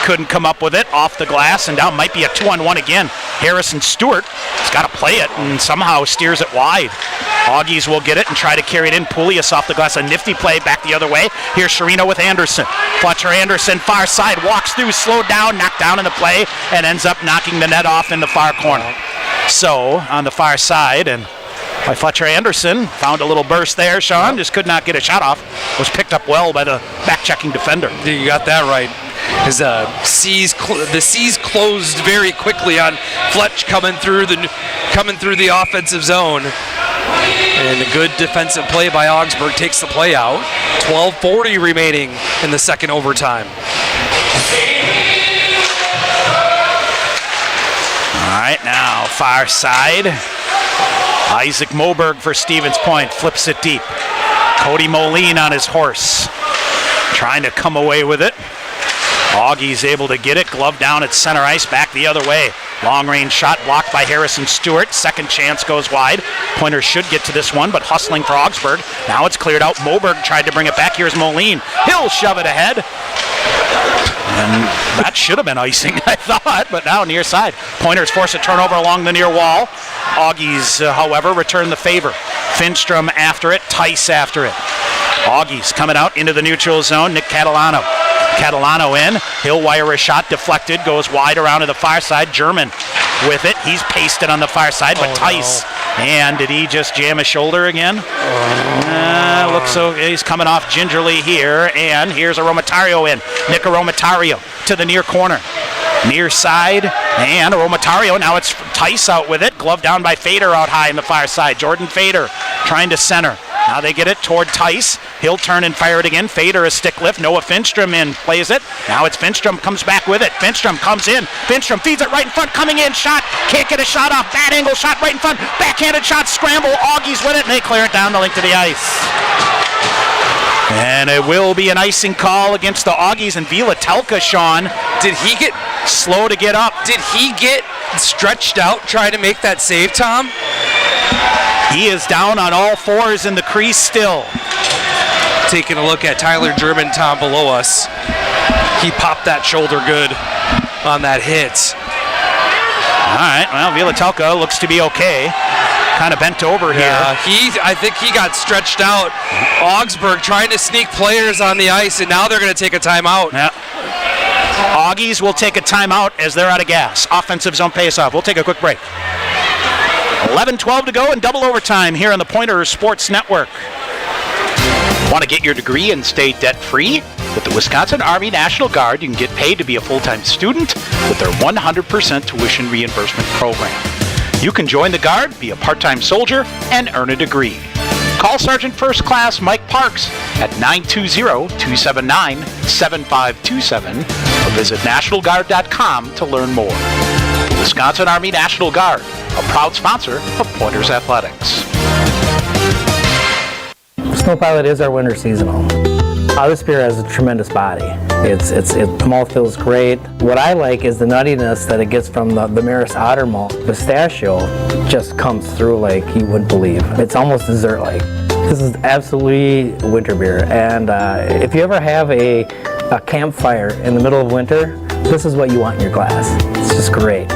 couldn't come up with it. Off the glass and down. Might be a 2-on-1 again. Harrison Stewart has got to play it and somehow steers it wide. Augies will get it and try to carry it in. Poulias off the glass. A nifty play back the other way. Here's Chirino with Anderson. Fletcher Anderson, far side, walks through, slowed down, knocked down in the play, and ends up knocking the net off in the far corner. So, on the far side, and by Fletcher Anderson, found a little burst there. Sean just could not get a shot off. Was picked up well by the back-checking defender. You got that right. As the C's closed very quickly on Fletch coming through the offensive zone, and a good defensive play by Augsburg takes the play out. 12:40 remaining in the second overtime. All right, now far side. Isaac Moberg for Stevens Point, flips it deep. Cody Moline on his horse, trying to come away with it. Augie's able to get it, glove down at center ice, back the other way. Long range shot blocked by Harrison Stewart. Second chance goes wide. Pointers should get to this one, but hustling for Augsburg. Now it's cleared out. Moberg tried to bring it back. Here's Moline. He'll shove it ahead. And that should have been icing, I thought, but now near side. Pointers force a turnover along the near wall. Augies, however, return the favor. Finstrom after it, Tice after it. Augies coming out into the neutral zone. Nick Catalano. Catalano in. He'll wire a shot, deflected, goes wide around to the far side. German with it. He's pasted on the far side, but Tice. No. And did he just jam his shoulder again? Looks so. He's coming off gingerly here, and here's a Romatario in. Nick Romatario to the near corner. Near side, and Romatario. Now it's Tice out with it. Glove down by Fader out high in the far side. Jordan Fader trying to center. Now they get it toward Tice. He'll turn and fire it again. Fader a stick lift. Noah Finstrom in, plays it. Now it's Finstrom, comes back with it. Finstrom comes in. Finstrom feeds it right in front, coming in, shot. Can't get a shot off. Bad angle shot right in front. Backhanded shot, scramble. Augies with it, and they clear it down the length of the ice. And it will be an icing call against the Augies, and Vilatelka, Sean. Did he get slow to get up? Did he get stretched out trying to make that save, Tom? He is down on all fours in the crease still. Taking a look at Tyler German, Tom, below us. He popped that shoulder good on that hit. All right, well, Vilatelka looks to be okay. Kind of bent over here. I think he got stretched out. Augsburg trying to sneak players on the ice, and now they're going to take a timeout. Yeah. Augies will take a timeout as they're out of gas. Offensive zone pace-off. We'll take a quick break. 11:12 to go in double overtime here on the Pointers Sports Network. Want to get your degree and stay debt-free? With the Wisconsin Army National Guard, you can get paid to be a full-time student with their 100% tuition reimbursement program. You can join the Guard, be a part-time soldier, and earn a degree. Call Sergeant First Class Mike Parks at 920-279-7527 or visit NationalGuard.com to learn more. The Wisconsin Army National Guard, a proud sponsor of Pointers Athletics. Snow Pilot is our winter seasonal. Augsburg has a tremendous body. The malt feels great. What I like is the nuttiness that it gets from the Maris Otter malt. Pistachio just comes through like you wouldn't believe. It's almost dessert-like. This is absolutely winter beer, and if you ever have a campfire in the middle of winter, this is what you want in your glass. It's just great.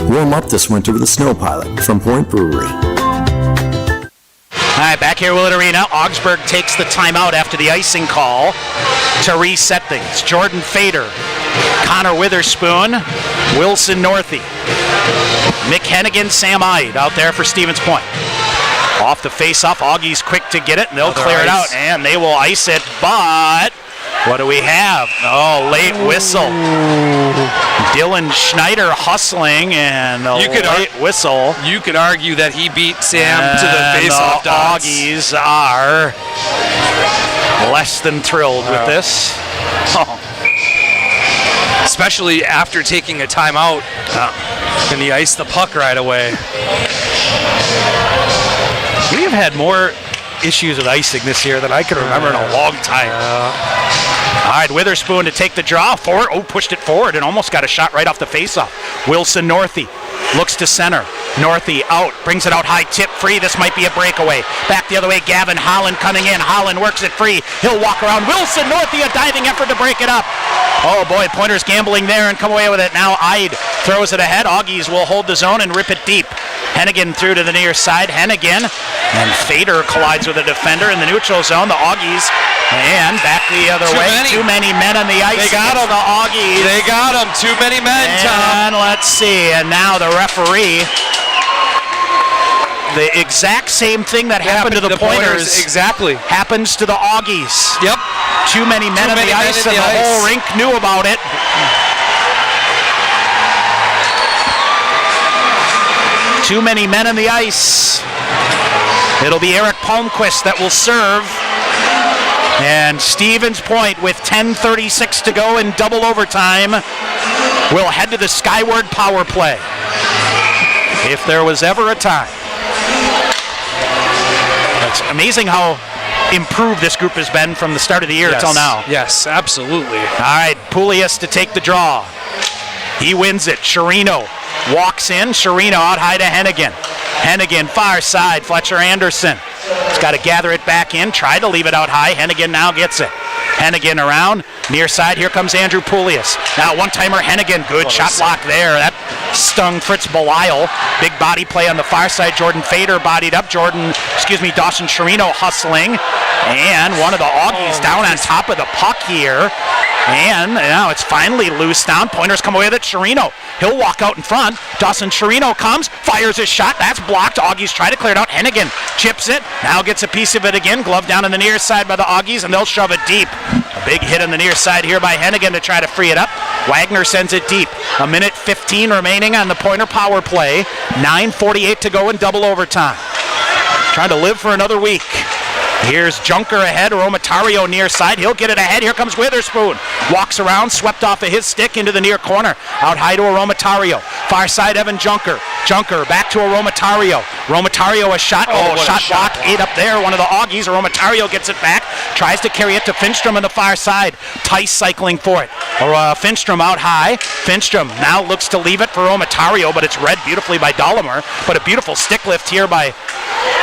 Warm up this winter with a Snow Pilot from Point Brewery. All right, back here at Willett Arena, Augsburg takes the timeout after the icing call to reset things. Jordan Fader, Connor Witherspoon, Wilson Northey, Mick Hennigan, Sam Ide out there for Stevens Point. Off the face-off, Augie's quick to get it, and they'll clear it out, and they will ice it, but what do we have? Oh, late whistle. Dylan Schneider hustling, and a late whistle. You could argue that he beat Sam to the face-off dots. Augies are less than thrilled with this. Oh. Especially after taking a timeout, and he iced the puck right away. We have had more issues with icing this year than I can remember in a long time. All right, Witherspoon to take the draw forward. Oh, pushed it forward and almost got a shot right off the faceoff. Wilson Northey looks to center. Northey out, brings it out high, tip free. This might be a breakaway. Back the other way, Gavin Holland coming in. Holland works it free. He'll walk around. Wilson Northey, a diving effort to break it up. Oh boy, Pointers gambling there and come away with it. Now Ide throws it ahead. Augies will hold the zone and rip it deep. Hennigan through to the near side. Hennigan and Fader collides with a defender in the neutral zone. The Augies and back the other way. Too many men on the ice. They got him. The Augies. They got him. Too many men, Tom. And let's see. And now the referee. The exact same thing that happened to the Pointers exactly happens to the Augies. Yep. Too many men on the ice, and the whole rink knew about it. Too many men on the ice. It'll be Eric Palmquist that will serve. And Stevens Point with 10:36 to go in double overtime will head to the Skyward power play. If there was ever a time. It's amazing how improved this group has been from the start of the year until now. Yes, absolutely. All right, Poulias to take the draw. He wins it. Chirino walks in. Chirino out high to Hennigan. Hennigan far side. Fletcher Anderson. He's got to gather it back in. Try to leave it out high. Hennigan now gets it. Hennigan around. Near side. Here comes Andrew Poulias. Now one-timer Hennigan. Good shot block there. That stung Fritz Belisle. Big body play on the far side. Jordan Fader bodied up. Dawson Chirino hustling. And one of the Augies down on top of the puck here. And now it's finally loose down. Pointers come away with it. Chirino. He'll walk out in front. Dawson Chirino comes, fires his shot. That's blocked. Augies try to clear it out. Hennigan chips it. Now gets a piece of it again. Glove down on the near side by the Augies, and they'll shove it deep. A big hit on the near side here by Hennigan to try to free it up. Wagner sends it deep. 1:15 remaining on the Pointer power play. 9:48 to go in double overtime. Trying to live for another week. Here's Junker ahead, Romatario near side. He'll get it ahead. Here comes Witherspoon. Walks around, swept off of his stick into the near corner. Out high to a Romatario. Far side, Evan Junker. Junker back to a Romatario. Romatario a shot. Shot block. 8 up there. One of the Augies. Romatario gets it back. Tries to carry it to Finstrom on the far side. Tice cycling for it. Finstrom out high. Finstrom now looks to leave it for Romatario, but it's read beautifully by Dahlemer. But a beautiful stick lift here by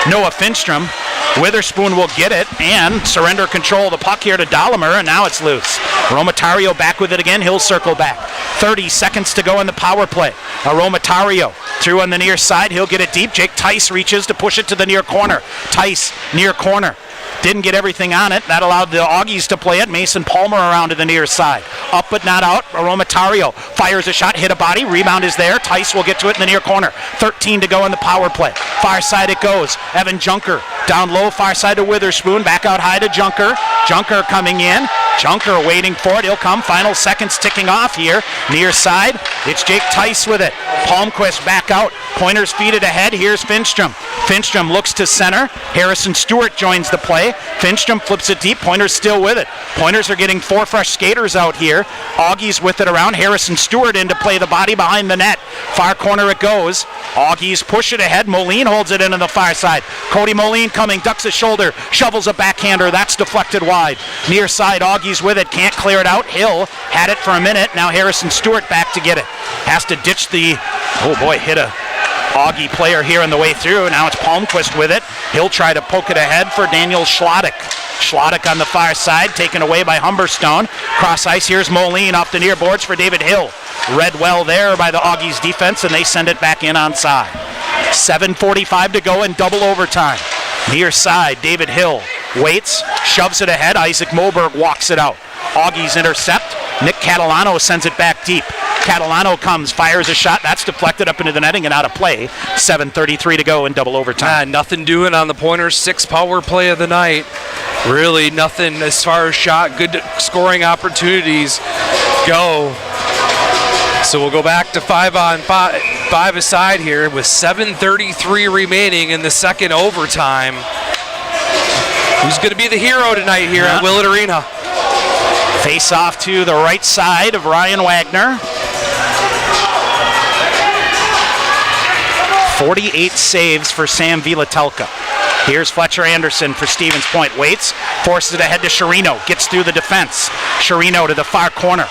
Noah Finstrom. Witherspoon will get it and surrender control of the puck here to Dahlemer, and now it's loose. Romatario back with it again. He'll circle back. 30 seconds to go in the power play. Romatario through on the near side. He'll get it deep. Jake Tice reaches to push it to the near corner. Tice near corner. Didn't get everything on it. That allowed the Augies to play it. Mason Palmer around to the near side. Up but not out. Romatario fires a shot, hit a body. Rebound is there. Tice will get to it in the near corner. 13 to go in the power play. Far side it goes. Evan Junker down low. Far side to Witherspoon. Back out high to Junker. Junker coming in. Junker waiting for it. He'll come. Final seconds ticking off here. Near side. It's Jake Tice with it. Palmquist back out. Pointers feed it ahead. Here's Finstrom. Finstrom looks to center. Harrison Stewart joins the play. Finstrom flips it deep. Pointers still with it. Pointers are getting 4 fresh skaters out here. Augies with it around. Harrison Stewart in to play the body behind the net. Far corner it goes. Augies push it ahead. Moline holds it in on the far side. Cody Moline coming. Ducks his shoulder. Shovels a backhander. That's deflected wide. Near side. Augies with it. Can't clear it out. Hill had it for a minute. Now Harrison Stewart back to get it. Has to ditch the... Oh boy, hit a Augie player here on the way through. Now it's Palmquist with it. He'll try to poke it ahead for Daniel Schlottick. Schlottick on the far side, taken away by Humberstone. Cross ice, here's Moline off the near boards for David Hill. Read well there by the Augies defense, and they send it back in on side. 7:45 to go in double overtime. Near side, David Hill waits, shoves it ahead. Isaac Moberg walks it out. Augies intercept. Nick Catalano sends it back deep. Catalano comes, fires a shot. That's deflected up into the netting and out of play. 7:33 to go in double overtime. Nothing doing on the Pointers' 6th power play of the night. Really nothing as far as shot. Good scoring opportunities go. So we'll go back to 5 aside here with 7:33 remaining in the second overtime. Who's going to be the hero tonight here at Willett Arena? Face off to the right side of Ryan Wagner. 48 saves for Sam Vilatelka. Here's Fletcher Anderson for Stevens Point. Waits, forces it ahead to Chirino. Gets through the defense. Chirino to the far corner.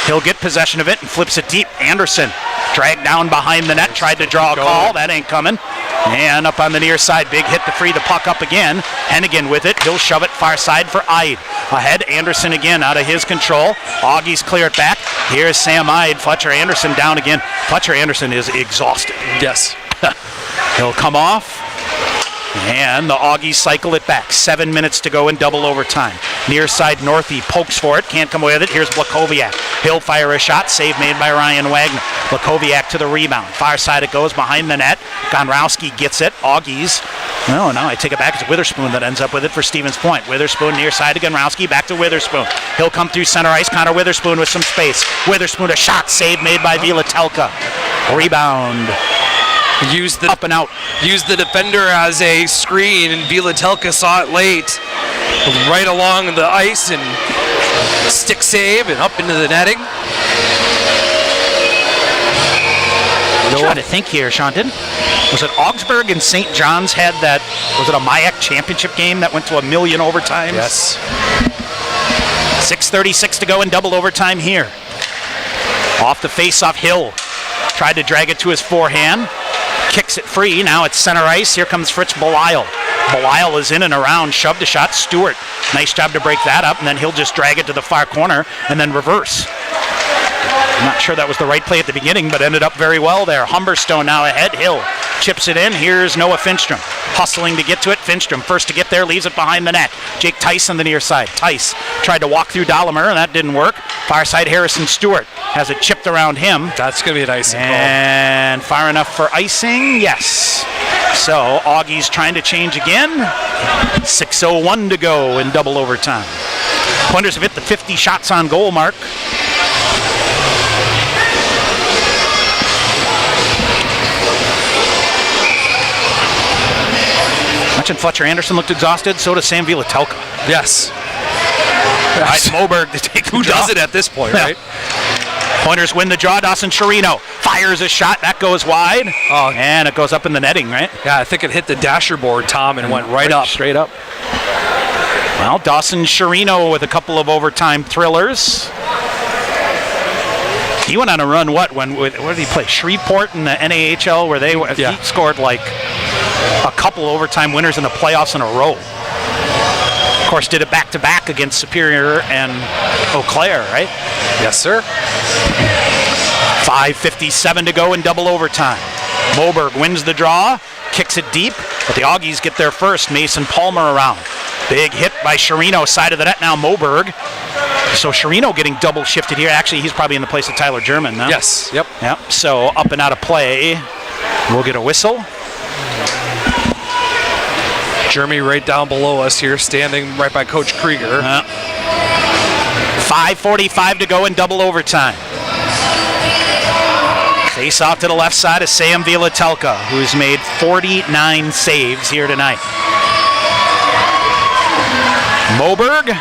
He'll get possession of it and flips it deep. Anderson dragged down behind the net. Tried to draw a call. That ain't coming. And up on the near side, big hit to free the puck up again. Hennigan with it. He'll shove it far side for Ide. Ahead, Anderson again out of his control. Augie's clear it back. Here's Sam Ide. Fletcher Anderson down again. Fletcher Anderson is exhausted. Yes. He'll come off. And the Augies cycle it back. 7 minutes to go in double overtime. Near side, Northey pokes for it. Can't come away with it. Here's Blakowiak. He'll fire a shot. Save made by Ryan Wagner. Blakowiak to the rebound. Far side it goes behind the net. Gonrowski gets it. Augies. No, I take it back. It's Witherspoon that ends up with it for Stevens Point. Witherspoon near side to Gonrowski. Back to Witherspoon. He'll come through center ice. Connor Witherspoon with some space. Witherspoon a shot. Save made by Vielatelka. Rebound. Up and out. Used the defender as a screen, and Vielatelka saw it late. Right along the ice and stick save and up into the netting. I'm trying to think here, Sean. Was it Augsburg and St. John's had that, was it a MIAC championship game that went to 1 million overtimes? Yes. 6:36 to go in double overtime here. Off the face-off, Hill tried to drag it to his forehand. Kicks it free. Now it's center ice. Here comes Fritz Belisle. Belisle is in and around. Shoved a shot. Stewart. Nice job to break that up. And then he'll just drag it to the far corner and then reverse. I'm not sure that was the right play at the beginning, but ended up very well there. Humberstone now ahead. Hill chips it in. Here's Noah Finstrom. Hustling to get to it. Finstrom first to get there. Leaves it behind the net. Jake Tice on the near side. Tice tried to walk through Dahlemer, and that didn't work. Far side, Harrison Stewart has it chipped around him. That's going to be an icing call. And far enough for icing? Yes. So Augie's trying to change again. 6:01 to go in double overtime. Pointers have hit the 50 shots on goal mark. Mentioned Fletcher Anderson looked exhausted. So does Sam Vielatelka. Yes. Moberg to take Who does it at this point, right? Pointers win the draw. Dawson Chirino fires a shot. That goes wide. Oh, and it goes up in the netting, right? Yeah, I think it hit the dasher board, Tom, and went right up. Straight up. Well, Dawson Chirino with a couple of overtime thrillers. He went on a run, what did he play? Shreveport in the NAHL, where he scored like a couple overtime winners in the playoffs in a row. Of course, did it back-to-back against Superior and Eau Claire, right? Yes, sir. 5:57 to go in double overtime. Moberg wins the draw, kicks it deep, but the Augies get there first. Mason Palmer around. Big hit by Chirino, side of the net now, Moberg. So Chirino getting double shifted here. Actually, he's probably in the place of Tyler German now. Yes, yep. So up and out of play. We'll get a whistle. Jeremy right down below us here, standing right by Coach Krieger. 5:45 to go in double overtime. Face off to the left side of Sam Vielatelka, who's made 49 saves here tonight. Moberg.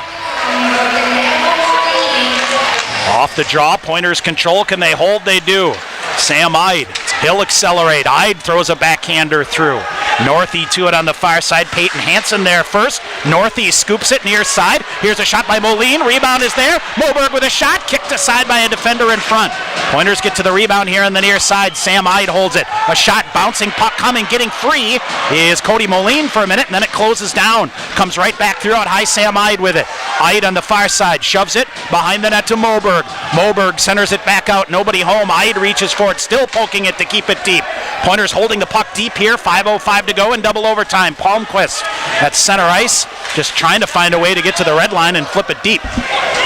Off the draw, Pointers control. Can they hold? They do. Sam Ide. He'll accelerate. Ide throws a backhander through. Northey to it on the far side. Peyton Hansen there first. Northey scoops it near side. Here's a shot by Moline. Rebound is there. Moberg with a shot. Kicked aside by a defender in front. Pointers get to the rebound here on the near side. Sam Ide holds it. A shot, bouncing puck coming, getting free is Cody Moline for a minute, and then it closes down. Comes right back through out high. Sam Ide with it. Ide on the far side. Shoves it behind the net to Moberg. Moberg centers it back out. Nobody home. Ide reaches for it. Still poking it to keep it deep. Pointers holding the puck deep here. 5:05 to go in double overtime. Palmquist at center ice, just trying to find a way to get to the red line and flip it deep.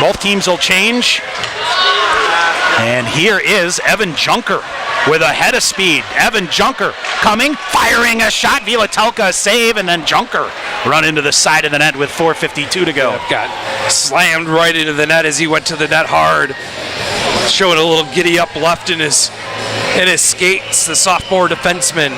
Both teams will change. And here is Evan Junker with a head of speed. Evan Junker coming, firing a shot. Vielatelka a save, and then Junker run into the side of the net with 4:52 to go. Got slammed right into the net as he went to the net hard. Showing a little giddy up left in his skates, the sophomore defenseman.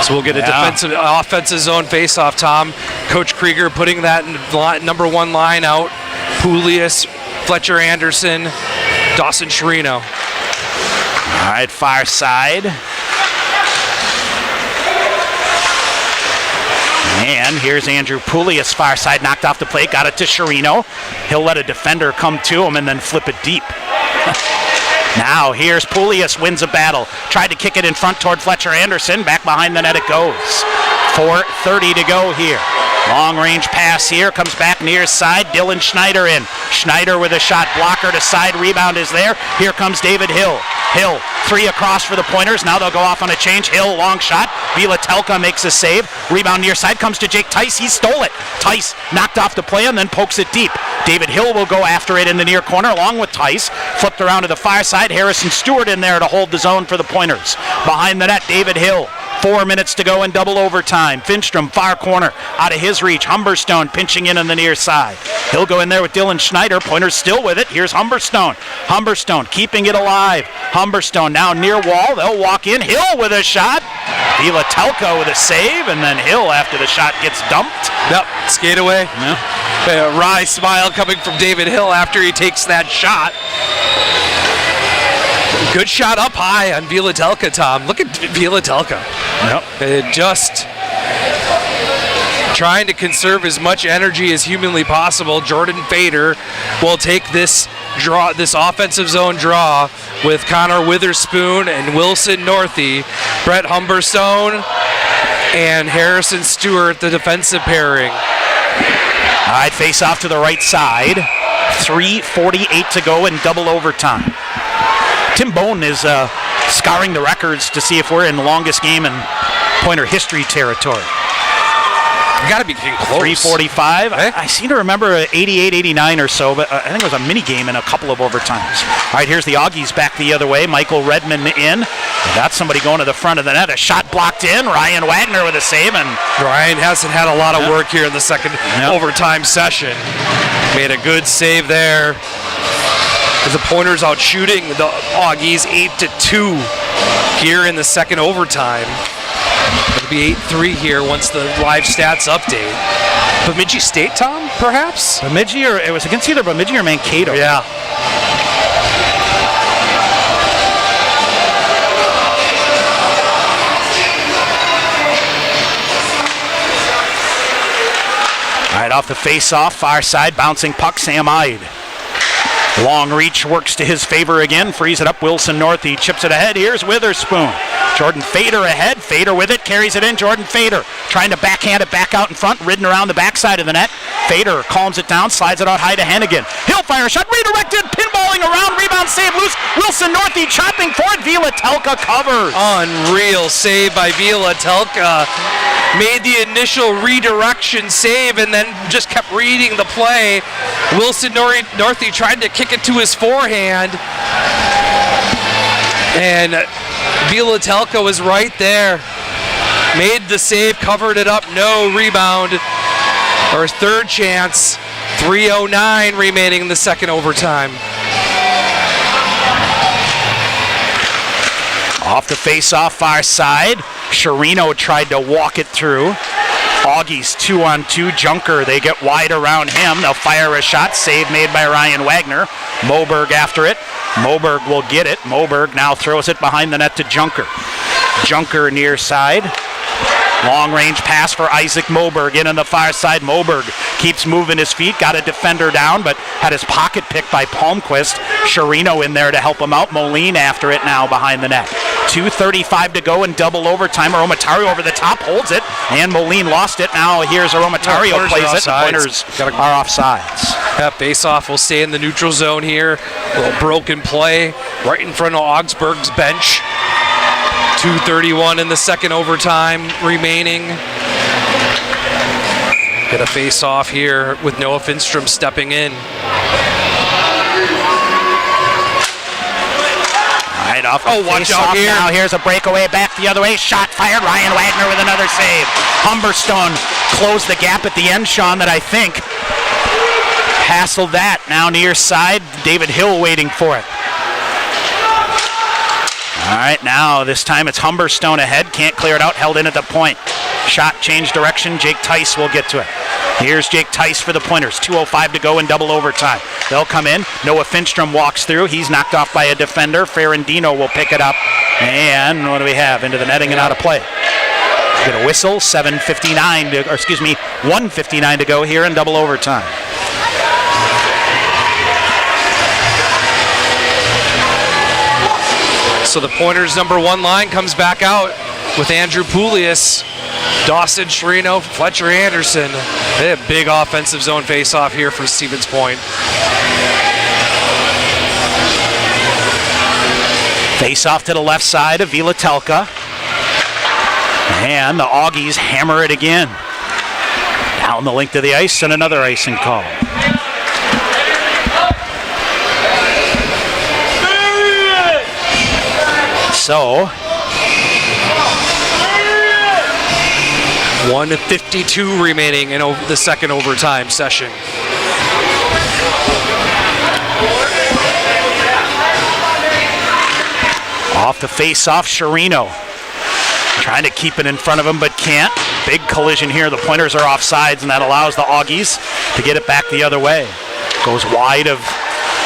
So we'll get a offensive zone face-off, Tom. Coach Krieger putting that in number one line out. Poulius, Fletcher Anderson, Dawson Sherino. All right, far side. And here's Andrew Poulias, far side, knocked off the plate, got it to Sherino. He'll let a defender come to him and then flip it deep. Now here's Poulias, wins a battle. Tried to kick it in front toward Fletcher Anderson. Back behind the net it goes. 4:30 to go here. Long range pass here, comes back near side. Dylan Schneider in. Schneider with a shot blocker to side. Rebound is there. Here comes David Hill. Hill, 3 across for the Pointers. Now they'll go off on a change. Hill, long shot. Vielatelka makes a save. Rebound near side comes to Jake Tice. He stole it. Tice knocked off the play and then pokes it deep. David Hill will go after it in the near corner along with Tice. Flipped around to the far side. Harrison Stewart in there to hold the zone for the Pointers. Behind the net, David Hill. 4 minutes to go in double overtime. Finstrom, far corner, out of his reach. Humberstone pinching in on the near side. He'll go in there with Dylan Schneider. Pointers still with it. Here's Humberstone. Humberstone keeping it alive. Humberstone now near wall. They'll walk in. Hill with a shot. Vielatelka with a save, and then Hill after the shot gets dumped. Yep, skate away. A wry smile coming from David Hill after he takes that shot. Good shot up high on Vielatelka, Tom. Look at Vielatelka. Yep. Just trying to conserve as much energy as humanly possible. Jordan Fader will take this draw, this offensive zone draw with Connor Witherspoon and Wilson Northey, Brett Humberstone, and Harrison Stewart, the defensive pairing. All right, face off to the right side. 3:48 to go in double overtime. Tim Bone is scouring the records to see if we're in the longest game in Pointer history territory. You got to be getting close. 3:45. I seem to remember 88, 89 or so, but I think it was a mini game in a couple of overtimes. All right, here's the Augies back the other way. Michael Redmond in. Got somebody going to the front of the net. A shot blocked in. Ryan Wagner with a save. And Ryan hasn't had a lot of work here in the second overtime session. Made a good save there. As the Pointers out shooting the Augies 8-2 here in the second overtime. It'll be 8-3 here once the live stats update. Bemidji State, Tom, perhaps? Bemidji, or it was against either Bemidji or Mankato. Yeah. All right, off the face-off, far side, bouncing puck, Sam Ide. Long reach works to his favor again. Frees it up. Wilson Northey chips it ahead. Here's Witherspoon. Jordan Fader ahead. Fader with it. Carries it in. Jordan Fader trying to backhand it back out in front. Ridden around the backside of the net. Fader calms it down. Slides it out high to Hennigan. He'll fire a shot. Redirected. Pinballing around. Rebound save loose. Wilson Northey chopping for it. Vielatelka covers. Unreal save by Vielatelka. Made the initial redirection save and then just kept reading the play. Wilson Northey tried to kick it to his forehand. And Vielatelka was right there. Made the save, covered it up, no rebound. Or third chance. 3:09 remaining in the second overtime. Off the face-off far side. Sherino tried to walk it through. Augies 2-on-2. Junker, they get wide around him. They'll fire a shot. Save made by Ryan Wagner. Moberg after it. Moberg will get it. Moberg now throws it behind the net to Junker. Junker near side. Long range pass for Isaac Moberg in on the far side. Moberg keeps moving his feet. Got a defender down, but had his pocket picked by Palmquist. Sherino in there to help him out. Moline after it now behind the net. 2:35 to go in double overtime. Aromatario over the top holds it, and Moline lost it. Now here's Aromatario plays it. The Pointers are offsides. That face-off will stay in the neutral zone here. A little broken play right in front of Augsburg's bench. 2:31 in the second overtime remaining. Get a face-off here with Noah Finstrom stepping in. Right off. Watch out here. Now here's a breakaway back the other way. Shot fired. Ryan Wagner with another save. Humberstone closed the gap at the end, Sean, that I think hassled that. Now near side, David Hill waiting for it. All right, now this time it's Humberstone ahead. Can't clear it out. Held in at the point. Shot changed direction. Jake Tice will get to it. Here's Jake Tice for the Pointers. 2:05 to go in double overtime. They'll come in. Noah Finstrom walks through. He's knocked off by a defender. Ferrandino will pick it up. And what do we have? Into the netting and out of play. Get a whistle. 1:59 to go here in double overtime. So the Pointers' number 1 line comes back out with Andrew Poulias, Dawson Sherino, Fletcher Anderson. They have big offensive zone face-off here for Stevens Point. Face-off to the left side of Vilatelka. And the Augies hammer it again. Down the length of the ice and another icing call. So, 1:52 remaining in the second overtime session. Off the face-off, Sherino. Trying to keep it in front of him, but can't. Big collision here. The Pointers are offsides, and that allows the Augies to get it back the other way. Goes wide of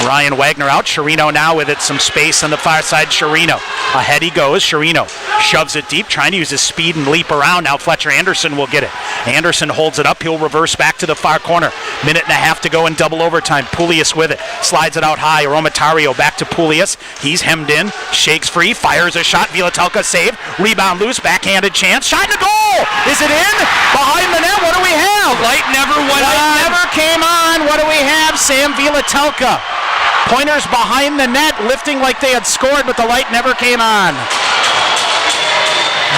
Ryan Wagner out. Sherino now with it. Some space on the far side. Sherino. Ahead he goes. Sherino shoves it deep, trying to use his speed and leap around. Now Fletcher Anderson will get it. Anderson holds it up. He'll reverse back to the far corner. Minute and a half to go in double overtime. Poulias with it. Slides it out high. Romatario back to Poulias. He's hemmed in. Shakes free. Fires a shot. Vilatelka save. Rebound loose. Backhanded chance. Shot in the goal. Is it in? Behind the net. What do we have? Light never went on. Light never came on. What do we have? Sam Vilatelka. Pointers behind the net, lifting like they had scored, but the light never came on.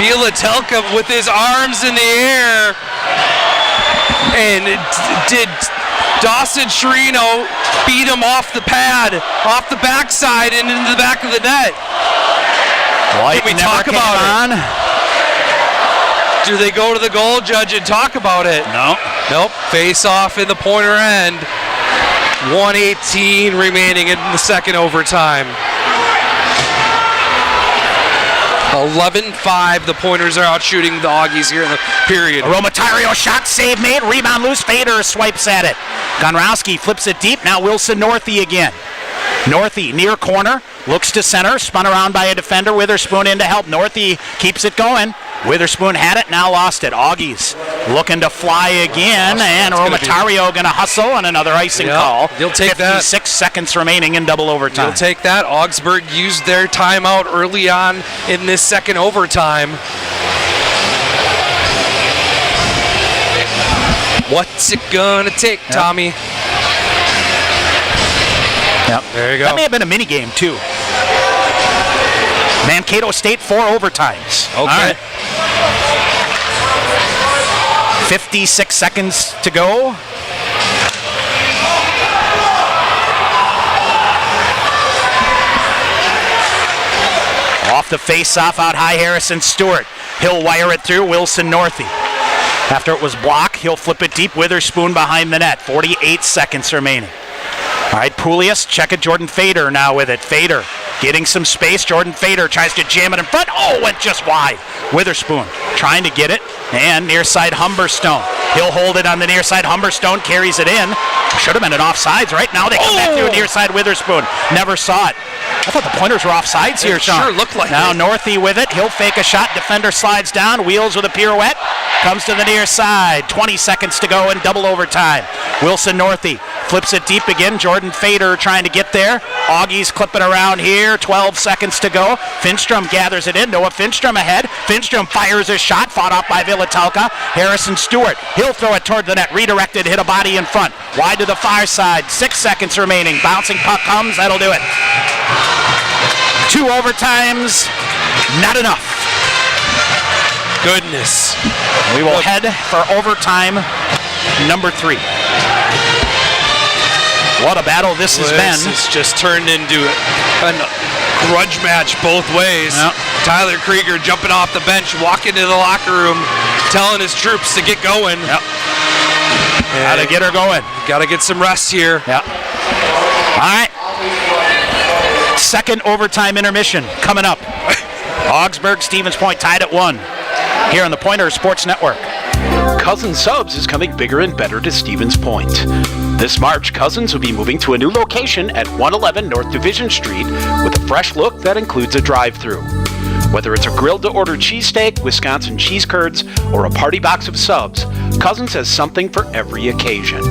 Vilatelka with his arms in the air. And did Dawson Sherino beat him off the pad, off the backside, and into the back of the net? Light Can we never talk came about on. it? Do they go to the goal judge and talk about it? No. Nope. Face off in the Pointer end. 1:18 remaining in the second overtime. 11-5. The Pointers are out shooting the Augies here in the period. Romatario shot, save made, rebound loose. Fader swipes at it. Gonrowski flips it deep. Now Wilson Northey again. Northey near corner, looks to center, spun around by a defender. Witherspoon in to help. Northey keeps it going. Witherspoon had it, now lost it. Augies looking to fly again, and Romatario going to hustle on another icing call. You'll take 56 seconds remaining in double overtime. You'll take that. Augsburg used their timeout early on in this second overtime. What's it gonna take, Tommy? Yep. There you go. That may have been a mini game too. Mankato State 4 overtimes. Okay. All right. 56 seconds to go. Off the face-off out high, Harrison Stewart. He'll wire it through. Wilson Northey. After it was blocked, he'll flip it deep. Witherspoon behind the net. 48 seconds remaining. All right, Poulias, check it. Jordan Fader now with it. Fader getting some space. Jordan Fader tries to jam it in front. Oh, went just wide. Witherspoon trying to get it. And near side Humberstone. He'll hold it on the near side. Humberstone carries it in. Should have been an offsides right now. They come back through near side Witherspoon. Never saw it. I thought the Pointers were offsides here, Sean. Sure looked like now it. Northey with it. He'll fake a shot. Defender slides down. Wheels with a pirouette. Comes to the near side. 20 seconds to go in double overtime. Wilson Northey flips it deep again. Jordan Fader trying to get there. Augies clipping around here. 12 seconds to go. Finstrom gathers it in. Noah Finstrom ahead. Finstrom fires his shot. Fought off by Vilatelka. Harrison Stewart. He'll throw it toward the net. Redirected. Hit a body in front. Wide to the far side. 6 seconds remaining. Bouncing puck comes. That'll do it. 2 overtimes. Not enough. Goodness. We will head for overtime number 3. What a battle this has been. It's just turned into a grudge match both ways. Yep. Tyler Krieger jumping off the bench, walking into the locker room, telling his troops to get going. Yep. Gotta get her going. Gotta get some rest here. Yep. All right. Second overtime intermission coming up. Augsburg, Stevens Point tied at 1 here on the Pointer Sports Network. Cousins Subs is coming bigger and better to Stevens Point. This March, Cousins will be moving to a new location at 111 North Division Street with a fresh look that includes a drive-thru. Whether it's a grilled-to-order cheesesteak, Wisconsin cheese curds, or a party box of subs, Cousins has something for every occasion.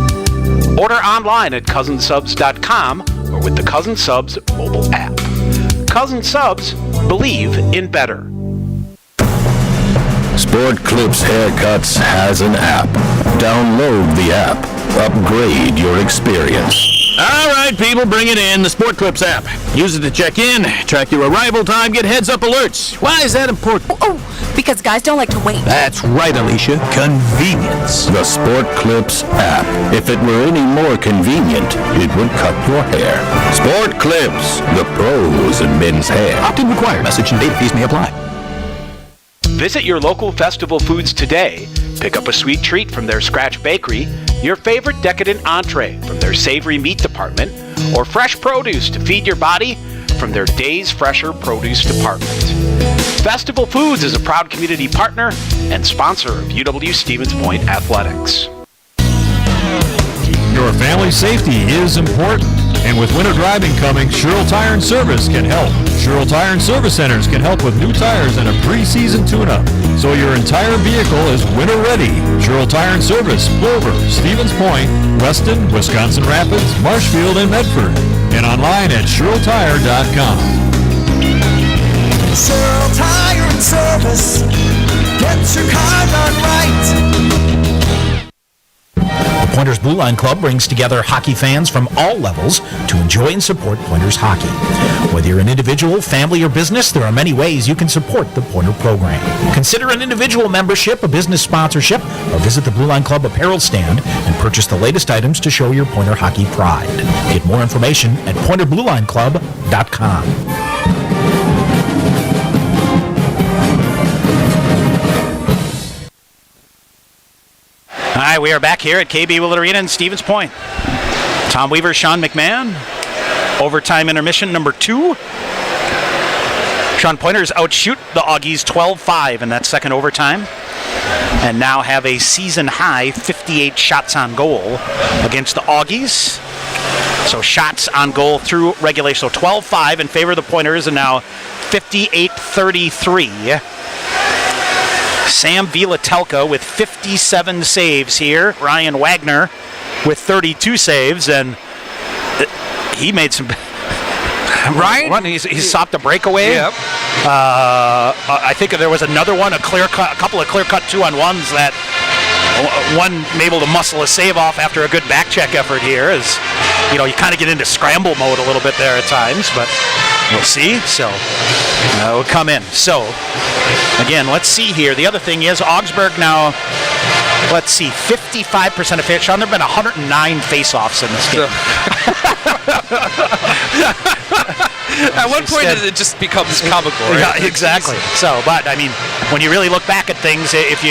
Order online at cousinsubs.com or with the Cousins Subs mobile app. Cousins Subs, believe in better. Sport Clips Haircuts has an app. Download the app. Upgrade your experience. All right, people, bring it in. The Sport Clips app. Use it to check in, track your arrival time, get heads-up alerts. Why is that important? Because guys don't like to wait. That's right, Alicia. Convenience. The Sport Clips app. If it were any more convenient, it would cut your hair. Sport Clips, the pros in men's hair. Opt-in required. Message and data fees may apply. Visit your local festival foods today. Pick up a sweet treat from their Scratch Bakery, your favorite decadent entree from their savory meat department, or fresh produce to feed your body from their Days Fresher Produce department. Festival Foods is a proud community partner and sponsor of UW Stevens Point Athletics. Your family safety is important, and with winter driving coming, Sherrill Tire and Service can help. Sherrill Tire and Service Centers can help with new tires and a pre-season tune-up, so your entire vehicle is winter ready. Sherrill Tire and Service, Plover, Stevens Point, Weston, Wisconsin Rapids, Marshfield, and Medford, and online at SherrillTire.com. Sherrill Tire and Service. Get your car done right. The Pointers Blue Line Club brings together hockey fans from all levels to enjoy and support Pointers hockey. Whether you're an individual, family, or business, there are many ways you can support the Pointer program. Consider an individual membership, a business sponsorship, or visit the Blue Line Club apparel stand and purchase the latest items to show your Pointer hockey pride. Get more information at PointerBlueLineClub.com. All right, we are back here at KB Willett Arena in Stevens Point. Tom Weaver, Sean McMahon. Overtime intermission number 2. Sean Pointers outshoot the Augies 12-5 in that second overtime, and now have a season-high 58 shots on goal against the Augies. So shots on goal through regulation. So 12-5 in favor of the Pointers, and now 58-33. Sam Vilatelka with 57 saves here. Ryan Wagner with 32 saves, and he made some. Ryan, he's stopped a breakaway. Yep. I think there was another one, a couple of clear-cut 2-on-1s that one able to muscle a save off after a good back check effort here. As you know, you kind of get into scramble mode a little bit there at times, but we'll see. So we'll come in. So again, let's see here. The other thing is Augsburg now. Let's see, 55% of face. Sean, there have been 109 face-offs in this game. At one point, it just becomes comical, right? Yeah, exactly. So, but I mean, when you really look back at things, if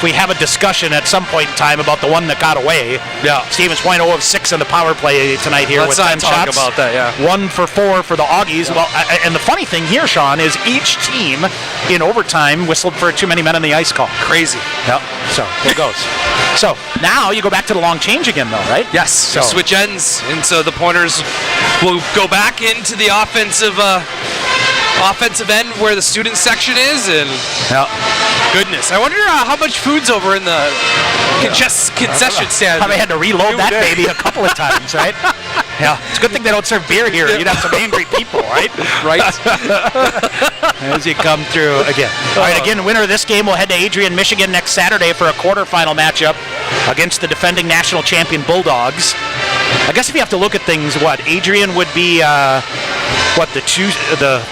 we have a discussion at some point in time about the one that got away, Stevens Point 0 of 6 in the power play tonight here with 10 shots. About that, yeah. 1 for 4 for the Augies. Well, and the funny thing here, Sean, is each team in overtime whistled for too many men on the ice call. Crazy. Yep. So there it goes. So now you go back to the long change again, though, right? Yes. So switch ends, and so the Pointers will go back into the offensive end where the student section is, and goodness, I wonder how much food's over in the concession stand. Probably had to reload that baby a couple of times, right? Yeah, it's a good thing they don't serve beer here. You'd have some angry people, right? Right. As you come through again. All right, again, winner of this game will head to Adrian, Michigan next Saturday for a quarterfinal matchup against the defending national champion Bulldogs. I guess if you have to look at things, Adrian would be the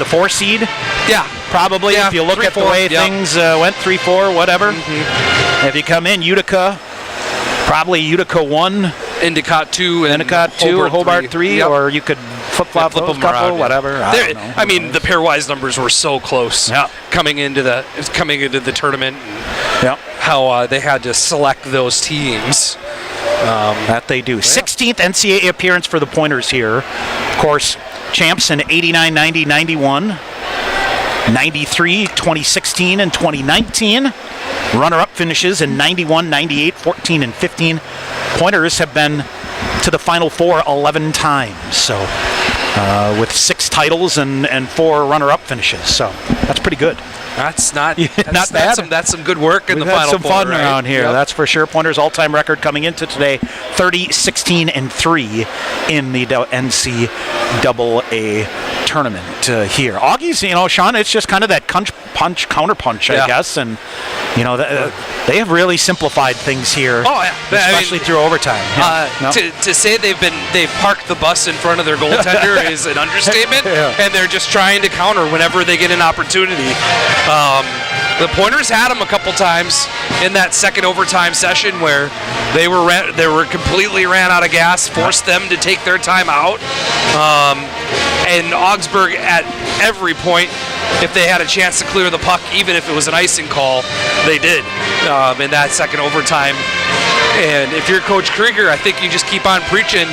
4 seed? Yeah. Probably, if you look 3, at 4, the way things went, 3-4, whatever. Mm-hmm. If you come in, Utica, probably Utica 1. Endicott 2, and Endicott 2, Hobart 3, or you could flip-flop those couple, around, whatever. I mean, the pairwise numbers were so close coming into the tournament. Yeah. How they had to select those teams. That they do. 16th NCAA appearance for the Pointers here. Of course, champs in 89, 90, 91, 93, 2016, and 2019. runner-up finishes in 91, 98, 14, and 15. Pointers have been to the Final Four 11 times, so with 6 titles and 4 runner-up finishes. So that's pretty good. That's not not bad. That's some good work in We've the had Final some Four, fun right? around here, Yep. that's for sure. Pointers' all-time record coming into today, 30, 16, and 3 in the NCAA tournament here. Augie's, Sean, it's just kind of that punch, counter-punch, I guess, and they have really simplified things here, especially through overtime. To say they've parked the bus in front of their goaltender is an understatement, and they're just trying to counter whenever they get an opportunity. The Pointers had them a couple times in that second overtime session where they were completely ran out of gas, forced them to take their time out. And Augsburg, at every point, if they had a chance to clear the puck, even if it was an icing call, they did in that second overtime. And if you're Coach Krieger, I think you just keep on preaching,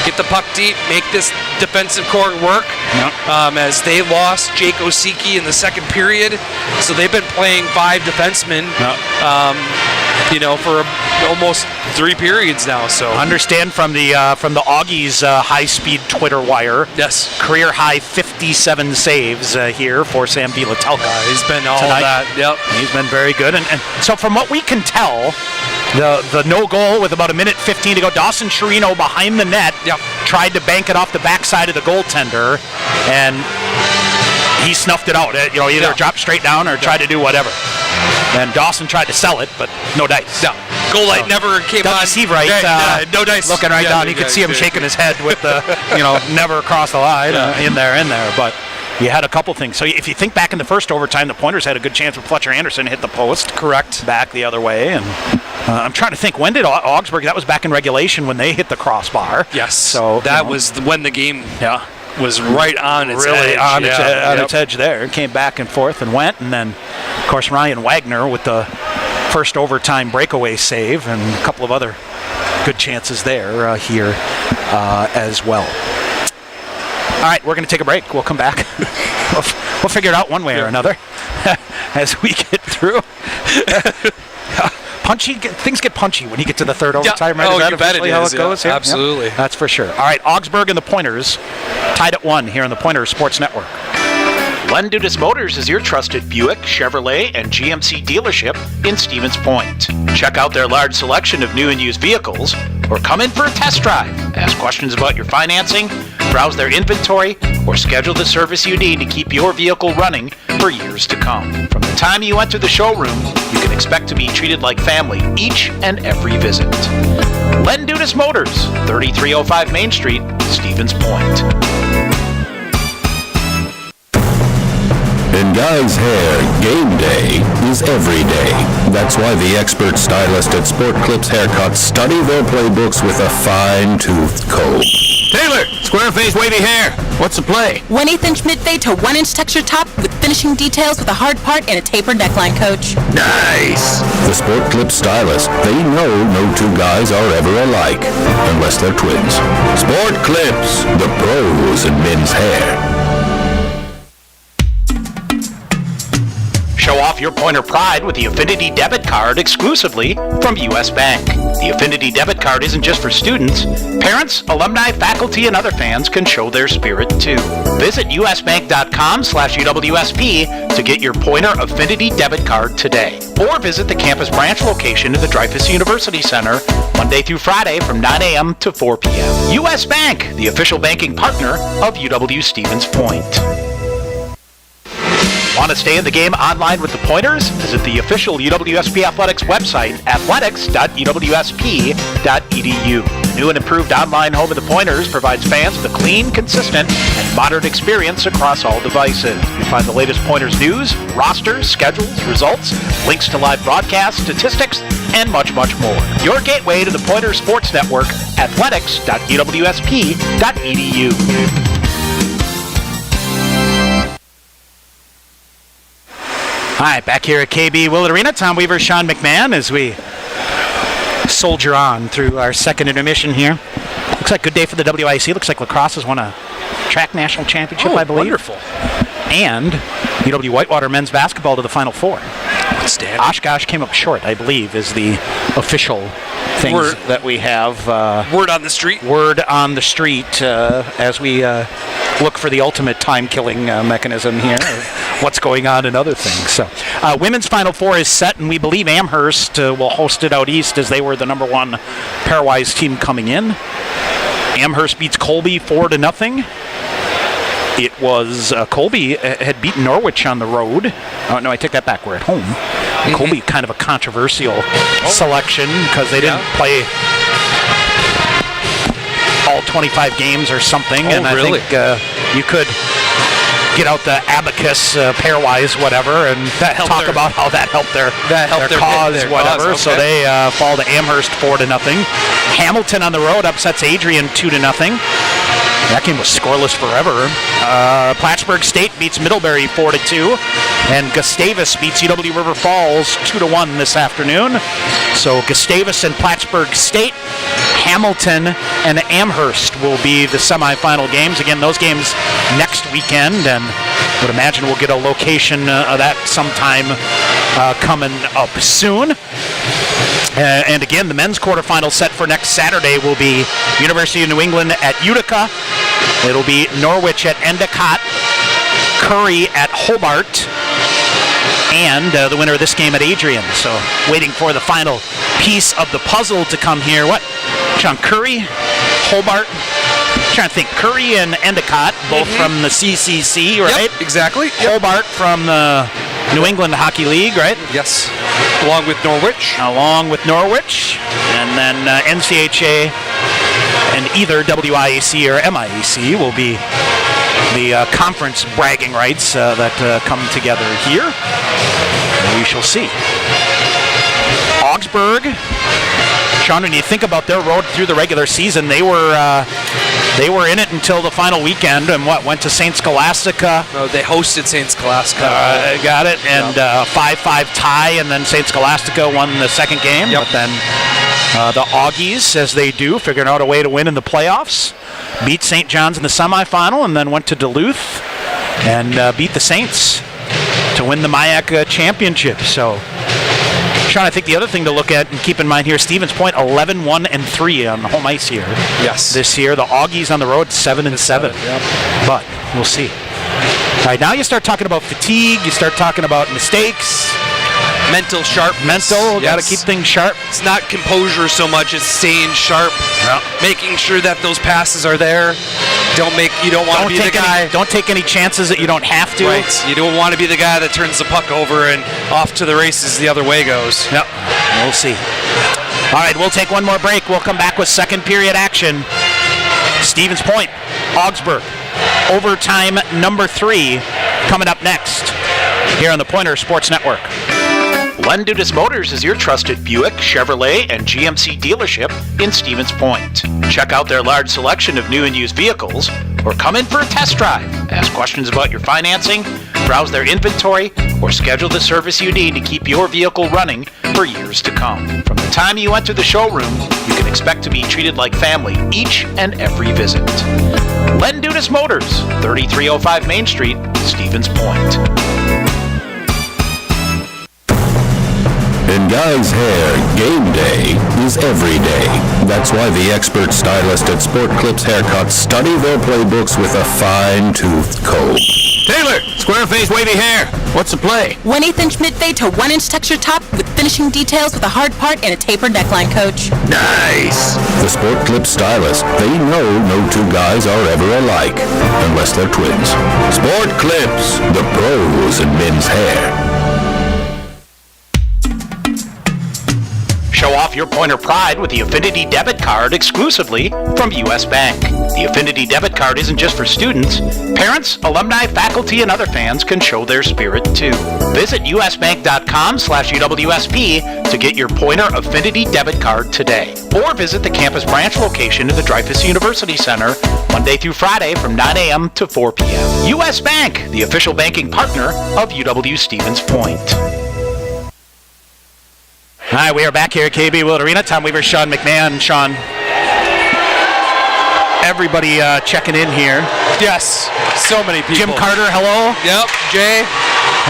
get the puck deep, make this defensive core work. As they lost Jake Osiki in the second period, so they've been playing 5 defensemen, for almost 3 periods now. So understand from the Augies high-speed Twitter wire. Yes, career high 57 saves here for Sam Vilatelka. He's been all tonight. that. Yep, he's been very good. And so from what we can tell, the no goal with about 1:15 to go, Dawson Chirino behind the net tried to bank it off the backside of the goaltender, and he snuffed it out. Either dropped straight down or tried to do whatever. And Dawson tried to sell it, but no dice. No. Goal light never came on. See right, no dice. Looking right down, you could see him shaking his head with the, never across the line in there. But you had a couple things. So if you think back in the first overtime, the Pointers had a good chance with Fletcher Anderson hit the post. Correct. Back the other way. And I'm trying to think, when did Augsburg, that was back in regulation when they hit the crossbar. Yes. So that was when the game was right on its edge. On its edge there. It came back and forth and went. And then, of course, Ryan Wagner with the first overtime breakaway save and a couple of other good chances there here as well. All right, we're going to take a break. We'll come back. We'll figure it out one way or another as we get through. Things get punchy when you get to the third overtime, right? Oh, is that you bet it how is. it goes here? Absolutely. Yep. That's for sure. All right, Augsburg and the Pointers tied at 1 here on the Pointers Sports Network. Len Dudas Motors is your trusted Buick, Chevrolet, and GMC dealership in Stevens Point. Check out their large selection of new and used vehicles, or come in for a test drive. Ask questions about your financing, browse their inventory, or schedule the service you need to keep your vehicle running for years to come. From the time you enter the showroom, you can expect to be treated like family each and every visit. Len Dudas Motors, 3305 Main Street, Stevens Point. In guys' hair, game day is every day. That's why the expert stylist at Sport Clips Haircuts study their playbooks with a fine-toothed comb. Taylor, square face, wavy hair. What's the play? 1/8 inch mid-fade to 1 inch texture top with finishing details with a hard part and a tapered neckline, Coach. Nice! The Sport Clips stylist, they know no 2 guys are ever alike, unless they're twins. Sport Clips, the pros in men's hair. Show off your Pointer pride with the Affinity Debit Card exclusively from U.S. Bank. The Affinity Debit Card isn't just for students. Parents, alumni, faculty, and other fans can show their spirit too. Visit usbank.com/UWSP to get your Pointer Affinity Debit Card today. Or visit the campus branch location at the Dreyfus University Center Monday through Friday from 9 a.m. to 4 p.m. U.S. Bank, the official banking partner of UW Stevens Point. Want to stay in the game online with the Pointers? Visit the official UWSP Athletics website, athletics.uwsp.edu. The new and improved online home of the Pointers provides fans with a clean, consistent, and modern experience across all devices. You'll find the latest Pointers news, rosters, schedules, results, links to live broadcasts, statistics, and much, much more. Your gateway to the Pointers Sports Network, athletics.uwsp.edu. All right, back here at KB Willett Arena, Tom Weaver, Sean McMahon, as we soldier on through our second intermission here. Looks like a good day for the WIC. Looks like lacrosse has won a track national championship, I believe. Wonderful. And UW Whitewater men's basketball to the Final Four. Oshkosh came up short, I believe, is the official things that we have. Word on the street. Word on the street as we look for the ultimate time-killing mechanism here. What's going on in other things. So, women's Final Four is set, and we believe Amherst will host it out east as they were the number one pairwise team coming in. Amherst beats Colby 4-0. It was Colby had beaten Norwich on the road. Oh, no, I take that back. We're at home. Colby, kind of a controversial selection because they didn't play all 25 games or something. And I think you could get out the abacus pairwise, whatever, and talk about how that helped their cause, whatever. So they fall to Amherst 4-0. Hamilton on the road upsets Adrian 2-0. That game was scoreless forever. Plattsburgh State beats Middlebury 4-2, and Gustavus beats UW River Falls 2-1 this afternoon. So Gustavus and Plattsburgh State, Hamilton and Amherst will be the semifinal games. Again, those games next weekend, and I would imagine we'll get a location of that sometime coming up soon. And again, the men's quarterfinal set for next Saturday will be University of New England at Utica. It'll be Norwich at Endicott, Curry at Hobart, and the winner of this game at Adrian. So waiting for the final piece of the puzzle to come here. What? John, Curry, Hobart. I'm trying to think. Curry and Endicott, both from the CCC, right? Yep, exactly. Hobart from the New England Hockey League, right? Yes. Along with Norwich. And then NCHA and either WIAC or MIAC will be the conference bragging rights that come together here. We shall see. Augsburg, Sean, when you think about their road through the regular season, they were in it until the final weekend, and went to St. Scholastica. No, they hosted St. Scholastica. Got it, and 5-5 tie, and then St. Scholastica won the second game. Yep. But then the Augies, as they do, figured out a way to win in the playoffs, beat St. John's in the semifinal, and then went to Duluth and beat the Saints to win the MIAC championship. So, Sean, I think the other thing to look at and keep in mind here, Stevens Point 11-1-3 on home ice here. Yes. This year, the Augies on the road 7-7. Yep. But we'll see. All right, now you start talking about fatigue. You start talking about mistakes. Mental sharpness. Got to keep things sharp. It's not composure so much as staying sharp. Yeah. Making sure that those passes are there. You don't want to be the guy. Don't take any chances that you don't have to. Right. You don't want to be the guy that turns the puck over and off to the races the other way goes. Yep. We'll see. All right, we'll take one more break. We'll come back with second period action. Stevens Point, Augsburg, overtime number 3 coming up next here on the Pointer Sports Network. Len Dudas Motors is your trusted Buick, Chevrolet, and GMC dealership in Stevens Point. Check out their large selection of new and used vehicles, or come in for a test drive. Ask questions about your financing, browse their inventory, or schedule the service you need to keep your vehicle running for years to come. From the time you enter the showroom, you can expect to be treated like family each and every visit. Len Dudas Motors, 3305 Main Street, Stevens Point. In guys' hair, game day is every day. That's why the expert stylist at Sport Clips Haircuts study their playbooks with a fine-toothed comb. Taylor, square face, wavy hair. What's the play? 1/8 inch mid-fade to 1 inch texture top with finishing details with a hard part and a tapered neckline, coach. Nice! The Sport Clips stylist, they know no two guys are ever alike, unless they're twins. Sport Clips, the pros in men's hair. Show off your Pointer pride with the Affinity Debit Card exclusively from U.S. Bank. The Affinity Debit Card isn't just for students. Parents, alumni, faculty, and other fans can show their spirit too. Visit usbank.com/UWSP to get your Pointer Affinity Debit Card today. Or visit the campus branch location in the Dreyfous University Center Monday through Friday from 9 a.m. to 4 p.m. U.S. Bank, the official banking partner of UW Stevens Point. Hi, we are back here at KB Willett Arena. Tom Weaver, Sean McMahon. Sean, everybody checking in here. Yes, so many people. Jim Carter, hello. Yep, Jay.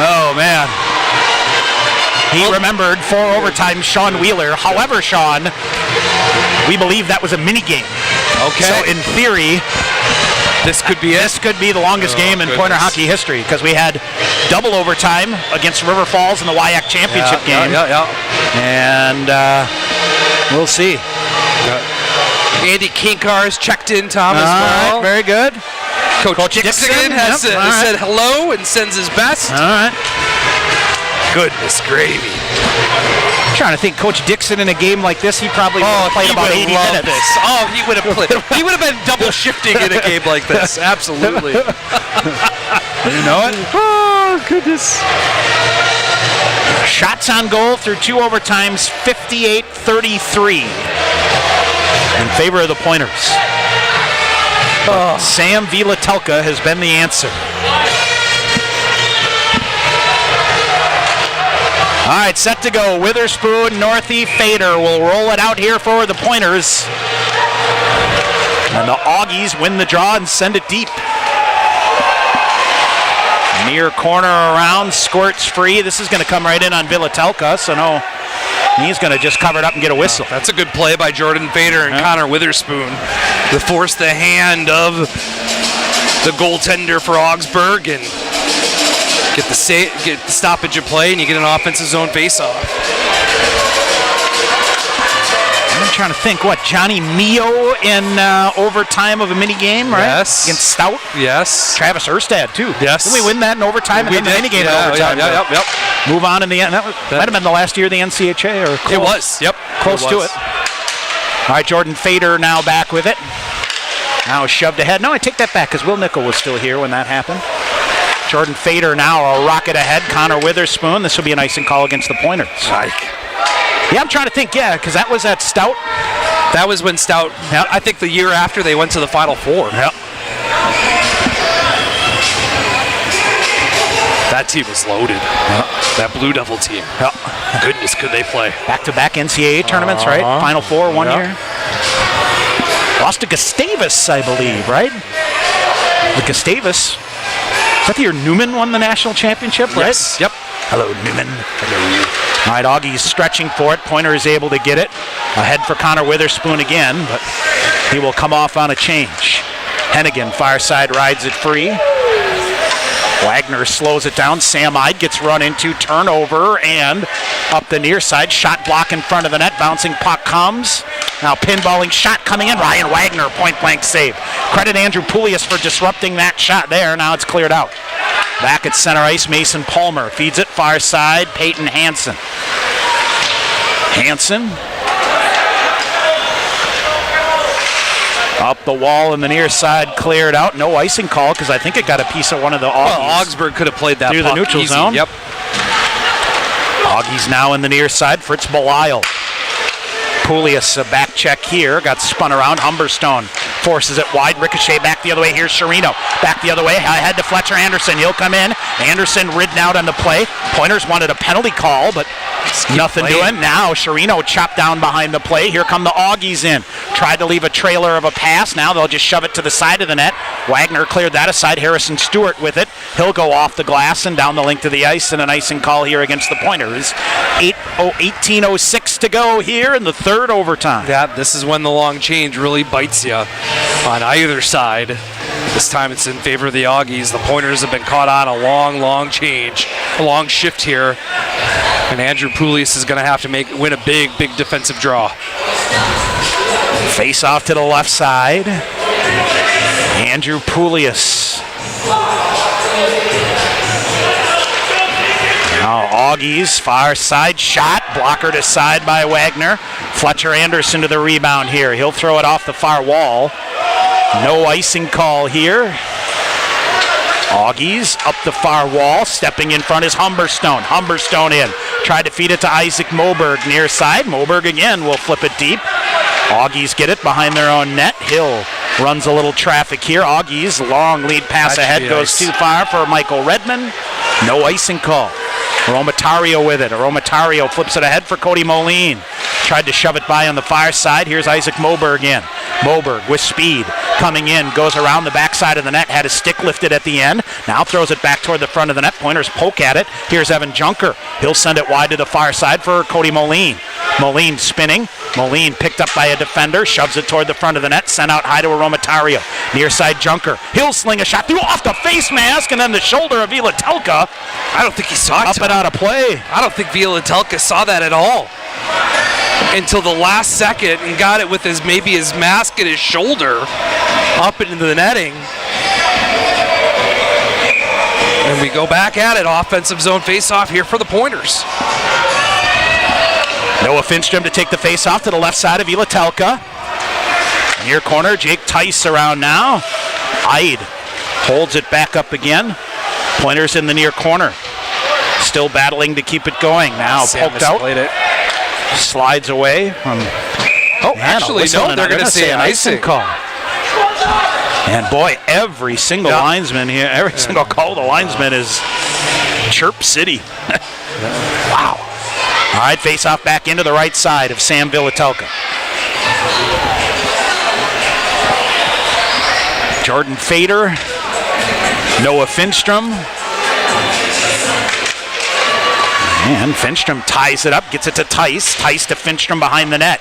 Oh, man. He remembered 4 overtime Sean Wheeler. However, Sean, we believe that was a mini game. Okay. So in theory, this could be it. This could be the longest game in Pointer hockey history because we had double overtime against River Falls in the WIAC championship game. And we'll see. Andy Kinkar's checked in, Tom, as well. Right, very good. Coach Dixon has said hello and sends his best. All right. Goodness gravy. I'm trying to think, Coach Dixon in a game like this, he probably would have played about 80 minutes. This. Oh, he would have played. He would have been double shifting in a game like this. Absolutely. You know it? Oh, goodness. Shots on goal through 2 overtimes, 58-33 in favor of the Pointers. Sam Vilatelka has been the answer. All right, set to go. Witherspoon, Northey, Fader will roll it out here for the Pointers. And the Augies win the draw and send it deep. Near corner around, squirts free. This is going to come right in on Vilatelka, so no, he's going to just cover it up and get a whistle. That's a good play by Jordan Fader and Connor Witherspoon to force the hand of the goaltender for Augsburg and get the stoppage of play, and you get an offensive zone faceoff. I'm trying to think, Johnny Mio in overtime of a mini game, right? Yes. Against Stout? Yes. Travis Erstad, too. Yes. Didn't we win that in overtime and then the mini game in overtime? Yep. Move on in the end. That might have been the last year of the NCAA, or close. It was, yep. Close to it. All right, Jordan Fader now back with it. Now shoved ahead. No, I take that back because Will Nickel was still here when that happened. Jordan Fader now a rocket ahead. Connor Witherspoon. This will be an icing call against the Pointers. Yeah, I'm trying to think, because that was at Stout. That was when Stout, I think the year after they went to the Final Four. Yep. That team was loaded. That Blue Devil team. Goodness, could they play. Back-to-back NCAA tournaments, right? Final Four one year. Lost to Gustavus, I believe, right? The Gustavus. Is that the year Newman won the national championship, right? Yes. Yep. Hello, Newman. All right, Augie's stretching for it. Pointer is able to get it. Ahead for Connor Witherspoon again, but he will come off on a change. Hennigan, far side, rides it free. Wagner slows it down. Sam Ide gets run into, turnover, and up the near side. Shot block in front of the net. Bouncing puck comes. Now pinballing shot coming in. Ryan Wagner, point blank save. Credit Andrew Poulias for disrupting that shot there. Now it's cleared out. Back at center ice, Mason Palmer feeds it far side. Peyton Hansen. Up the wall in the near side, cleared out. No icing call because I think it got a piece of one of the Augies. Well, Augsburg could have played that through the neutral zone. Yep. Augies now in the near side. Fritz Belisle. Poulias, a back check here. Got spun around. Humberstone forces it wide. Ricochet back the other way. Here's Sherino. Back the other way. Ahead to Fletcher Anderson. He'll come in. Anderson ridden out on the play. Pointers wanted a penalty call, but nothing doing. Now Sherino chopped down behind the play. Here come the Augies in. Tried to leave a trailer of a pass. Now they'll just shove it to the side of the net. Wagner cleared that aside. Harrison Stewart with it. He'll go off the glass and down the length of the ice, and an icing call here against the Pointers. 18:06 to go here in the third overtime. Yeah, this is when the long change really bites you on either side. This time it's in favor of the Augies. The Pointers have been caught on a long change, a long shift here. And Andrew Poulias is going to have to win a big defensive draw. Face off to the left side. Andrew Poulias. Now Augies, far side shot, blocker to side by Wagner. Fletcher Anderson to the rebound here. He'll throw it off the far wall. No icing call here. Augies up the far wall. Stepping in front is Humberstone. Humberstone in. Tried to feed it to Isaac Moberg near side. Moberg again will flip it deep. Augies get it behind their own net. Hill runs a little traffic here. Augies, long lead pass ahead, goes too far for Michael Redmond. No icing call. Aromatario with it. Aromatario flips it ahead for Cody Moline. Tried to shove it by on the far side. Here's Isaac Moberg in. Moberg with speed, coming in, goes around the backside of the net, had his stick lifted at the end, now throws it back toward the front of the net. Pointers poke at it. Here's Evan Junker. He'll send it wide to the far side for Cody Moline. Moline spinning. Moline picked up by a defender, shoves it toward the front of the net, sent out high to Aromatario. Near side Junker. He'll sling a shot through off the face mask and then the shoulder of Vielatelka. I don't think he saw it. Up and out of play. I don't think Vielatelka saw that at all until the last second and got it with his mask and his shoulder up into the netting. And we go back at it. Offensive zone face-off here for the Pointers. Noah Finstrom to take the face-off to the left side of Vielatelka. Near corner, Jake Tice around now. Ide holds it back up again. Pointers in the near corner. Still battling to keep it going. Now poked out. It. Slides away from... Oh, actually, no, they're going to say an icing call. And boy, every single linesman here, every single call of the linesman is Chirp City. Wow. All right, face off back into the right side of Sam Vielatelka. Jordan Fader, Noah Finstrom. And Finstrom ties it up, gets it to Tice. Tice to Finstrom behind the net.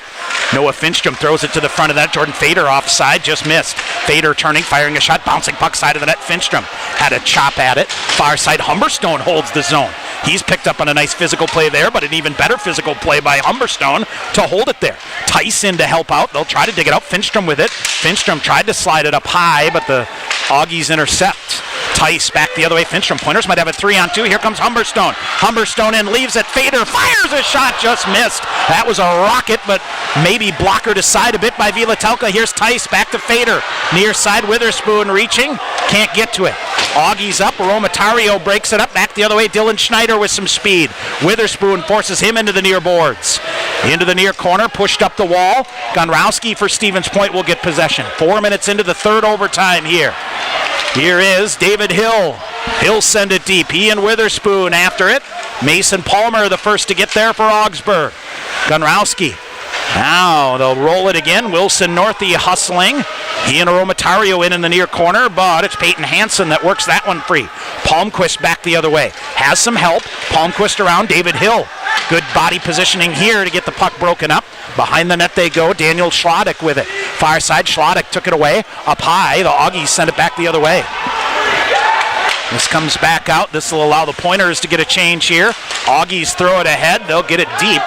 Noah Finstrom throws it to the front of that. Jordan Fader offside, just missed. Fader turning, firing a shot, bouncing puck side of the net. Finstrom had a chop at it. Far side, Humberstone holds the zone. He's picked up on a nice physical play there, but an even better physical play by Humberstone to hold it there. Tice in to help out. They'll try to dig it out. Finstrom with it. Finstrom tried to slide it up high, but the Augies intercept. Tice back the other way. Finstrom. Pointers might have a 3-on-2. Here comes Humberstone. Humberstone in, leaves it. Fader fires a shot, just missed. That was a rocket, but maybe blockered aside a bit by Vielatelka. Here's Tice back to Fader. Near side, Witherspoon reaching. Can't get to it. Augies up. Aromatario breaks it up. Back the other way. Dylan Schneider with some speed. Witherspoon forces him into the near boards. Into the near corner. Pushed up the wall. Gonrowski for Stevens Point will get possession. 4 minutes into the third overtime here. Here is David Hill. He'll send it deep. He and Witherspoon after it. Mason Palmer the first to get there for Augsburg. Gonrowski. Now they'll roll it again. Wilson Northey hustling. He and Aromatario in the near corner, but it's Peyton Hansen that works that one free. Palmquist back the other way. Has some help. Palmquist around David Hill. Good body positioning here to get the puck broken up. Behind the net they go. Daniel Schlottick with it. Far side, Schlottick took it away. Up high, the Augies send it back the other way. This comes back out. This will allow the Pointers to get a change here. Augies throw it ahead. They'll get it deep.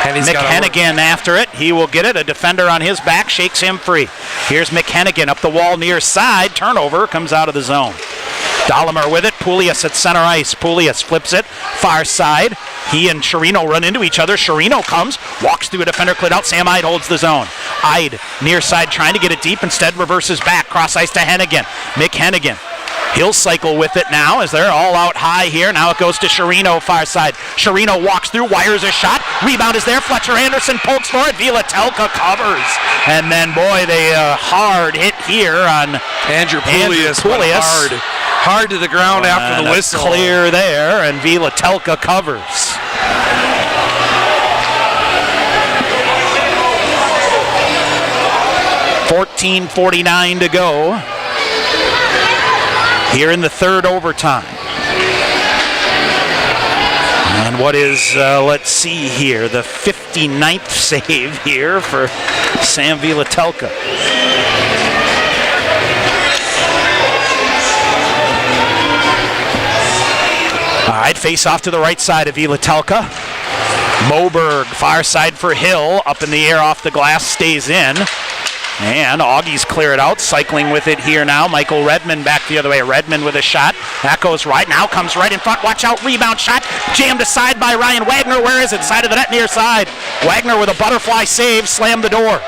Mick Hennigan after it. He will get it. A defender on his back shakes him free. Here's Mick Hennigan up the wall near side. Turnover comes out of the zone. Dahlimer with it. Poulias at center ice. Poulias flips it. Far side. He and Chirino run into each other. Chirino comes, walks through a defender, cleared out. Sam Ide holds the zone. Ide near side trying to get it deep. Instead reverses back. Cross ice to Hennigan. Mick Hennigan. He'll cycle with it now as they're all out high here. Now it goes to Chirino, far side. Chirino walks through, wires a shot. Rebound is there. Fletcher Anderson pokes for it. Vielatelka covers. And then, boy, they hard hit here on Andrew Poulias. Hard to the ground after the whistle. Clear there, and Vielatelka covers. .14:49 to go here in the third overtime. And what is, let's see here, the 59th save here for Sam Vielatelka. All right, face off to the right side of Vielatelka. Moberg, far side for Hill, up in the air off the glass, stays in. And Augies clear it out, cycling with it here now. Michael Redmond back the other way. Redmond with a shot. That goes right. Now comes right in front. Watch out. Rebound shot. Jammed aside by Ryan Wagner. Where is it? Side of the net near side. Wagner with a butterfly save. Slammed the door.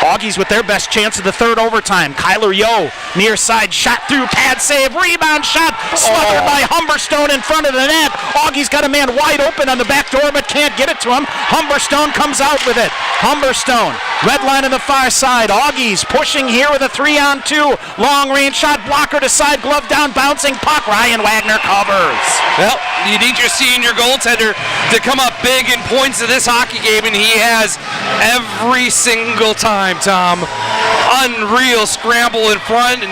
Augies with their best chance of the third overtime. Kyler Yo, near side, shot through, pad save, rebound shot, smothered by Humberstone in front of the net. Augies got a man wide open on the back door, but can't get it to him. Humberstone comes out with it. Humberstone, red line on the far side. Augies pushing here with a 3-on-2. Long range shot, blocker to side, glove down, bouncing puck. Ryan Wagner covers. Well, you need your senior goaltender to come up big in points of this hockey game, and he has every single time, Tom. unreal scramble in front, and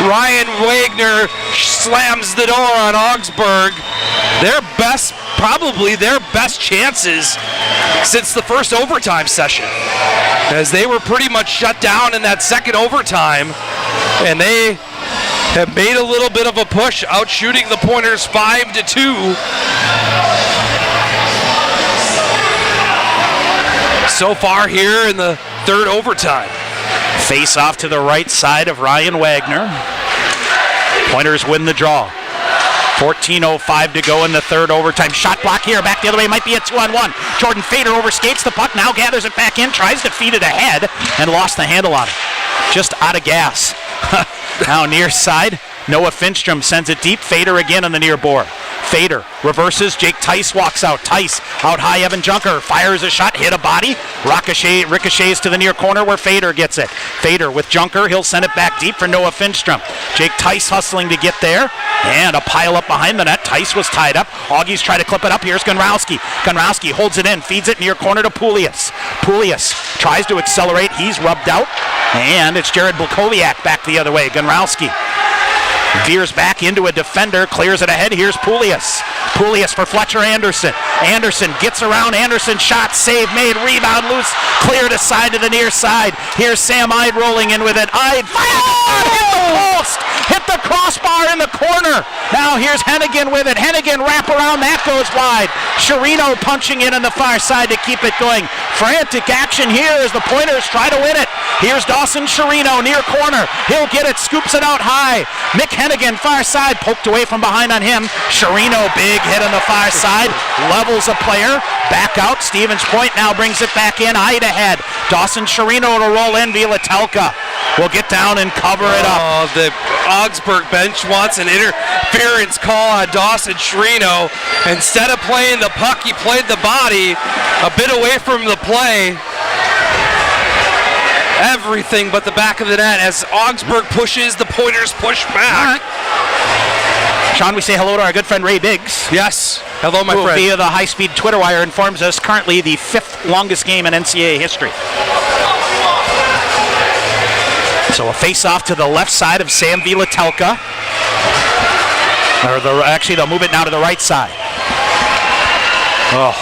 Ryan Wagner slams the door on Augsburg. Probably their best chances since the first overtime session, as they were pretty much shut down in that second overtime, and they have made a little bit of a push, out shooting the Pointers 5-2. So far here in the third overtime. Face off to the right side of Ryan Wagner. Pointers win the draw. 14:05 to go in the third overtime. Shot block here, back the other way, might be a 2-on-1. Jordan Fader overskates the puck, now gathers it back in, tries to feed it ahead, and lost the handle on it. Just out of gas. Now near side, Noah Finstrom sends it deep. Fader again on the near board. Fader reverses. Jake Tice walks out. Tice out high. Evan Junker fires a shot, hit a body. Ricochets to the near corner where Fader gets it. Fader with Junker. He'll send it back deep for Noah Finstrom. Jake Tice hustling to get there. And a pile up behind the net. Tice was tied up. Augies try to clip it up. Here's Gunrowski. Gunrowski holds it in. Feeds it near corner to Poulias. Poulias tries to accelerate. He's rubbed out. And it's Jared Blakowiak back the other way. Gunrowski veers back into a defender, clears it ahead. Here's Poulias. Poulias for Fletcher Anderson. Anderson gets around. Anderson shot, save made, rebound loose, cleared aside to the near side. Here's Sam Ide rolling in with it. Ide fire! Hit the post! Hit the crossbar in the corner. Now here's Hennigan with it. Hennigan wrap around, that goes wide. Chirino punching in on the far side to keep it going. Frantic action here as the Pointers try to win it. Here's Dawson Chirino near corner. He'll get it, scoops it out high. Mick Hennigan far side, poked away from behind on him. Chirino big hit on the far side, levels a player. Back out, Stevens Point now brings it back in. Ide ahead. Dawson Chirino to roll in. Vielatelka will get down and cover it up. Oh, the Augsburg bench wants an interference call on Dawson Chirino. Instead of playing the puck, he played the body a bit away from the play. Everything but the back of the net as Augsburg pushes, the Pointers push back. Sean, we say hello to our good friend Ray Biggs. Yes. Hello, my who, friend. via the high-speed Twitter wire, informs us currently the 5th longest game in NCAA history. So a face-off to the left side of Sam Vielatelka. Actually, they'll move it now to the right side. Oh.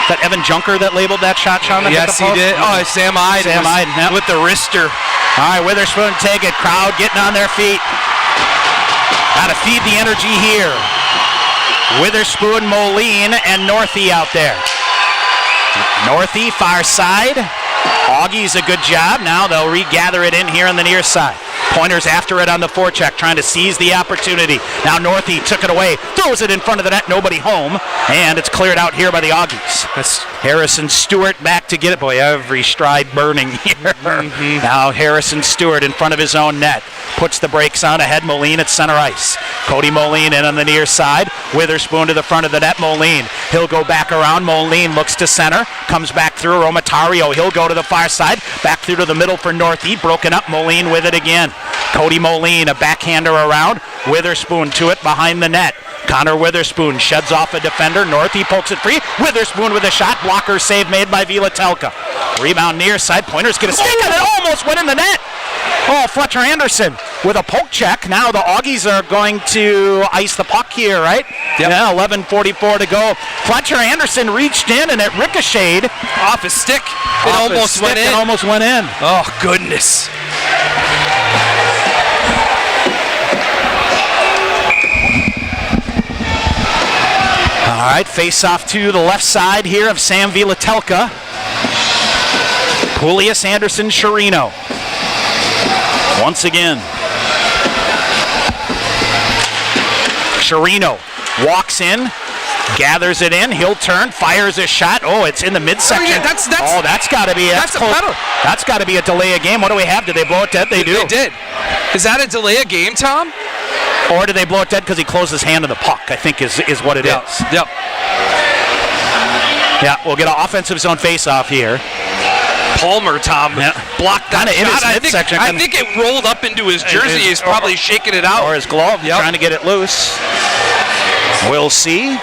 Is that Evan Junker that labeled that shot, Sean? Yes, he did. Oh, Sam Ide. Sam Ide, yep. With the wrister. All right, Witherspoon take it. Crowd getting on their feet. Got to feed the energy here. Witherspoon, Moline, and Northey out there. Northey, far side. Augie's a good job. Now they'll regather it in here on the near side. Pointers after it on the forecheck, trying to seize the opportunity. Now Northey took it away, throws it in front of the net, nobody home, and it's cleared out here by the Augies. That's Harrison Stewart back to get it. Boy, every stride burning here. Now Harrison Stewart in front of his own net. Puts the brakes on ahead. Moline at center ice. Cody Moline in on the near side. Witherspoon to the front of the net. Moline. He'll go back around. Moline looks to center. Comes back through. Romatario. He'll go to the far side. Back through to the middle for Northey. Broken up. Moline with it again. Cody Moline, a backhander around. Witherspoon to it behind the net. Connor Witherspoon sheds off a defender. Northey pokes it free. Witherspoon with a shot. Blocker save made by Vielatelka. Rebound near side. Pointers get a stick and it almost went in the net. Oh, Fletcher Anderson with a poke check. Now the Augies are going to ice the puck here, right? Yep. Yeah, 11:44 to go. Fletcher Anderson reached in and it ricocheted off his stick. It almost went in. It almost went in. Oh, goodness. All right, face off to the left side here of Sam Vielatelka. Poulias, Anderson, Chirino. Once again. Chirino walks in, gathers it in, he'll turn, fires a shot. Oh, it's in the midsection. Oh, yeah, that's got to be that's a penalty. That's got to be a delay of game. What do we have? Did they blow it dead? They do. They did. Is that a delay of game, Tom? Or did they blow it dead because he closed his hand on the puck, I think is what it is. Yep. Yeah, we'll get an offensive zone face-off here. Palmer, Tom, blocked that shot. I think it rolled up into his jersey. He's probably shaking it out. Or his glove, trying to get it loose. We'll see. All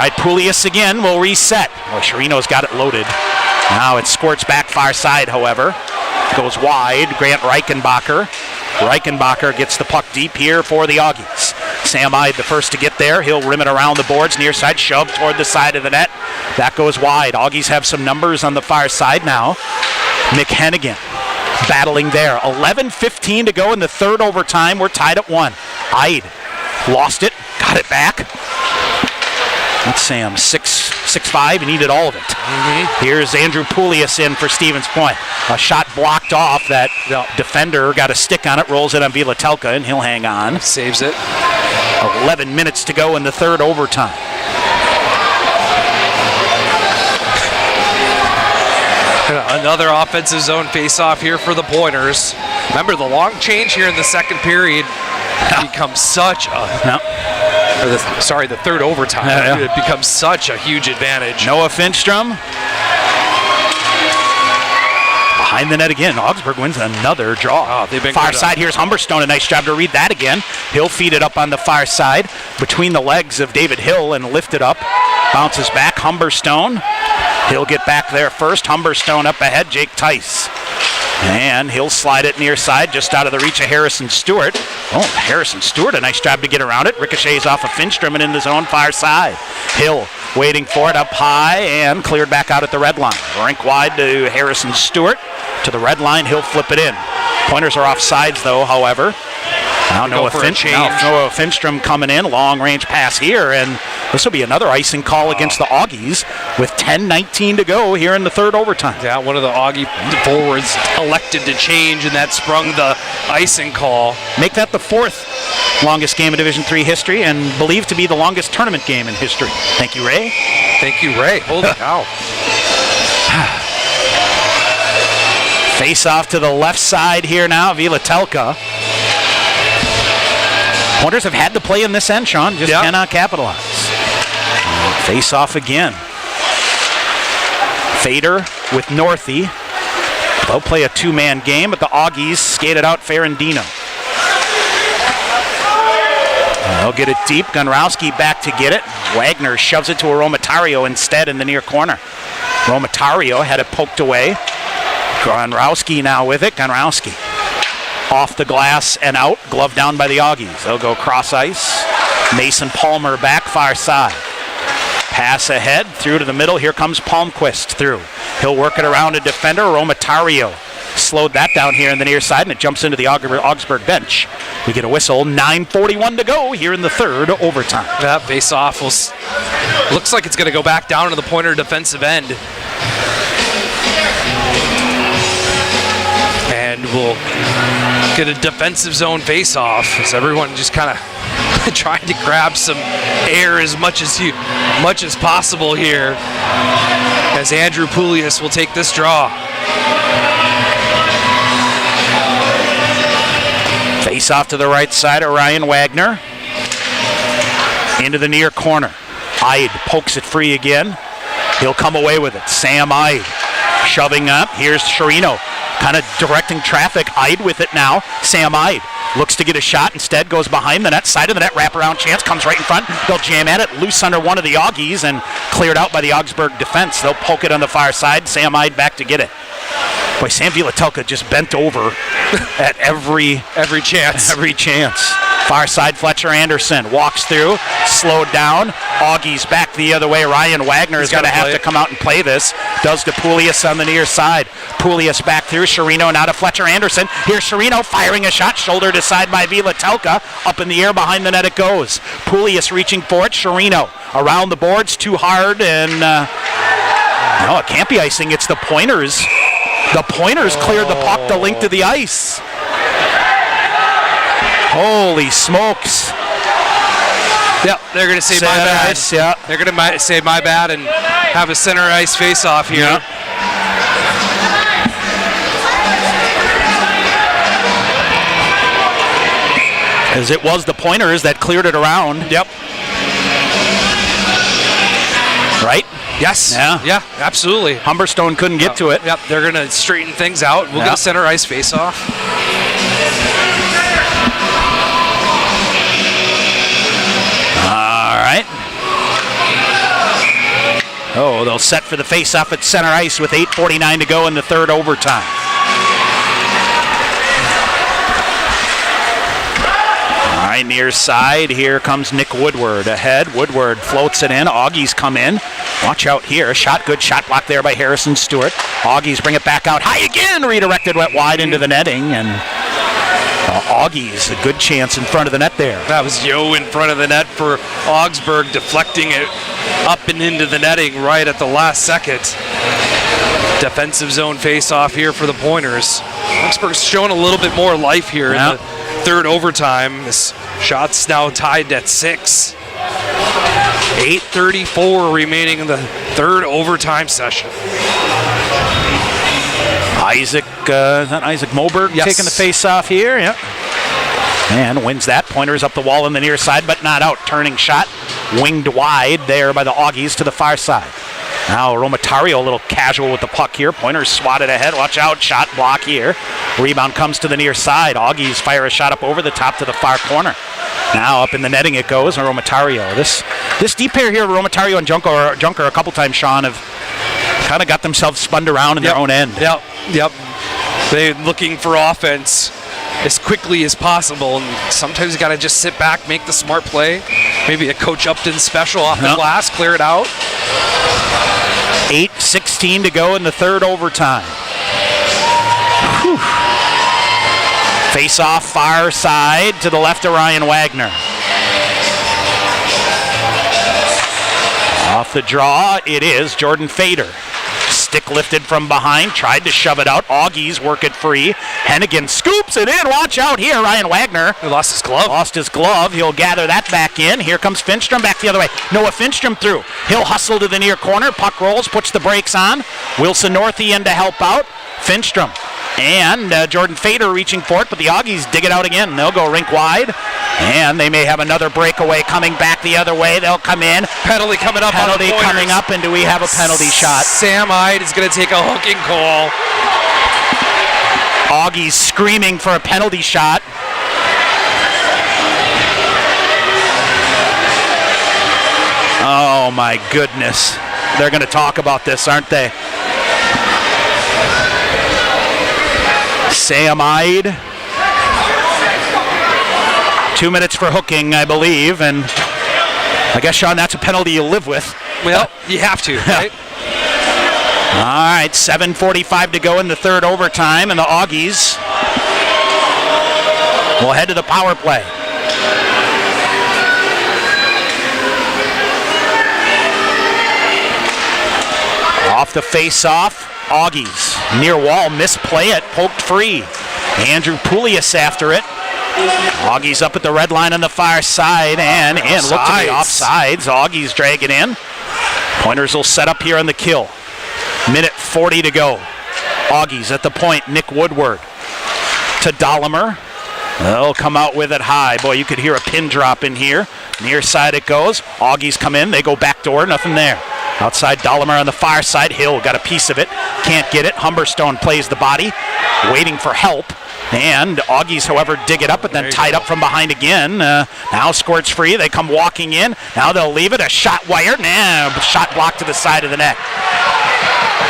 right, Poulias again will reset. Oh, Chirino's got it loaded. Now it squirts back far side, however. Goes wide. Grant Reichenbacher. Reichenbacher gets the puck deep here for the Augies. Sam Ide the first to get there. He'll rim it around the boards. Near side shove toward the side of the net. That goes wide. Augies have some numbers on the far side now. Mick Hennigan battling there. 11:15 to go in the third overtime. We're tied at 1. Ide lost it. Got it back. That's Sam, 6'5", he needed all of it. Here's Andrew Poulias in for Stevens Point. A shot blocked off. That defender got a stick on it, rolls it on Vilatelka, and he'll hang on. Saves it. 11 minutes to go in the third overtime. Another offensive zone face-off here for the Pointers. Remember, the long change here in the second period becomes such a... the third overtime. It becomes such a huge advantage. Noah Finstrom. Behind the net again. Augsburg wins another draw. They've been far side, here's Humberstone. A nice job to read that again. He'll feed it up on the far side between the legs of David Hill and lift it up. Bounces back. Humberstone. He'll get back there first. Humberstone up ahead. Jake Tice. And he'll slide it near side, just out of the reach of Harrison Stewart. Oh, Harrison Stewart, a nice job to get around it. Ricochets off of Finstrom and in the zone far side. Hill waiting for it up high and cleared back out at the red line. Rink wide to Harrison Stewart. To the red line, he'll flip it in. Pointers are off sides though, however. Now Noah Finstrom coming in, long range pass here, and this will be another icing call against the Augies with 10:19 to go here in the third overtime. Yeah, one of the Augie forwards elected to change, and that sprung the icing call. Make that the fourth longest game in Division III history and believed to be the longest tournament game in history. Thank you, Ray. Thank you, Ray. Holy cow. Face off to the left side here now, Vilatelka. Pointers have had to play in this end, Sean, just cannot capitalize. Face off again. Fader with Northey. They'll play a two-man game, but the Augies skated out Ferrandino. They'll get it deep. Gunrowski back to get it. Wagner shoves it to a Romatario instead in the near corner. Romatario had it poked away. Gunrowski now with it. Gunrowski off the glass and out. Glove down by the Augies. They'll go cross ice. Mason Palmer back far side. Pass ahead through to the middle. Here comes Palmquist through. He'll work it around a defender. Romatario slowed that down here in the near side, and it jumps into the Augsburg bench. We get a whistle. 9:41 to go here in the third overtime. That face-off looks like it's going to go back down to the Pointer defensive end. And we'll get a defensive zone face-off as everyone just kind of trying to grab some air as much as possible here, as Andrew Poulias will take this draw. Face off to the right side of Ryan Wagner. Into the near corner. Ide pokes it free again. He'll come away with it. Sam Ide shoving up. Here's Chirino, kind of directing traffic. Ide with it now. Sam Ide looks to get a shot. Instead goes behind the net, side of the net, wraparound chance, comes right in front. They'll jam at it, loose under one of the Augies, and cleared out by the Augsburg defense. They'll poke it on the far side. Sam Ide back to get it. Boy, Sam Vilatelka just bent over at every chance. Every chance. Far side, Fletcher Anderson walks through, slowed down. Augies back the other way. Ryan Wagner is going to have to come out and play this. Does to Poulias on the near side. Poulias back through. Chirino now to Fletcher Anderson. Here's Chirino firing a shot, shouldered aside by Vilatelka. Up in the air, behind the net it goes. Poulias reaching for it. Chirino around the boards, too hard, and no, it can't be icing. It's the Pointers. The Pointers cleared the puck to link to the ice. Holy smokes. Yep, they're going to say my bad. Ice, yeah. They're going to say my bad and have a center ice face-off here. Yep. As it was the Pointers that cleared it around. Yep. Right? Yes. Yeah, absolutely. Humberstone couldn't get to it. Yep, they're going to straighten things out. We'll get a center ice face-off. All right. Oh, they'll set for the face-off at center ice with 8:49 to go in the third overtime. All right, near side, here comes Nick Woodward ahead. Woodward floats it in. Augies come in. Watch out here. Shot, good shot block there by Harrison Stewart. Augies bring it back out high again. Redirected, went wide into the netting, and Augies, a good chance in front of the net there. That was Yo in front of the net for Augsburg, deflecting it up and into the netting right at the last second. Defensive zone face-off here for the Pointers. Augsburg's showing a little bit more life here in the third overtime. This shot's now tied at 6. 8:34 remaining in the third overtime session. Isaac, is that Isaac Moberg taking the face-off here? Yep. And wins that. Pointers up the wall on the near side, but not out. Turning shot, winged wide there by the Augies to the far side. Now Romatario a little casual with the puck here. Pointers swatted ahead. Watch out. Shot block here. Rebound comes to the near side. Augies fire a shot up over the top to the far corner. Now up in the netting it goes. And Romatario. This deep pair here, Romatario and Junker a couple times, Sean, have kind of got themselves spun around in their own end. Yep. They're looking for offense as quickly as possible, and sometimes you got to just sit back, make the smart play. Maybe a Coach Upton special off the glass, clear it out. 8:16 to go in the third overtime. Face off far side to the left of Ryan Wagner. Off the draw, it is Jordan Fader. Stick lifted from behind, tried to shove it out. Augies work it free. Hennigan scoops it in. Watch out here, Ryan Wagner. He lost his glove. He'll gather that back in. Here comes Finstrom back the other way. Noah Finstrom through. He'll hustle to the near corner. Puck rolls, puts the brakes on. Wilson Northey in to help out. Finstrom. And Jordan Fader reaching for it, but the Augies dig it out again. They'll go rink wide. And they may have another breakaway coming back the other way. They'll come in. Penalty coming up. Penalty coming up, and do we have a penalty shot? Sam Ide is going to take a hooking call. Augies screaming for a penalty shot. Oh my goodness. They're going to talk about this, aren't they? Sam Ide. 2 minutes for hooking, I believe, and I guess, Sean, that's a penalty you live with. Well, you have to, right? All right, 7:45 to go in the third overtime, and the Augies will head to the power play. Off the face-off, Augies. Near wall, misplay it, poked free. Andrew Poulias after it. Augies up at the red line on the far side, and in. Look to the offsides. Augies drag it in. Pointers will set up here on the kill. Minute 40 to go. Augies at the point. Nick Woodward to Dahlemer. They'll come out with it high. Boy, you could hear a pin drop in here. Near side it goes. Augies come in. They go back door. Nothing there. Outside Dahlemer on the far side. Hill got a piece of it. Can't get it. Humberstone plays the body. Waiting for help. And Augies, however, dig it up, but then tied up from behind again. Now Squirt's free. They come walking in. Now they'll leave it. A shot wired. Shot blocked to the side of the net.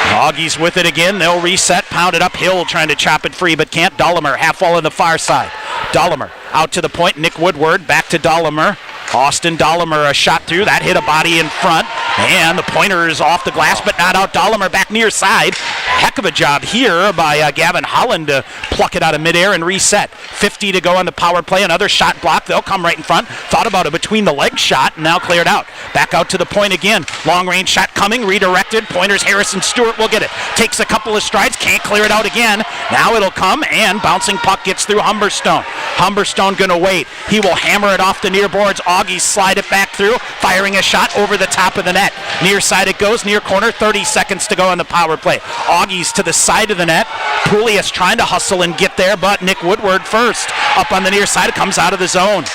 Augies with it again. They'll reset. Pound it up. Hill trying to chop it free, but can't. Dahlemer half wall on the far side. Dahlemer out to the point. Nick Woodward back to Dahlemer. Austin Dahlemer, a shot through. That hit a body in front. And the pointer is off the glass, but not out. Dahlemer back near side. Heck of a job here by Gavin Holland to pluck it out of midair and reset. 50 to go on the power play. Another shot block. They'll come right in front. Thought about a between the legs shot, and now cleared out. Back out to the point again. Long range shot coming. Redirected. Pointers Harrison Stewart will get it. Takes a couple of strides. Can't clear it out again. Now it'll come, and bouncing puck gets through Humberstone. Humberstone going to wait. He will hammer it off the near boards. Augies slide it back through. Firing a shot over the top of the net. Near side it goes. Near corner. 30 seconds to go on the power play. Augies to the side of the net. Poulias trying to hustle and get there, but Nick Woodward first. Up on the near side. Comes out of the zone.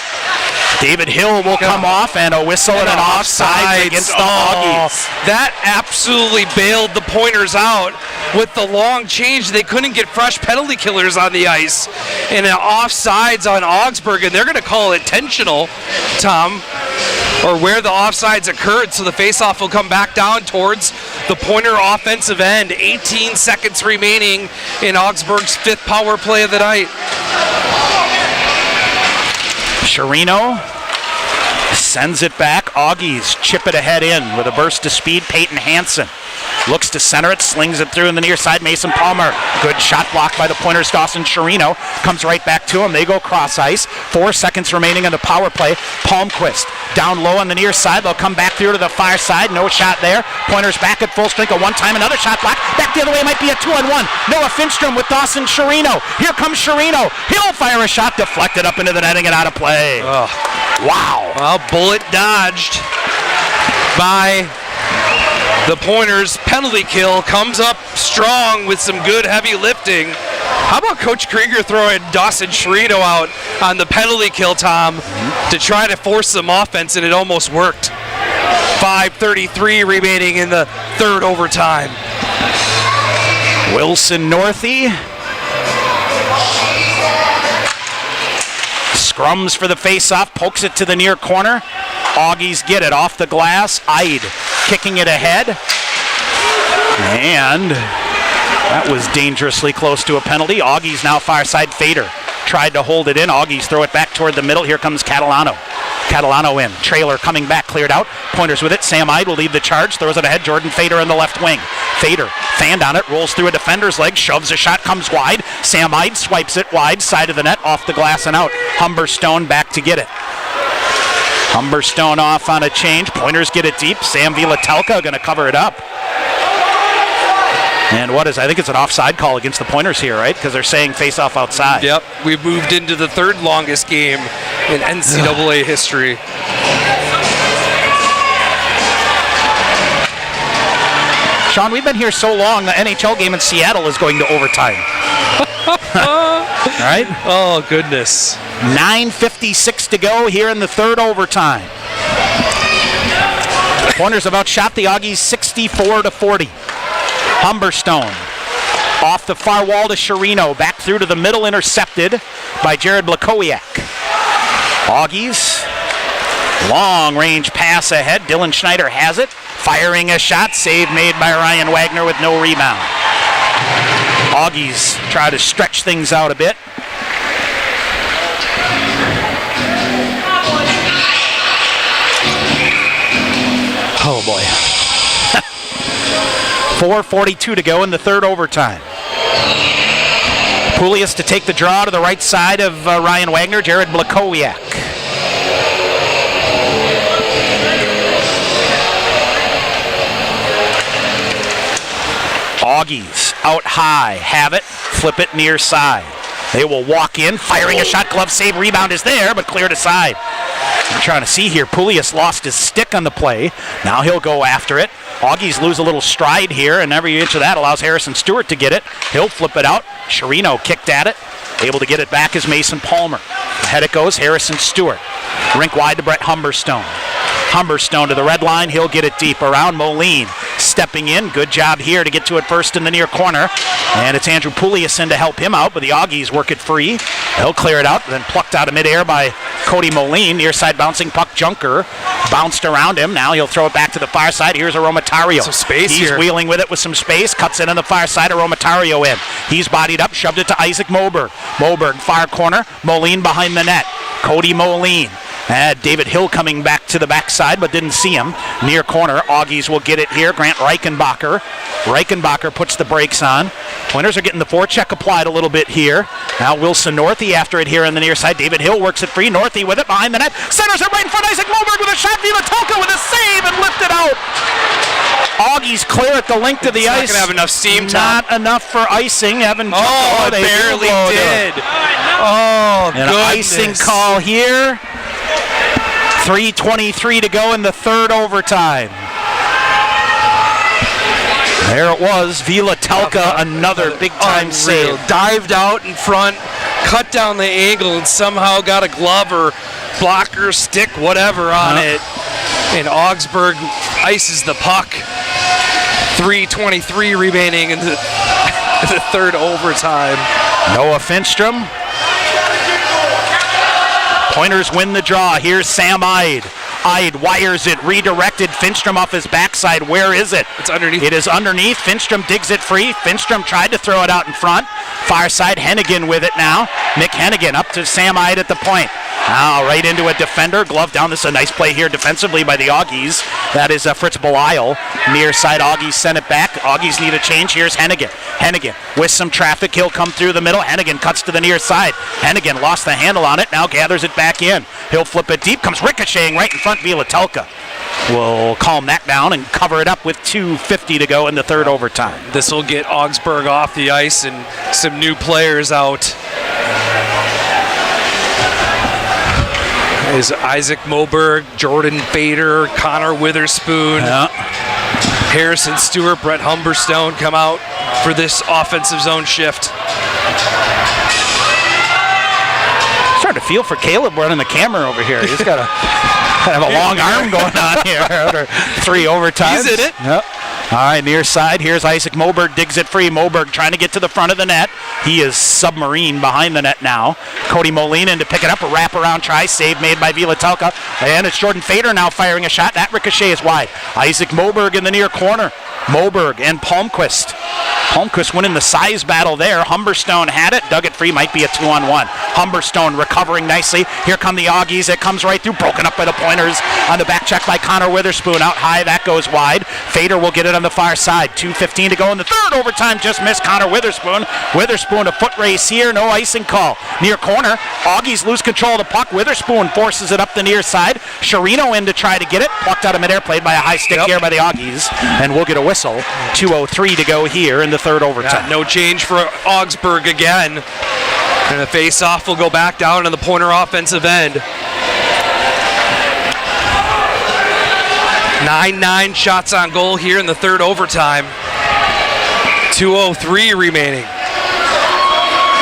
David Hill will come off, and a whistle and an offside against the Augies. That absolutely bailed the Pointers out. With the long change, they couldn't get fresh penalty killers on the ice. And an offsides on Augsburg, and they're going to call it intentional, Tom. or where the offsides occurred, so the faceoff will come back down towards the Pointer offensive end. 18 seconds remaining in Augsburg's 5th power play of the night. Chirino sends it back. Augies chip it ahead in with a burst of speed. Peyton Hansen looks to center it, slings it through in the near side. Mason Palmer, good shot blocked by the Pointers. Dawson Chirino comes right back to him. They go cross ice. 4 seconds remaining on the power play. Palmquist down low on the near side. They'll come back through to the far side. No shot there. Pointers back at full strength. A one-time, another shot block. Back the other way, might be a 2-on-1. Noah Finstrom with Dawson Chirino. Here comes Chirino. He'll fire a shot, deflected up into the netting and out of play. Wow. Well, bullet dodged by the Pointers. Penalty kill comes up strong with some good heavy lifting. How about Coach Krieger throwing Dawson Chirino out on the penalty kill, Tom, to try to force some offense, and it almost worked. 5:33 remaining in the 3rd overtime. Wilson Northey scrums for the faceoff, pokes it to the near corner. Augies get it off the glass. Eid kicking it ahead. And that was dangerously close to a penalty. Augies now far side. Fader tried to hold it in. Augies throw it back toward the middle. Here comes Catalano. Catalano in. Trailer coming back, cleared out. Pointers with it. Sam Eid will lead the charge. Throws it ahead. Jordan Fader in the left wing. Fader fanned on it, rolls through a defender's leg, shoves a shot, comes wide. Sam Eid swipes it wide, side of the net, off the glass and out. Humberstone back to get it. Humberstone off on a change. Pointers get it deep. Sam Vilatelka going to cover it up. And I think it's an offside call against the Pointers here, right? Because they're saying face-off outside. Yep, we've moved into the 3rd longest game in NCAA history. Sean, we've been here so long, the NHL game in Seattle is going to overtime. All right? Oh, goodness. 9:56 to go here in the 3rd overtime. Pointers have outshot the Augies 64-40. Humberstone off the far wall to Chirino, back through to the middle, intercepted by Jared Blakowiak. Augies, long range pass ahead. Dylan Schneider has it, firing a shot, save made by Ryan Wagner with no rebound. Augies try to stretch things out a bit. Oh boy. 4:42 to go in the 3rd overtime. Poulias to take the draw to the right side of Ryan Wagner. Jared Blakowiak. Augies out high, have it, flip it near side. They will walk in, firing a shot, glove save, rebound is there, but cleared aside. I'm trying to see here, Poulias lost his stick on the play. Now he'll go after it. Augies lose a little stride here, and every inch of that allows Harrison Stewart to get it. He'll flip it out. Chirino kicked at it. Able to get it back is Mason Palmer. Ahead it goes, Harrison Stewart. Rink wide to Brett Humberstone. Humberstone to the red line. He'll get it deep around Moline. Stepping in. Good job here to get to it first in the near corner. And it's Andrew Poulias in to help him out, but the Augies work it free. He'll clear it out, then plucked out of midair by Cody Moline. Near side bouncing puck. Junker bounced around him. Now he'll throw it back to the far side. Here's Aromatario. Some space He's here. wheeling with it with some space. Cuts in on the far side. Aromatario in. He's bodied up. Shoved it to Isaac Moberg. Moberg far corner. Moline behind the net. Cody Moline. David Hill coming back to the backside, but didn't see him. Near corner, Augies will get it here. Grant Reichenbacher. Reichenbacher puts the brakes on. Pointers are getting the forecheck applied a little bit here. Now Wilson Northey after it here on the near side. David Hill works it free. Northey with it behind the net. Centers it right in front. Isaac Moberg with a shot. Vilatelka with a save and lifted out. Augies clear at the length of the ice. Not going to have enough steam, Tom. Not enough for icing. It barely did. Oh, an icing call here. 3:23 to go in the 3rd overtime. There it was. Vilatelka, another big-time save. Dived out in front, cut down the angle, and somehow got a glove or blocker, stick, whatever on it. And Augsburg ices the puck. 3:23 remaining in the 3rd overtime. Noah Finstrom. Pointers win the draw. Here's Sam Eid. Ide wires it, redirected. Finstrom off his backside. Where is it? It's underneath. It is underneath. Finstrom digs it free. Finstrom tried to throw it out in front. Far side, Hennigan with it now. Mick Hennigan up to Sam Ide at the point. Now right into a defender. Glove down. This is a nice play here defensively by the Augies. That is Fritz Belisle. Near side, Augies sent it back. Augies need a change. Here's Hennigan. Hennigan with some traffic. He'll come through the middle. Hennigan cuts to the near side. Hennigan lost the handle on it. Now gathers it back in. He'll flip it deep. Comes ricocheting right in front. Vielatelka will calm that down and cover it up with 2:50 to go in the third overtime. This will get Augsburg off the ice and some new players out. Is Isaac Moberg, Jordan Fader, Connor Witherspoon, Harrison Stewart, Brett Humberstone come out for this offensive zone shift. Starting to feel for Caleb running the camera over here. He's got to have a long arm going on here after 3 overtimes. He's in it. Yep. All right, near side. Here's Isaac Moberg, digs it free. Moberg trying to get to the front of the net. He is submarine behind the net now. Cody Molina in to pick it up. A wraparound try. Save made by Vielatelka. And it's Jordan Fader now firing a shot. That ricochet is wide. Isaac Moberg in the near corner. Moberg and Palmquist. Palmquist winning the size battle there. Humberstone had it. Dug it free. Might be a 2-on-1. Humberstone recovering nicely. Here come the Augies. It comes right through. Broken up by the Pointers on the back check by Connor Witherspoon. Out high. That goes wide. Fader will get it on the far side. 2:15 to go in the third overtime. Just missed Connor Witherspoon. Witherspoon a foot race here. No icing call. Near corner. Augies lose control of the puck. Witherspoon forces it up the near side. Sherino in to try to get it. Plucked out of midair. Played by a high stick here by the Augies. And we'll get a whistle. 2:03 to go here in the third overtime. No change for Augsburg again. And the face-off will go back down to the Pointer offensive end. 9 shots on goal here in the third overtime. 2:03 remaining.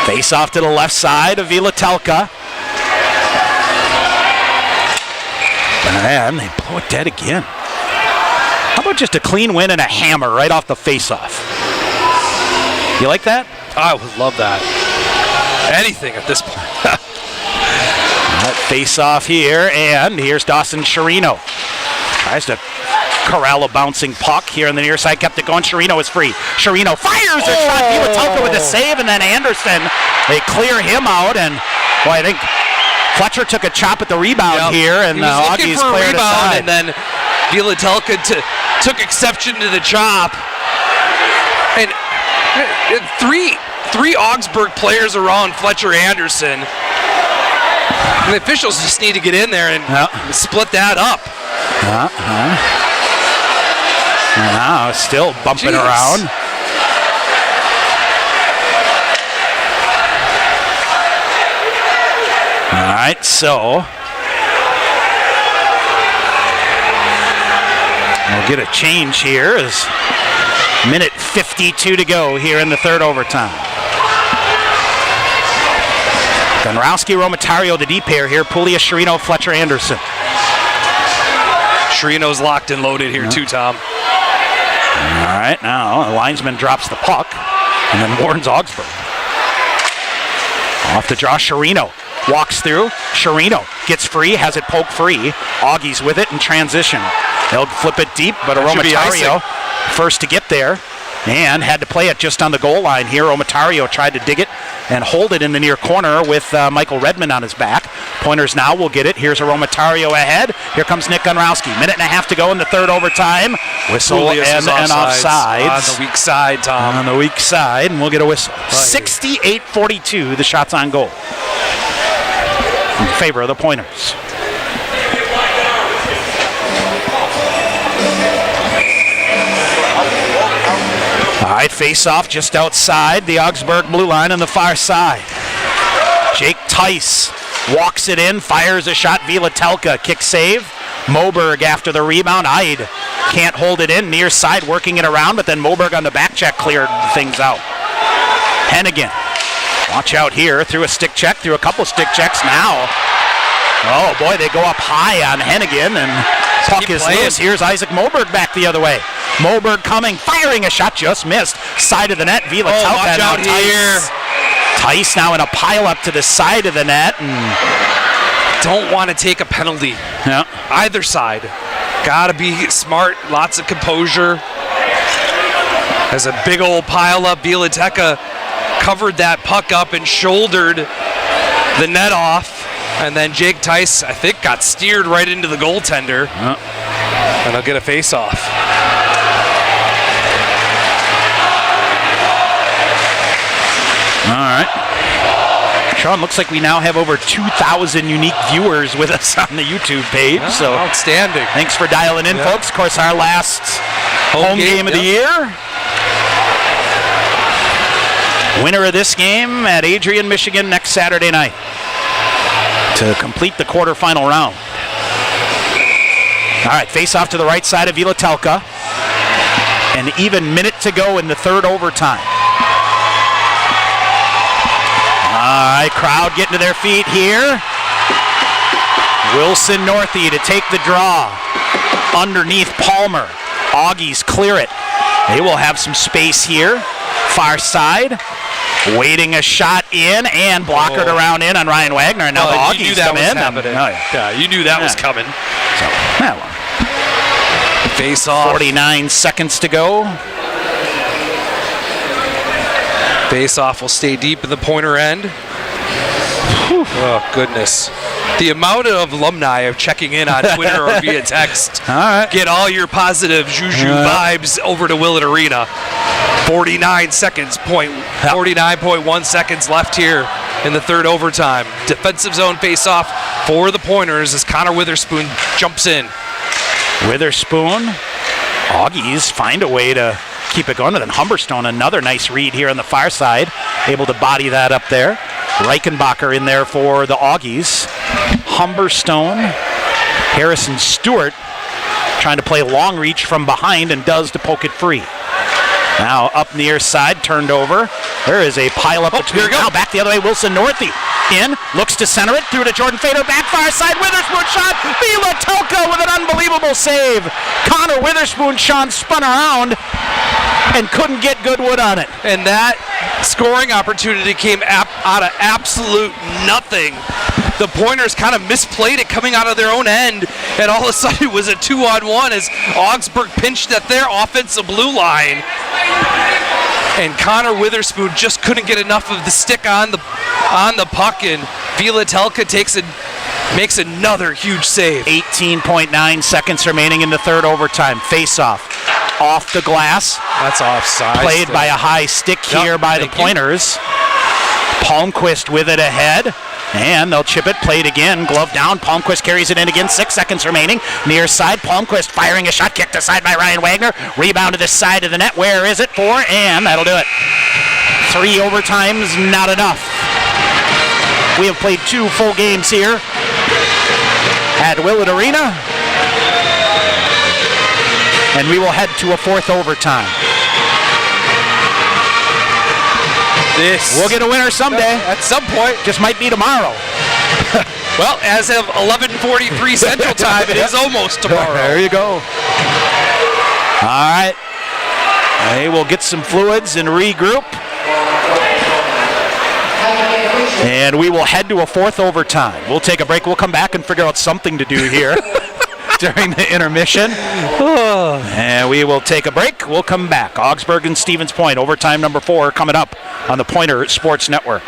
Face off to the left side of Vielatelka. And they blow it dead again. How about just a clean win and a hammer right off the face-off? You like that? I would love that. Anything at this point. Face-off here, and here's Dawson Sherino. Tries to corral a bouncing puck here on the near side. Kept it going. Sherino is free. Sherino fires a shot. Vielatelka with a save, and then Anderson. They clear him out, and boy, I think Fletcher took a chop at the rebound here, and he was looking Augies for a cleared rebound, aside. and then Vielatelka took exception to the chop. And three Augsburg players around Fletcher Anderson. And the officials just need to get in there and split that up. Now still bumping around. All right, so we'll get a change here as minute 52 to go here in the third overtime. Dombrowski, Romatario, the D pair here. Puglia, Sherino, Fletcher, Anderson. Sherino's locked and loaded here too, Tom. All right, now the linesman drops the puck and then warns Augsburg. Off the draw, Sherino walks through. Sherino gets free, has it poked free. Augies with it in transition. They'll flip it deep, but Romatario first to get there and had to play it just on the goal line here. Romatario tried to dig it and hold it in the near corner with Michael Redmond on his back. Pointers now will get it. Here's a Romatario ahead. Here comes Nick Gunrowski. Minute and a half to go in the third overtime. Whistle and offsides. On the weak side, Tom. On the weak side, and we'll get a whistle. 68-42, the shots on goal in favor of the Pointers. All right, face-off just outside the Augsburg blue line on the far side. Jake Tice walks it in, fires a shot. Vielatelka, kick save. Moberg after the rebound. Ide can't hold it in. Near side working it around, but then Moberg on the back check cleared things out. Hennigan, watch out here. Through a stick check, through a couple stick checks now. Oh boy, they go up high on Hennigan, and puck is loose. Here's Isaac Moberg back the other way. Moberg coming, firing a shot, just missed. Side of the net, Vielatelka. Watch out here. Tice now in a pile up to the side of the net, and don't want to take a penalty. Yeah. Either side. Gotta be smart, lots of composure. As a big old pile up, Villateca covered that puck up and shouldered the net off. And then Jake Tice, I think, got steered right into the goaltender. And he'll get a face-off. All right. Sean, looks like we now have over 2,000 unique viewers with us on the YouTube page. Yeah, so outstanding. Thanks for dialing in, folks. Of course, our last home game of the year. Winner of this game at Adrian, Michigan next Saturday night to complete the quarterfinal round. All right, face off to the right side of Villateca. An even minute to go in the third overtime. All right, crowd getting to their feet here. Wilson Northey to take the draw underneath Palmer. Augies clear it. They will have some space here. Far side. Waiting a shot in and blockered around in on Ryan Wagner. And now the Augies you knew that come was in. happening. Yeah, you knew that was coming. So, that one. Face off. 49 seconds to go. Face off will stay deep in the Pointer end. Whew. Oh, goodness. The amount of alumni of checking in on Twitter or via text. All right. Get all your positive Juju vibes over to Willett Arena. 49 seconds, 49.1 seconds left here in the third overtime. Defensive zone face-off for the Pointers as Connor Witherspoon jumps in. Witherspoon. Augies find a way to keep it going. And then Humberstone, another nice read here on the far side. Able to body that up there. Reichenbacher in there for the Augies. Humberstone. Harrison Stewart trying to play long reach from behind and does to poke it free. Now up near side, turned over. There is a pile up between. Now back the other way, Wilson Northey. In, looks to center it, through to Jordan Fader, back far side, Witherspoon shot, Villateca with an unbelievable save. Connor Witherspoon, Sean, spun around and couldn't get good wood on it. And that scoring opportunity came out of absolute nothing. The Pointers kind of misplayed it coming out of their own end, and all of a sudden it was a 2-on-1 as Augsburg pinched at their offensive blue line. And Connor Witherspoon just couldn't get enough of the stick on the puck, and Villateca makes another huge save. 18.9 seconds remaining in the third overtime. Face-off. Off the glass. That's offside. Played by a high stick here by the Pointers. Palmquist with it ahead. And they'll chip it, played again, glove down. Palmquist carries it in again, 6 seconds remaining. Near side, Palmquist firing a shot, kicked aside by Ryan Wagner. Rebound to the side of the net. Where is it for? And that'll do it. 3 overtimes, not enough. We have played 2 full games here at Willett Arena. And we will head to a 4th overtime. We'll get a winner someday. At some point. Just might be tomorrow. Well, as of 11:43 Central Time, it is almost tomorrow. There you go. All right. They will get some fluids and regroup. And we will head to a 4th overtime. We'll take a break. We'll come back and figure out something to do here during the intermission. And we will take a break. We'll come back. Augsburg and Stevens Point, overtime number 4, coming up on the Pointer Sports Network.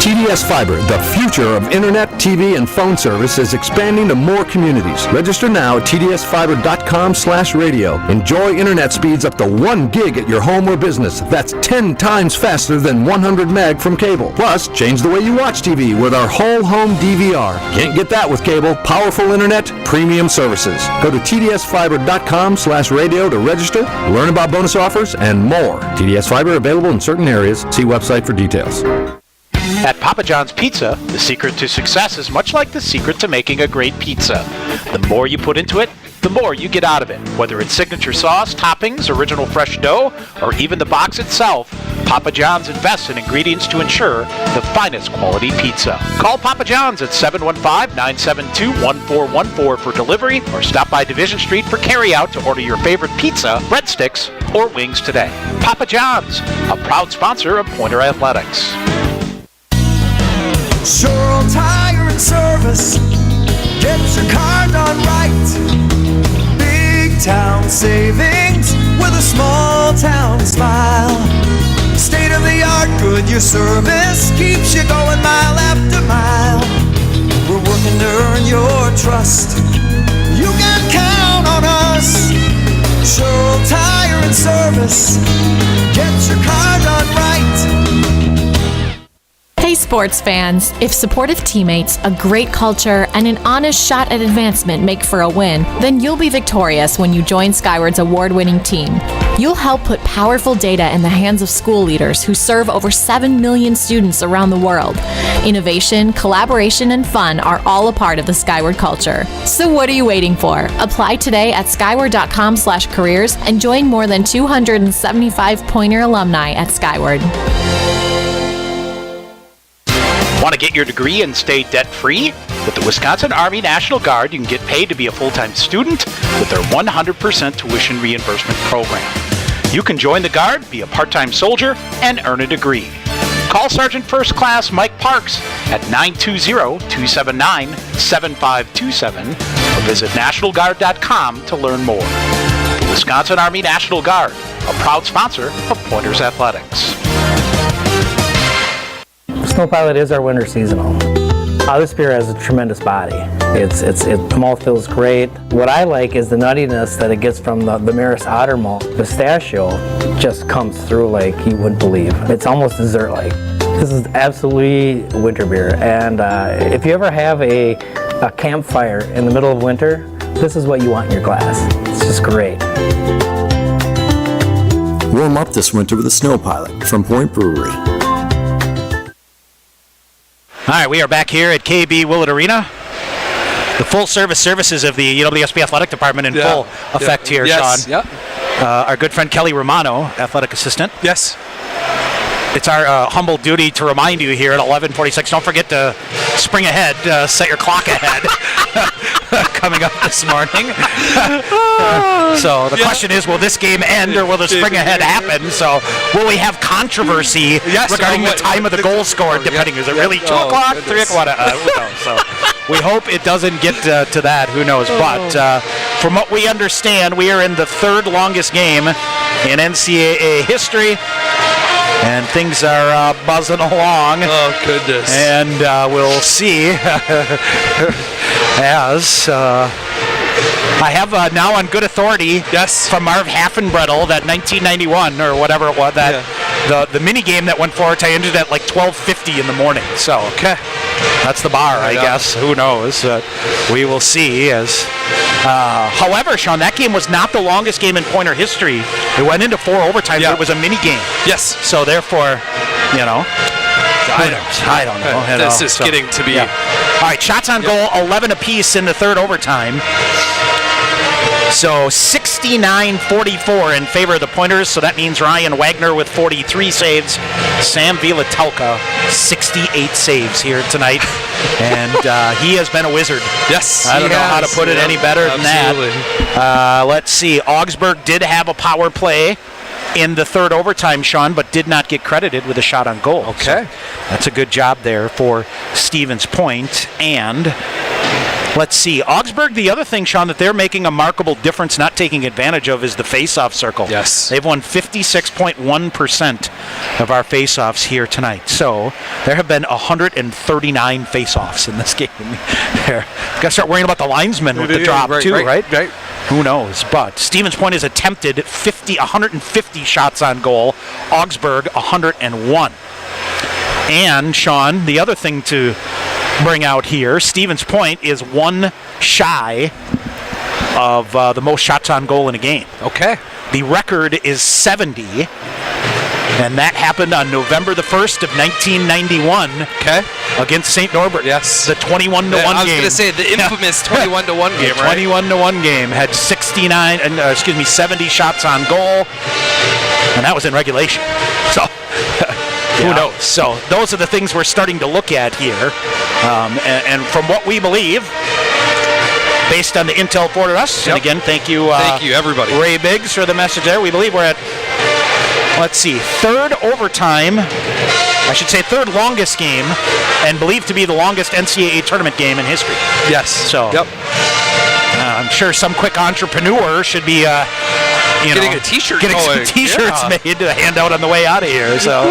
TDS Fiber, the future of internet, TV, and phone service, is expanding to more communities. Register now at tdsfiber.com/radio. Enjoy internet speeds up to 1 gig at your home or business. That's 10 times faster than 100 meg from cable. Plus, change the way you watch TV with our whole home DVR. Can't get that with cable. Powerful internet, premium services. Go to tdsfiber.com/radio to register, learn about bonus offers, and more. TDS Fiber available in certain areas. See website for details. At Papa John's Pizza, the secret to success is much like the secret to making a great pizza. The more you put into it, the more you get out of it. Whether it's signature sauce, toppings, original fresh dough, or even the box itself, Papa John's invests in ingredients to ensure the finest quality pizza. Call Papa John's at 715-972-1414 for delivery, or stop by Division Street for carryout to order your favorite pizza, breadsticks, or wings today. Papa John's, a proud sponsor of Pointer Athletics. Sure Tire and Service. Get your car done right. Big town savings with a small town smile. State of the art Goodyear service keeps you going mile after mile. We're working to earn your trust. You can count on us. Sure Tire and Service. Get your car done right. Hey sports fans, if supportive teammates, a great culture, and an honest shot at advancement make for a win, then you'll be victorious when you join Skyward's award-winning team. You'll help put powerful data in the hands of school leaders who serve over 7 million students around the world. Innovation, collaboration, and fun are all a part of the Skyward culture. So what are you waiting for? Apply today at skyward.com/careers and join more than 275 Pointer alumni at Skyward. Want to get your degree and stay debt-free? With the Wisconsin Army National Guard, you can get paid to be a full-time student with their 100% tuition reimbursement program. You can join the Guard, be a part-time soldier, and earn a degree. Call Sergeant First Class Mike Parks at 920-279-7527 or visit nationalguard.com to learn more. The Wisconsin Army National Guard, a proud sponsor of Pointers Athletics. Snow Pilot is our winter seasonal. This beer has a tremendous body. The malt feels great. What I like is the nuttiness that it gets from the Maris Otter malt. Pistachio just comes through like you wouldn't believe. It's almost dessert-like. This is absolutely winter beer. And if you ever have a campfire in the middle of winter, this is what you want in your glass. It's just great. Warm up this winter with a Snow Pilot from Point Brewery. All right, we are back here at KB Willett Arena. The full services of the UWSP Athletic Department in full effect here, Sean. Yep. Our good friend Kelly Romano, athletic assistant. Yes. It's our humble duty to remind you here at 11:46. Don't forget to spring ahead, set your clock ahead. Coming up this morning. So the question is, will this game end or will the spring ahead happen? So will we have controversy regarding the time of the goal scored, depending? Is it really 2 o'clock, 3 o'clock? Who knows? So we hope it doesn't get to that. Who knows? But from what we understand, we are in the third longest game in NCAA history. And things are buzzing along. Oh, goodness. And we'll see as I have now on good authority from Marv Haffenbrettel that 1991 or whatever it was, that the mini game that went forward, I ended at like 12:50 in the morning. So that's the bar, I guess. Who knows? We will see. As however, Sean, that game was not the longest game in Pointer history. It went into 4 overtimes, but it was a mini game. Yes. So therefore, I don't know. This is getting to be. All right, shots on goal, 11 apiece in the third overtime. So 69-44 in favor of the Pointers. So that means Ryan Wagner with 43 saves. Sam Vilatelka, 68 saves here tonight. And he has been a wizard. Yes, I don't know how to put it any better than that. Let's see. Augsburg did have a power play in the third overtime, Sean, but did not get credited with a shot on goal. Okay. So that's a good job there for Stevens Point. And let's see. Augsburg, the other thing, Sean, that they're making a remarkable difference not taking advantage of is the face-off circle. Yes. They've won 56.1% of our face-offs here tonight. So there have been 139 face-offs in this game. Got to start worrying about the linesmen with the drop, too, right? Who knows? But Stevens Point has attempted 150 shots on goal. Augsburg, 101. And, Sean, the other thing to bring out here, Stevens Point is one shy of the most shots on goal in a game. Okay. The record is 70, and that happened on November the 1st of 1991 against St. Norbert. Yes. The 21-1 game. I was going to say the infamous 21-1 game, right? 21-1 game had 70 shots on goal, and that was in regulation. So who knows? So those are the things we're starting to look at here. And from what we believe, based on the intel forwarded us, and again, thank you everybody. Ray Biggs for the message there. We believe we're at let's see, third longest game, and believed to be the longest NCAA tournament game in history. Yes. So, I'm sure some quick entrepreneur should be, getting a T-shirt getting going. some T-shirts made to hand out on the way out of here. So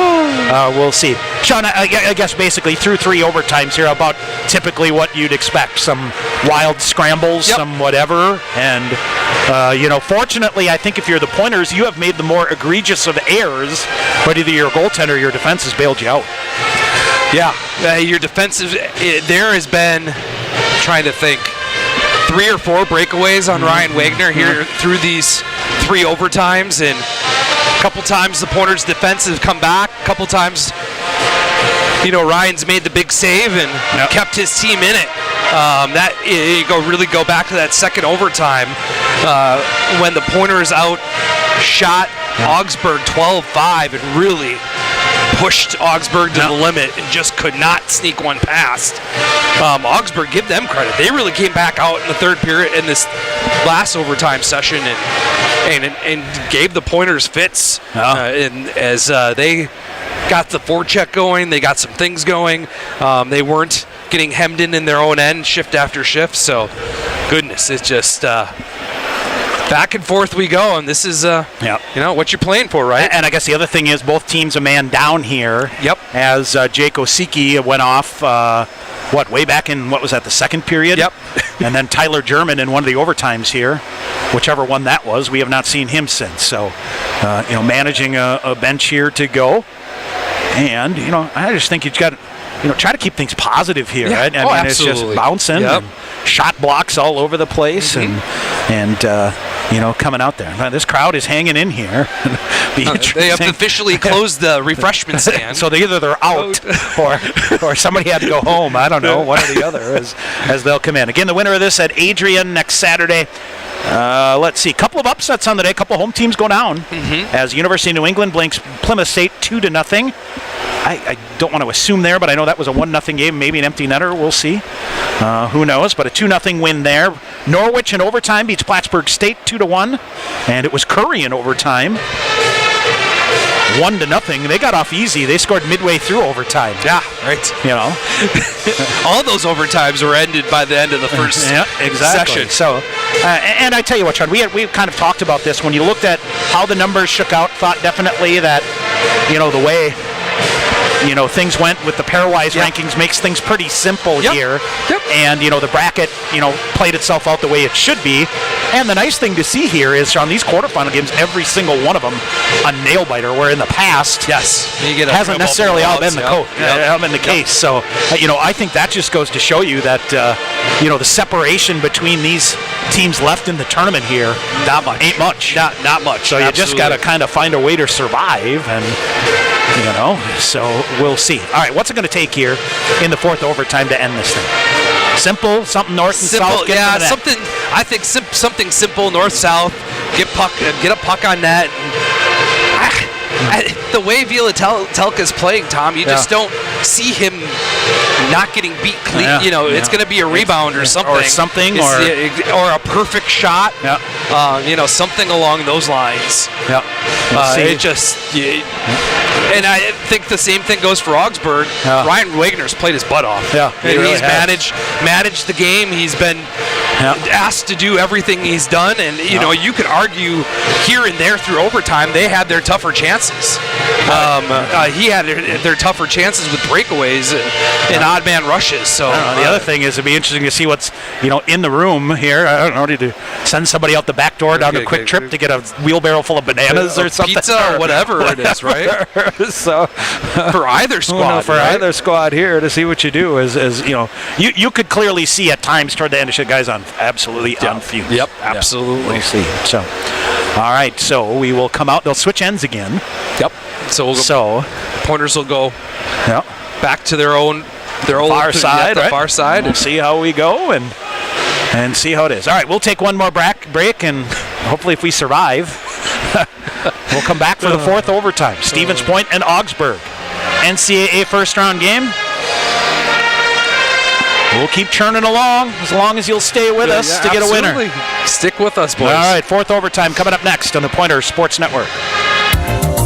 we'll see. Sean, I guess basically through 3 overtimes here, about typically what you'd expect. Some wild scrambles, some whatever. And, fortunately, I think if you're the Pointers, you have made the more egregious of errors, but either your goaltender or your defense has bailed you out. Yeah. Your defensive, there has been, I'm trying to think, 3 or 4 breakaways on Ryan Wagner here through these 3 overtimes, and a couple times the Pointers' defense has come back. A couple times, Ryan's made the big save and kept his team in it. You go back to that second overtime when the Pointers outshot Augsburg 12-5 and really pushed Augsburg to the limit and just could not sneak one past. Augsburg, give them credit. They really came back out in the third period in this last overtime session and gave the Pointers fits. And as they got the forecheck going, they got some things going. They weren't getting hemmed in their own end shift after shift. So, goodness, it's just back and forth we go, and this is what you're playing for, right? And I guess the other thing is both teams a man down here. Yep. As Jake Osiki went off, way back in, the second period? Yep. And then Tyler German in one of the overtimes here, whichever one that was, we have not seen him since. So, managing a bench here to go. And, I just think you've got to, try to keep things positive here, right? I mean, absolutely. It's just bouncing and shot blocks all over the place and coming out there. Now, this crowd is hanging in here. They have officially closed the refreshment stand. So either they're out or somebody had to go home. I don't know, one or the other as they'll come in. Again, the winner of this at Adrian next Saturday. Let's see, a couple of upsets on the day, a couple of home teams go down as University of New England blanks Plymouth State 2-0. I don't want to assume there, but I know that was a 1-0 game, maybe an empty netter. We'll see. Who knows? But a 2-0 win there. Norwich in overtime beats Plattsburgh State 2-1, and it was Curry in overtime. 1-0. They got off easy. They scored midway through overtime. Yeah, right. All those overtimes were ended by the end of the first session. So, and I tell you what, Sean, we kind of talked about this when you looked at how the numbers shook out. Thought definitely that the way things went with the pairwise rankings makes things pretty simple here. And, the bracket, played itself out the way it should be. And the nice thing to see here is on these quarterfinal games, every single one of them a nail biter, where in the past, hasn't necessarily all been the case. So, I think that just goes to show you that, the separation between these teams left in the tournament here, not much. Ain't much. Not much. So you just got to kind of find a way to survive and, so we'll see. All right, what's it going to take here in the fourth overtime to end this thing? Simple, something north and south. Something. I think something simple, north-south. Get a puck on net. The way Willett Telka's playing, Tom, you just don't see him not getting beat clean. It's going to be a rebound or something. Or a perfect shot. Something along those lines. And I think the same thing goes for Augsburg. Ryan Wagner's played his butt off. He's managed the game. He's been asked to do everything he's done, and you could argue here and there through overtime they had their tougher chances. He had their tougher chances with breakaways and odd man rushes. So the other thing is, it'd be interesting to see what's in the room here. I don't know, did you send somebody out the back door down a quick trip to get a wheelbarrow full of bananas or something, pizza or whatever it is, right? So for either squad, either squad here to see what you do is you could clearly see at times toward the end of shit, guys on absolutely on fumes. Yep, absolutely. We'll see. So, all right, so we will come out. They'll switch ends again. Yep. So Pointers will go back to their old far side. Far side. We'll see how we go and see how it is. All right, we'll take one more break, and hopefully if we survive, we'll come back for the fourth overtime. Stevens Point and Augsburg. NCAA first round game. We'll keep churning along as long as you'll stay with us to get a winner. Stick with us, boys. All right, fourth overtime coming up next on the Pointer Sports Network.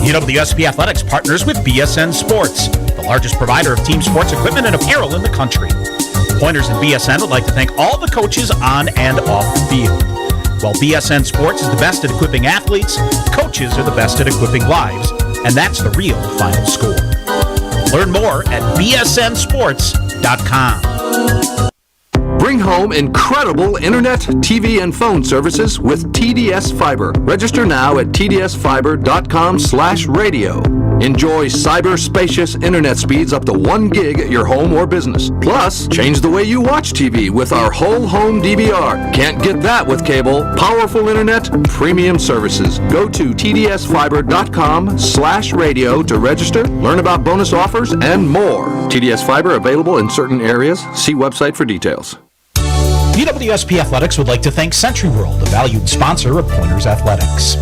UWSP Athletics partners with BSN Sports, the largest provider of team sports equipment and apparel in the country. Pointers and BSN would like to thank all the coaches on and off the field. While BSN Sports is the best at equipping athletes, coaches are the best at equipping lives, and that's the real final score. Learn more at bsnsports.com. Bring home incredible internet, TV, and phone services with TDS Fiber. Register now at tdsfiber.com/radio. Enjoy cyber-spacious internet speeds up to 1 gig at your home or business. Plus, change the way you watch TV with our whole home DVR. Can't get that with cable. Powerful internet, premium services. Go to tdsfiber.com/radio to register, learn about bonus offers, and more. TDS Fiber available in certain areas. See website for details. UWSP Athletics would like to thank Century World, a valued sponsor of Pointers Athletics.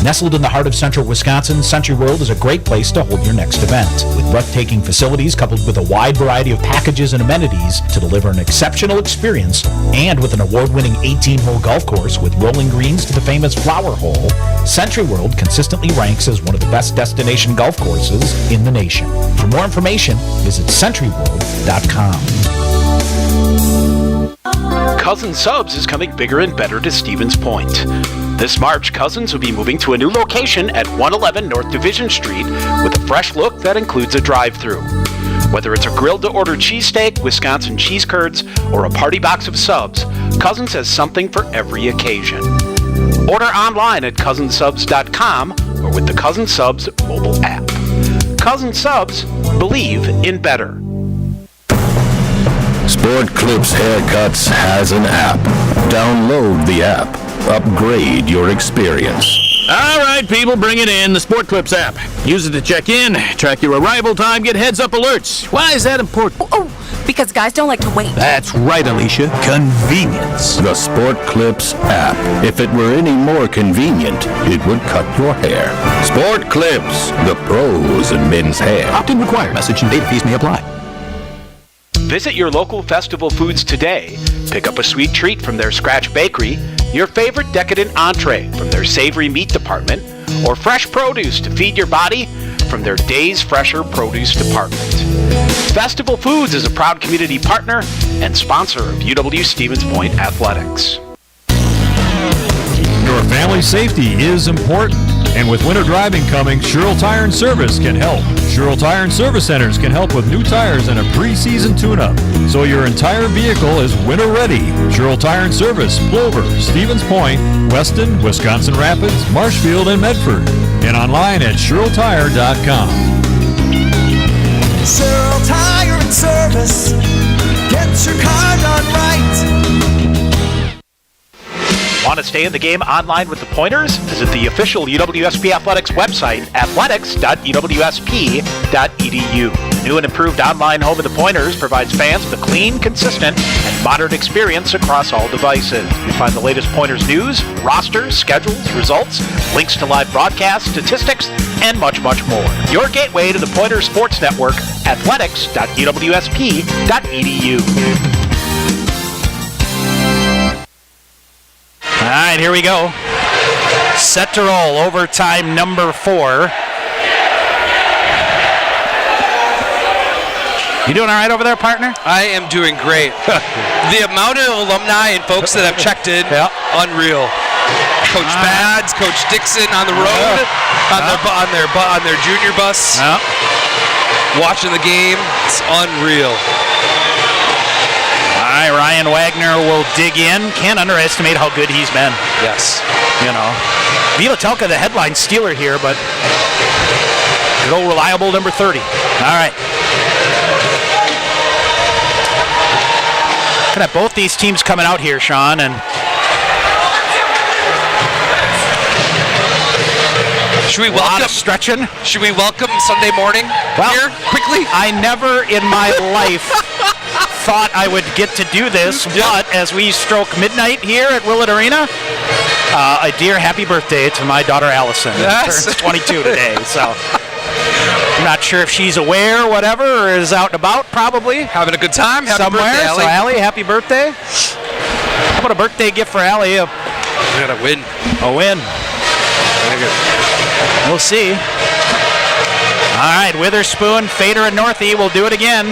Nestled in the heart of central Wisconsin, Century World is a great place to hold your next event. With breathtaking facilities coupled with a wide variety of packages and amenities to deliver an exceptional experience, and with an award-winning 18-hole golf course with rolling greens to the famous Flower Hole, Century World consistently ranks as one of the best destination golf courses in the nation. For more information, visit centuryworld.com. Cousins Subs is coming bigger and better to Stevens Point. This March, Cousins will be moving to a new location at 111 North Division Street with a fresh look that includes a drive-thru. Whether it's a grilled-to-order cheesesteak, Wisconsin cheese curds, or a party box of subs, Cousins has something for every occasion. Order online at cousinsubs.com or with the Cousins Subs mobile app. Cousins Subs, believe in better. Sport Clips Haircuts has an app. Download the app. Upgrade your experience. All right, people, bring it in. The Sport Clips app. Use it to check in, track your arrival time, get heads-up alerts. Why is that important? Because guys don't like to wait. That's right, Alicia. Convenience. The Sport Clips app. If it were any more convenient, it would cut your hair. Sport Clips, the pros in men's hair. Opt-in required. Message and data fees may apply. Visit your local festival foods today. Pick up a sweet treat from their Scratch Bakery, your favorite decadent entree from their savory meat department, or fresh produce to feed your body from their Days Fresher Produce Department. Festival Foods is a proud community partner and sponsor of UW Stevens Point Athletics. Your family's safety is important. And with winter driving coming, Sherrill Tire and Service can help. Sherrill Tire and Service Centers can help with new tires and a pre-season tune-up, so your entire vehicle is winter ready. Sherrill Tire and Service, Plover, Stevens Point, Weston, Wisconsin Rapids, Marshfield, and Medford. And online at SherrillTire.com. Sherrill Tire and Service. Get your car done right. Want to stay in the game online with the Pointers? Visit the official UWSP Athletics website, athletics.uwsp.edu. New and improved online home of the Pointers provides fans with a clean, consistent, and modern experience across all devices. You'll find the latest Pointers news, rosters, schedules, results, links to live broadcasts, statistics, and much, much more. Your gateway to the Pointers Sports Network, athletics.uwsp.edu. All right, here we go. Set to roll, overtime number 4. You doing all right over there, partner? I am doing great. The amount of alumni and folks that have checked in, unreal. Coach Bads, Coach Dixon on the road, on their junior bus, watching the game. It's unreal. All right, Ryan Wagner will dig in. Can't underestimate how good he's been. Yes. You know, Vila Telka, the headline stealer here, but good old reliable number 30. All right. Looking at both these teams coming out here, Sean, and should we welcome a lot of stretching? Should we welcome Sunday morning here quickly? I never in my life thought I would get to do this, but as we stroke midnight here at Willett Arena, a dear happy birthday to my daughter Allison. Yes. Turns 22 today, so I'm not sure if she's aware or whatever, or is out and about, probably. Having a good time. Happy somewhere. Birthday, Allie. So Allie, happy birthday. How about a birthday gift for Allie? We got a win. A win. We'll see. right, Witherspoon, Fader, and Northey will do it again.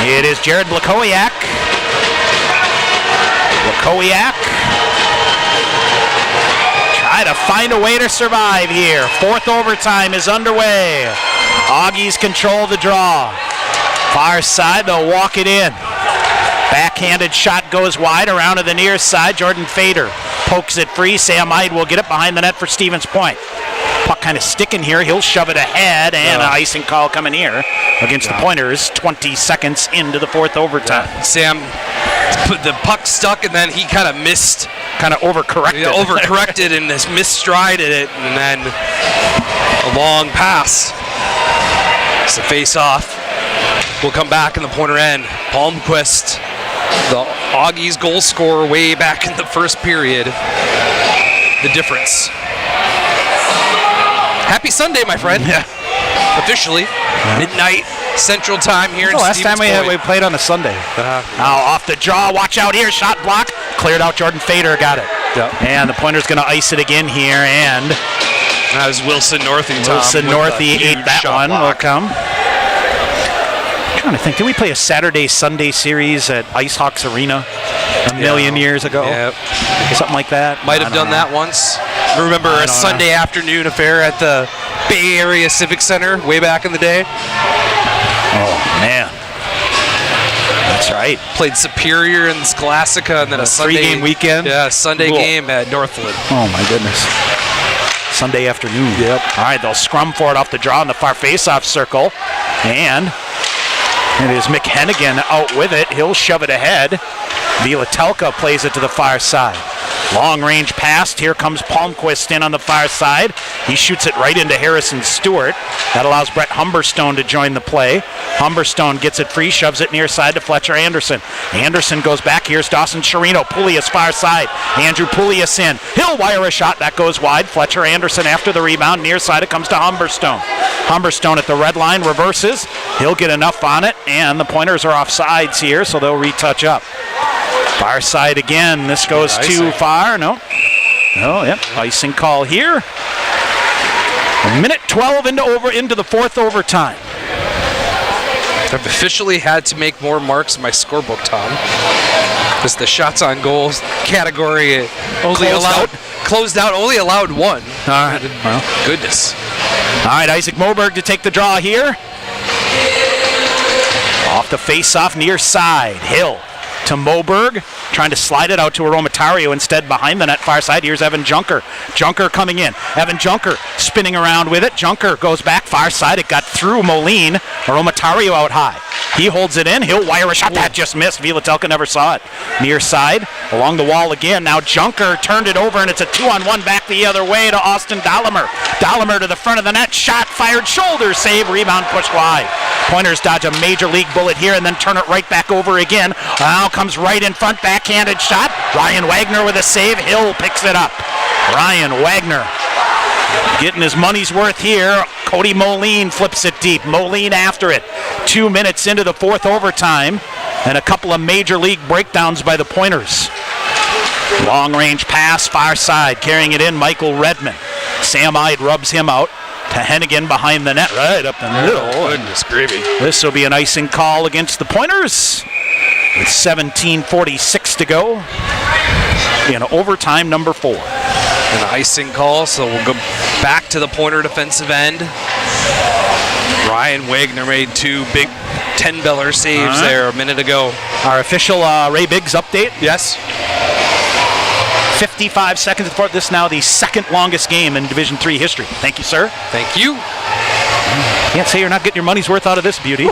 It is Jared Blakowiak. Try to find a way to survive here. Fourth overtime is underway. Augies control the draw. Far side, they'll walk it in. Backhanded shot goes wide around to the near side. Jordan Fader pokes it free. Sam Ide will get it behind the net for Stevens Point. Puck kind of sticking here. He'll shove it ahead, and an icing call coming here against the Pointers 20 seconds into the fourth overtime. Sam put the puck stuck, and then he kind of missed. Kind of overcorrected. Yeah, overcorrected and just misstrided it, and then a long pass. It's a face-off. We'll come back in the Pointer end. Palmquist, the Augies goal scorer way back in the first period. The difference. Happy Sunday, my friend. Yeah. Officially. Midnight Central Time here in last Stevens time Point. we played on a Sunday. Now off the draw, watch out here, shot block. Cleared out, Jordan Fader got it. Yep. And the Pointer's going to ice it again here, and that was Wilson Northey. Wilson Northey ate that one. Will come. I'm trying to think, did we play a Saturday-Sunday series at Ice Hawks Arena a million years ago? Yep. Something like that? Might have done that once. Remember a Sunday afternoon affair at the Bay Area Civic Center way back in the day? Oh, man. That's right. Played Superior and Scholastica, and then a Sunday three-game weekend. Yeah, Sunday game at Northwood. Oh my goodness. Sunday afternoon. Yep. All right, they'll scrum for it off the draw in the far face-off circle, and it is McHennigan out with it. He'll shove it ahead. Vielatelka plays it to the far side. Long range pass. Here comes Palmquist in on the far side. He shoots it right into Harrison Stewart. That allows Brett Humberstone to join the play. Humberstone gets it free, shoves it near side to Fletcher Anderson. Anderson goes back. Here's Dawson Chirino. Poulias far side. Andrew Poulias in. He'll wire a shot. That goes wide. Fletcher Anderson after the rebound. Near side it comes to Humberstone. Humberstone at the red line reverses. He'll get enough on it, and the Pointers are off sides here, so they'll retouch up. Far side again. This goes too far. No. Yep. Icing call here. A minute 12 into the fourth overtime. I've officially had to make more marks in my scorebook, Tom. Because the shots on goals category closed out, only allowed one. All right. Well, goodness. All right, Isaac Moberg to take the draw here. Off the face-off near side. Hill to Moberg, trying to slide it out to Aromatario instead behind the net far side. Here's Evan Junker. Junker coming in. Evan Junker spinning around with it. Junker goes back far side. It got through Moline. Aromatario out high. He holds it in. He'll wire a shot. That just missed. Vielatelka never saw it. Near side, along the wall again. Now Junker turned it over, and it's a 2-on-1 back the other way to Austin Dahlemer. Dahlemer to the front of the net. Shot fired. Shoulder save. Rebound pushed wide. Pointers dodge a major league bullet here and then turn it right back over again. Now comes right in front. Backhanded shot. Ryan Wagner with a save. Hill picks it up. Ryan Wagner getting his money's worth here. Cody Moline flips it deep. Moline after it. 2 minutes into the fourth overtime, and a couple of major league breakdowns by the Pointers. Long range pass, far side, carrying it in, Michael Redmond. Sam Ide rubs him out to Hennigan behind the net, right up the middle. Goodness gravy. This will be an icing call against the Pointers with 17:46 to go in overtime number 4. An icing call, so we'll go back to the Pointer defensive end. Ryan Wagner made 2 big $10 saves there a minute ago. Our official Ray Biggs update. Yes. 55 seconds before this, now the second longest game in Division III history. Thank you, sir. Thank you. Can't say you're not getting your money's worth out of this beauty.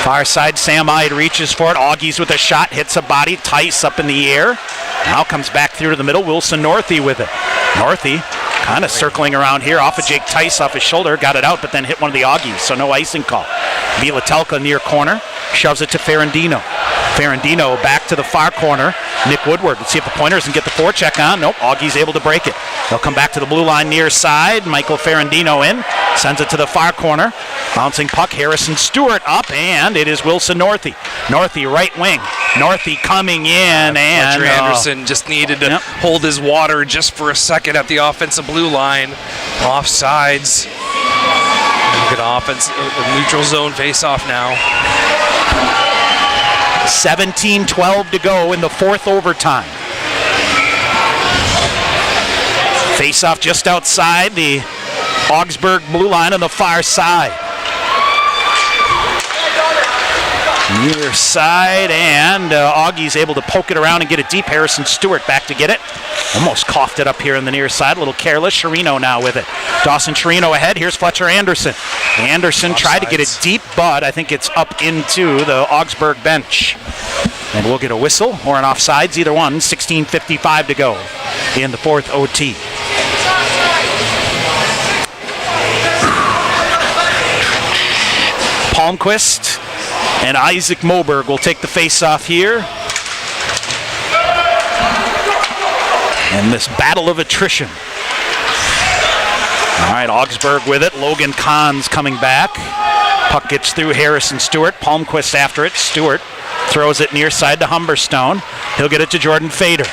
Far side, Sam Ide reaches for it. Augies with a shot, hits a body. Tice up in the air. Now comes back through to the middle. Wilson Northey with it. Northey kind of circling around here off of Jake Tice off his shoulder. Got it out, but then hit one of the Augies, so no icing call. Vielatelka near corner. Shoves it to Ferrandino. Ferrandino back to the far corner. Nick Woodward. Let's see if the Pointers can get the forecheck on. Nope, Augie's able to break it. They'll come back to the blue line near side. Michael Ferrandino in. Sends it to the far corner. Bouncing puck. Harrison Stewart up, and it is Wilson Northey. Northey right wing. Northey coming in, and Fletcher Anderson just needed to hold his water just for a second at the offensive blue line. Offsides. Good offense, neutral zone face-off now. 17-12 to go in the fourth overtime. Face-off just outside the Augsburg blue line on the far side. Near side, and Augie's able to poke it around and get it deep. Harrison Stewart back to get it. Almost coughed it up here on the near side. A little careless. Sherino now with it. Dawson Sherino ahead. Here's Fletcher Anderson. Anderson tried to get it deep, but I think it's up into the Augsburg bench. And we'll get a whistle or an offsides, either one. 16:55 to go in the fourth OT. Palmquist and Isaac Moberg will take the face-off here. And this battle of attrition. All right, Augsburg with it. Logan Kahn's coming back. Puck gets through Harrison Stewart. Palmquist after it. Stewart throws it near side to Humberstone. He'll get it to Jordan Fader.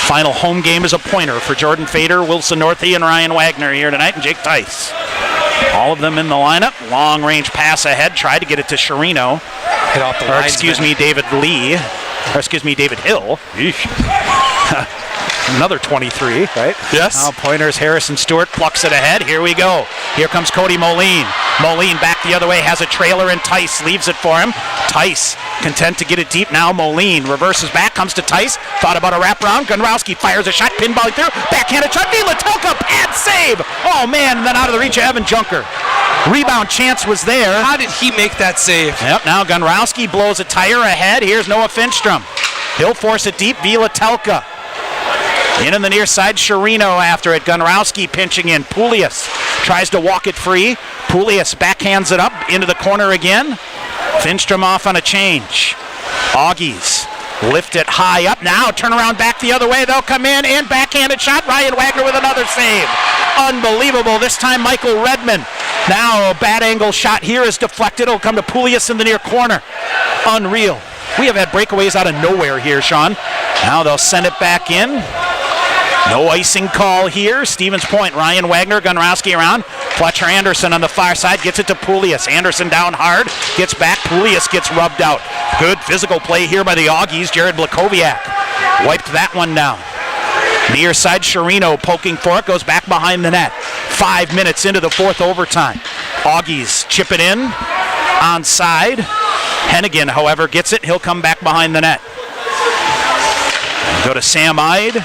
Final home game is a pointer for Jordan Fader, Wilson Northey, and Ryan Wagner here tonight, and Jake Tice. All of them in the lineup. Long range pass ahead. Tried to get it to Sherino. Hit off the line. David Lee. Or David Hill. Another 23, right? Yes. Now Pointers, Harrison Stewart plucks it ahead. Here we go. Here comes Cody Moline. Moline back the other way, has a trailer, and Tice leaves it for him. Tice content to get it deep now. Moline reverses back, comes to Tice. Thought about a wraparound. Gunrowski fires a shot, pinballing through. Backhanded shot. Latelka, pad save. Oh man, and then out of the reach of Evan Junker. Rebound chance was there. How did he make that save? Yep, now Gunrowski blows a tire ahead. Here's Noah Finstrom. He'll force it deep. Latelka. In the near side, Sherino after it. Gunrowski pinching in. Poulias tries to walk it free. Poulias backhands it up into the corner again. Finstrom off on a change. Augies lift it high up now. Turn around back the other way. They'll come in and backhanded shot. Ryan Wagner with another save. Unbelievable. This time Michael Redman. Now a bad angle shot here is deflected. It'll come to Poulias in the near corner. Unreal. We have had breakaways out of nowhere here, Sean. Now they'll send it back in. No icing call here. Stevens Point. Ryan Wagner, Gunrowski around. Fletcher Anderson on the far side gets it to Poulias. Anderson down hard. Gets back. Poulias gets rubbed out. Good physical play here by the Augies. Jared Blakowiak wiped that one down. Near side, Sherino poking for it. Goes back behind the net. 5 minutes into the fourth overtime. Augies chip it in. Onside. Hennigan, however, gets it. He'll come back behind the net. Go to Sam Ide.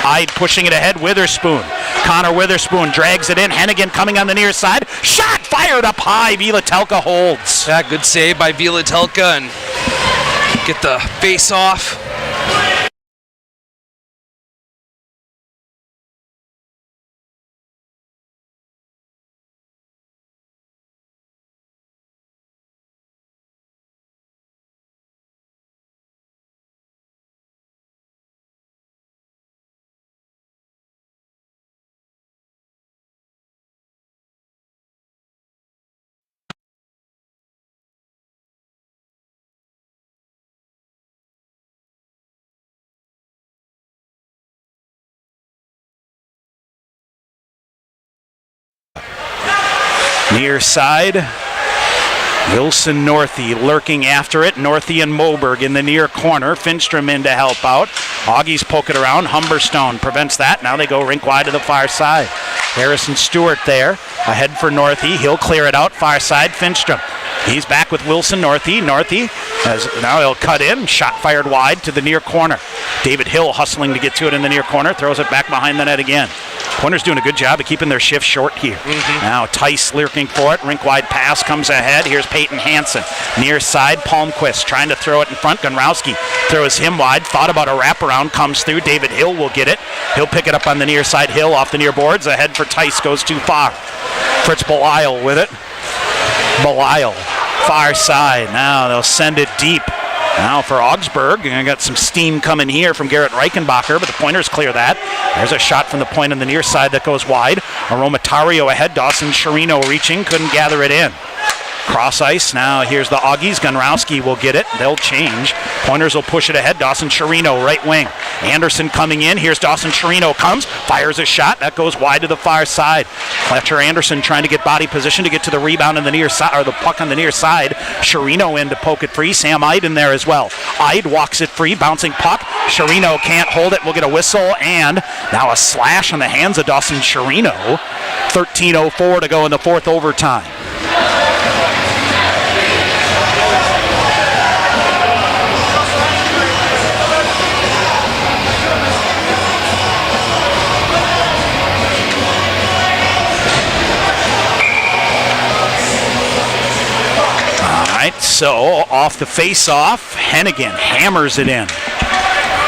Ide pushing it ahead. Witherspoon. Connor Witherspoon drags it in. Hennigan coming on the near side. Shot fired up high. Latelka holds. Yeah, good save by Latelka and get the face off. Near side, Wilson Northey lurking after it. Northey and Moberg in the near corner. Finstrom in to help out. Augies poke it around. Humberstone prevents that. Now they go rink wide to the far side. Harrison Stewart there. Ahead for Northey. He'll clear it out. Far side, Finstrom. He's back with Wilson Northey. Northey has now he'll cut in. Shot fired wide to the near corner. David Hill hustling to get to it in the near corner. Throws it back behind the net again. Pointers doing a good job of keeping their shift short here. Now Tice lurking for it. Rink wide pass comes ahead. Here's Peyton Hansen. Near side, Palmquist trying to throw it in front. Gunrowski throws him wide. Thought about a wraparound. Comes through. David Hill will get it. He'll pick it up on the near side. Hill off the near boards. Ahead for Tice. Goes too far. Fritz Belisle with it. Belisle. Far side. Now they'll send it deep. Now for Augsburg, I got some steam coming here from Garrett Reichenbacher, but the Pointers clear that. There's a shot from the point on the near side that goes wide. Aromatario ahead. Dawson Sherino reaching, couldn't gather it in. Cross ice. Now here's the Augies. Gunrowski will get it. They'll change. Pointers will push it ahead. Dawson Chirino, right wing. Anderson coming in. Here's Dawson Chirino. Comes. Fires a shot. That goes wide to the far side. Fletcher Anderson trying to get body position to get to the rebound on the near side, or the puck on the near side. Chirino in to poke it free. Sam Ide in there as well. Ide walks it free. Bouncing puck. Chirino can't hold it. We'll get a whistle. And now a slash on the hands of Dawson Chirino. 13:04 to go in the fourth overtime. So off the face-off, Hennigan hammers it in.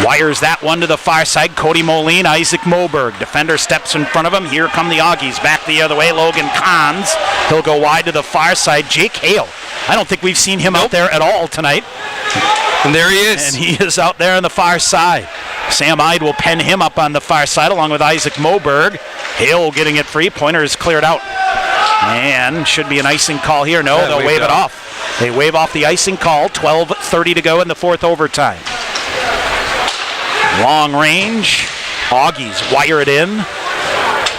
Wires that one to the far side. Cody Moline, Isaac Moberg. Defender steps in front of him. Here come the Augies. Back the other way, Logan Kahns. He'll go wide to the far side. Jake Hale. I don't think we've seen him out there at all tonight. And there he is. And he is out there on the far side. Sam Ide will pen him up on the far side along with Isaac Moberg. Hale getting it free. Pointer is cleared out. And should be an icing call here. No, they'll wave it off. They wave off the icing call. 12:30 to go in the fourth overtime. Long range. Augies wire it in.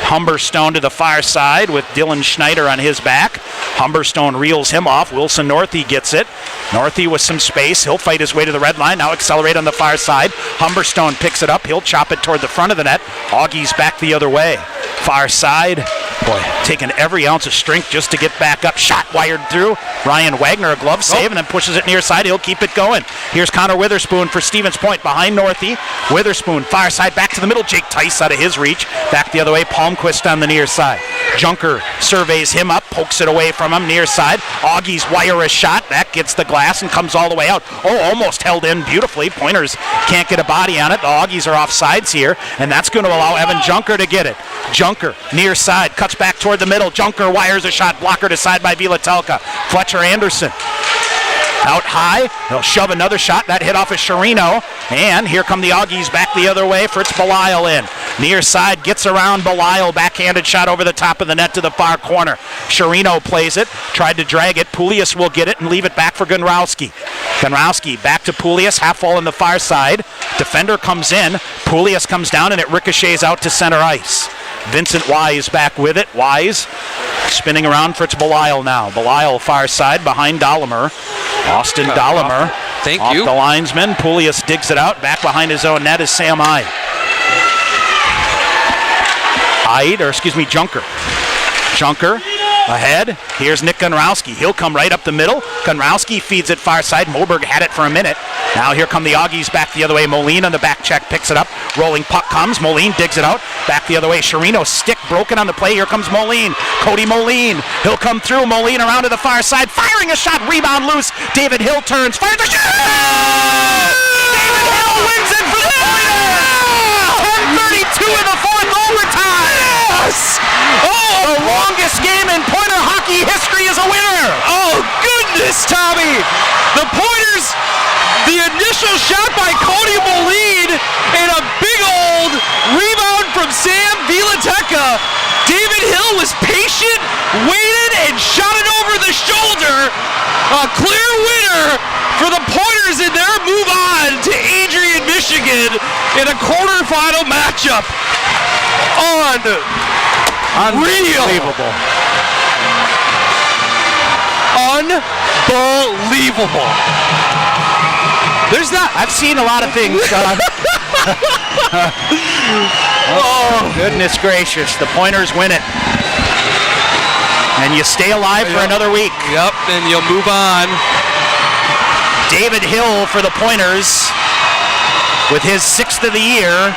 Humberstone to the far side with Dylan Schneider on his back. Humberstone reels him off. Wilson Northey gets it. Northey with some space. He'll fight his way to the red line. Now accelerate on the far side. Humberstone picks it up. He'll chop it toward the front of the net. Augies back the other way. Far side. Boy, taking every ounce of strength just to get back up. Shot wired through. Ryan Wagner, a glove save, and then pushes it near side. He'll keep it going. Here's Connor Witherspoon for Stevens Point behind Northey. Witherspoon, far side, back to the middle. Jake Tice out of his reach. Back the other way. Palmquist on the near side. Junker surveys him up, pokes it away from him, near side. Augies wire a shot. That gets the glass and comes all the way out. Oh, almost held in beautifully. Pointers can't get a body on it. The Augies are off sides here, and that's going to allow Evan Junker to get it. Junker, near side, cuts back toward the middle. Junker wires a shot, blocker to side by Vilatelka. Fletcher Anderson out high. They'll shove another shot. That hit off of Chirino. And here come the Augies back the other way. Fritz Belisle in. Near side gets around Belisle. Backhanded shot over the top of the net to the far corner. Chirino plays it. Tried to drag it. Poulias will get it and leave it back for Gunrowski. Gunrowski back to Poulias. Half wall on the far side. Defender comes in. Poulias comes down and it ricochets out to center ice. Vincent Wise back with it. Wise spinning around. Fritz Belisle now. Belisle far side behind Dahlemer. Austin Dahlemer. Thank off you. the linesman. Poulias digs it out. Back behind his own net is Sam Ide. Junker. Junker ahead. Here's Nick Gunrowski. He'll come right up the middle. Gunrowski feeds it far side. Moberg had it for a minute. Now here come the Augies back the other way. Moline on the back check picks it up. Rolling puck comes. Moline digs it out. Back the other way. Chirino stick broken on the play. Here comes Moline. Cody Moline. He'll come through. Moline around to the far side. Firing a shot. Rebound loose. David Hill turns. Fires a shot! David Hill wins it for the Pointers! 10:32 in the fourth overtime. Yes! Oh, the longest game in Pointer hockey history is a winner. Oh, goodness, Tommy. The Pointers, the initial shot by Cody Moline and a big old rebound from Sam Vilatelka. David Hill was patient, waited, and shot it over the shoulder. A clear winner for the Pointers in their move on to Adrian, Michigan in a quarterfinal matchup. Unbelievable. Unbelievable. There's not. I've seen a lot of things, Don. Oh, goodness gracious. The Pointers win it. And you stay alive for another week. Yep, and you'll move on. David Hill for the Pointers with his 6th of the year.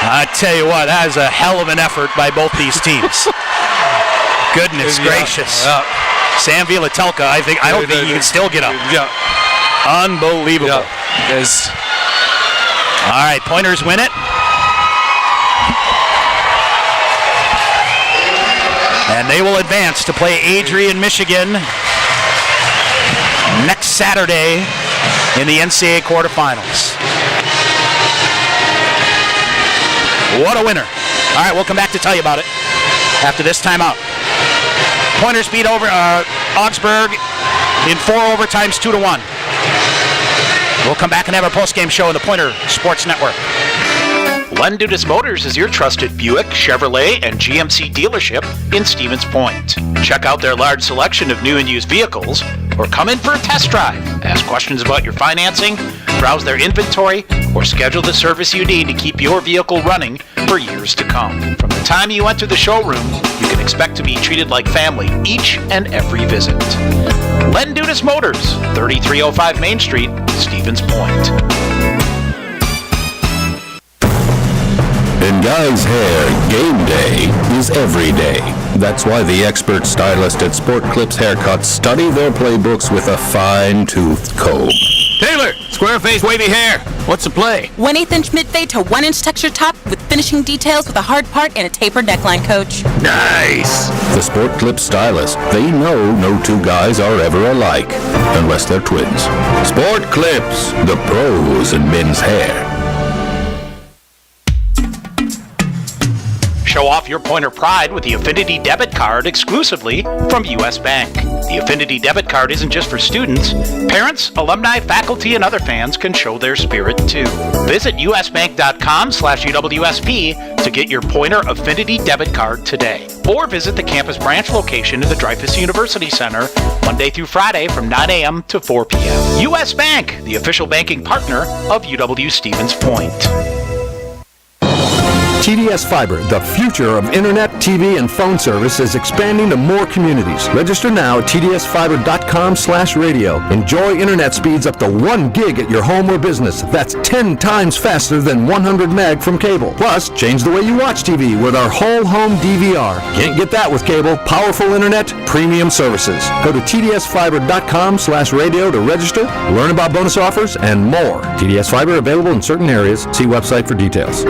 I tell you what, that is a hell of an effort by both these teams. Goodness gracious. Yeah. Sam Vilatelka, I don't think he can still get up. Yeah. Unbelievable. Yeah. All right, Pointers win it. And they will advance to play Adrian, Michigan next Saturday in the NCAA quarterfinals. What a winner. All right, we'll come back to tell you about it after this timeout. Pointers beat over Augsburg in 4 overtimes, 2-1. We'll come back and have our postgame show on the Pointer Sports Network. Len Dudas Motors is your trusted Buick, Chevrolet, and GMC dealership in Stevens Point. Check out their large selection of new and used vehicles, or come in for a test drive. Ask questions about your financing, browse their inventory, or schedule the service you need to keep your vehicle running for years to come. From the time you enter the showroom, you can expect to be treated like family each and every visit. Len Dudas Motors, 3305 Main Street, Stevens Point. In guys' hair, game day is every day. That's why the expert stylist at Sport Clips Haircuts study their playbooks with a fine-toothed comb. Taylor, square face, wavy hair. What's the play? 1/8 inch mid-fade to 1 inch texture top with finishing details with a hard part and a tapered neckline, Coach. Nice! The Sport Clips stylist, they know no two guys are ever alike, unless they're twins. Sport Clips, the pros in men's hair. Show off your Pointer pride with the Affinity Debit Card exclusively from U.S. Bank. The Affinity Debit Card isn't just for students. Parents, alumni, faculty, and other fans can show their spirit too. Visit usbank.com/UWSP to get your Pointer Affinity Debit Card today. Or visit the campus branch location in the Dreyfous University Center Monday through Friday from 9 a.m. to 4 p.m. U.S. Bank, the official banking partner of UW Stevens Point. TDS Fiber, the future of internet, TV, and phone service, is expanding to more communities. Register now at tdsfiber.com/radio. Enjoy internet speeds up to 1 gig at your home or business. That's 10 times faster than 100 meg from cable. Plus, change the way you watch TV with our whole home DVR. Can't get that with cable. Powerful internet, premium services. Go to tdsfiber.com/radio to register, learn about bonus offers, and more. TDS Fiber available in certain areas. See website for details.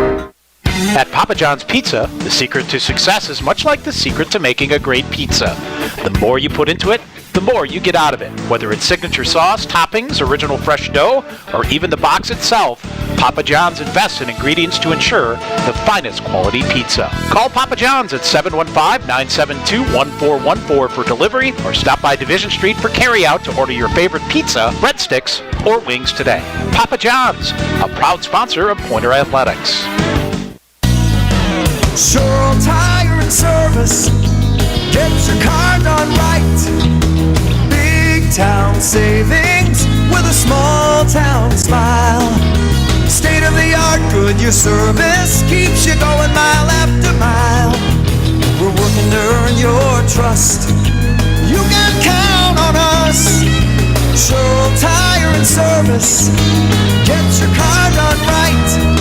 At Papa John's Pizza, the secret to success is much like the secret to making a great pizza. The more you put into it, the more you get out of it. Whether it's signature sauce, toppings, original fresh dough, or even the box itself, Papa John's invests in ingredients to ensure the finest quality pizza. Call Papa John's at 715-972-1414 for delivery, or stop by Division Street for carryout to order your favorite pizza, breadsticks, or wings today. Papa John's, a proud sponsor of Pointer Athletics. Sure Tire and Service, get your car done right. Big town savings with a small town smile. State of the art, good your service keeps you going mile after mile. We're working to earn your trust. You can count on us. Sure Tire and Service, get your car done right.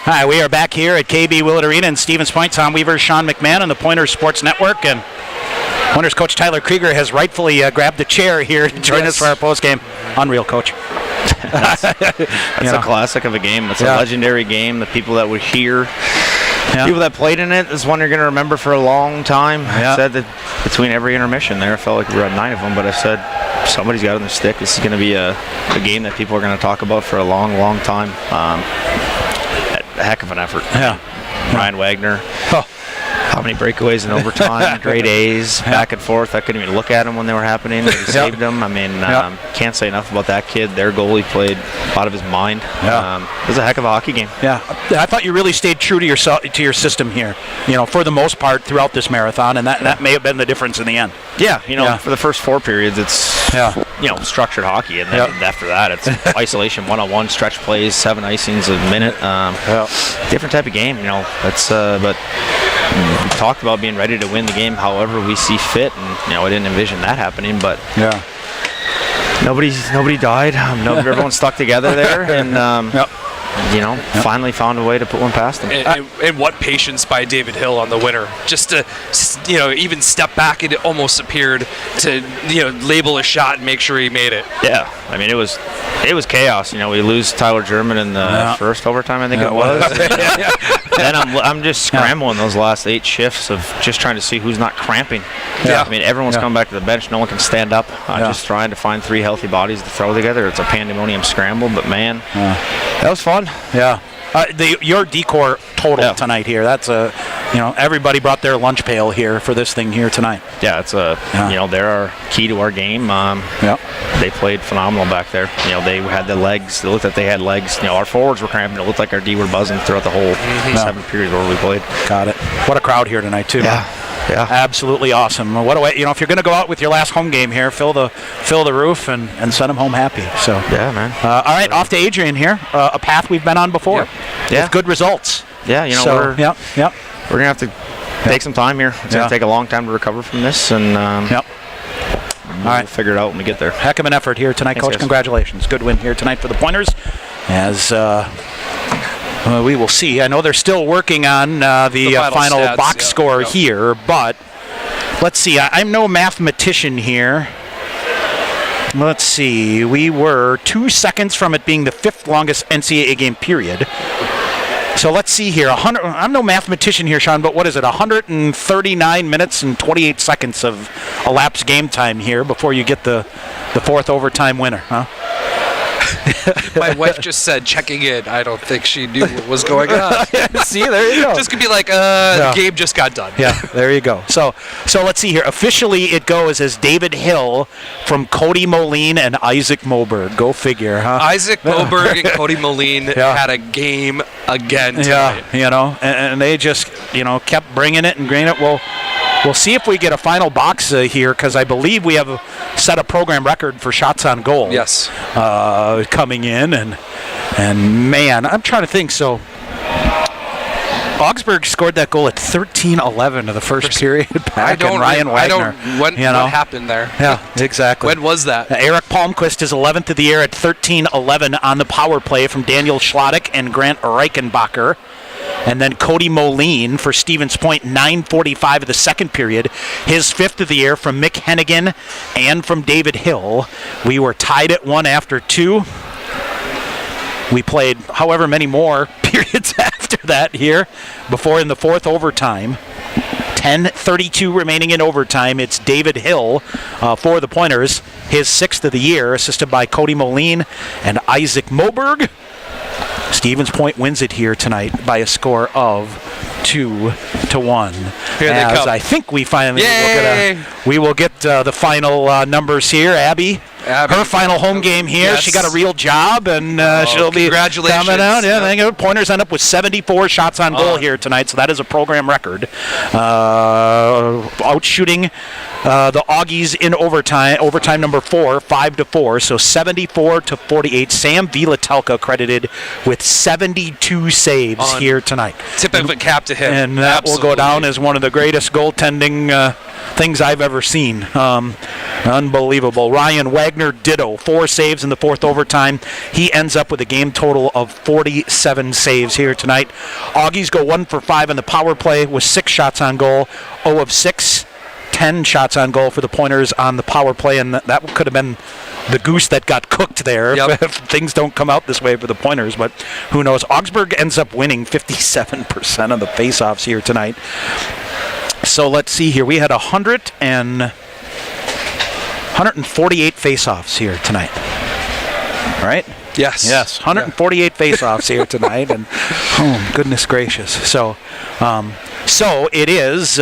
Hi, we are back here at KB Willett Arena in Stevens Point. Tom Weaver, Sean McMahon on the Pointers Sports Network, and Pointers coach Tyler Krieger has rightfully grabbed the chair here to join us for our postgame. Unreal, Coach. That's a classic of a game. It's a legendary game. The people that were here, people that played in it, is one you're going to remember for a long time. I said that between every intermission there, I felt like we were at 9 of them, but I said somebody's got on their stick. This is going to be a game that people are going to talk about for a long, long time. A heck of an effort. Ryan Wagner. How many breakaways in overtime, great A's, back and forth. I couldn't even look at them when they were happening. He saved them. I mean, can't say enough about that kid. Their goalie played out of his mind. It was a heck of a hockey game. I thought you really stayed true to your system here, for the most part throughout this marathon, and that may have been the difference in the end. For the first 4 periods, it's structured hockey, and then after that, it's isolation, one-on-one, stretch plays, 7 icings a minute. Different type of game, but we talked about being ready to win the game however we see fit, and I didn't envision that happening, but nobody died. Everyone stuck together there, and finally found a way to put one past them. And what patience by David Hill on the winner. Just to, even step back, it almost appeared to, label a shot and make sure he made it. Yeah, I mean, it was chaos. We lose Tyler German in the first overtime, I think it was. Then I'm just scrambling those last 8 shifts of just trying to see who's not cramping. I mean, everyone's coming back to the bench. No one can stand up. I'm just trying to find 3 healthy bodies to throw together. It's a pandemonium scramble, but man, that was fun. Your decor total tonight here. That's everybody brought their lunch pail here for this thing here tonight. Yeah, it's they're our key to our game. They played phenomenal back there. They had the legs. It looked like they had legs. Our forwards were cramping. It looked like our D were buzzing throughout the whole 7 periods where we played. Got it. What a crowd here tonight too. Yeah. Yeah. Absolutely awesome. What a way, if you're going to go out with your last home game here, fill the roof and send them home happy. So yeah, man. All right, off to Adrian here. A path we've been on before. Yeah. With good results. Yeah, we're gonna have to take some time here. It's gonna take a long time to recover from this, and we'll figure it out when we get there. Heck of an effort here tonight, Thanks, Coach. guys. Congratulations. Good win here tonight for the Pointers. As we will see. I know they're still working on the final stats, box score here, but let's see. I'm no mathematician here. Let's see. We were 2 seconds from it being the 5th longest NCAA game period. So let's see here. I'm no mathematician here, Sean, but what is it? 139 minutes and 28 seconds of elapsed game time here before you get the 4th overtime winner, huh? My wife just said checking in. I don't think she knew what was going on. See, there you go. Just could be like, the game just got done. Yeah, there you go. So let's see here. Officially, it goes as David Hill from Cody Moline and Isaac Moberg. Go figure, huh? Isaac Moberg and Cody Moline had a game again tonight. Yeah, and they just, kept bringing it and bringing it. We'll see if we get a final box here, because I believe we have set a program record for shots on goal. Yes. Coming in, and man, I'm trying to think. So Augsburg scored that goal at 13:11 of the first period. Ryan Wagner. What happened there? Yeah, exactly. When was that? Eric Palmquist is 11th of the year at 13:11 on the power play from Daniel Schlottick and Grant Reichenbacher. And then Cody Moline for Stevens Point, 9:45 of the second period. His 5th of the year from Mick Hennigan and from David Hill. We were tied at 1 after 2. We played however many more periods after that here before in the 4th overtime. 10:32 remaining in overtime. It's David Hill for the Pointers, his 6th of the year, assisted by Cody Moline and Isaac Moberg. Stevens Point wins it here tonight by a score of 2-1. Here they come. I think we finally will get the final numbers here. Abby, her final home game here. Yes. She got a real job, and she'll be congratulations. coming out. Yeah, thank you. Pointers end up with 74 shots on goal here tonight, so that is a program record. Outshooting the Augies in overtime number 4, 5-4, so 74-48. Sam Vilatelka credited with 72 saves here tonight. Tip of a cap to him. And that will go down as one of the greatest goaltending things I've ever seen. Unbelievable. Ryan Wagner, ditto. 4 saves in the 4th overtime. He ends up with a game total of 47 saves here tonight. Augies go 1 for 5 on the power play with 6 shots on goal. 0 of 6. 10 shots on goal for the Pointers on the power play, and that could have been the goose that got cooked there if things don't come out this way for the Pointers, but who knows. Augsburg ends up winning 57% of the faceoffs here tonight. So let's see here. We had 148 faceoffs here tonight. Right? Yes. 148 faceoffs here tonight, and oh goodness gracious. So it is.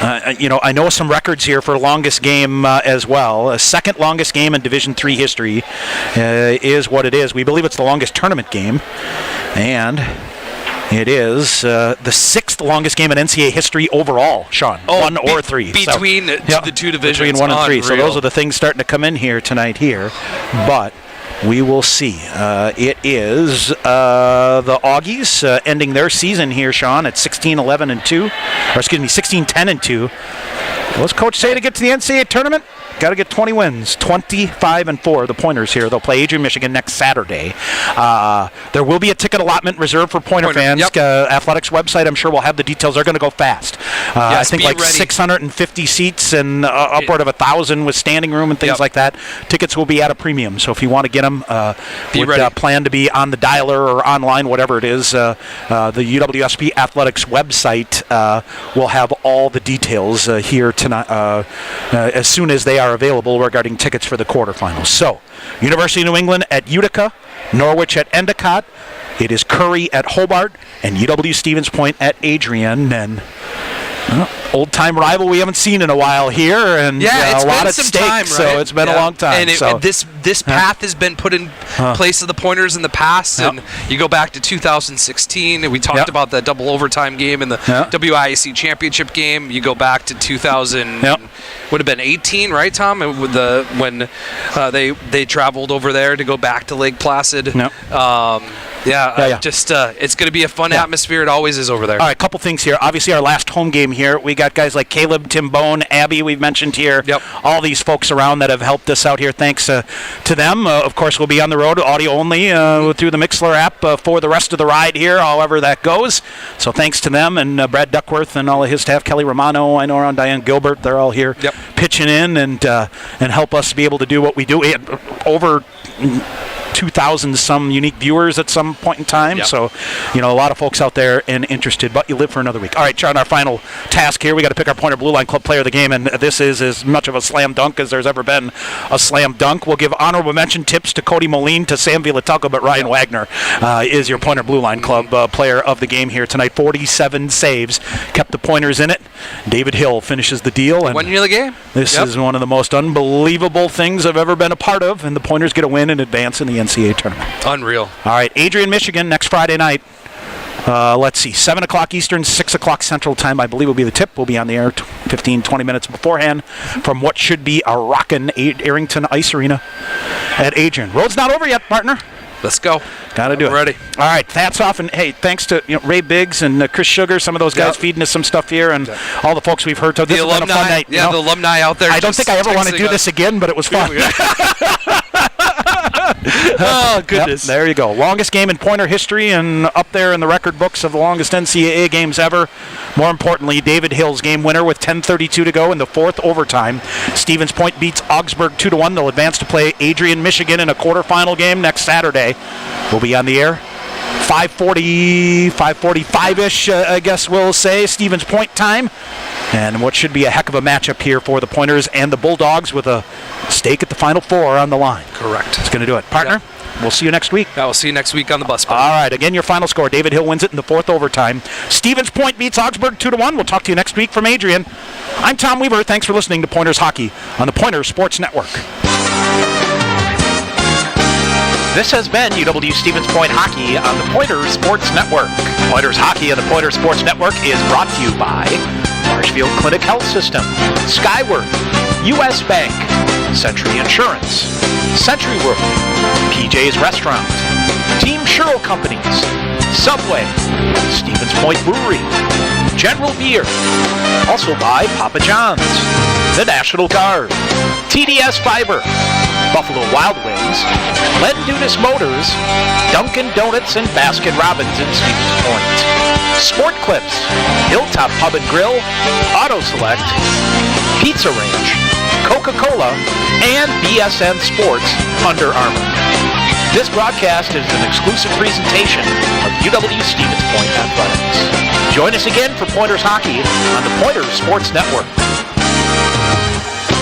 I know some records here for longest game as well. A second longest game in Division III history is what it is. We believe it's the longest tournament game, and it is the 6th longest game in NCAA history overall, Sean. 1 or 3. Between the two divisions. Between 1 and 3. So Unreal. those are the things starting to come in here tonight here. But we will see. It is the Augies ending their season here, Sean, at 16-10-2. Or excuse me, 16-10-2. What's Coach say to get to the NCAA tournament? Got to get 20 wins, 25-4. The Pointers here. They'll play Adrian, Michigan next Saturday. There will be a ticket allotment reserved for Pointer fans. Athletics website, I'm sure, will have the details. They're going to go fast. I think like ready. 650 seats and upward of 1,000 with standing room and things like that. Tickets will be at a premium. So if you want to get them, plan to be on the dialer or online, whatever it is. The UWSP Athletics website will have all the details here tonight. tonight, as soon as they are available regarding tickets for the quarterfinals. So, University of New England at Utica, Norwich at Endicott. It is Curry at Hobart and UW Stevens Point at Adrian. And old-time rival we haven't seen in a while here, and it's a lot been at some stake, time, right? so it's been a long time. And this path has been put in place of the Pointers in the past, and you go back to 2016, and we talked about the double overtime game in the WIAC championship game. You go back to 2000, would have been 18, right, Tom? When they traveled over there to go back to Lake Placid. Just it's going to be a fun atmosphere. It always is over there. All right, couple things here. Obviously, our last home game here, we got guys like Caleb, Tim Bone, Abby, we've mentioned here. All these folks around that have helped us out here. Thanks to them. Of course, we'll be on the road, audio only, through the Mixler app for the rest of the ride here, however that goes. So thanks to them and Brad Duckworth and all of his staff. Kelly Romano, I know, around Diane Gilbert. They're all here pitching in and help us be able to do what we do. We had over 2,000 some unique viewers at some point in time. So, a lot of folks out there and interested, but you live for another week. All right, John, our final task here. We got to pick our Pointer Blue Line Club player of the game, and this is as much of a slam dunk as there's ever been a slam dunk. We'll give honorable mention tips to Cody Moline, to Sam Villatulka, but Ryan Wagner is your Pointer Blue Line Club player of the game here tonight. 47 saves, kept the Pointers in it. David Hill finishes the deal. And won you the game. This is one of the most unbelievable things I've ever been a part of, and the Pointers get a win and advance in the NCAA tournament. Unreal. All right, Adrian, Michigan, next Friday night. Let's see, 7 o'clock Eastern, 6 o'clock Central Time, I believe will be the tip. We'll be on the air 15, 20 minutes beforehand from what should be a rockin' Arrington Ice Arena at Adrian. Road's not over yet, partner. Let's go. Got to do it. Ready. All right, hats off, and hey, thanks to Ray Biggs and Chris Sugar, some of those guys feeding us some stuff here, and all the folks we've heard. This has been a fun night. The alumni out there. I don't think I ever want to do this again, but it was fun. Oh, goodness. There you go. Longest game in Pointer history and up there in the record books of the longest NCAA games ever. More importantly, David Hill's game winner with 10:32 to go in the fourth overtime. Stevens Point beats Augsburg 2-1. They'll advance to play Adrian, Michigan in a quarterfinal game next Saturday. We'll be on the air 5:40, 5:45-ish, I guess we'll say, Stevens Point time. And what should be a heck of a matchup here for the Pointers and the Bulldogs with a stake at the Final Four on the line. Correct. It's going to do it. Partner, we'll see you next week. We'll see you next week on the bus. Buddy. All right, again, your final score. David Hill wins it in the fourth overtime. Stevens Point beats Augsburg 2-1. We'll talk to you next week from Adrian. I'm Tom Weaver. Thanks for listening to Pointers Hockey on the Pointers Sports Network. This has been UW Stevens Point Hockey on the Pointers Sports Network. Pointers Hockey on the Pointers Sports Network is brought to you by Marshfield Clinic Health System, Skyward, U.S. Bank, Century Insurance, Century World, PJ's Restaurant, Team Sherrill Companies, Subway, Stevens Point Brewery, General Beer, also by Papa John's, the National Guard, TDS Fiber, Buffalo Wild Wings, Len Dudas Motors, Dunkin' Donuts and Baskin Robbins in Stevens Point, Sport Clips, Hilltop Pub and Grill, Auto Select, Pizza Range, Coca-Cola, and BSN Sports Under Armour. This broadcast is an exclusive presentation of UW Stevens Point Athletics. Join us again for Pointers Hockey on the Pointers Sports Network.